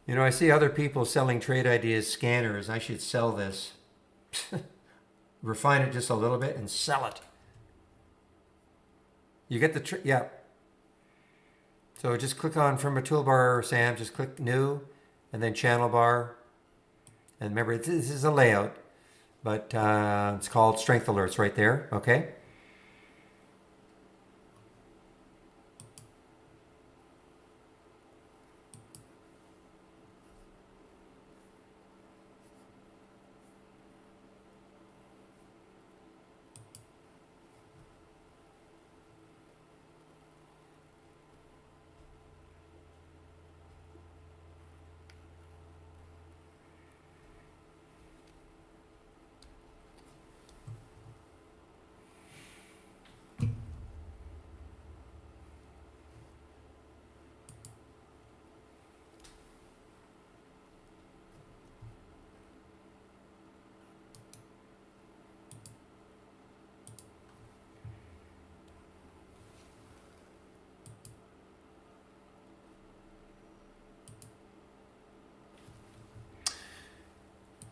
You know, I see other people selling trade ideas scanners. I should sell this. Refine it just a little bit and sell it. You get the yeah. So just click on from a toolbar, Sam. Just click new, and then channel bar. And remember, this is a layout, but it's called Strength Alerts right there. Okay.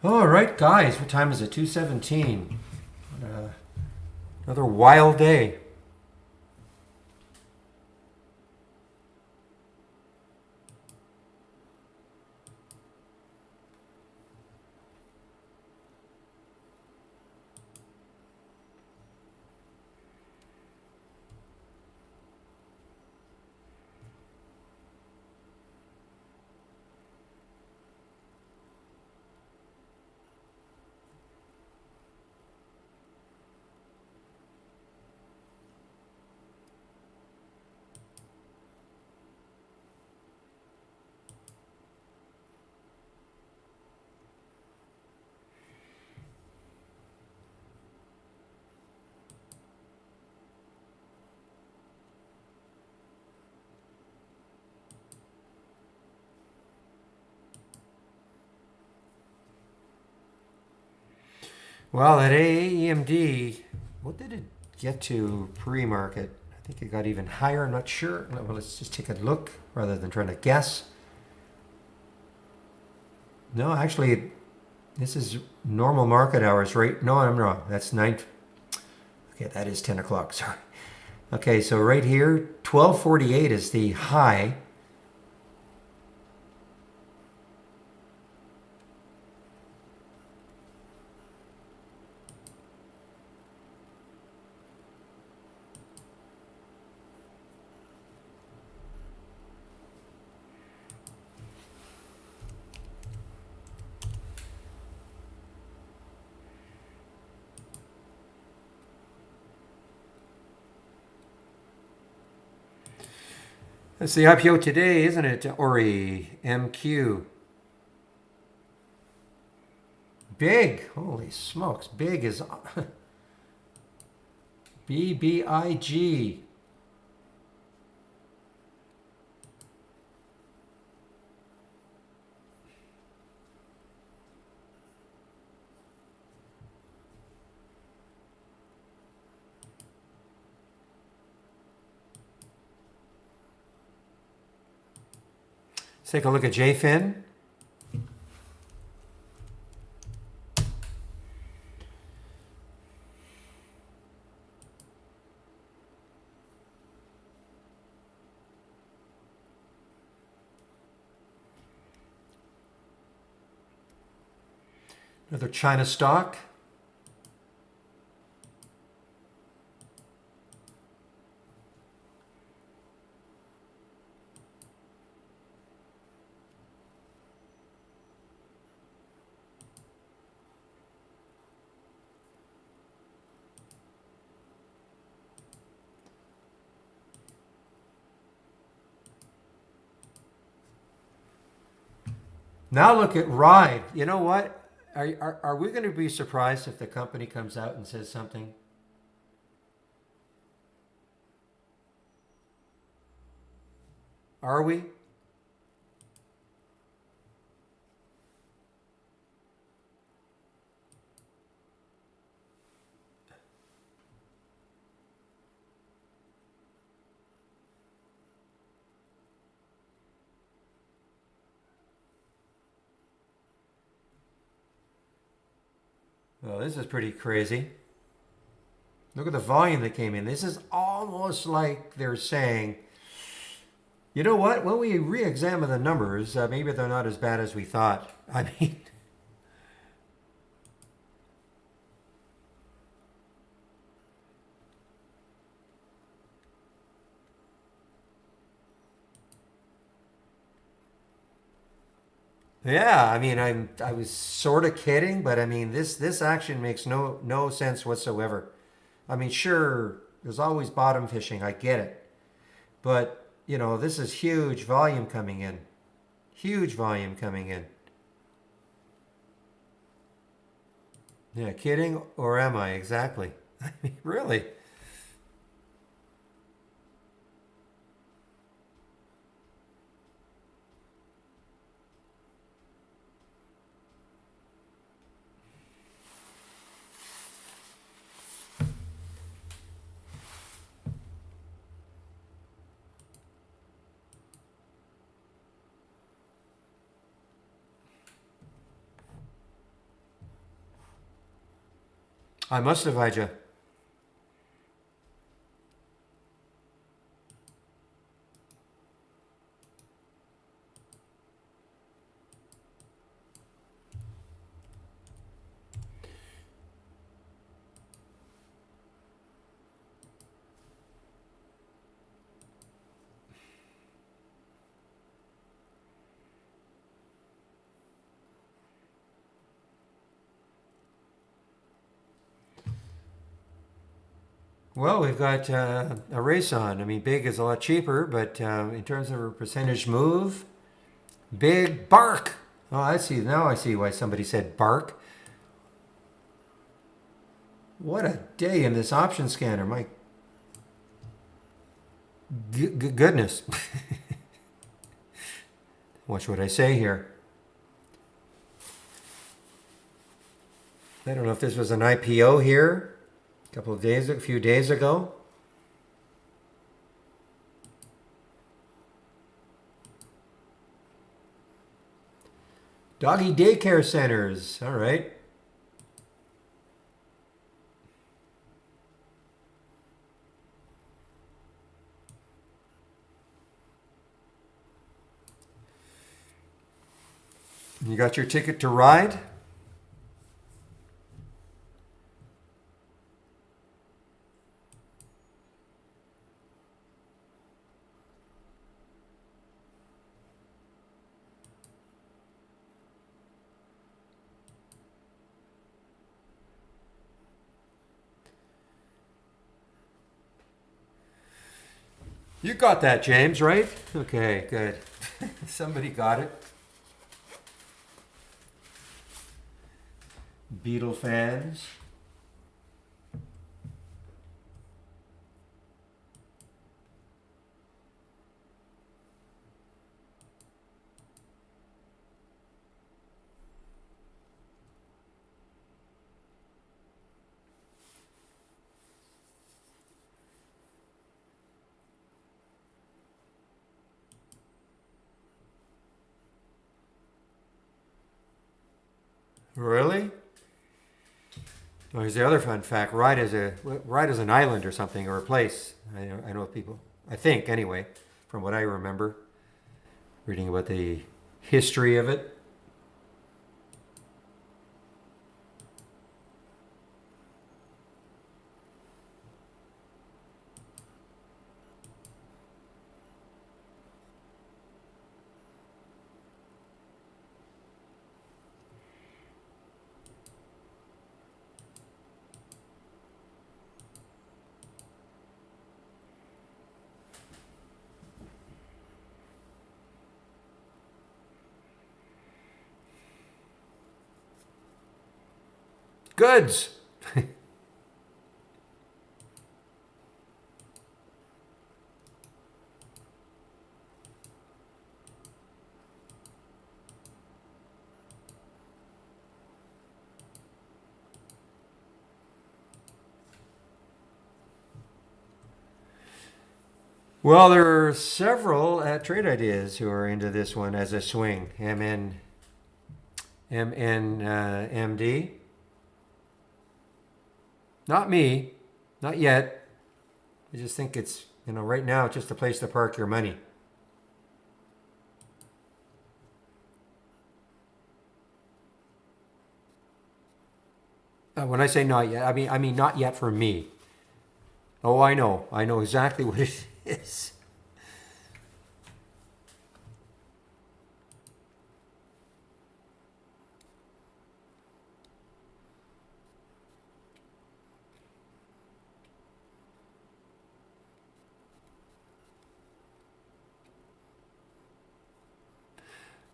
All right, guys. What time is it? 2:17. Another wild day. Well, at AEMD, what did it get to pre-market? I think it got even higher. I'm not sure. Well, let's just take a look rather than trying to guess. No, actually, This is normal market hours, right? No, I'm wrong. That's 9. Okay, that is 10 o'clock. Sorry. Okay, so right here, 1248 is the high. That's the IPO today, isn't it, Ori? MQ. Big. Holy smokes. Big is BBIG. Let's take a look at JFIN. Another China stock. Now look at Ride. You know what? Are we going to be surprised if the company comes out and says something? Are we? Well, this is pretty crazy. Look at the volume that came in. This is almost like they're saying, you know what? When we re-examine the numbers, maybe they're not as bad as we thought. I mean, yeah. I mean, I was sort of kidding, but I mean, this action makes no sense whatsoever. I mean, sure, there's always bottom fishing. I get it, but you know, this is huge volume coming in. Huge volume coming in. Yeah, kidding or am I? Exactly. I mean, really. I must have had you. Well, we've got a race on. I mean, big is a lot cheaper, but in terms of a percentage move, big bark. Oh, I see. Now I see why somebody said bark. What a day in this option scanner. My goodness. What should I say here? I don't know if this was an IPO here a few days ago. Doggy daycare centers. All right. You got your ticket to ride? You got that, James, right? Okay, good. Somebody got it. Beatle fans. Really? Oh, here's the other fun fact. Ride is an island or something, or a place. I know people. I think anyway, from what I remember, reading about the history of it. Goods. Well, there are several at Trade Ideas who are into this one as a swing. MD. Not me. Not yet. I just think it's, right now it's just a place to park your money. When I say not yet, I mean not yet for me. Oh, I know. I know exactly what it is.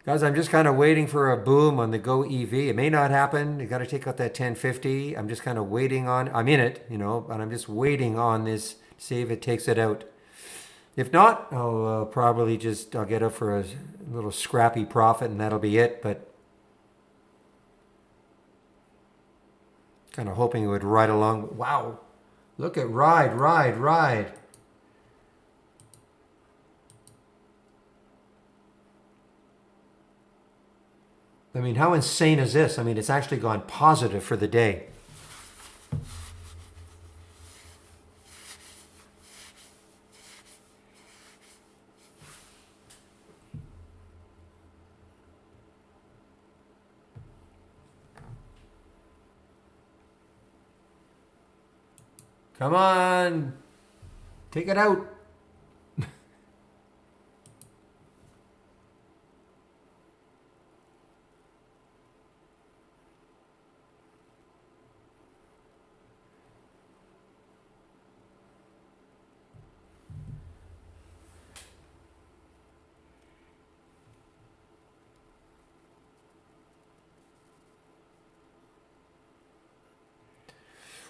Guys, I'm just kind of waiting for a boom on the Go EV. It may not happen. You got to take out that 1050. I'm just kind of waiting on. I'm in it, but I'm just waiting on this. See if it takes it out. If not, I'll probably I'll get up for a little scrappy profit, and that'll be it. But kind of hoping it would ride along. Wow, look at ride, ride, ride. I mean, how insane is this? I mean, it's actually gone positive for the day. Come on, take it out.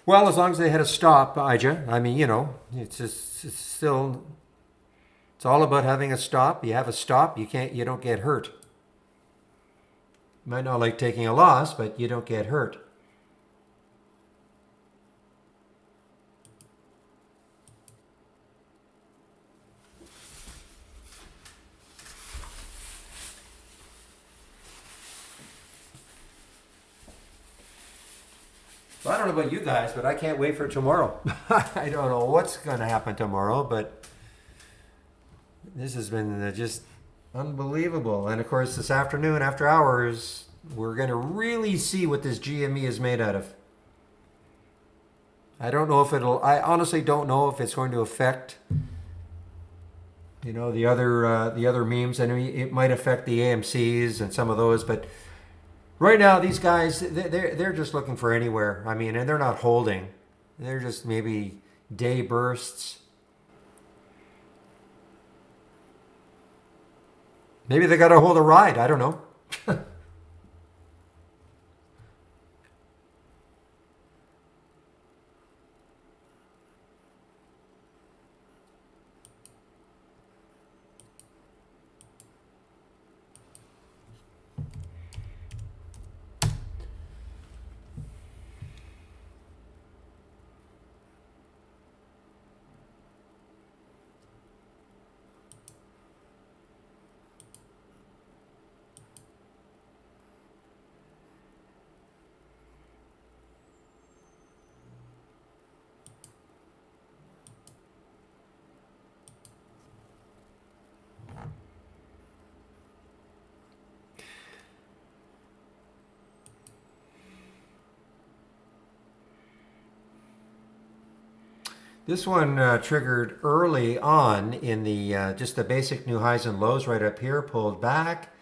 Well, as long as they had a stop, Ija. I mean, it's still, it's all about having a stop. You have a stop, you don't get hurt. You might not like taking a loss, but you don't get hurt. Well, I don't know about you guys, but I can't wait for tomorrow. I don't know what's going to happen tomorrow, but this has been just unbelievable. And of course, this afternoon, after hours, we're going to really see what this GME is made out of. I don't know if I honestly don't know if it's going to affect, the other memes. I know it might affect the AMCs and some of those, but right now, these guys, they're just looking for anywhere. I mean, and they're not holding. They're just maybe day bursts. Maybe they got to hold a ride. I don't know. This one triggered early on in the just the basic new highs and lows right up here, pulled back.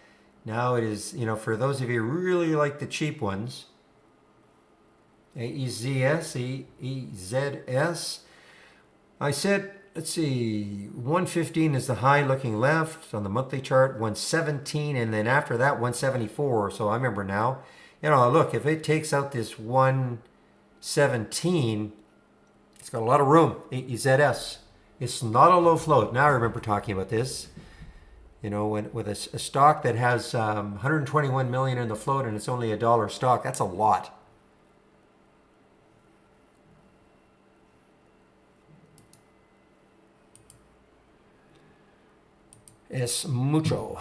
Now it is, for those of you who really like the cheap ones, AEZS, EZS. I said, let's see, 115 is the high looking left on the monthly chart, 117, and then after that, 174. So I remember now. Look, if it takes out this 117, it's got a lot of room. EZS. It's not a low float. Now I remember talking about this. With a stock that has 121 million in the float and it's only $1 stock, that's a lot. Es mucho.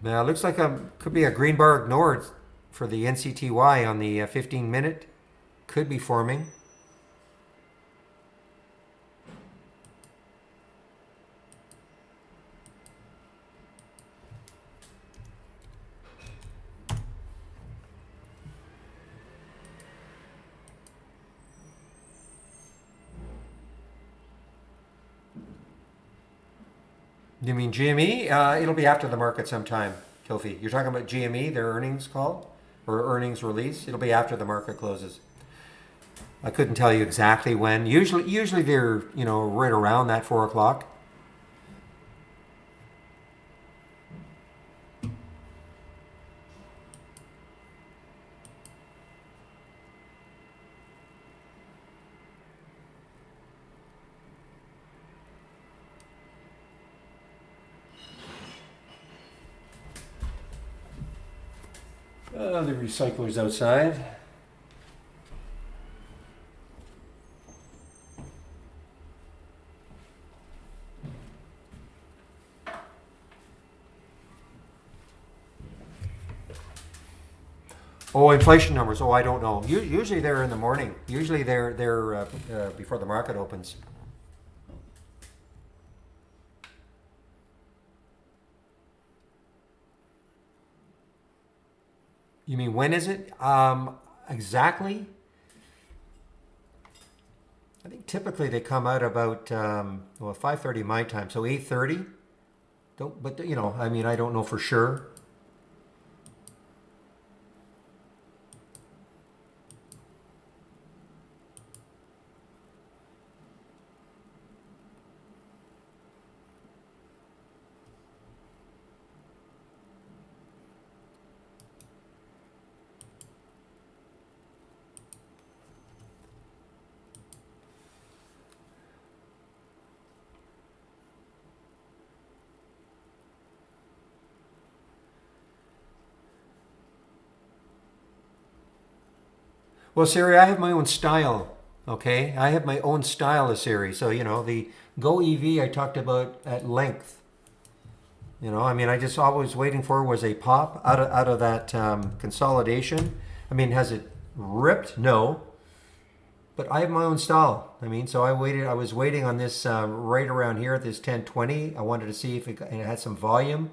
Now, it looks like could be a green bar ignored for the NCTY on the 15-minute. Could be forming. You mean GME? It'll be after the market sometime, Kofi. You're talking about GME, their earnings call or earnings release. It'll be after the market closes. I couldn't tell you exactly when. Usually they're right around that 4 o'clock. The recycler's outside. Oh, inflation numbers. Oh, I don't know. Usually they're in the morning. Usually they're before the market opens. You mean when is it? Exactly. I think typically they come out about 5:30 my time, so 8:30. But I don't know for sure. Well, Siri, I have my own style. Okay, I have my own style of Siri. So the Go EV I talked about at length. You know, I mean, I just always waiting for was a pop out of that consolidation. I mean, has it ripped? No, but I have my own style. I mean, so I waited. I was waiting on this right around here at this 1020. I wanted to see if it had some volume,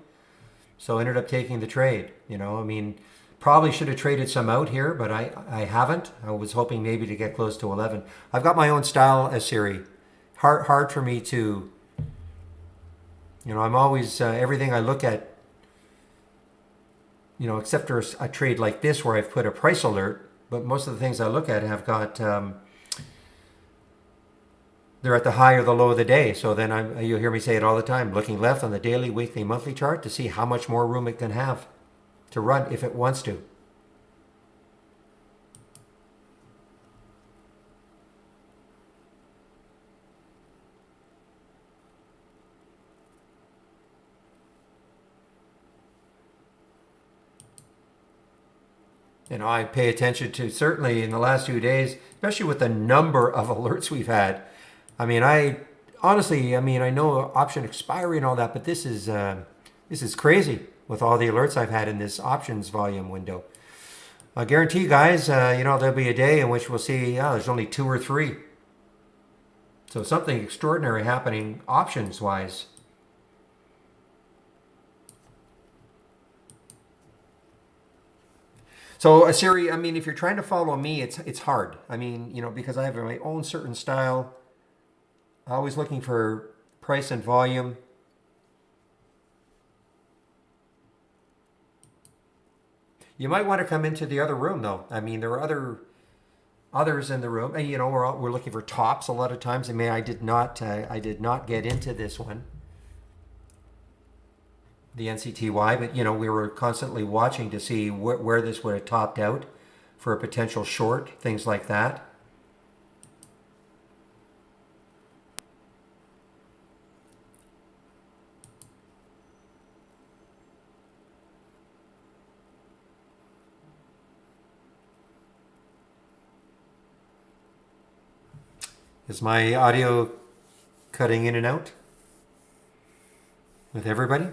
so I ended up taking the trade. You know, I mean, probably should have traded some out here, but I haven't. I was hoping maybe to get close to 11. I've got my own style as Siri. Hard for me to. You know, I'm always everything I look at. You know, except for a trade like this where I've put a price alert, but most of the things I look at have got they're at the high or the low of the day. So then you'll hear me say it all the time, looking left on the daily, weekly, monthly chart to see how much more room it can have to run if it wants to. You know, I pay attention to certainly in the last few days, especially with the number of alerts we've had. I mean, I honestly, I mean, I know option expiry and all that, but this is crazy with all the alerts I've had in this options volume window. I guarantee you guys, you know, there'll be a day in which we'll see, yeah, there's only 2 or 3. So something extraordinary happening options wise. So Siri, I mean, if you're trying to follow me, it's hard. I mean, you know, because I have my own certain style. Always looking for price and volume. You might want to come into the other room though. I mean, there are others in the room, and you know, we're looking for tops a lot of times. I mean, I did not get into this one, the NCTY, but you know, we were constantly watching to see where this would have topped out for a potential short, things like that. Is my audio cutting in and out with everybody?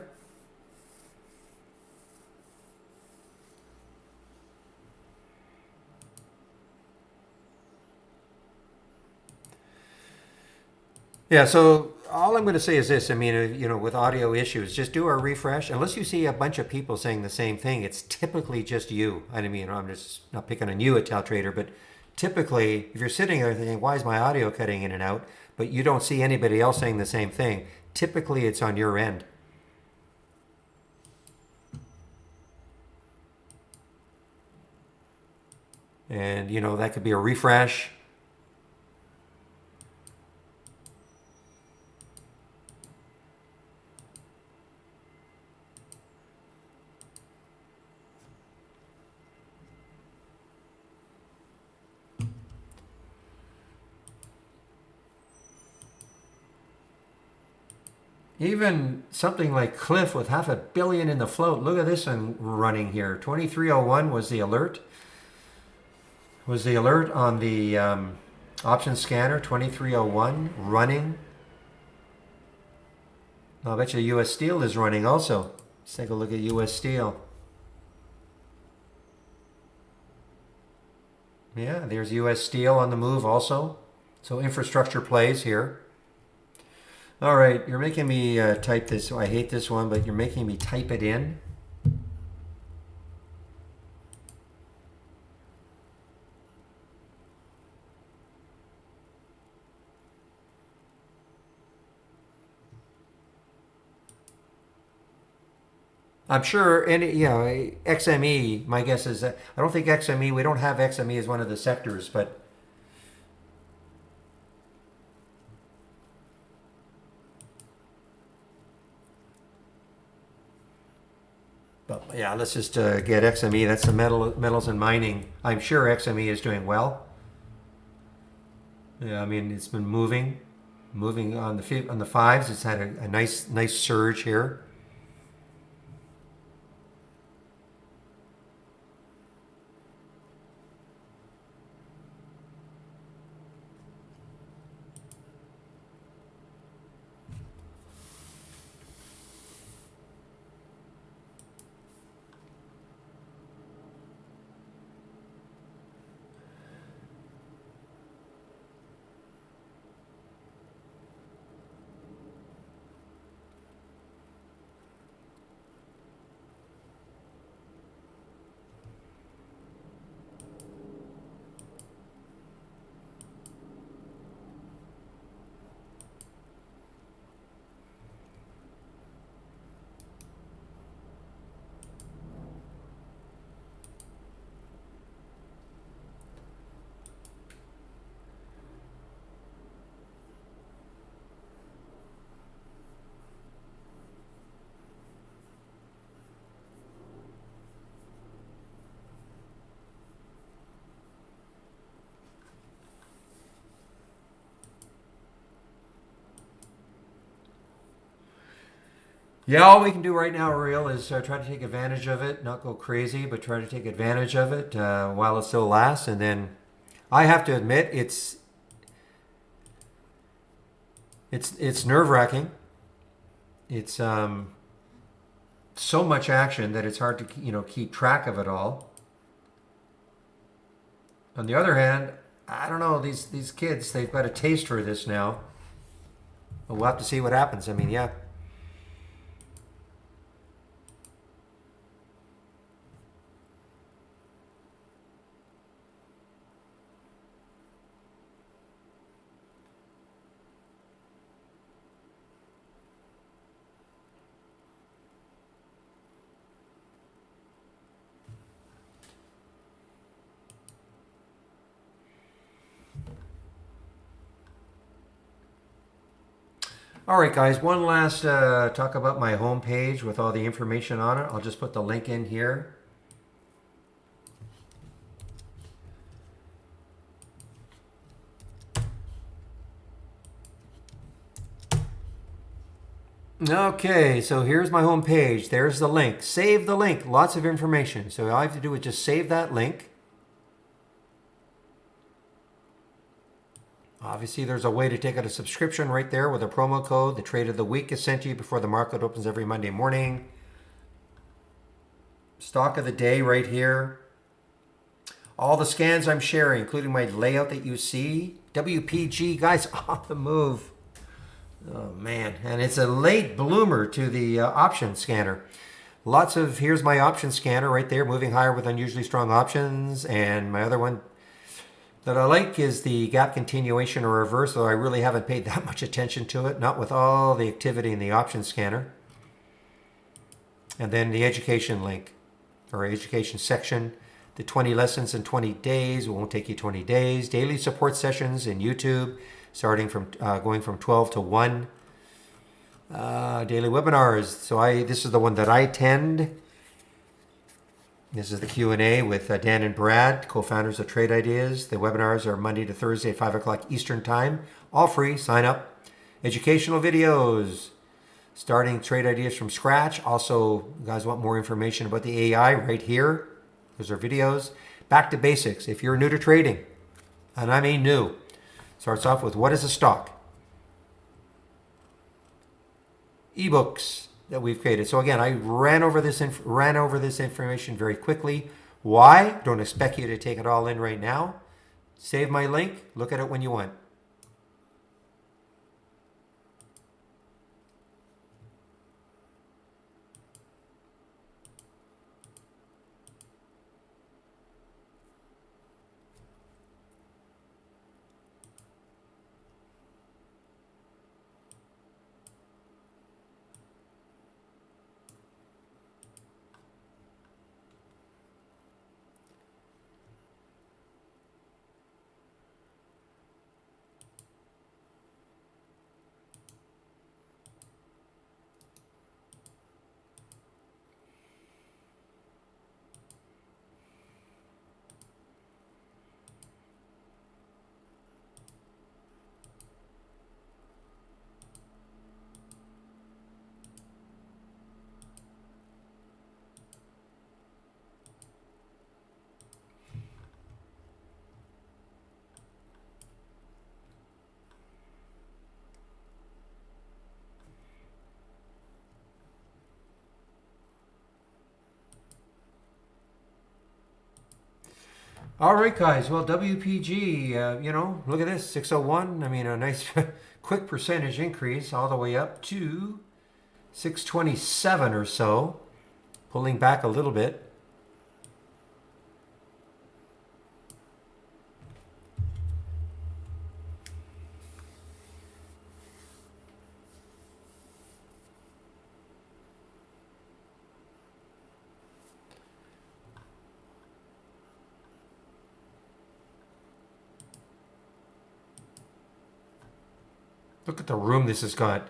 Yeah, so all I'm going to say is this. I mean, you know, with audio issues, just do a refresh. Unless you see a bunch of people saying the same thing, it's typically just you. I mean, I'm just not picking on you at TalTrader, but typically, if you're sitting there thinking, why is my audio cutting in and out? But you don't see anybody else saying the same thing, typically it's on your end. And, you know, that could be a refresh. Even something like Cliff with $500 million in the float. Look at this one running here. 2301 was the alert. Was the alert on the option scanner. 2301 running. I'll bet you U.S. Steel is running also. Let's take a look at U.S. Steel. Yeah, there's U.S. Steel on the move also. So infrastructure plays here. All right, you're making me type this. I hate this one, but you're making me type it in. I'm sure any, you know, XME, my guess is that I don't think XME, we don't have XME as one of the sectors, but yeah, let's just get XME. That's the metals and mining. I'm sure XME is doing well. Yeah, I mean it's been moving on the fives. It's had a nice surge here. Yeah, all we can do right now, real, is try to take advantage of it, not go crazy, but try to take advantage of it while it still lasts. And then I have to admit, it's nerve wracking. It's so much action that it's hard to keep track of it all. On the other hand, I don't know, these kids, they've got a taste for this now. We'll have to see what happens. I mean, yeah. All right, guys, one last talk about my homepage with all the information on it. I'll just put the link in here. Okay, so here's my home page. There's the link. Save the link. Lots of information. So all I have to do is just save that link. Obviously, there's a way to take out a subscription right there with a promo code. The trade of the week is sent to you before the market opens every Monday morning. Stock of the day right here. All the scans I'm sharing, including my layout that you see. WPG, guys, on the move. Oh, man. And it's a late bloomer to the option scanner. Lots of, here's my option scanner right there, moving higher with unusually strong options. And my other one that I like is the gap continuation or reverse, though I really haven't paid that much attention to it, not with all the activity in the option scanner. And then the education link, or education section, the 20 lessons in 20 days. It won't take you 20 days. Daily support sessions in YouTube, starting from going from 12 to 1. Daily webinars. So this is the one that I attend. This is the Q&A with Dan and Brad, co-founders of Trade Ideas. The webinars are Monday to Thursday at 5 o'clock Eastern Time. All free. Sign up. Educational videos. Starting Trade Ideas from scratch. Also, you guys want more information about the AI right here. Those are videos. Back to basics. If you're new to trading, and I mean new, starts off with what is a stock? Ebooks that we've created. So again, I ran over this information very quickly. Why? Don't expect you to take it all in right now. Save my link. Look at it when you want. All right, guys. Well, WPG, look at this, 601. I mean, a nice quick percentage increase all the way up to 627 or so, pulling back a little bit. Look at the room this has got.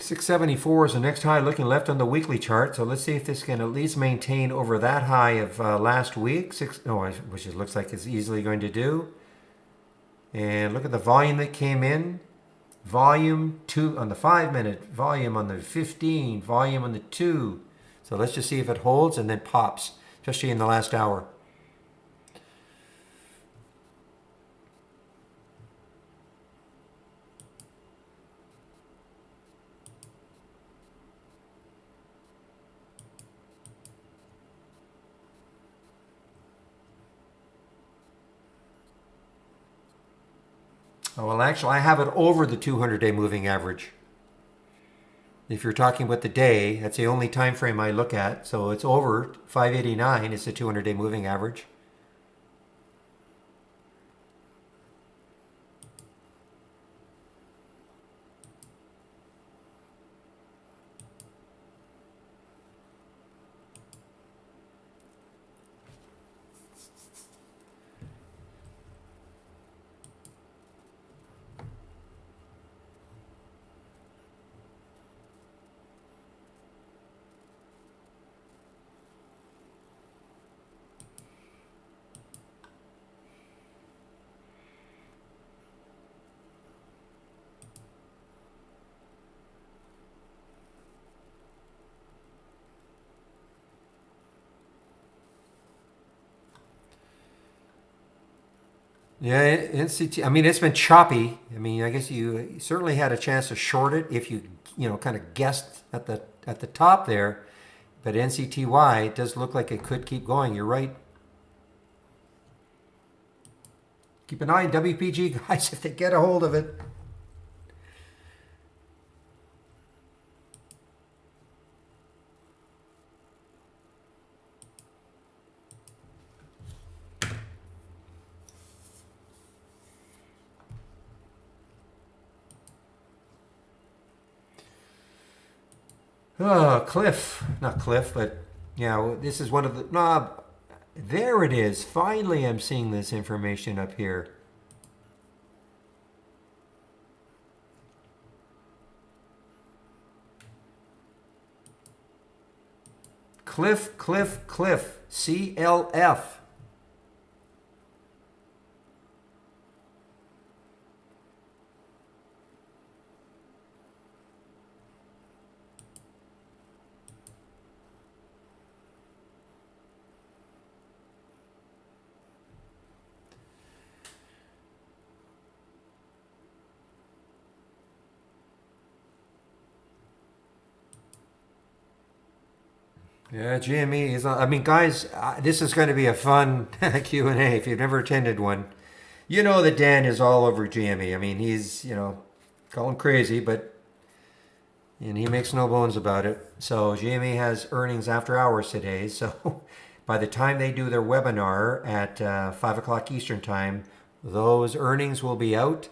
674 is the next high looking left on the weekly chart. So let's see if this can at least maintain over that high of last week. Which it looks like it's easily going to do. And look at the volume that came in. volume 2 on the 5 minute, volume on the 15, volume on the 2. So let's just see if it holds and then pops, especially in the last hour. Oh, well, actually, I have it over the 200-day moving average. If you're talking about the day, that's the only time frame I look at. So it's over 589. It's the 200-day moving average. Yeah, NCT. I mean, it's been choppy. I mean, I guess you certainly had a chance to short it if you kind of guessed at the top there. But NCTY, it does look like it could keep going. You're right. Keep an eye on WPG, guys, if they get a hold of it. Oh, Cliff. Not Cliff, but yeah, this is one of the. No, there it is. Finally, I'm seeing this information up here. Cliff. CLF. Yeah, GME is. I mean, guys, this is going to be a fun Q&A if you've never attended one. You know that Dan is all over GME. I mean, he's call him crazy, but and he makes no bones about it. So GME has earnings after hours today. So by the time they do their webinar at 5 o'clock Eastern time, those earnings will be out,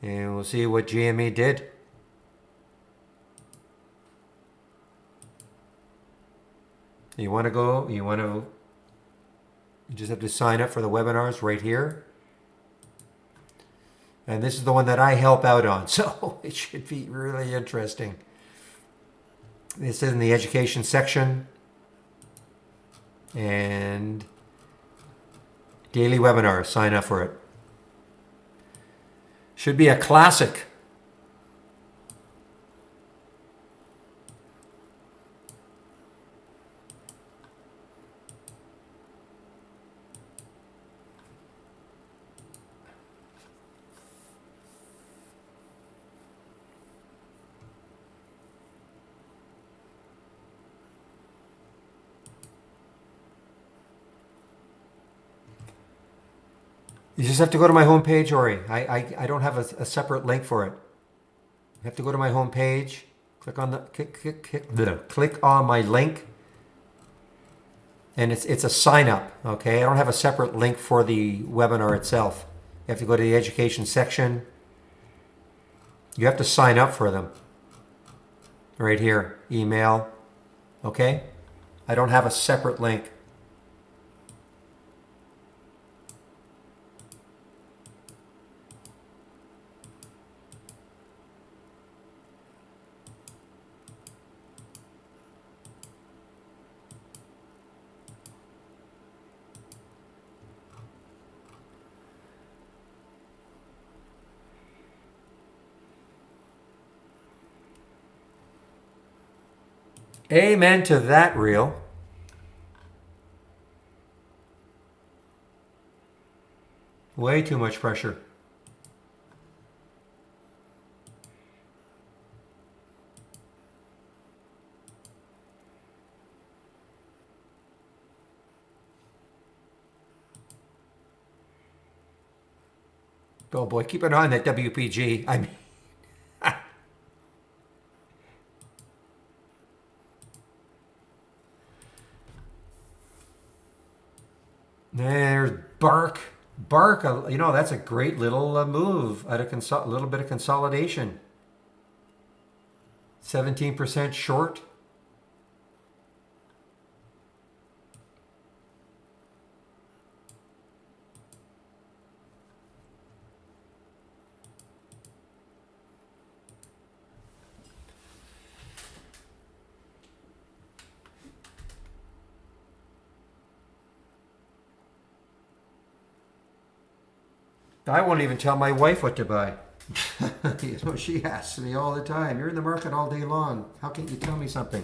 and we'll see what GME did. You want to go? You just have to sign up for the webinars right here. And this is the one that I help out on, so it should be really interesting. This is in the education section. And daily webinars, sign up for it. Should be a classic. You just have to go to my homepage, Ori. I don't have a separate link for it. You have to go to my homepage, click on click on my link, and it's a sign up. Okay, I don't have a separate link for the webinar itself. You have to go to the education section. You have to sign up for them. Right here, email. Okay, I don't have a separate link. Amen to that, reel. Way too much pressure. Oh boy, keep an eye on that WPG. I mean, there's Bark. Bark, you know, that's a great little move at a little bit of consolidation. 17% short. I won't even tell my wife what to buy. You know, she asks me all the time, "You're in the market all day long. How can't you tell me something?"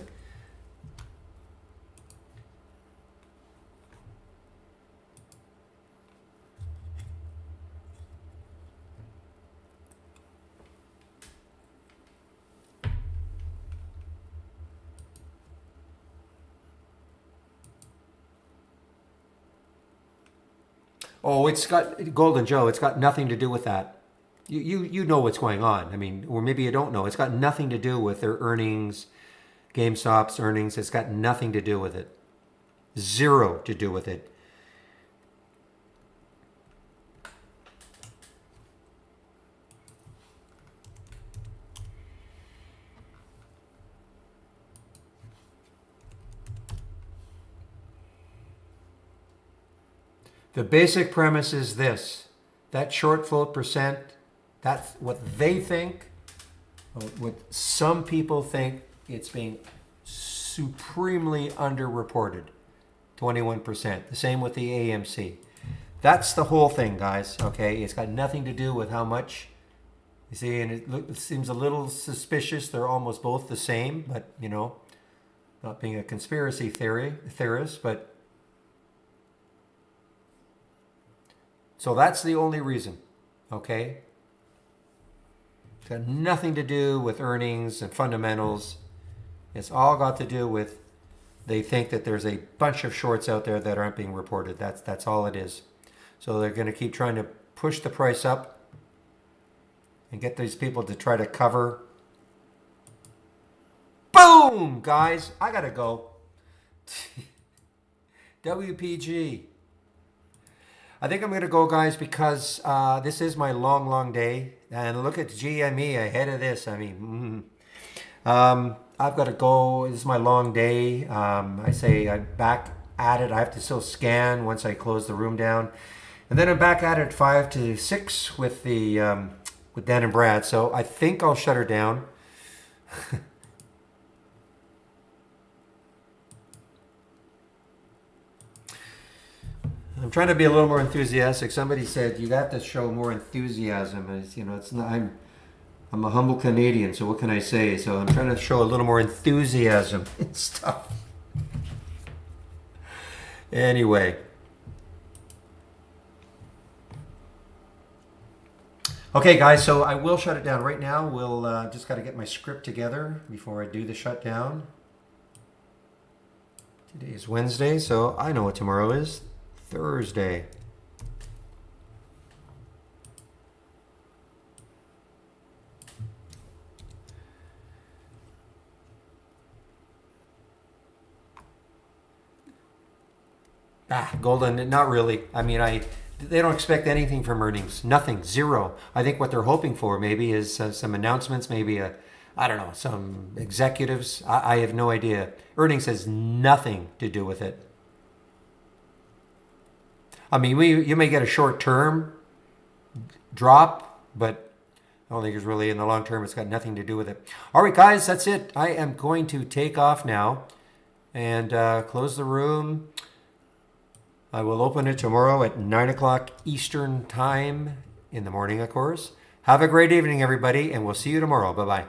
Oh, it's got Golden Joe. It's got nothing to do with that. You know what's going on. I mean, or maybe you don't know. It's got nothing to do with their earnings, GameStop's earnings. It's got nothing to do with it. Zero to do with it. The basic premise is this: that short float percent, that's what they think, what some people think it's being supremely underreported. 21%. The same with the AMC. That's the whole thing, guys. Okay, it's got nothing to do with how much. You see, and it seems a little suspicious. They're almost both the same, but you know, not being a conspiracy theorist, but so that's the only reason. Okay, it's got nothing to do with earnings and fundamentals. It's all got to do with they think that there's a bunch of shorts out there that aren't being reported. That's all it is. So they're going to keep trying to push the price up and get these people to try to cover. Boom, guys, I gotta go. WPG. I think I'm gonna go, guys, because this is my long day. And look at GME ahead of this. I mean, I've got to go. This is my long day. I say I'm back at it. I have to still scan once I close the room down, and then I'm back at it 5 to 6 with the with Dan and Brad. So I think I'll shut her down. I'm trying to be a little more enthusiastic. Somebody said you have to show more enthusiasm. It's, you know, it's not. I'm a humble Canadian, so what can I say? So I'm trying to show a little more enthusiasm and stuff. Anyway. Okay, guys, so I will shut it down right now. We'll just got to get my script together before I do the shutdown. Today is Wednesday, so I know what tomorrow is. Thursday. Golden, not really. I mean, they don't expect anything from earnings. Nothing, zero. I think what they're hoping for maybe is some announcements, maybe I don't know, some executives. I have no idea. Earnings has nothing to do with it. I mean, you may get a short-term drop, but I don't think it's really in the long term. It's got nothing to do with it. All right, guys, that's it. I am going to take off now and close the room. I will open it tomorrow at 9 o'clock Eastern time in the morning, of course. Have a great evening, everybody, and we'll see you tomorrow. Bye-bye.